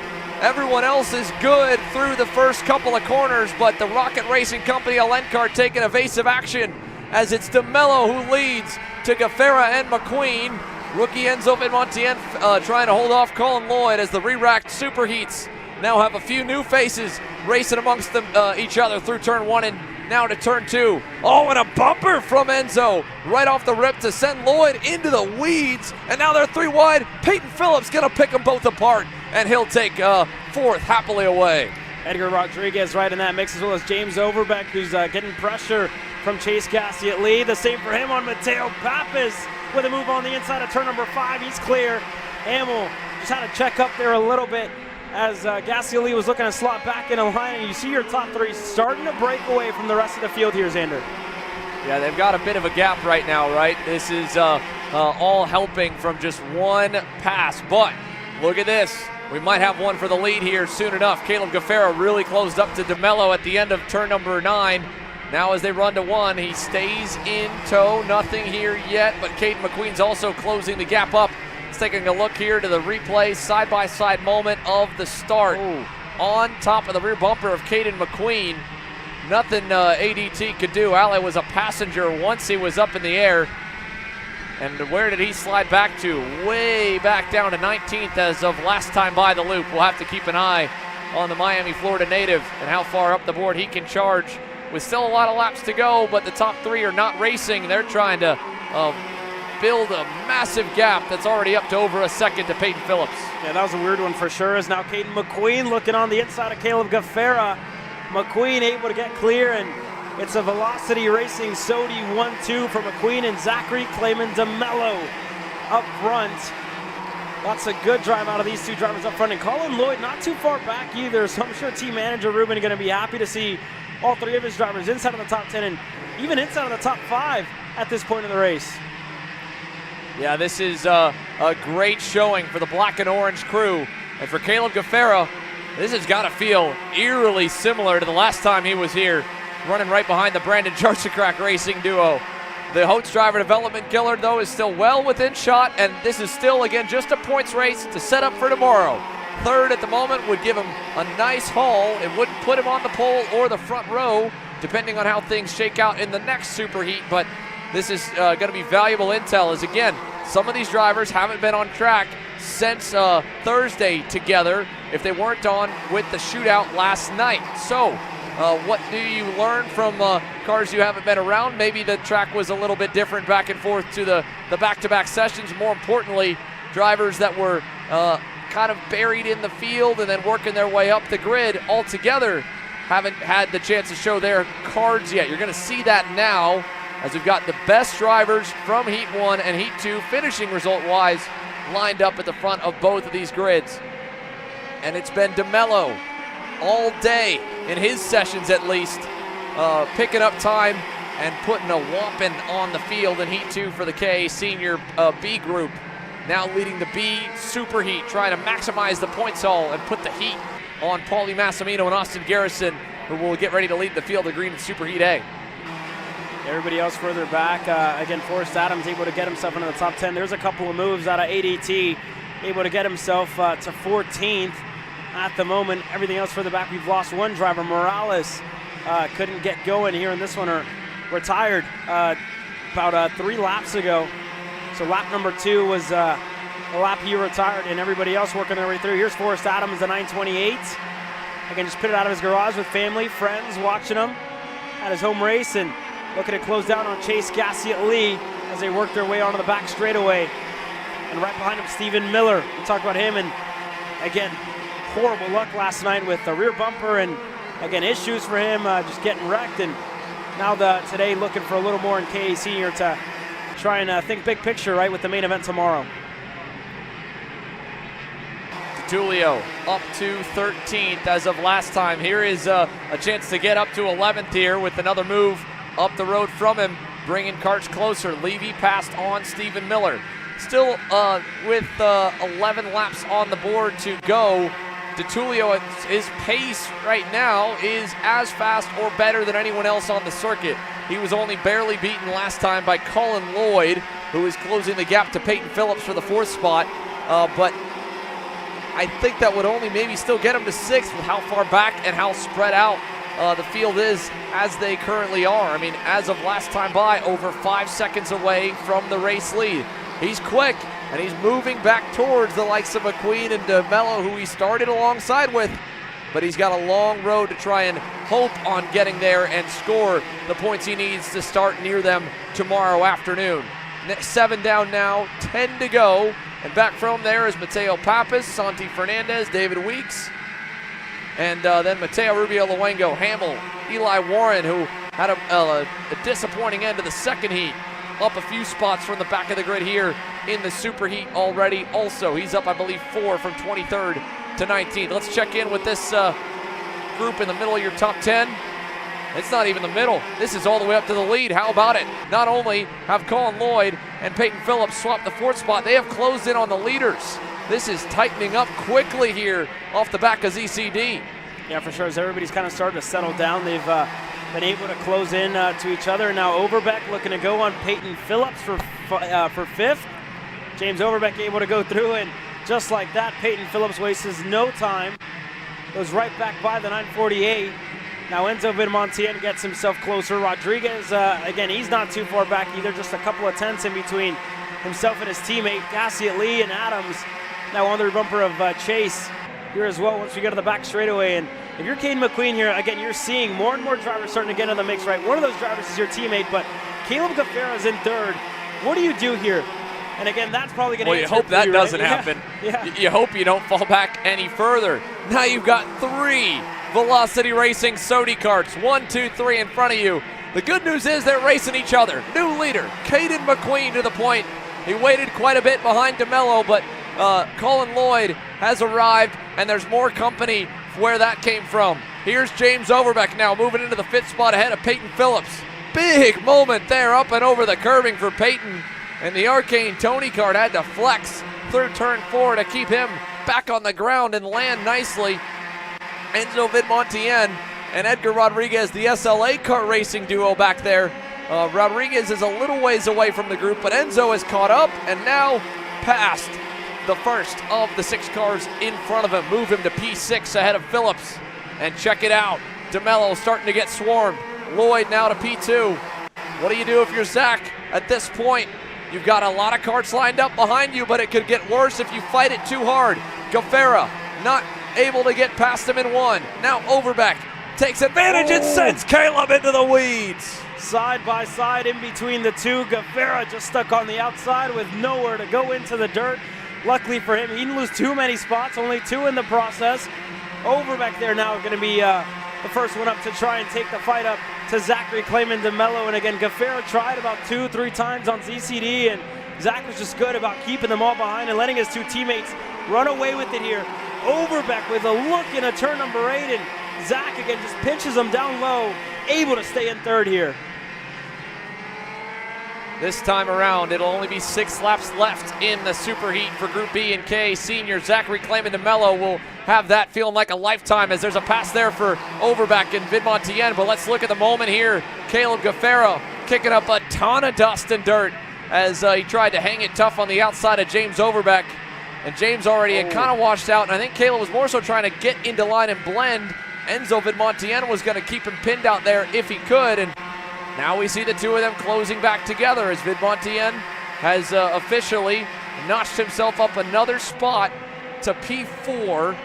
Everyone else is good through the first couple of corners, but the Rocket Racing Company of Kart taking evasive action as it's DeMello who leads to Gaffera and McQueen. Rookie Enzo Vidmontien trying to hold off Colin Lloyd as the re-racked SuperHeats now have a few new faces racing amongst them, each other through turn 1 and now to turn 2. Oh, and a bumper from Enzo right off the rip to send Lloyd into the weeds. And now they're 3 wide. Peyton Phillips going to pick them both apart, and he'll take 4th happily away. Edgar Rodriguez right in that mix, as well as James Overbeck, who's getting pressure from Chase Gassiet Lee. The same for him on Mateo Pappas with a move on the inside of turn number 5. He's clear. Hamill just had to check up there a little bit as Gassiet Lee was looking to slot back in a line, and you see your top 3 starting to break away from the rest of the field here, Xander. Yeah, they've got a bit of a gap right now, right? This is all helping from just one pass, but look at this. We might have one for the lead here soon enough. Caleb Gaffera really closed up to DeMello at the end of turn number 9. Now as they run to 1, he stays in tow. Nothing here yet, but Caden McQueen's also closing the gap up. Taking a look here to the replay, side-by-side moment of the start. Ooh. On top of the rear bumper of Caden McQueen. Nothing ADT could do. Ale was a passenger once he was up in the air. And where did he slide back to? Way back down to 19th as of last time by the loop. We'll have to keep an eye on the Miami, Florida native and how far up the board he can charge. With still a lot of laps to go, but the top 3 are not racing. They're trying to build a massive gap that's already up to over a second to Peyton Phillips. Yeah, that was a weird one for sure. As now Caden McQueen looking on the inside of Caleb Gaffera. McQueen able to get clear, and it's a Velocity Racing Sodi 1-2 for McQueen and Zachary Clayman DeMello up front. Lots of good drive out of these 2 drivers up front, and Colin Lloyd not too far back either, so I'm sure team manager Ruben is going to be happy to see all 3 of his drivers inside of the top 10 and even inside of the top 5 at this point in the race. Yeah, this is a great showing for the black and orange crew. And for Caleb Gaffera, this has got to feel eerily similar to the last time he was here, running right behind the Brandon Jarsicrack Racing duo. The Holtz driver development killer, though, is still well within shot, and this is still, again, just a points race to set up for tomorrow. 3rd at the moment would give him a nice haul. It wouldn't put him on the pole or the front row, depending on how things shake out in the next SuperHeat, but this is going to be valuable intel as, again, some of these drivers haven't been on track since Thursday together if they weren't on with the shootout last night. So what do you learn from cars you haven't been around? Maybe the track was a little bit different back and forth to the back-to-back sessions. More importantly, drivers that were kind of buried in the field and then working their way up the grid altogether haven't had the chance to show their cards yet. You're going to see that now, as we've got the best drivers from Heat 1 and Heat 2 finishing result-wise lined up at the front of both of these grids. And it's been DeMello all day, in his sessions at least, picking up time and putting a whopping on the field in Heat 2 for the K Sr B group. Now leading the B SuperHeat, trying to maximize the points haul and put the heat on Paulie Massimino and Austin Garrison, who will get ready to lead the field of green in SuperHeat A. Everybody else further back. Again, Forrest Adams able to get himself into the top 10. There's a couple of moves out of ADT, able to get himself to 14th at the moment. Everything else further back, we've lost 1 driver. Morales couldn't get going here in this one, or retired about 3 laps ago. So lap number 2 was the lap he retired, and everybody else working their way through. Here's Forrest Adams, the 928. Again, just put it out of his garage with family, friends watching him at his home race and looking to close down on Chase Gassiet-Lee as they work their way onto the back straightaway. And right behind him, Stephen Miller. We talked about him, and again, horrible luck last night with the rear bumper, and again, issues for him, just getting wrecked. And now today looking for a little more in KA Sr to try and think big picture, right, with the main event tomorrow. Tulio up to 13th as of last time. Here is a chance to get up to 11th here with another move up the road from him, bringing Karts closer. Levy passed on Stephen Miller. Still with 11 laps on the board to go. DeTulio, his pace right now is as fast or better than anyone else on the circuit. He was only barely beaten last time by Colin Lloyd, who is closing the gap to Peyton Phillips for the 4th spot. But I think that would only maybe still get him to 6th with how far back and how spread out the field is as they currently are. I mean, as of last time by, over 5 seconds away from the race lead. He's quick, and he's moving back towards the likes of McQueen and DeMello, who he started alongside with. But he's got a long road to try and hope on getting there and score the points he needs to start near them tomorrow afternoon. 7 down now, 10 to go. And back from there is Mateo Pappas, Santi Fernandez, David Weeks, and then Mateo Rubio Luengo, Hamill, Eli Warren, who had a disappointing end of the 2nd heat, up a few spots from the back of the grid here in the Super Heat already. Also, he's up, I believe, 4 from 23rd to 19th. Let's check in with this group in the middle of your top 10. It's not even the middle. This is all the way up to the lead. How about it? Not only have Colin Lloyd and Peyton Phillips swapped the 4th spot, they have closed in on the leaders. This is tightening up quickly here off the back of ZCD. Yeah, for sure. As everybody's kind of starting to settle down, they've been able to close in to each other. Now Overbeck looking to go on Peyton Phillips for 5th. James Overbeck able to go through, and just like that, Peyton Phillips wastes no time. Goes right back by the 948. Now Enzo Vidmontien gets himself closer. Rodriguez, again, he's not too far back either, just a couple of tenths in between himself and his teammate, Gassiet-Lee and Adams. Now on the rear bumper of Chase here as well once we go to the back straightaway. And if you're Caden McQueen here, again, you're seeing more and more drivers starting to get into the mix, right? One of those drivers is your teammate, but Caleb Gaffera's in 3rd. What do you do here? And again, that's probably going to Well, you hope that doesn't happen. Yeah. You hope you don't fall back any further. Now you've got 3 Velocity Racing Sodi karts, 1, 2, 3 in front of you. The good news is they're racing each other. New leader, Caden McQueen to the point. He waited quite a bit behind DeMello, but Colin Lloyd has arrived, and there's more company where that came from. Here's James Overbeck now moving into the 5th spot ahead of Peyton Phillips. Big moment there up and over the curbing for Peyton, and the Arcane Tony kart had to flex through turn 4 to keep him back on the ground and land nicely. Enzo Vidmontien and Edgar Rodriguez, the SLA kart racing duo back there. Rodriguez is a little ways away from the group, but Enzo has caught up and now passed the first of the 6 cars in front of him. Move him to P6 ahead of Phillips. And check it out, DeMello starting to get swarmed. Lloyd now to P2. What do you do if you're Zach at this point? You've got a lot of karts lined up behind you, but it could get worse if you fight it too hard. Gaffera not able to get past him in 1. Now Overbeck takes advantage and sends Caleb into the weeds. Side by side in between the two. Gaffera just stuck on the outside with nowhere to go into the dirt. Luckily for him, he didn't lose too many spots, only 2 in the process. Overbeck there now going to be the first one up to try and take the fight up to Zachary Clayman DeMello. And again, Gaffera tried about 2-3 times on ZCD, and Zach was just good about keeping them all behind and letting his 2 teammates run away with it here. Overbeck with a look into turn number 8, and Zach again just pinches him down low, able to stay in 3rd here. This time around, it'll only be 6 laps left in the Super Heat for Group B and K Senior. Zachary Clayman DeMello will have that feeling like a lifetime as there's a pass there for Overbeck and Vidmontien. But let's look at the moment here. Caleb Gaffera kicking up a ton of dust and dirt as he tried to hang it tough on the outside of James Overbeck. And James already had kind of washed out, and I think Caleb was more so trying to get into line and blend. Enzo Vidmontien was going to keep him pinned out there if he could, and now we see the 2 of them closing back together as Vidmontien has officially notched himself up another spot to P4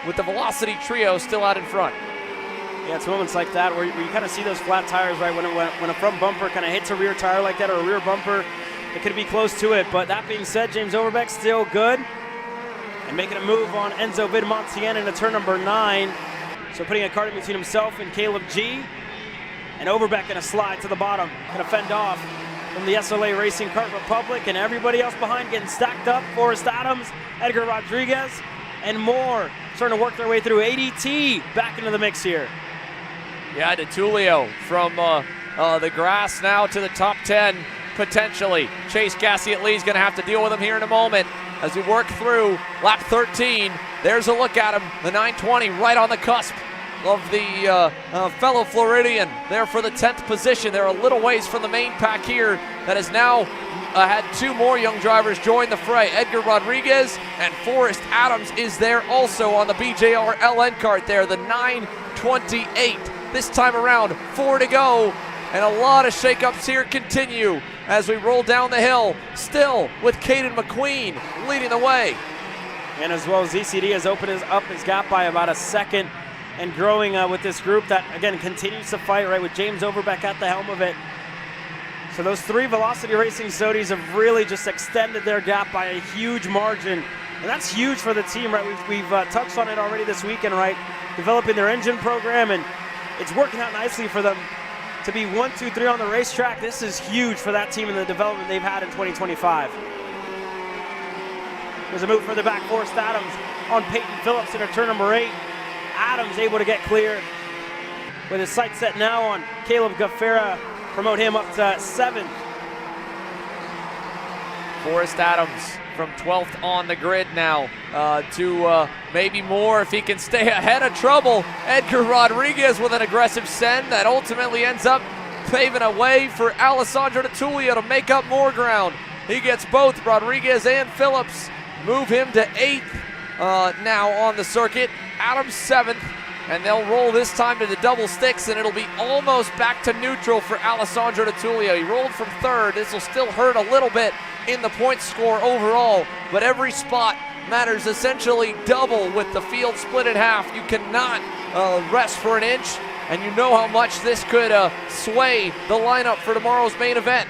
with the Velocity trio still out in front. Yeah, it's moments like that where you kind of see those flat tires, right? When a front bumper kind of hits a rear tire like that, or a rear bumper, it could be close to it. But that being said, James Overbeck still good. And making a move on Enzo Vidmontien into turn number 9. So putting a Kart in between himself and Caleb G. And Overbeck going to slide to the bottom, going to fend off from the SLA Racing Kart Republic, and everybody else behind getting stacked up. Forrest Adams, Edgar Rodriguez, and more starting to work their way through. ADT back into the mix here. Yeah, DeTulio from the grass now to the top 10, potentially. Chase Gassiet Lee's going to have to deal with him here in a moment as we work through lap 13. There's a look at him, the 920 right on the cusp of the fellow Floridian there for the 10th position. They're a little ways from the main pack here that has now had 2 more young drivers join the fray. Edgar Rodriguez and Forrest Adams is there also on the BJR LN kart there, the 928. This time around, 4 to go, and a lot of shakeups here continue as we roll down the hill, still with Caden McQueen leading the way. And as well, ZCD has opened up his gap by about a second and growing with this group that, again, continues to fight, right, with James Overbeck at the helm of it. So those 3 Velocity Racing Sodies have really just extended their gap by a huge margin. And that's huge for the team, right? We've touched on it already this weekend, right? Developing their engine program, and it's working out nicely for them to be 1, 2, 3 on the racetrack. This is huge for that team and the development they've had in 2025. There's a move further back, Forrest Adams on Peyton Phillips into turn number 8. Adams able to get clear with his sights set now on Caleb Gaffera, promote him up to 7th. Forrest Adams from 12th on the grid now to maybe more if he can stay ahead of trouble. Edgar Rodriguez with an aggressive send that ultimately ends up paving a way for Alessandro DeTulio to make up more ground. He gets both Rodriguez and Phillips, move him to 8th now on the circuit. Adams 7th, and they'll roll this time to the double sticks, and it'll be almost back to neutral for Alessandro DeTulio. He rolled from 3rd. This will still hurt a little bit in the point score overall, but every spot matters essentially double with the field split in half. You cannot rest for an inch, and you know how much this could sway the lineup for tomorrow's main event.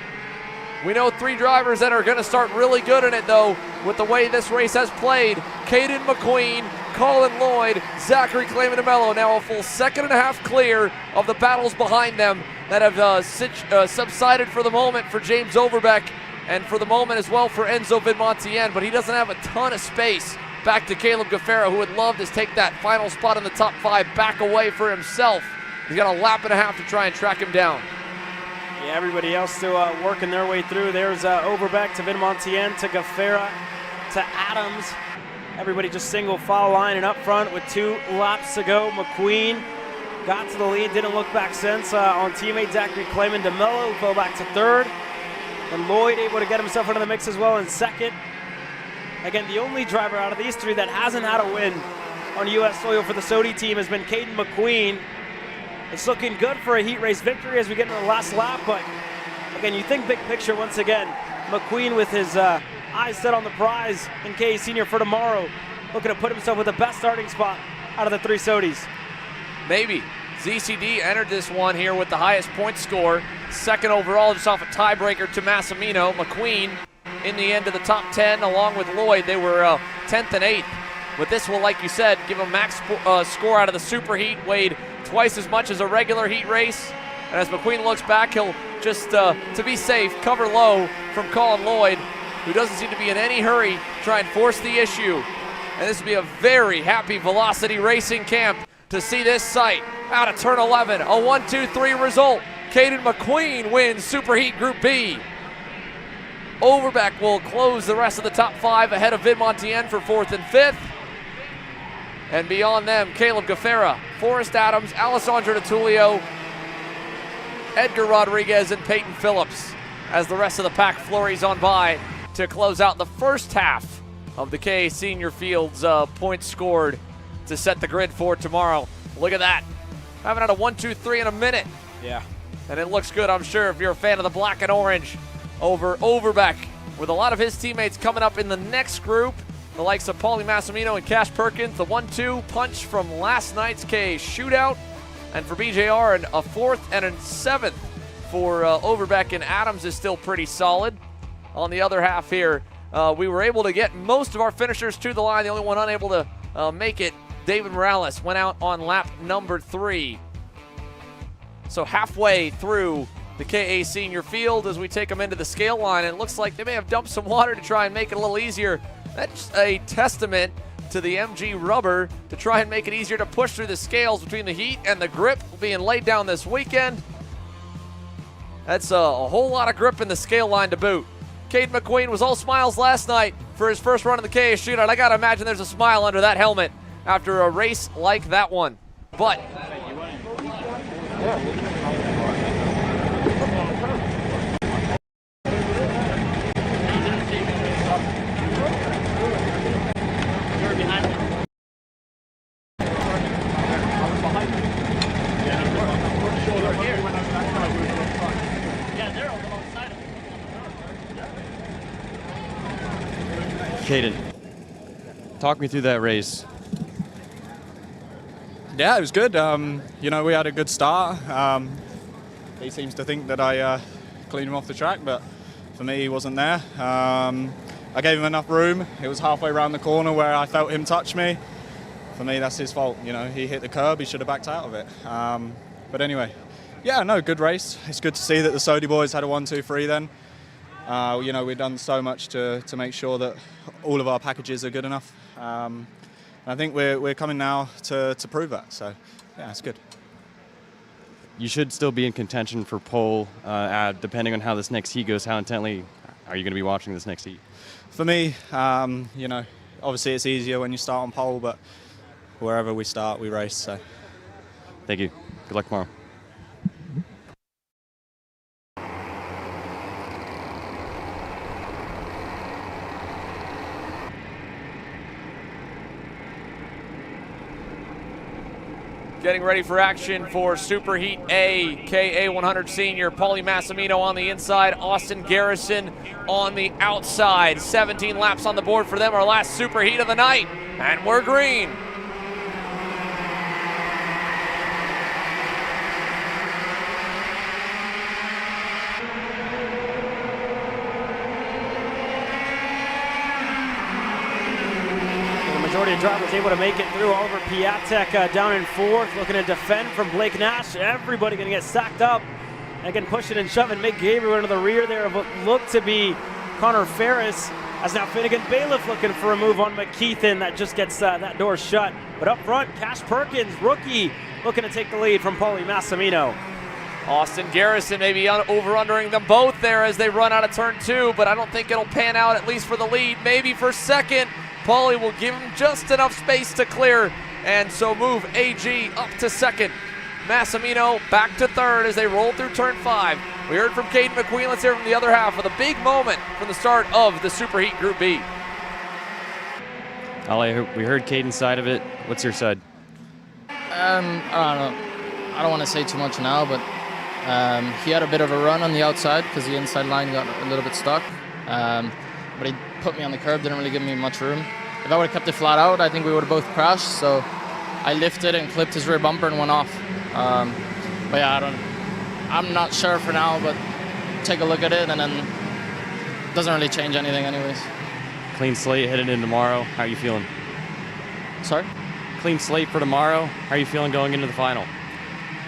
We know 3 drivers that are going to start really good in it, though, with the way this race has played. Caden McQueen, Colin Lloyd, Zachary Clayman-DeMello, now a full 2.5 clear of the battles behind them that have subsided for the moment for James Overbeck, and for the moment as well for Enzo Vidmontien, but he doesn't have a ton of space back to Caleb Gaffera, who would love to take that final spot in the top 5 back away for himself. He's got a lap and a half to try and track him down. Yeah, everybody else still working their way through. There's Overbeck to Vidmontien to Gaffera to Adams. Everybody just single file line and up front with 2 laps to go. McQueen got to the lead, didn't look back since on teammate Zachary Clayman-DeMello, fell back to 3rd. And Lloyd able to get himself into the mix as well in 2nd. Again, the only driver out of these 3 that hasn't had a win on U.S. soil for the Sodi team has been Caden McQueen. It's looking good for a heat race victory as we get into the last lap, but again, you think big picture once again. McQueen with his eyes set on the prize in KA Senior for tomorrow, looking to put himself with the best starting spot out of the 3 Sodis. Maybe. ZCD entered this one here with the highest point score, 2nd overall, just off a tiebreaker to Massimino. McQueen in the end of the top 10 along with Lloyd. They were 10th and 8th. But this will, like you said, give a max score out of the Superheat, weighed twice as much as a regular heat race. And as McQueen looks back, he'll just, to be safe, cover low from Colin Lloyd, who doesn't seem to be in any hurry, try and force the issue. And this will be a very happy Velocity Racing camp to see this sight out of turn 11. A 1-2-3 result. Caden McQueen wins SuperHeat Group B. Overbeck will close the rest of the top 5 ahead of Vidmontien for 4th and 5th. And beyond them, Caleb Gaffera, Forrest Adams, Alessandro DeTulio, Edgar Rodriguez, and Peyton Phillips as the rest of the pack flurries on by to close out the first half of the KA Senior Fields points scored to set the grid for tomorrow. Look at that. Haven't had a 1-2-3 in a minute. Yeah. And it looks good, I'm sure, if you're a fan of the black and orange over Overbeck, with a lot of his teammates coming up in the next group. the likes of Paulie Massimino and Cash Perkins, the 1-2 punch from last night's K shootout. And for BJR, a 4th and a 7th for Overbeck and Adams is still pretty solid. On the other half here, we were able to get most of our finishers to the line. The only one unable to make it, David Morales, went out on lap number 3. So halfway through the KA Senior field as we take them into the scale line, and it looks like they may have dumped some water to try and make it a little easier. That's a testament to the MG rubber to try and make it easier to push through the scales between the heat and the grip being laid down this weekend. That's a whole lot of grip in the scale line to boot. Caden McQueen was all smiles last night for his first run in the KA shootout. I gotta imagine there's a smile under that helmet after a race like that one. But Caden, talk me through that race. Yeah, it was good. You know, we had a good start. He seems to think that I cleaned him off the track, but for me, he wasn't there. I gave him enough room. It was halfway around the corner where I felt him touch me. For me, that's his fault. You know, he hit the curb. He should have backed out of it. But anyway, yeah, no, good race. It's good to see that the Sodi boys had a 1-2-3 then. You know, we've done so much to make sure that all of our packages are good enough. I think we're coming now to prove that. So, yeah, it's good. You should still be in contention for pole, depending on how this next heat goes. How intently are you going to be watching this next heat? For me, you know, obviously it's easier when you start on pole, but wherever we start, we race. So, thank you. Good luck tomorrow. getting ready for action for SuperHeat A, KA100 Senior. Paulie Massimino on the inside, Austin Garrison on the outside. 17 laps on the board for them, our last SuperHeat of the night, and we're green. Majority of drivers able to make it through. Oliver Piatek down in fourth, looking to defend from Blake Nash. Everybody going to get sacked up. Again, pushing and shoving. Mick Gabriel into the rear there of what looked to be Connor Ferris. As now Finnegan Bailiff looking for a move on McKeithen. That just gets that door shut. But up front, Cash Perkins, rookie, looking to take the lead from Paulie Massimino. Austin Garrison maybe over-undering them both there as they run out of turn two, but I don't think it'll pan out, at least for the lead, maybe for second. Paulie will give him just enough space to clear, and so move AG up to second. Massimino back to third as they roll through turn five. We heard from Caden McQueen. Let's hear from the other half of the big moment from the start of the SuperHeat Group B. Ali, we heard Caden's side of it. What's your side? I don't know. I don't want to say too much now, but he had a bit of a run on the outside because the inside line got a little bit stuck. But he put me on the curb, didn't really give me much room. If I would have kept it flat out, I think we would have both crashed. So I lifted and clipped his rear bumper and went off. But yeah, I'm not sure for now, but take a look at it, and then it doesn't really change anything anyways. Clean slate headed in tomorrow. How are you feeling? Sorry? Clean slate for tomorrow. How are you feeling going into the final?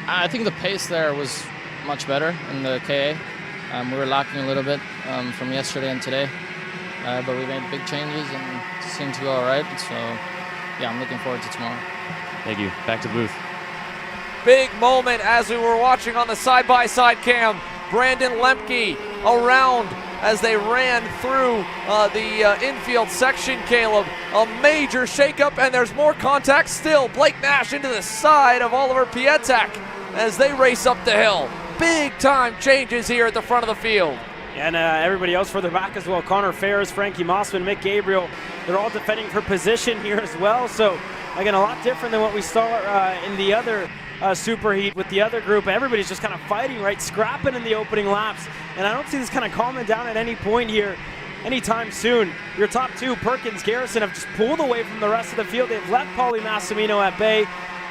I think the pace there was much better in the KA. We were lacking a little bit from yesterday and today. But we made big changes and it seemed to go all right. So, yeah, I'm looking forward to tomorrow. Thank you. Back to the booth. Big moment as we were watching on the side-by-side cam. Brandon Lemke around as they ran through the infield section, Caleb. A major shakeup, and there's more contact still. Blake Nash into the side of Oliver Piatek as they race up the hill. Big-time changes here at the front of the field. And everybody else further back as well. Connor Ferris, Frankie Mossman, Mick Gabriel. They're all defending for position here as well. So, again, a lot different than what we saw in the other SuperHeat with the other group. Everybody's just kind of fighting, right? Scrapping in the opening laps. And I don't see this kind of calming down at any point here. anytime soon. Your top two, Perkins, Garrison, have just pulled away from the rest of the field. They've left Paulie Massimino at bay.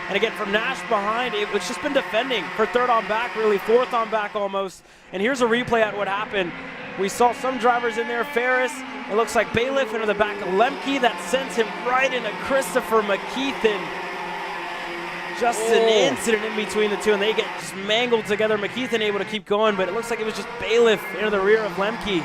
And again, from Nash behind, it's just been defending for third on back, really fourth on back almost. And here's a replay at what happened. We saw some drivers in there. Ferris, it looks like Bailiff into the back of Lemke. That sends him right into Christopher McKeithen. Just an incident in between the two, and they get just mangled together. McKeithen able to keep going, but it looks like it was just Bailiff into the rear of Lemke.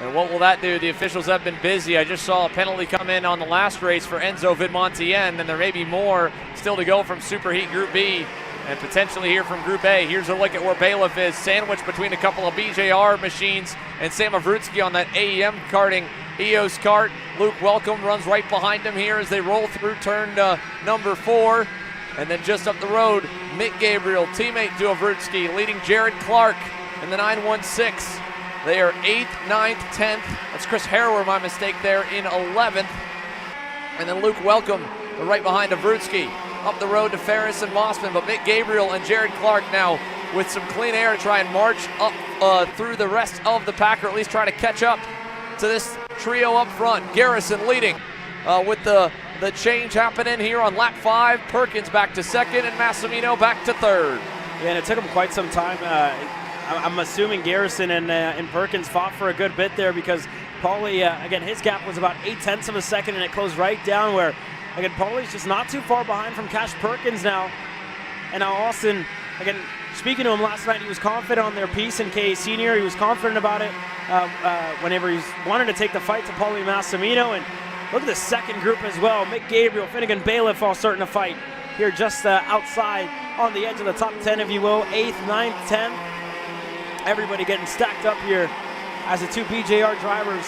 And what will that do? The officials have been busy. I just saw a penalty come in on the last race for Enzo Vidmontien, and there may be more still to go from SuperHeat Group B and potentially here from Group A. Here's a look at where Bailiff is, sandwiched between a couple of BJR machines and Sam Avrutsky on that AEM karting EOS kart. Luke Welcome runs right behind him here as they roll through turn number 4. And then just up the road, Mick Gabriel, teammate to Avrutsky, leading Jared Clark in the 916. They are 8th, 9th, 10th. That's Chris Harrower, my mistake there, in 11th. And then Luke Welcome right behind Avrutsky. Up the road to Ferris and Mossman, but Mick Gabriel and Jared Clark now with some clean air to try and march up through the rest of the pack, or at least try to catch up to this trio up front. Garrison leading with the change happening here on lap 5. Perkins back to 2nd and Massimino back to 3rd. Yeah, and it took him quite some time. I'm assuming Garrison and Perkins fought for a good bit there because Paulie, again, his gap was about 0.8 of a second, and it closed right down where, again, Paulie's just not too far behind from Cash Perkins now. And now Austin, again, speaking to him last night, he was confident on their piece in KA Sr. He was confident about it whenever he wanted to take the fight to Paulie Massimino. And look at the second group as well. Mick Gabriel, Finnegan, Bailiff all starting to fight here just outside on the edge of the top 10, if you will. 8th, 9th, 10th. Everybody getting stacked up here as the two BJR drivers,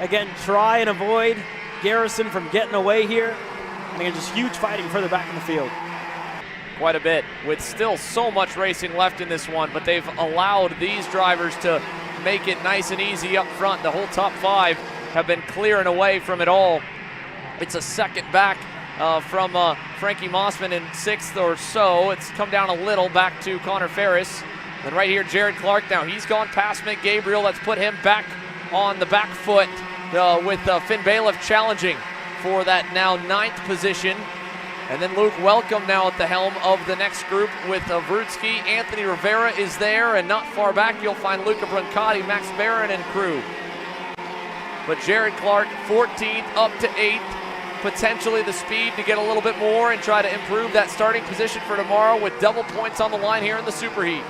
again, try and avoid Garrison from getting away here. And again, just huge fighting further back in the field. Quite a bit, with still so much racing left in this one, but they've allowed these drivers to make it nice and easy up front. The whole top 5 have been clearing away from it all. It's a second back from Frankie Mossman in 6th or so. It's come down a little back to Connor Ferris. And right here, Jared Clark now. He's gone past Mick Gabriel. Let's put him back on the back foot with Finn Bailiff challenging for that now 9th position. And then Luke Welcome now at the helm of the next group with Avrutsky. Anthony Rivera is there, and not far back you'll find Luca Brancati, Max Barron, and crew. But Jared Clark, 14th up to 8th. Potentially the speed to get a little bit more and try to improve that starting position for tomorrow with double points on the line here in the SuperHeat.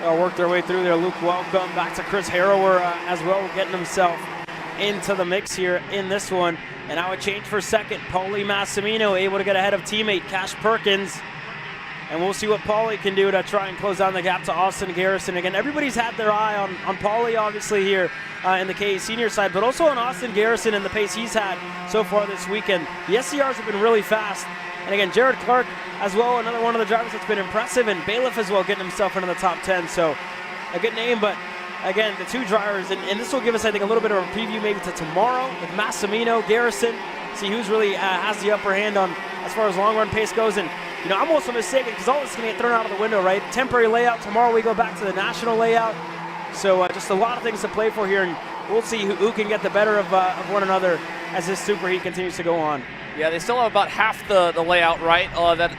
They'll work their way through there. Luke Welcome back to Chris Harrower as well, getting himself into the mix here in this one. And now a change for 2nd. Paulie Massimino able to get ahead of teammate Cash Perkins. And we'll see what Paulie can do to try and close down the gap to Austin Garrison. Again, everybody's had their eye on Paulie, obviously, here in the KA Senior side, but also on Austin Garrison and the pace he's had so far this weekend. The SCRs have been really fast. And again, Jared Clark as well, another one of the drivers that's been impressive, and Bailiff as well, getting himself into the top 10. So a good name, but again, the two drivers, and this will give us, I think, a little bit of a preview maybe to tomorrow with Massimino, Garrison, see who's really has the upper hand on as far as long run pace goes. And you know, I'm also mistaken because all this is going to get thrown out of the window, right? Temporary layout. Tomorrow we go back to the national layout. So just a lot of things to play for here, and we'll see who can get the better of one another as this SuperHeat continues to go on. Yeah, they still have about half the layout, right?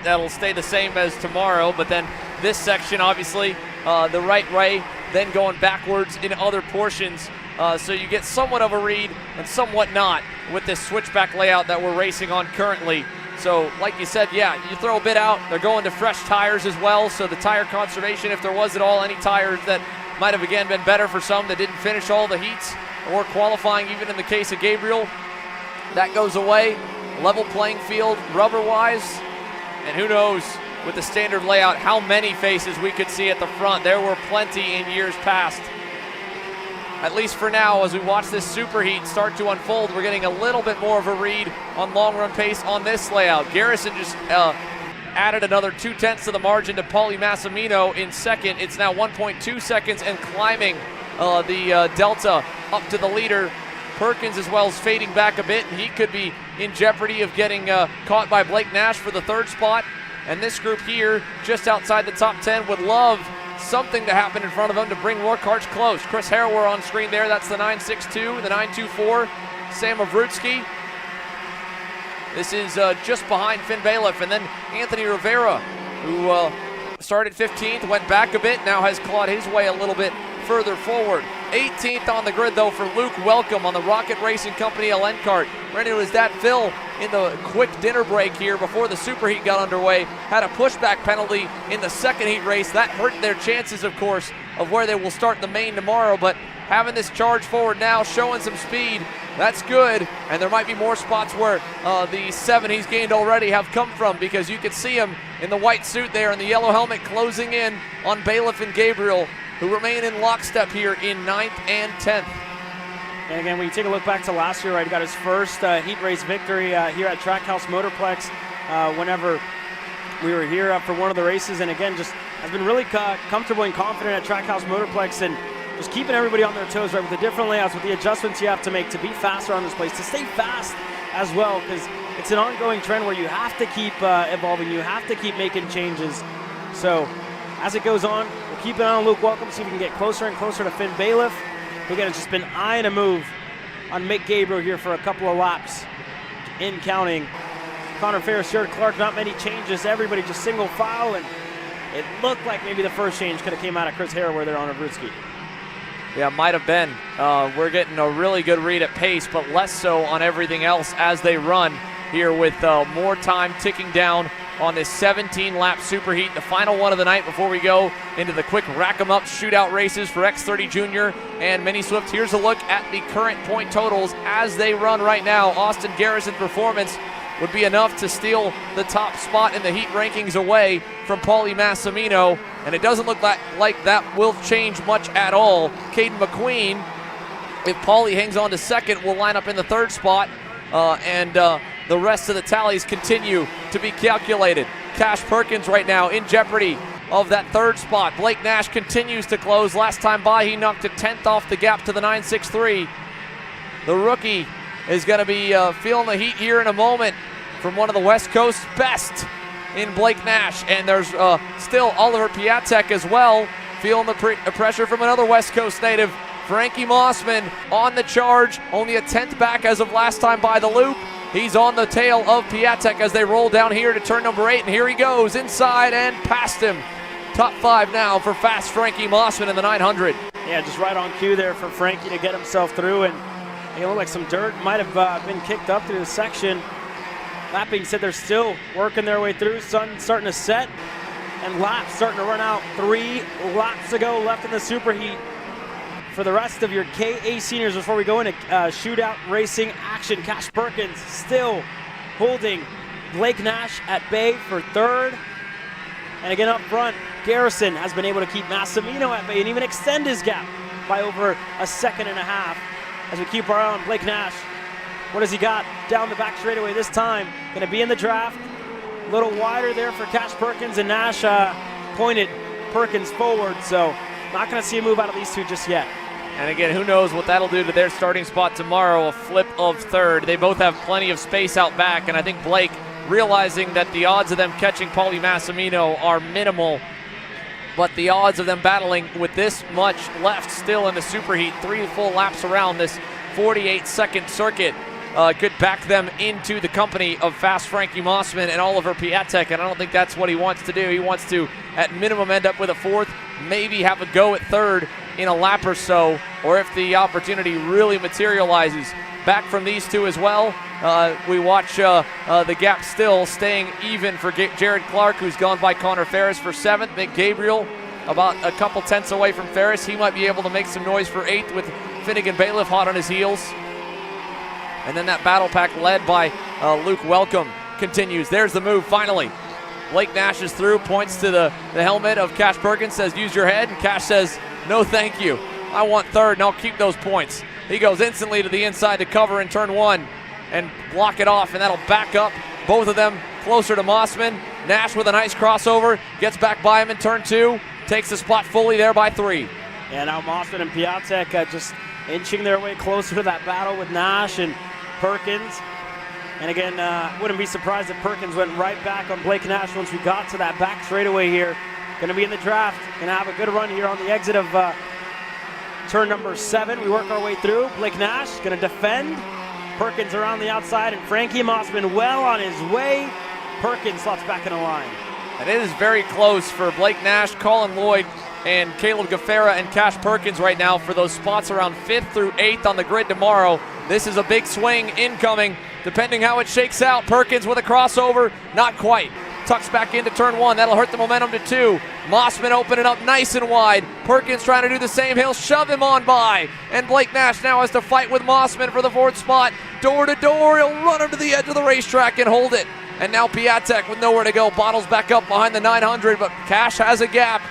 That'll stay the same as tomorrow, but then this section, obviously, the right way, then going backwards in other portions. So you get somewhat of a read and somewhat not with this switchback layout that we're racing on currently. So like you said, yeah, you throw a bit out. They're going to fresh tires as well, so the tire conservation, if there was at all any tires that might have, again, been better for some that didn't finish all the heats or qualifying, even in the case of Gabriel, that goes away. Level playing field rubber-wise, and who knows with the standard layout how many faces we could see at the front. There were plenty in years past. At least for now, as we watch this SuperHeat start to unfold, we're getting a little bit more of a read on long run pace on this layout. Garrison just added another 0.2 of the margin to Paulie Massimino in 2nd. It's now 1.2 seconds and climbing the delta up to the leader. Perkins as well is fading back a bit, and he could be in jeopardy of getting caught by Blake Nash for the 3rd spot. And this group here, just outside the top 10, would love something to happen in front of them to bring more karts close. Chris Harrower on screen there. That's the 962, the 924, Sam Avrutsky. This is just behind Finn Bailiff. And then Anthony Rivera, who started 15th, went back a bit, now has clawed his way a little bit further forward. 18th on the grid, though, for Luke Welcome on the Rocket Racing Company LN kart. Ran into his dad Phil in the quick dinner break here before the SuperHeat got underway. Had a pushback penalty in the second heat race. That hurt their chances, of course, of where they will start the main tomorrow. But having this charge forward now, showing some speed, that's good. And there might be more spots where the 7 he's gained already have come from, because you can see him in the white suit there and the yellow helmet closing in on Bailiff and Gabriel, who remain in lockstep here in 9th and 10th. And again, when you take a look back to last year, right, he got his first heat race victory here at Trackhouse Motorplex whenever we were here for one of the races. And again, just has been really comfortable and confident at Trackhouse Motorplex, and just keeping everybody on their toes, right, with the different layouts, with the adjustments you have to make to be faster on this place, to stay fast as well, because it's an ongoing trend where you have to keep evolving, you have to keep making changes. So as it goes on, we'll keep an eye on Luke Welcome, see if we can get closer and closer to Finn Bailiff, who again has just been eyeing a move on Mick Gabriel here for a couple of laps in counting. Connor Ferris, Jared Clark, not many changes, everybody just single file, and it looked like maybe the first change could have came out of Chris Harrower there on Avrutsky. Yeah, might have been. We're getting a really good read at pace, but less so on everything else as they run here, with more time ticking down on this 17-lap SuperHeat, the final one of the night before we go into the quick rack-em-up shootout races for X30 Jr and Mini Swift. Here's a look at the current point totals as they run right now. Austin Garrison's performance would be enough to steal the top spot in the heat rankings away from Paulie Massimino, and it doesn't look like that will change much at all. Caden McQueen, if Paulie hangs on to second, will line up in the 3rd spot, and the rest of the tallies continue to be calculated. Cash Perkins right now in jeopardy of that 3rd spot. Blake Nash continues to close. Last time by, he knocked a 10th off the gap to the 963. The rookie is going to be feeling the heat here in a moment from one of the West Coast's best in Blake Nash. And there's still Oliver Piatek as well, feeling the pressure from another West Coast native, Frankie Mossman, on the charge, only a 10th back as of last time by the loop. He's on the tail of Piatek as they roll down here to turn number 8, and here he goes inside and past him. Top 5 now for fast Frankie Mossman in the 900. Yeah, just right on cue there for Frankie to get himself through, and it looked like some dirt might have been kicked up through the section. That being said, they're still working their way through. Sun starting to set, and laps starting to run out. 3 laps to go left in the SuperHeat for the rest of your KA seniors before we go into shootout racing action. Cash Perkins still holding Blake Nash at bay for 3rd. And again up front, Garrison has been able to keep Massimino at bay and even extend his gap by over a 2.5 seconds. As we keep our eye on Blake Nash. What has he got down the back straightaway this time? Going to be in the draft. A little wider there for Cash Perkins, and Nash pointed Perkins forward, so not going to see a move out of these two just yet. And again, who knows what that'll do to their starting spot tomorrow, a flip of 3rd. They both have plenty of space out back, and I think Blake, realizing that the odds of them catching Paulie Massimino are minimal, but the odds of them battling with this much left still in the SuperHeat, 3 full laps around this 48-second circuit, could back them into the company of fast Frankie Mossman and Oliver Piatek, and I don't think that's what he wants to do. He wants to, at minimum, end up with a 4th, maybe have a go at 3rd in a lap or so, or if the opportunity really materializes. Back from these two as well, we watch the gap still staying even for Jared Clark, who's gone by Connor Ferris for 7th. Mick Gabriel about a couple tenths away from Ferris. He might be able to make some noise for 8th with Finnegan Bailiff hot on his heels. And then that battle pack led by Luke Welcome continues. There's the move finally. Blake Nash is through, points to the helmet of Cash Perkins, says use your head, and Cash says no thank you. I want 3rd and I'll keep those points. He goes instantly to the inside to cover in turn 1 and block it off, and that'll back up both of them closer to Mossman. Nash with a nice crossover, gets back by him in turn 2, takes the spot fully there by 3. Yeah, now Mossman and Piatek just inching their way closer to that battle with Nash and Perkins. And again, wouldn't be surprised if Perkins went right back on Blake Nash once we got to that back straightaway here. going to be in the draft. Going to have a good run here on the exit of turn number 7. We work our way through. Blake Nash going to defend. Perkins around the outside, and Frankie Mossman well on his way. Perkins slots back in the line. And it is very close for Blake Nash, Colin Lloyd, and Caleb Gaffera and Cash Perkins right now for those spots around 5th through 8th on the grid tomorrow. This is a big swing incoming, depending how it shakes out. Perkins with a crossover, not quite. Tucks back into turn 1. That'll hurt the momentum to 2. Mossman opening up nice and wide. Perkins trying to do the same. He'll shove him on by. And Blake Nash now has to fight with Mossman for the 4th spot. Door to door. He'll run him to the edge of the racetrack and hold it. And now Piatek with nowhere to go. Bottles back up behind the 900, but Cash has a gap.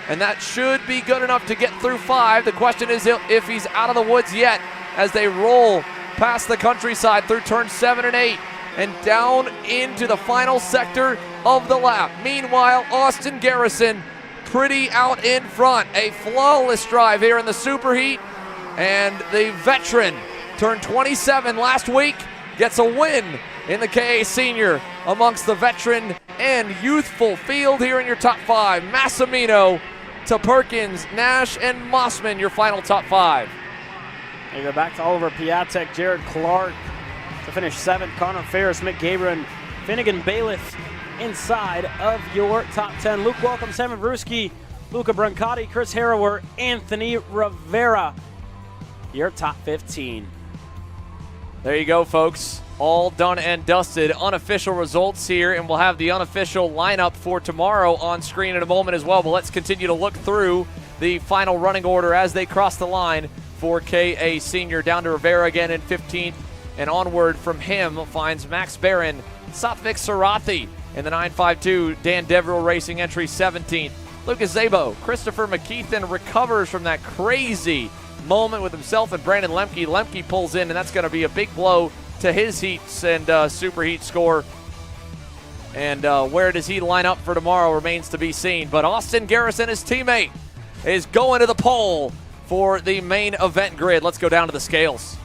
And that should be good enough to get through 5. The question is if he's out of the woods yet as they roll past the countryside through turn 7 and 8 and down into the final sector of the lap. Meanwhile, Austin Garrison pretty out in front. A flawless drive here in the SuperHeat. And the veteran turned 27 last week, gets a win in the KA Senior amongst the veteran and youthful field here in your top 5. Massimino to Perkins, Nash, and Mossman, your final top 5. We go back to Oliver Piatek, Jared Clark to finish 7th. Connor Ferris, Mick Gabriel, Finnegan Bailiff inside of your top 10. Luke Welcome, Sam Vruski, Luca Brancati, Chris Harrower, Anthony Rivera, your top 15. There you go, folks. All done and dusted. Unofficial results here, and we'll have the unofficial lineup for tomorrow on screen in a moment as well. But let's continue to look through the final running order as they cross the line for KA Senior. Down to Rivera again in 15th, and onward from him finds Max Barron, Satvik Sarathi in the 952. Dan Deverill Racing entry 17th. Lucas Zabo, Christopher McKeithen recovers from that crazy moment with himself and Brandon Lemke. Lemke pulls in, and that's going to be a big blow to his heats and SuperHeat score. And where does he line up for tomorrow remains to be seen. But Austin Garrison, his teammate, is going to the pole for the main event grid. Let's go down to the scales.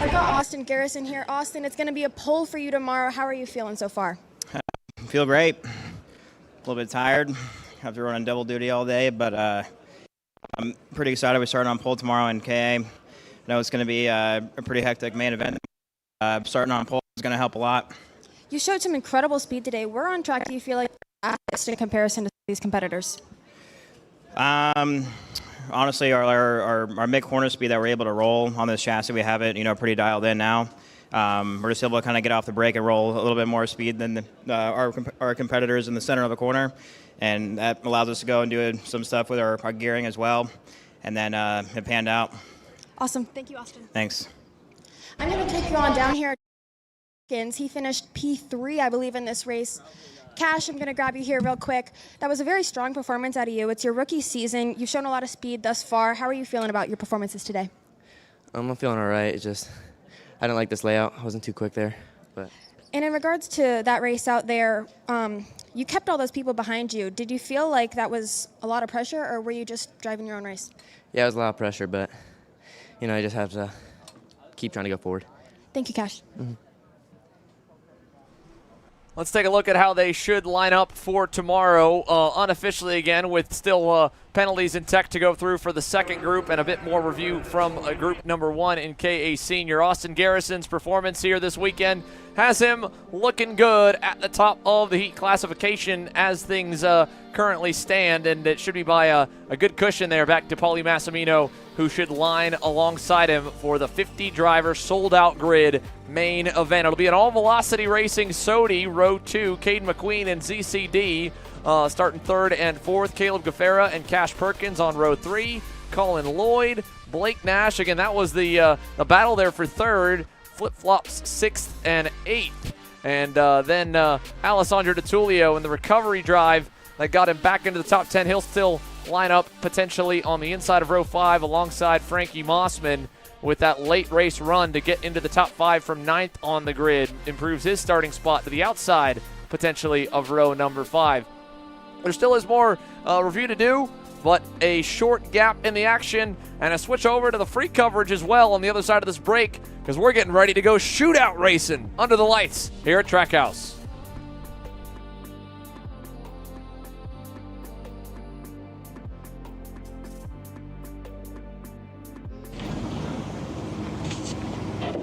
I've got Austin Garrison here. Austin, it's going to be a pole for you tomorrow. How are you feeling so far? Feel great. A little bit tired. Have to run on double duty all day, but I'm pretty excited. We're starting on pole tomorrow in KA. I know it's going to be a pretty hectic main event. Starting on pole is going to help a lot. You showed some incredible speed today. Where on track do you feel like in comparison to these competitors? Honestly, our mid corner speed that we're able to roll on this chassis, we have it, pretty dialed in now. We're just able to kind of get off the brake and roll a little bit more speed than our competitors in the center of the corner, and that allows us to go and do some stuff with our gearing as well, and then it panned out. Awesome. Thank you, Austin. Thanks. I'm going to take you on down here. He finished P3, I believe, in this race. Cash, I'm going to grab you here real quick. That was a very strong performance out of you. It's your rookie season. You've shown a lot of speed thus far. How are you feeling about your performances today? I'm feeling all right. It's just I didn't like this layout. I wasn't too quick there. But. And in regards to that race out there, you kept all those people behind you. Did you feel like that was a lot of pressure, or were you just driving your own race? Yeah, it was a lot of pressure, but, you just have to keep trying to go forward. Thank you, Cash. Mm-hmm. Let's take a look at how they should line up for tomorrow, unofficially again, with still penalties in tech to go through for the second group and a bit more review from group number 1 in KA Senior. Austin Garrison's performance here this weekend has him looking good at the top of the heat classification as things currently stand, and it should be by a good cushion there back to Paulie Massimino, who should line alongside him for the 50-driver sold-out grid main event. It'll be an all-velocity racing Sodi, row 2, Caden McQueen and ZCD starting 3rd and 4th, Caleb Gaffera and Cash Perkins on row 3, Colin Lloyd, Blake Nash. Again, that was the battle there for 3rd, flip-flops 6th and 8th. And then Alessandro DiTullio in the recovery drive that got him back into the top 10. He'll still line up potentially on the inside of row 5 alongside Frankie Mossman with that late race run to get into the top 5 from 9th on the grid. Improves his starting spot to the outside potentially of row number 5. There still is more review to do, but a short gap in the action and a switch over to the free coverage as well on the other side of this break, because we're getting ready to go shootout racing under the lights here at Trackhouse.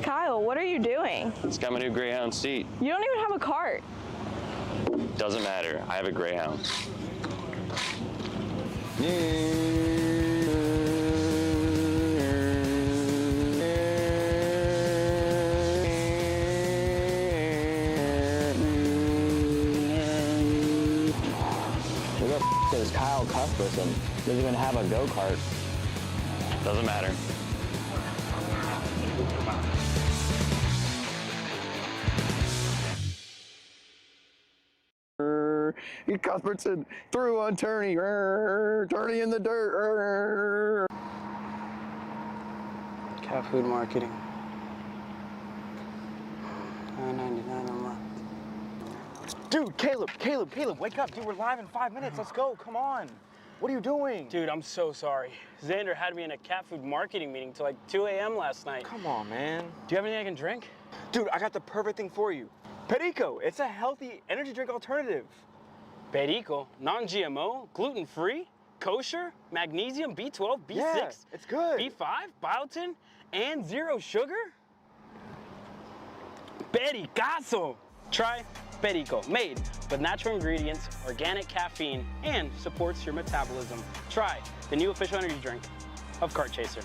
Kyle, what are you doing? It's got my new Greyhound seat. You don't even have a cart. Doesn't matter. I have a Greyhound. Who the f is Kyle Cuthbertson? Doesn't even have a go-kart. Doesn't matter. Cuthbertson through on Turney. Turney in the dirt. Cat food marketing. $9.99 a month. Dude, Caleb, wake up. Dude, we're live in 5 minutes. Let's go. Come on. What are you doing? Dude, I'm so sorry. Xander had me in a cat food marketing meeting till like 2 a.m. last night. Come on, man. Do you have anything I can drink? Dude, I got the perfect thing for you. Perico. It's a healthy energy drink alternative. Perico, non-GMO, gluten-free, kosher, magnesium, B12, B6, yeah, it's good. B5, biotin, and 0 sugar? Pericazo! Try Perico, made with natural ingredients, organic caffeine, and supports your metabolism. Try the new official energy drink of Kart Chaser.